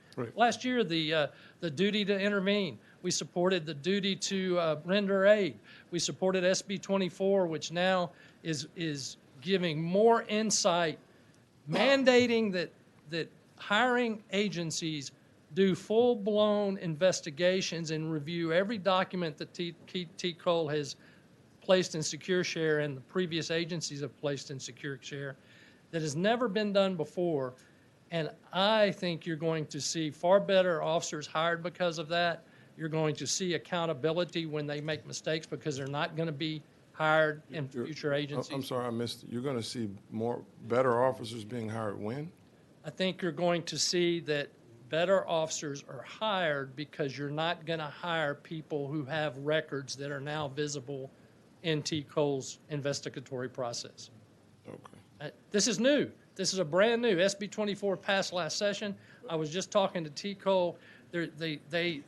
year the duty to intervene. We supported the duty to render aid. We supported SB 24, which now is giving more insight, mandating that hiring agencies do full-blown investigations and review every document that T. Cole has placed in Secure Share and the previous agencies have placed in Secure Share that has never been done before. And I think you're going to see far better officers hired because of that. You're going to see accountability when they make mistakes because they're not going to be hired in future agencies. I'm sorry, I missed it. You're going to see better officers being hired when? I think you're going to see that better officers are hired because you're not going to hire people who have records that are now visible in T. Cole's investigatory process. Okay. This is new. This is a brand new. SB 24 passed last session. I was just talking to T. Cole. They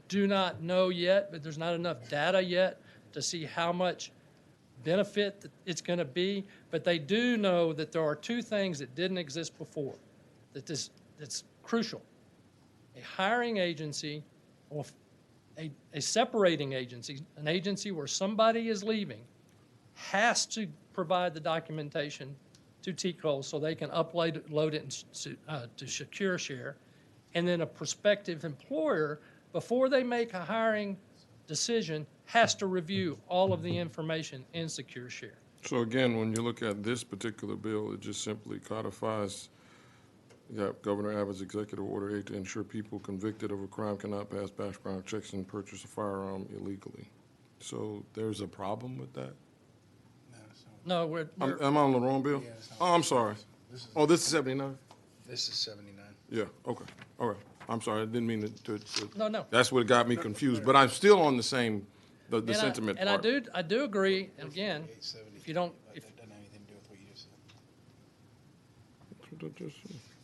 do not know yet, but there's not enough data yet to see how much benefit that it's going to be. But they do know that there are two things that didn't exist before that's crucial. A hiring agency or a separating agency, an agency where somebody is leaving, has to provide the documentation to TCOL so they can load it to Secure Share. And then a prospective employer, before they make a hiring decision, has to review all of the information in Secure Share. So again, when you look at this particular bill, it just simply codifies Governor Abbott's executive order 8 to ensure people convicted of a crime cannot pass background checks and purchase a firearm illegally. So there's a problem with that? No, we're Am I on the wrong bill? Oh, I'm sorry. Oh, this is 79? This is 79. Yeah, okay, all right. I'm sorry, I didn't mean to. No. That's what got me confused, but I'm still on the same, the sentiment And part. I do agree, and again, if you don't, if,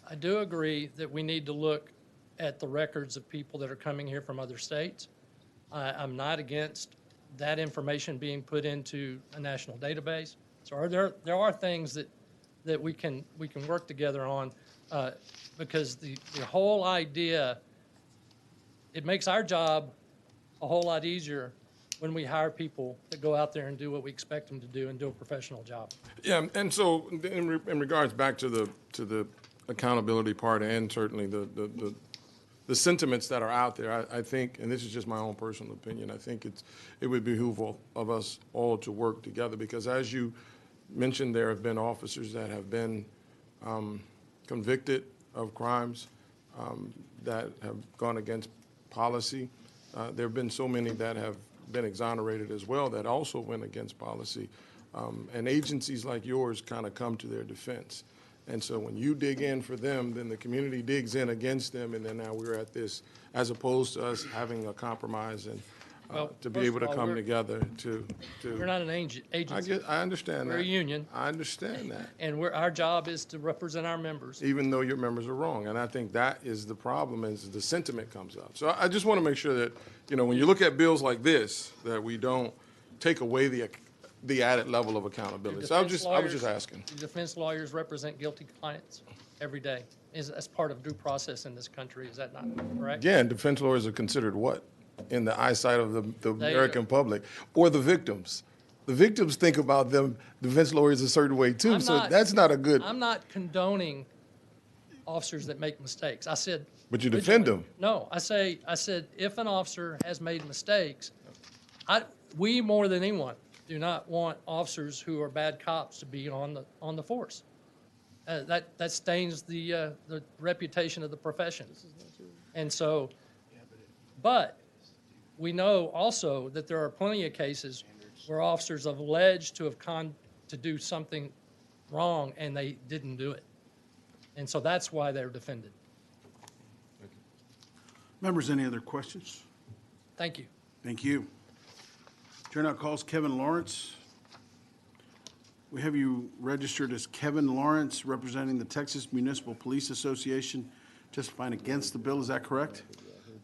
I do agree that we need to look at the records of people that are coming here from other states. I'm not against that information being put into a national database. So there are things that we can work together on, because the whole idea, it makes our job a whole lot easier when we hire people that go out there and do what we expect them to do and do a professional job. Yeah, and so in regards back to the accountability part and certainly the sentiments that are out there, I think, and this is just my own personal opinion, I think it would behoove of us all to work together, because as you mentioned, there have been officers that have been convicted of crimes that have gone against policy. There have been so many that have been exonerated as well that also went against policy. And agencies like yours kind of come to their defense. And so when you dig in for them, then the community digs in against them, and then now we're at this, as opposed to us having a compromise and to be able to come together to. We're not an agency. I understand that. We're a union. I understand that. And our job is to represent our members. Even though your members are wrong. And I think that is the problem, is the sentiment comes up. So I just want to make sure that, when you look at bills like this, that we don't take away the added level of accountability. So I was just asking. Defense lawyers represent guilty clients every day. That's part of due process in this country. Is that not correct? Yeah, and defense lawyers are considered what? In the eyesight of the American public, or the victims. The victims think about them, defense lawyers, a certain way too. That's not a good. I'm not condoning officers that make mistakes. I said. But you defend them. No, I said if an officer has made mistakes, we more than anyone do not want officers who are bad cops to be on the force. That stains the reputation of the profession. And so, but we know also that there are plenty of cases where officers have alleged to have to do something wrong and they didn't do it. And so that's why they're defended. Members, any other questions? Thank you. Thank you. Turnout calls Kevin Lawrence. We have you registered as Kevin Lawrence, representing the Texas Municipal Police Association, testifying against the bill. Is that correct?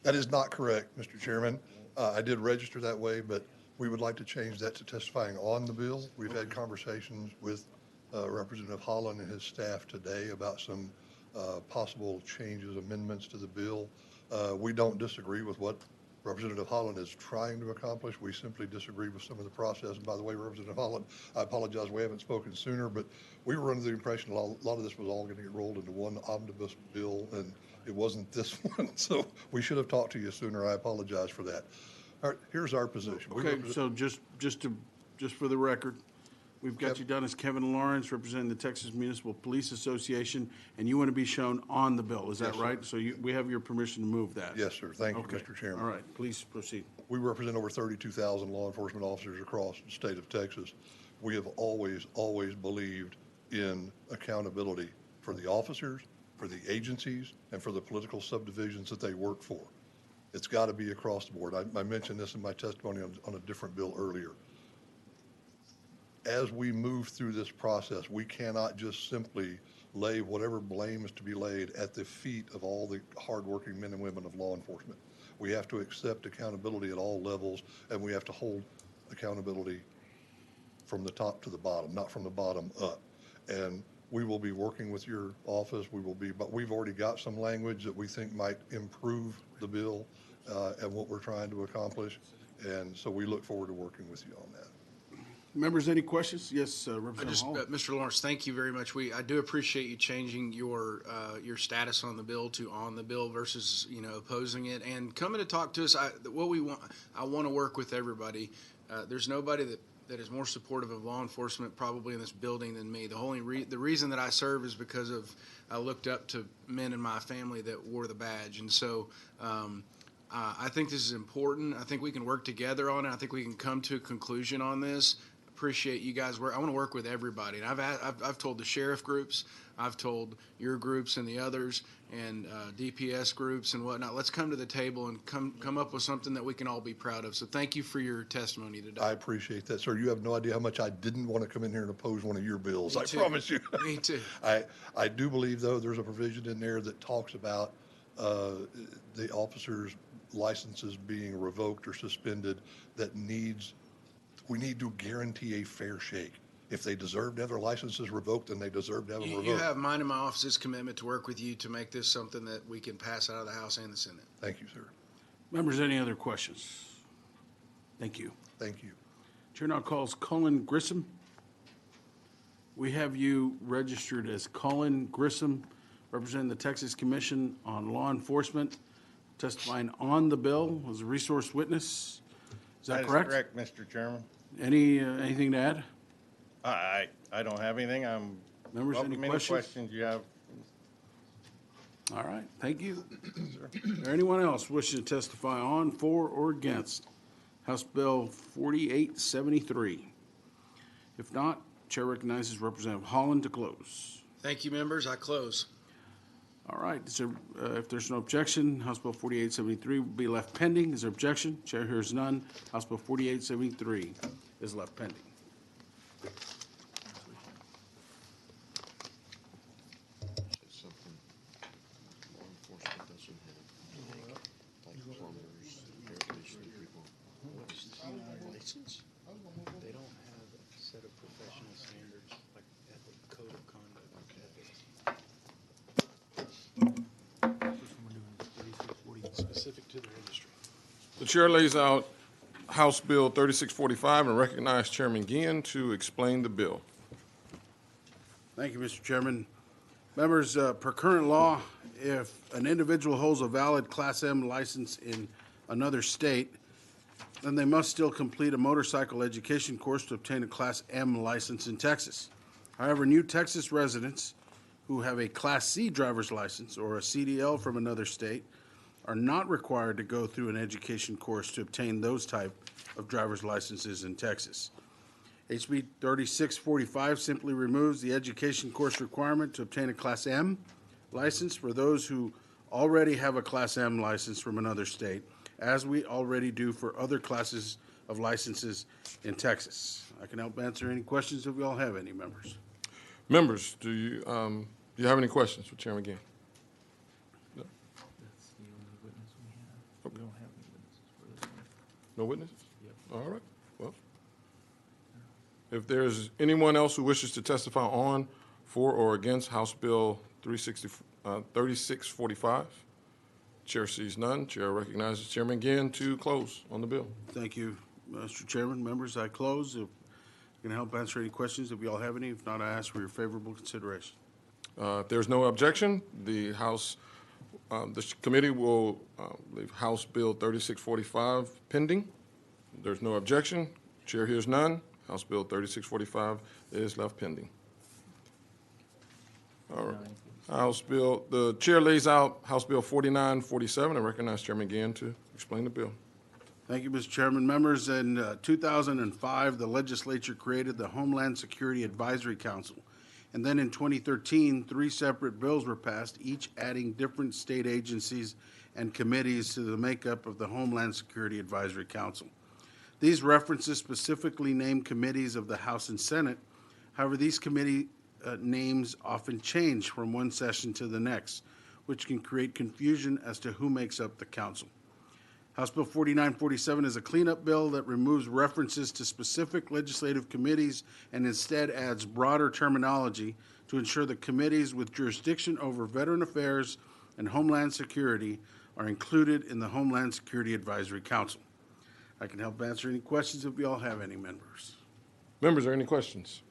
That is not correct, Mr. Chairman. I did register that way, but we would like to change that to testifying on the bill. We've had conversations with Representative Holland and his staff today about some possible changes, amendments to the bill. We don't disagree with what Representative Holland is trying to accomplish. We simply disagree with some of the process. And by the way, Representative Holland, I apologize, we haven't spoken sooner, but we were under the impression a lot of this was all going to get rolled into one omnibus bill, and it wasn't this one. So we should have talked to you sooner. I apologize for that. All right, here's our position. Okay, so just for the record, we've got you down as Kevin Lawrence, representing the Texas Municipal Police Association, and you want to be shown on the bill. Is that right? So we have your permission to move that? Yes, sir. Thank you, Mr. Chairman. All right, please proceed. We represent over 32,000 law enforcement officers across the state of Texas. We have always believed in accountability for the officers, for the agencies, and for the political subdivisions that they work for. It's got to be across the board. I mentioned this in my testimony on a different bill earlier. As we move through this process, we cannot just simply lay whatever blame is to be laid at the feet of all the hardworking men and women of law enforcement. We have to accept accountability at all levels, and we have to hold accountability from the top to the bottom, not from the bottom up. And we will be working with your office. But we've already got some language that we think might improve the bill and what we're trying to accomplish. And so we look forward to working with you on that. Members, any questions? Yes, I Representative just, Hall. Mr. Lawrence, thank you very much. I do appreciate you changing your status on the bill to on the bill versus, opposing it and coming to talk to us. I want to work with everybody. There's nobody that is more supportive of law enforcement probably in this building than me. The reason that I serve is because I looked up to men in my family that wore the badge. And so, I think this is important. I think we can work together on it. I think we can come to a conclusion on this. Appreciate you guys work. I want to work with everybody. And I've told the sheriff groups, I've told your groups and the others, and DPS groups and whatnot. Let's come to the table and come up with something that we can all be proud of. So thank you for your testimony today. I appreciate that, sir. You have no idea how much I didn't want to come in here and oppose one of your bills. Me I too. promise you. Me too. I do believe, though, there's a provision in there that talks about the officers' licenses being revoked or suspended we need to guarantee a fair shake. If they deserve to have their licenses revoked, then they deserve to have them You revoked. have mine and my office's commitment to work with you to make this something that we can pass out of the House and the Senate. Thank you, sir. Members, any other questions? Thank you. Thank you. Chair now calls Cullen Grissom. We have you registered as Cullen Grissom, representing the Texas Commission on Law Enforcement, testifying on the bill as a resource witness. Is that correct? Correct, Mr. Chairman. Anything to add? I don't have anything. I'm Members, any welcome any questions? questions you have. All right, thank you. Is there anyone else wishing to testify on, for, or against House Bill 4873? If not, Chair recognizes Representative Holland to close. Thank you, members. I close. All right, if there's no objection, House Bill 4873 will be left pending. Is there objection? Chair hears none. House Bill 4873 is left pending. They don't have a set of professional standards like ethical code of conduct. Specific to their industry. The chair lays out House Bill 3645 and recognize Chairman Guillen to explain the bill. Thank you, Mr. Chairman. Members, per current law, if an individual holds a valid Class M license in another state, then they must still complete a motorcycle education course to obtain a Class M license in Texas. However, new Texas residents who have a Class C driver's license or a CDL from another state are not required to go through an education course to obtain those type of driver's licenses in Texas. HB 3645 simply removes the education course requirement to obtain a Class M license for those who already have a Class M license from another state, as we already do for other classes of licenses in Texas. I can help answer any questions if you all have any, members. Members, do you have any questions for Chairman Guillen? No? That's the only witness we have. Okay. We don't have any witnesses for this one. No witnesses? Yep. All right, well, if there's anyone else who wishes to testify on, for, or against House Bill 3645, Chair sees none. Chair recognizes Chairman Guillen to close on the bill. Thank you, Mr. Chairman. Members, I close. If you can help answer any questions if you all have any. If not, I ask for your favorable consideration. If there's no objection, the committee will leave House Bill 3645 pending. There's no objection. Chair hears none. House Bill 3645 is left pending. All right. The chair lays out House Bill 4947 and recognize Chairman Guillen to explain the bill. Thank you, Mr. Chairman. Members, in 2005, the legislature created the Homeland Security Advisory Council. And then in 2013, 3 separate bills were passed, each adding different state agencies and committees to the makeup of the Homeland Security Advisory Council. These references specifically name committees of the House and Senate. However, these committee names often change from one session to the next, which can create confusion as to who makes up the council. House Bill 4947 is a cleanup bill that removes references to specific legislative committees and instead adds broader terminology to ensure the committees with jurisdiction over veteran affairs and homeland security are included in the Homeland Security Advisory Council. I can help answer any questions if you all have any, members. Members, are any questions?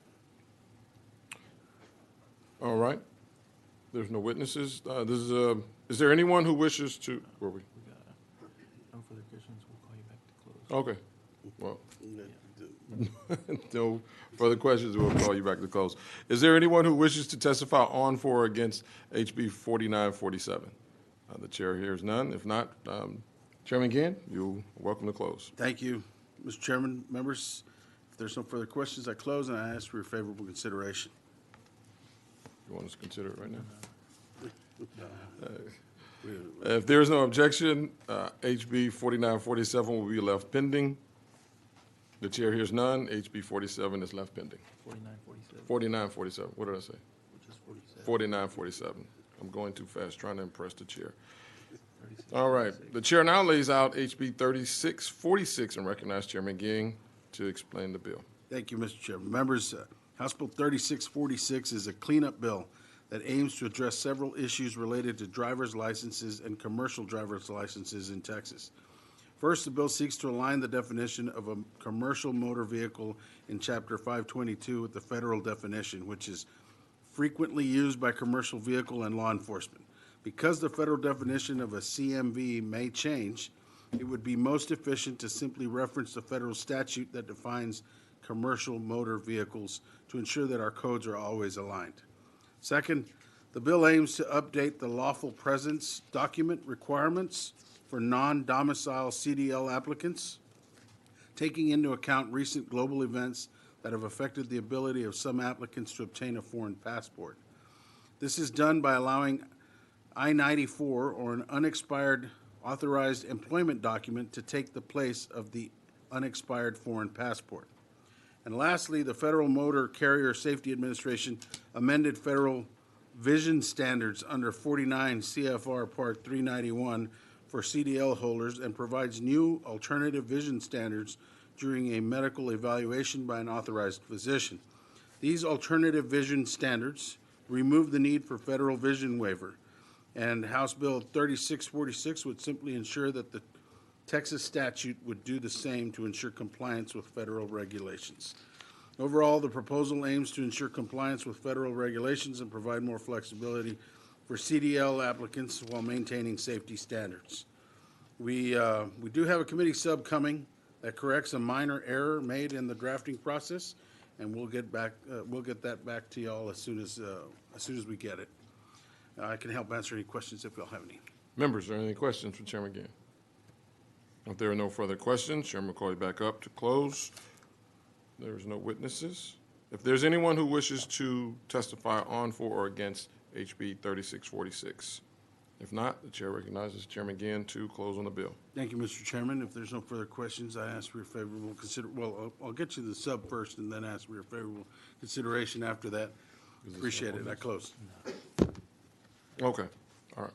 All right. There's no witnesses. Is there anyone who wishes to, were we? No further questions, we'll call you back to close. Okay. Well, no further questions, we'll call you back to close. Is there anyone who wishes to testify on, for, or against HB 4947? The chair hears none. If not, Chairman Gann, you're welcome to close. Thank you, Mr. Chairman. Members, if there's no further questions, I close and I ask for your favorable consideration. You want us to consider it right now? If there is no objection, HB 4947 will be left pending. The chair hears none. HB 47 is left pending. 4947. 4947. What did I say? Which is 47. 4947. I'm going too fast, trying to impress the chair. All right. The chair now lays out HB 3646 and recognizes Chairman Ging to explain the bill. Thank you, Mr. Chairman. Members, House Bill 3646 is a cleanup bill that aims to address several issues related to driver's licenses and commercial driver's licenses in Texas. First, the bill seeks to align the definition of a commercial motor vehicle in Chapter 522 with the federal definition, which is frequently used by commercial vehicle and law enforcement. Because the federal definition of a CMV may change, it would be most efficient to simply reference the federal statute that defines commercial motor vehicles to ensure that our codes are always aligned. Second, the bill aims to update the lawful presence document requirements for non-domicile CDL applicants, taking into account recent global events that have affected the ability of some applicants to obtain a foreign passport. This is done by allowing I-94 or an unexpired authorized employment document to take the place of the unexpired foreign passport. And lastly, the Federal Motor Carrier Safety Administration amended federal vision standards under 49 CFR Part 391 for CDL holders and provides new alternative vision standards during a medical evaluation by an authorized physician. These alternative vision standards remove the need for federal vision waiver, and House Bill 3646 would simply ensure that the Texas statute would do the same to ensure compliance with federal regulations. Overall, the proposal aims to ensure compliance with federal regulations and provide more flexibility for CDL applicants while maintaining safety standards. We do have a committee sub coming that corrects a minor error made in the drafting process, and we'll get that back to y'all as soon as we get it. I can help answer any questions if y'all have any. Members, are there any questions for Chairman Gann? If there are no further questions, Chairman will call you back up to close. There is no witnesses. If there's anyone who wishes to testify on, for, or against HB 3646. If not, the chair recognizes Chairman Gann to close on the bill. Thank you, Mr. Chairman. If there's no further questions, I ask for your favorable I'll get you the sub first and then ask for your favorable consideration after that. Appreciate it. I close. Okay. All right.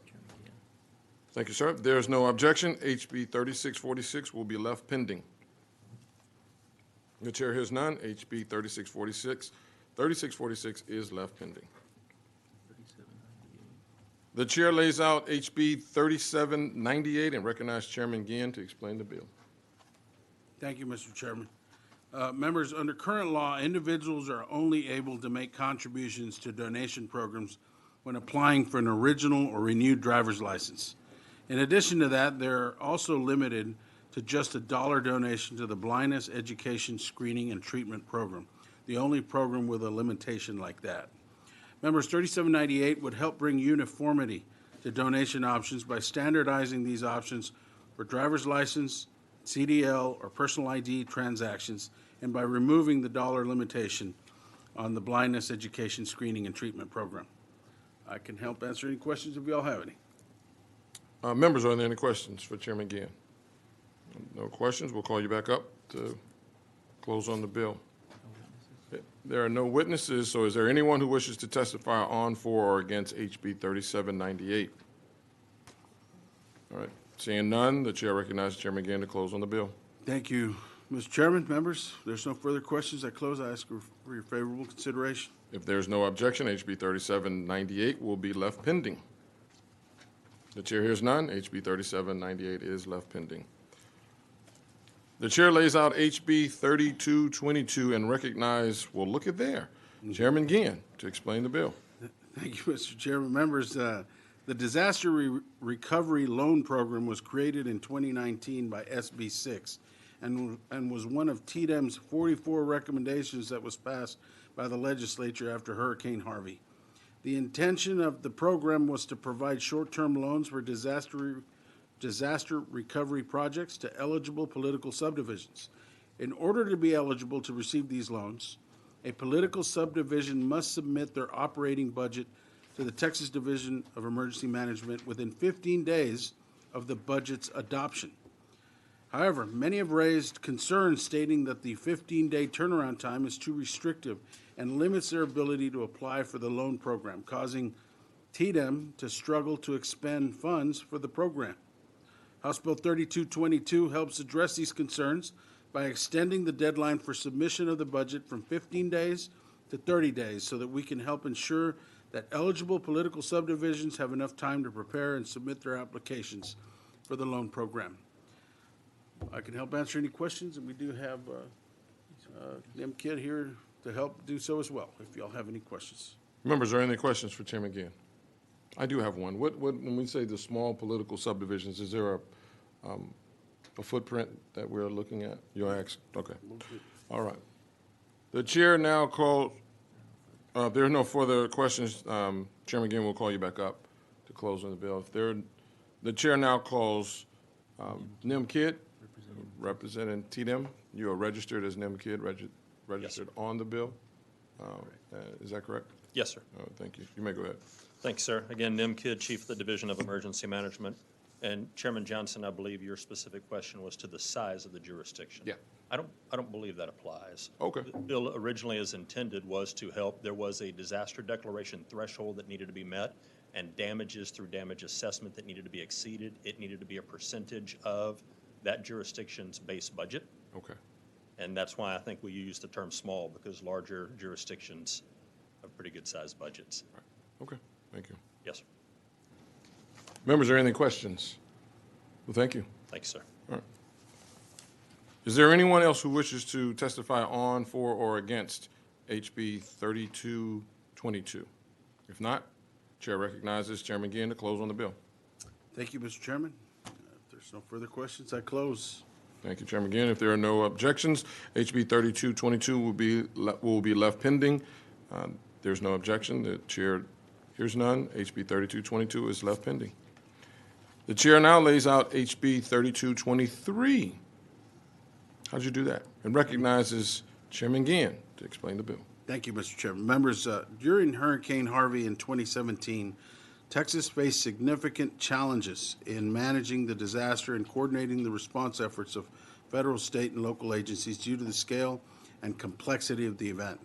Thank you, sir. If there's no objection, HB 3646 will be left pending. The chair hears none. HB 3646 is left pending. The chair lays out HB 3798 and recognizes Chairman Gann to explain the bill. Thank you, Mr. Chairman. Members, under current law, individuals are only able to make contributions to donation programs when applying for an original or renewed driver's license. In addition to that, they're also limited to just a $1 donation to the Blindness Education Screening and Treatment Program, the only program with a limitation like that. Members, 3798 would help bring uniformity to donation options by standardizing these options for driver's license, CDL, or personal ID transactions, and by removing the $1 limitation on the Blindness Education Screening and Treatment Program. I can help answer any questions if you all have any. Members, are there any questions for Chairman Gann? No questions. We'll call you back up to close on the bill. There are no witnesses, so is there anyone who wishes to testify on, for, or against HB 3798? All right. Seeing none, the chair recognizes Chairman Gann to close on the bill. Thank you, Mr. Chairman. Members, if there's no further questions, I close. I ask for your favorable consideration. If there's no objection, HB 3798 will be left pending. The chair hears none. HB 3798 is left pending. The chair lays out HB 3222 and recognize, well, look at there, Chairman Ginn to explain the bill. Thank you, Mr. Chairman. Members, the Disaster Recovery Loan Program was created in 2019 by SB 6 and was one of TDEM's 44 recommendations that was passed by the legislature after Hurricane Harvey. The intention of the program was to provide short-term loans for disaster recovery projects to eligible political subdivisions. In order to be eligible to receive these loans, a political subdivision must submit their operating budget to the Texas Division of Emergency Management within 15 days of the budget's adoption. However, many have raised concerns stating that the 15-day turnaround time is too restrictive and limits their ability to apply for the loan program, causing TDEM to struggle to expend funds for the program. House Bill 3222 helps address these concerns by extending the deadline for submission of the budget from 15 days to 30 days so that we can help ensure that eligible political subdivisions have enough time to prepare and submit their applications for the loan program. I can help answer any questions, and we do have Nim Kidd here to help do so as well, if y'all have any questions. Members, are there any questions for Chairman Ginn? I do have one. When we say the small political subdivisions, is there a footprint that we're looking at? You'll ask? Okay. All right. The chair now calls, there are no further questions. Chairman Ginn will call you back up to close on the bill. The chair now calls Nim Kidd, representing TDEM. You are registered as Nim Kidd, registered on the bill. Is that correct? Yes, sir. Thank you. You may go ahead. Thanks, sir. Again, Nim Kidd, Chief of the Division of Emergency Management. And Chairman Johnson, I believe your specific question was to the size of the jurisdiction. Yeah. I don't believe that applies. Okay. The bill originally as intended was to help. There was a disaster declaration threshold that needed to be met and damages through damage assessment that needed to be exceeded. It needed to be a percentage of that jurisdiction's base budget. Okay. And that's why I think we use the term small, because larger jurisdictions have pretty good sized budgets. Right. Okay. Thank you. Yes, sir. Members, are there any questions? Well, thank you. Thanks, sir. All right. Is there anyone else who wishes to testify on, for, or against HB 3222? If not, Chair recognizes Chairman Ginn to close on the bill. Thank you, Mr. Chairman. If there's no further questions, I close. Thank you, Chairman Ginn. If there are no objections, HB 3222 will be left pending. There's no objection. The chair hears none. HB 3222 is left pending. The chair now lays out HB 3223. How'd you do that? And recognizes Chairman Ginn to explain the bill. Thank you, Mr. Chairman. Members, during Hurricane Harvey in 2017, Texas faced significant challenges in managing the disaster and coordinating the response efforts of federal, state, and local agencies due to the scale and complexity of the event.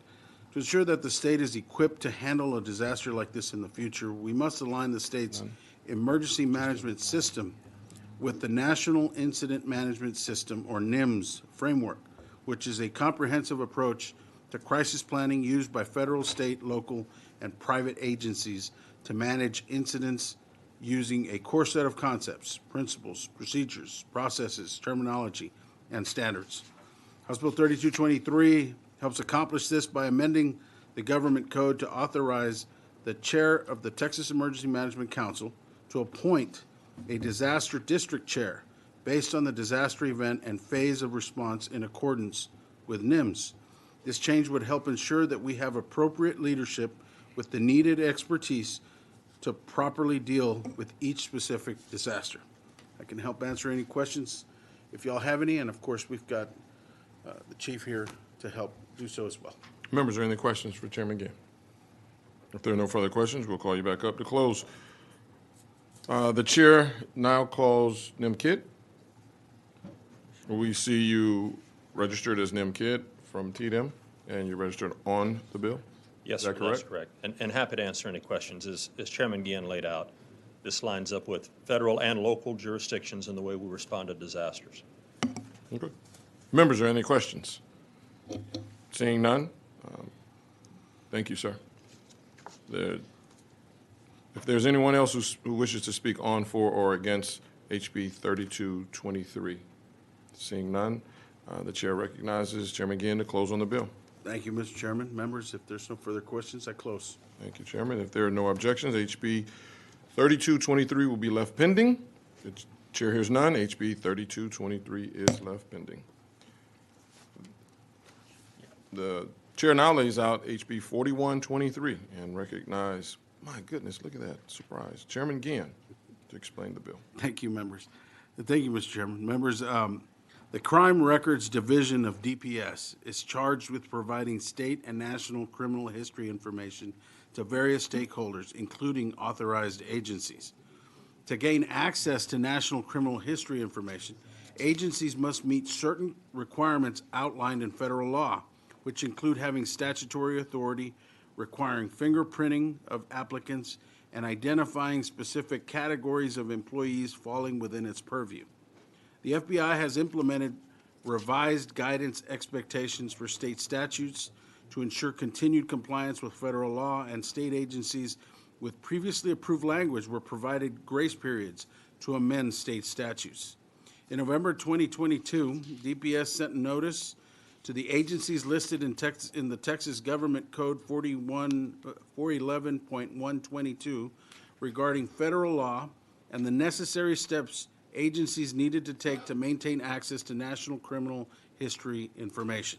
To ensure that the state is equipped to handle a disaster like this in the future, we must align the state's emergency management system with the National Incident Management System, or NIMS, framework, which is a comprehensive approach to crisis planning used by federal, state, local, and private agencies to manage incidents using a core set of concepts, principles, procedures, processes, terminology, and standards. House Bill 3223 helps accomplish this by amending the government code to authorize the chair of the Texas Emergency Management Council to appoint a disaster district chair based on the disaster event and phase of response in accordance with NIMS. This change would help ensure that we have appropriate leadership with the needed expertise to properly deal with each specific disaster. I can help answer any questions if y'all have any, and of course we've got the chief here to help do so as well. Members, are there any questions for Chairman Ginn? If there are no further questions, we'll call you back up to close. The chair now calls Nim Kidd. We see you registered as Nim Kidd from TDEM, and you're registered on the bill? Yes, sir, that's correct. And happy to answer any questions. As Chairman Ginn laid out, this lines up with federal and local jurisdictions in the way we respond to disasters. Okay. Members, are there any questions? Seeing none, thank you, sir. If there's anyone else who wishes to speak on, for, or against HB 3223, seeing none, The chair recognizes Chairman Gann to close on the bill. Thank you, Mr. Chairman. Members, if there's no further questions, I close. Thank you, Chairman. If there are no objections, HB 3223 will be left pending. The chair hears none. HB 3223 is left pending. The chair now lays out HB 4123 and recognize, my goodness, look at that, surprise, Chairman Gann to explain the bill. Thank you, members. Thank you, Mr. Chairman. Members, the Crime Records Division of DPS is charged with providing state and national criminal history information to various stakeholders, including authorized agencies. To gain access to national criminal history information, agencies must meet certain requirements outlined in federal law, which include having statutory authority, requiring fingerprinting of applicants, and identifying specific categories of employees falling within its purview. The FBI has implemented revised guidance expectations for state statutes to ensure continued compliance with federal law, and state agencies with previously approved language were provided grace periods to amend state statutes. In November 2022, DPS sent notice to the agencies listed in the Texas Government Code 411.122 regarding federal law and the necessary steps agencies needed to take to maintain access to national criminal history information.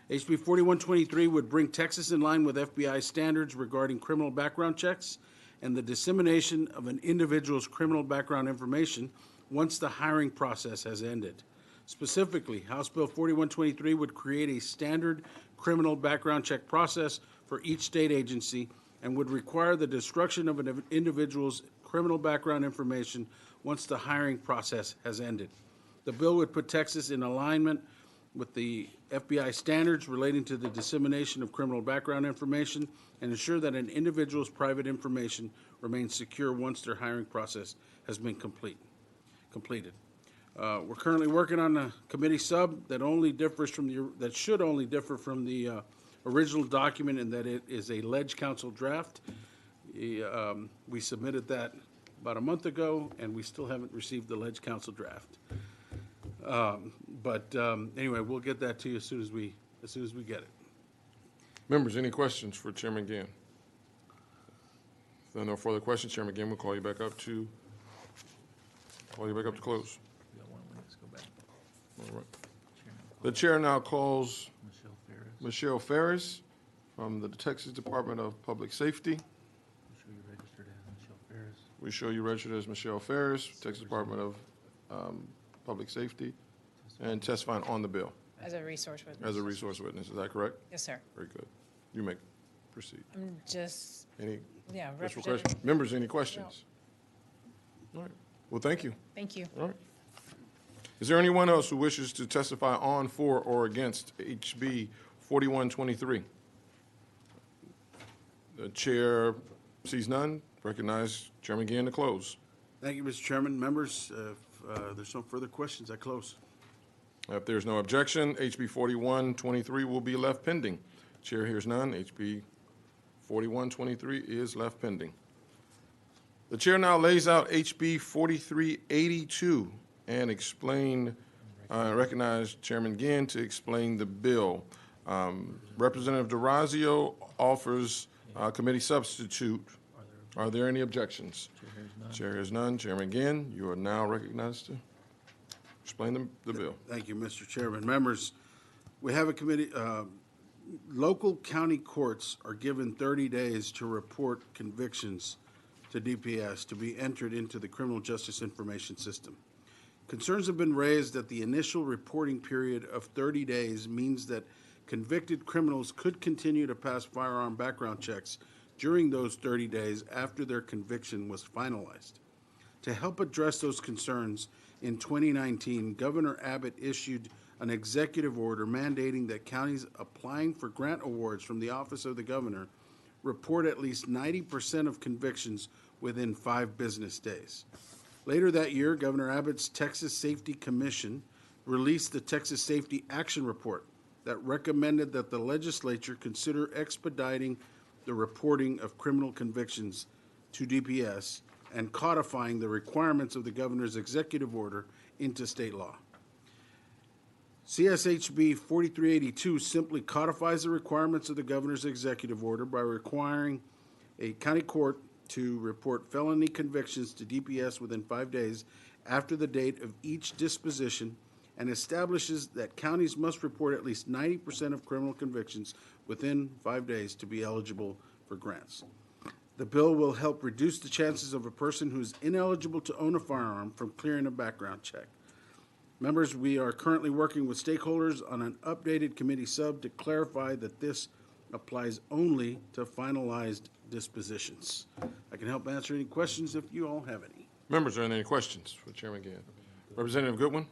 HB 4123 would bring Texas in line with FBI standards regarding criminal background checks and the dissemination of an individual's criminal background information once the hiring process has ended. Specifically, House Bill 4123 would create a standard criminal background check process for each state agency and would require the destruction of an individual's criminal background information once the hiring process has ended. The bill would put Texas in alignment with the FBI standards relating to the dissemination of criminal background information and ensure that an individual's private information remains secure once their hiring process has been completed. We're currently working on a committee sub that should only differ from the original document in that it is a ledge council draft. We submitted that about a month ago, and we still haven't received the ledge council draft. Anyway, we'll get that to you as soon as we get it. Members, any questions for Chairman Gann? If there are no further questions, Chairman Gann will call you back up to close. All right. The chair now calls Michelle Ferris from the Texas Department of Public Safety. We show you registered as Michelle Ferris, Texas Department of Public Safety, and testifying on the bill. As a resource witness. As a resource witness, is that correct? Yes, sir. Very good. You may proceed. I'm just, Any yeah, additional representing. questions? Members, any questions? All right. Well, thank you. Thank you. All right. Is there anyone else who wishes to testify on, for, or against HB 4123? The chair sees none. Recognize Chairman Gann to close. Thank you, Mr. Chairman. Members, if there's no further questions, I close. If there's no objection, HB 4123 will be left pending. Chair hears none. HB 4123 is left pending. The chair now lays out HB 4382 and recognize Chairman Gann to explain the bill. Representative DeRazio offers committee substitute. Are there any objections? Chair hears none. Chairman Gann, you are now recognized to explain the bill. Thank you, Mr. Chairman. Members, we have a committee. Local county courts are given 30 days to report convictions to DPS to be entered into the Criminal Justice Information System. Concerns have been raised that the initial reporting period of 30 days means that convicted criminals could continue to pass firearm background checks during those 30 days after their conviction was finalized. To help address those concerns, in 2019, Governor Abbott issued an executive order mandating that counties applying for grant awards from the Office of the Governor report at least 90% of convictions within 5 business days. Later that year, Governor Abbott's Texas Safety Commission released the Texas Safety Action Report that recommended that the legislature consider expediting the reporting of criminal convictions to DPS and codifying the requirements of the governor's executive order into state law. CSHB 4382 simply codifies the requirements of the governor's executive order by requiring a county court to report felony convictions to DPS within 5 days after the date of each disposition, and establishes that counties must report at least 90% of criminal convictions within 5 days to be eligible for grants. The bill will help reduce the chances of a person who is ineligible to own a firearm from clearing a background check. Members, we are currently working with stakeholders on an updated committee sub to clarify that this applies only to finalized dispositions. I can help answer any questions if you all have any. Members, are there any questions for Chairman Gann? Representative Goodwin?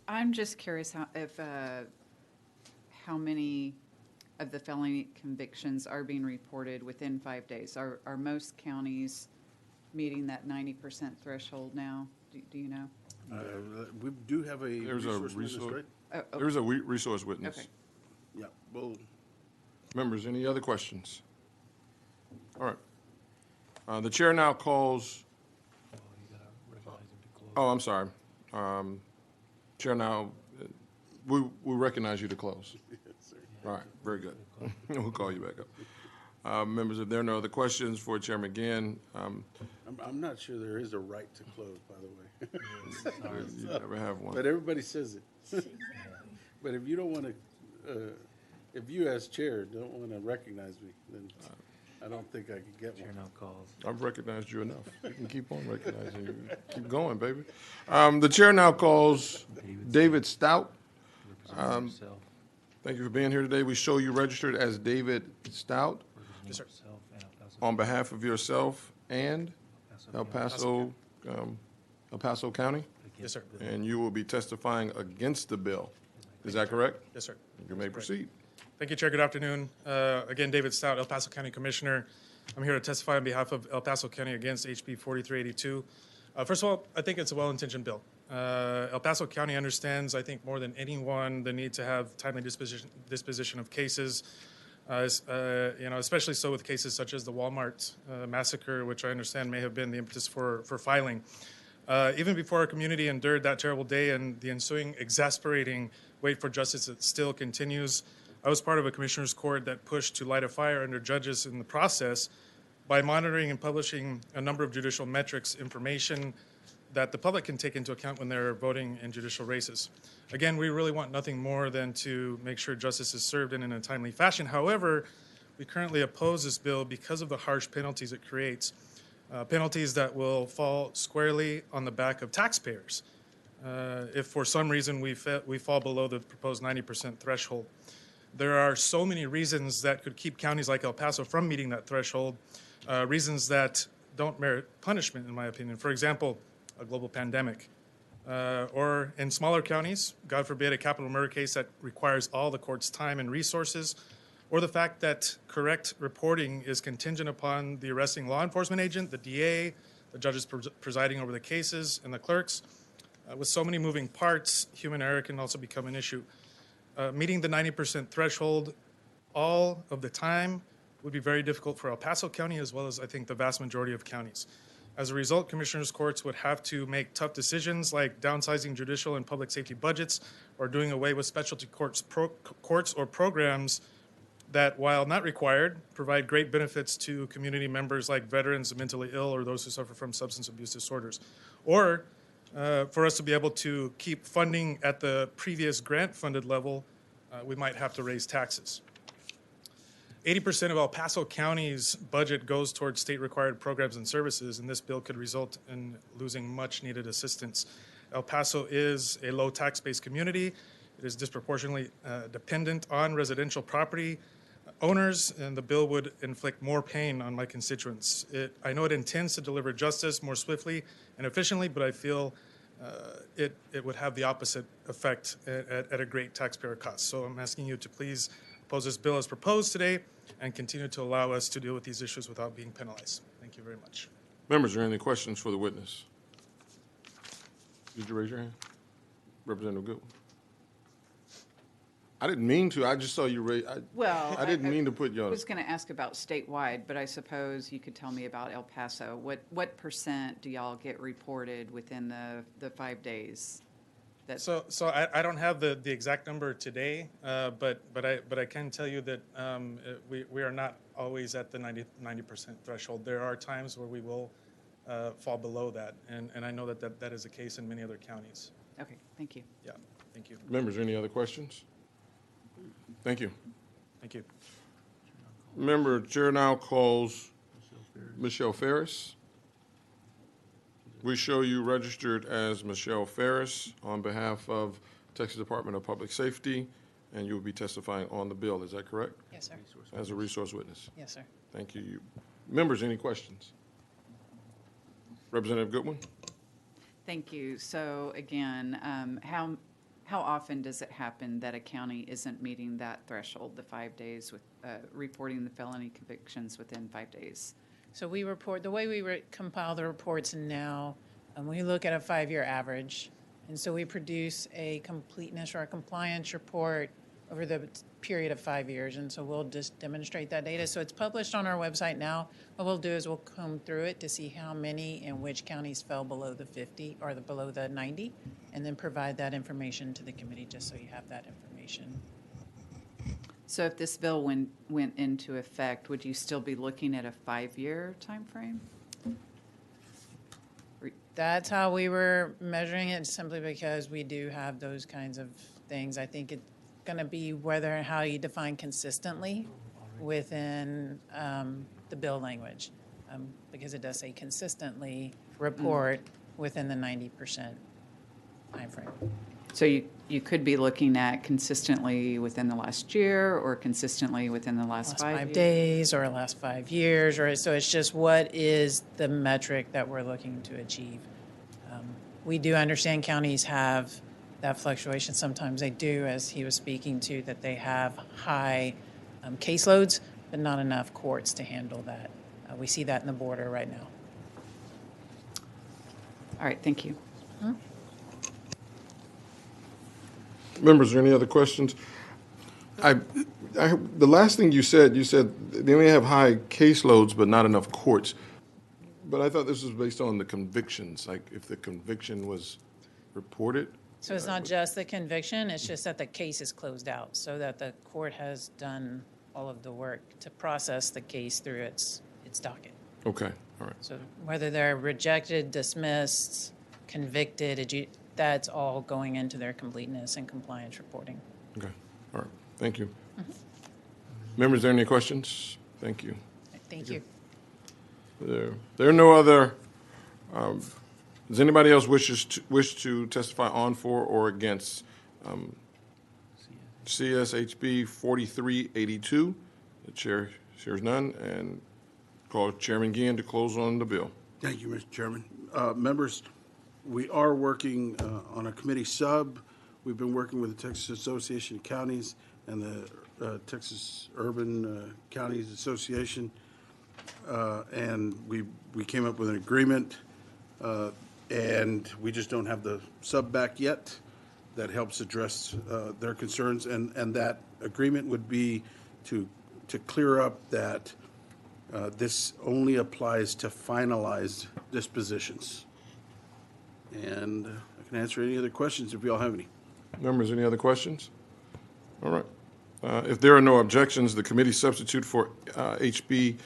I'm just curious how many of the felony convictions are being reported within 5 days? Are most counties meeting that 90% threshold now? Do you know? We do have a There's a resource witness, resource, right? Oh, okay. there's a resource witness. Okay. Yeah, well, Members, any other questions? All right. The chair now calls. Oh, I'm sorry. Chair now, we recognize you to close. All right, very good. We'll call you back up. Members, if there are no other questions for Chairman Gann, I'm not sure there is a right to close, by the way. you never have one. But everybody says it. But if you don't want to, if you as chair don't want to recognize me, then I don't think I could get one. I've recognized you enough. You can keep on recognizing you. Keep going, baby. The chair now calls David Stout. Thank you for being here today. We show you registered as David Stout. Yes, sir. On behalf of yourself and El Paso County? Yes, sir. And you will be testifying against the bill. Is that correct? Yes, sir. You may proceed. Thank you, Chair. Good afternoon. Again, David Stout, El Paso County Commissioner. I'm here to testify on behalf of El Paso County against HB 4382. First of all, I think it's a well-intentioned bill. El Paso County understands, I think, more than anyone, the need to have timely disposition of cases, especially so with cases such as the Walmart massacre, which I understand may have been the impetus for filing. Even before our community endured that terrible day and the ensuing exasperating wait for justice that still continues, I was part of a commissioner's court that pushed to light a fire under judges in the process by monitoring and publishing a number of judicial metrics, information that the public can take into account when they're voting in judicial races. Again, we really want nothing more than to make sure justice is served in a timely fashion. However, we currently oppose this bill because of the harsh penalties it creates, penalties that will fall squarely on the back of taxpayers if for some reason we fall below the proposed 90% threshold. There are so many reasons that could keep counties like El Paso from meeting that threshold, reasons that don't merit punishment, in my opinion. For example, a global pandemic. Or in smaller counties, God forbid, a capital murder case that requires all the court's time and resources, or the fact that correct reporting is contingent upon the arresting law enforcement agent, the DA, the judges presiding over the cases, and the clerks. With so many moving parts, human error can also become an issue. Meeting the 90% threshold all of the time would be very difficult for El Paso County, as well as I think the vast majority of counties. As a result, commissioners' courts would have to make tough decisions like downsizing judicial and public safety budgets or doing away with specialty courts or programs that, while not required, provide great benefits to community members like veterans, mentally ill, or those who suffer from substance abuse disorders. Or for us to be able to keep funding at the previous grant-funded level, we might have to raise taxes. 80% of El Paso County's budget goes towards state-required programs and services, and this bill could result in losing much-needed assistance. El Paso is a low tax-based community. It is disproportionately dependent on residential property owners, and the bill would inflict more pain on my constituents. I know it intends to deliver justice more swiftly and efficiently, but I feel it would have the opposite effect at a great taxpayer cost. So I'm asking you to please oppose this bill as proposed today and continue to allow us to deal with these issues without being penalized. Thank you very much. Members, are there any questions for the witness? Did you raise your hand? Representative Goodwin. I didn't mean to. I just saw you raise. I didn't mean to put you on. I was going to ask about statewide, but I suppose you could tell me about El Paso. What percent do y'all get reported within the 5 days? So I don't have the exact number today, but I can tell you that we are not always at the 90% threshold. There are times where we will fall below that, and I know that is the case in many other counties. Okay, thank you. Yeah, thank you. Members, any other questions? Thank you. Thank you. Member, Chair now calls Michelle Ferris. We show you registered as Michelle Ferris on behalf of Texas Department of Public Safety, and you will be testifying on the bill. Is that correct? Yes, sir. As a resource witness. Yes, sir. Thank you. Members, any questions? Representative Goodwin? Thank you. So again, how often does it happen that a county isn't meeting that threshold, the 5 days with reporting the felony convictions within 5 days? So we report, the way we compile the reports now, we look at a 5-year average. And so we produce a completeness or a compliance report over the period of 5 years. And so we'll just demonstrate that data. So it's published on our website now. What we'll do is we'll comb through it to see how many in which counties fell below the 50 or below the 90, and then provide that information to the committee just so you have that information. So if this bill went into effect, would you still be looking at a 5-year timeframe? That's how we were measuring it, simply because we do have those kinds of things. I think it's going to be whether and how you define consistently within the bill language, because it does say consistently report within the 90% timeframe. So you could be looking at consistently within the last year or consistently within the last 5 years? days or last 5 years, or so it's just what is the metric that we're looking to achieve. We do understand counties have that fluctuation. Sometimes they do, as he was speaking to, that they have high caseloads, but not enough courts to handle that. We see that in the border right now. All right, thank you. Members, are there any other questions? The last thing you said they may have high caseloads but not enough courts. But I thought this was based on the convictions, like if the conviction was reported. So it's not just the conviction, it's just that the case is closed out, so that the court has done all of the work to process the case through its docket. Okay, all right. So whether they're rejected, dismissed, convicted, that's all going into their completeness and compliance reporting. Okay, all right. Thank you. Members, are there any questions? Thank you. Thank you. There are no other. Does anybody else wish to testify on, for, or against CSHB 4382? The chair hears none, and call Chairman Guillen to close on the bill. Thank you, Mr. Chairman. Members, we are working on a committee sub. We've been working with the Texas Association of Counties and the Texas Urban Counties Association, and we came up with an agreement, and we just don't have the sub back yet that helps address their concerns, and that agreement would be to clear up that this only applies to finalized dispositions. And I can answer any other questions if you all have any. Members, any other questions? All right. If there are no objections, the committee substitute for HB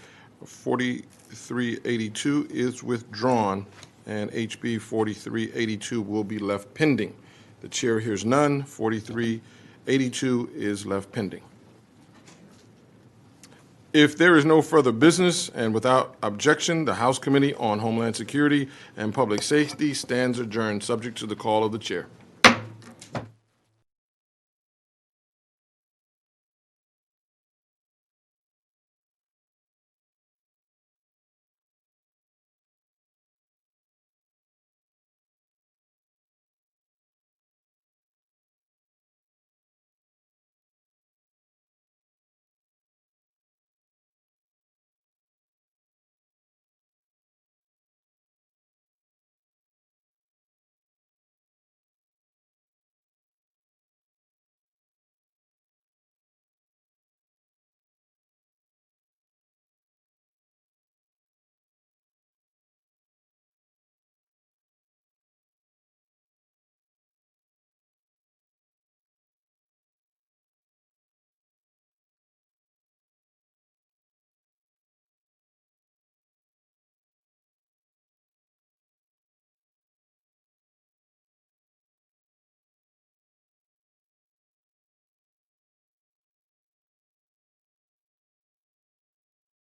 4382 is withdrawn, and HB 4382 will be left pending. The chair hears none. 4382 is left pending. If there is no further business and without objection, the House Committee on Homeland Security and Public Safety stands adjourned, subject to the call of the chair.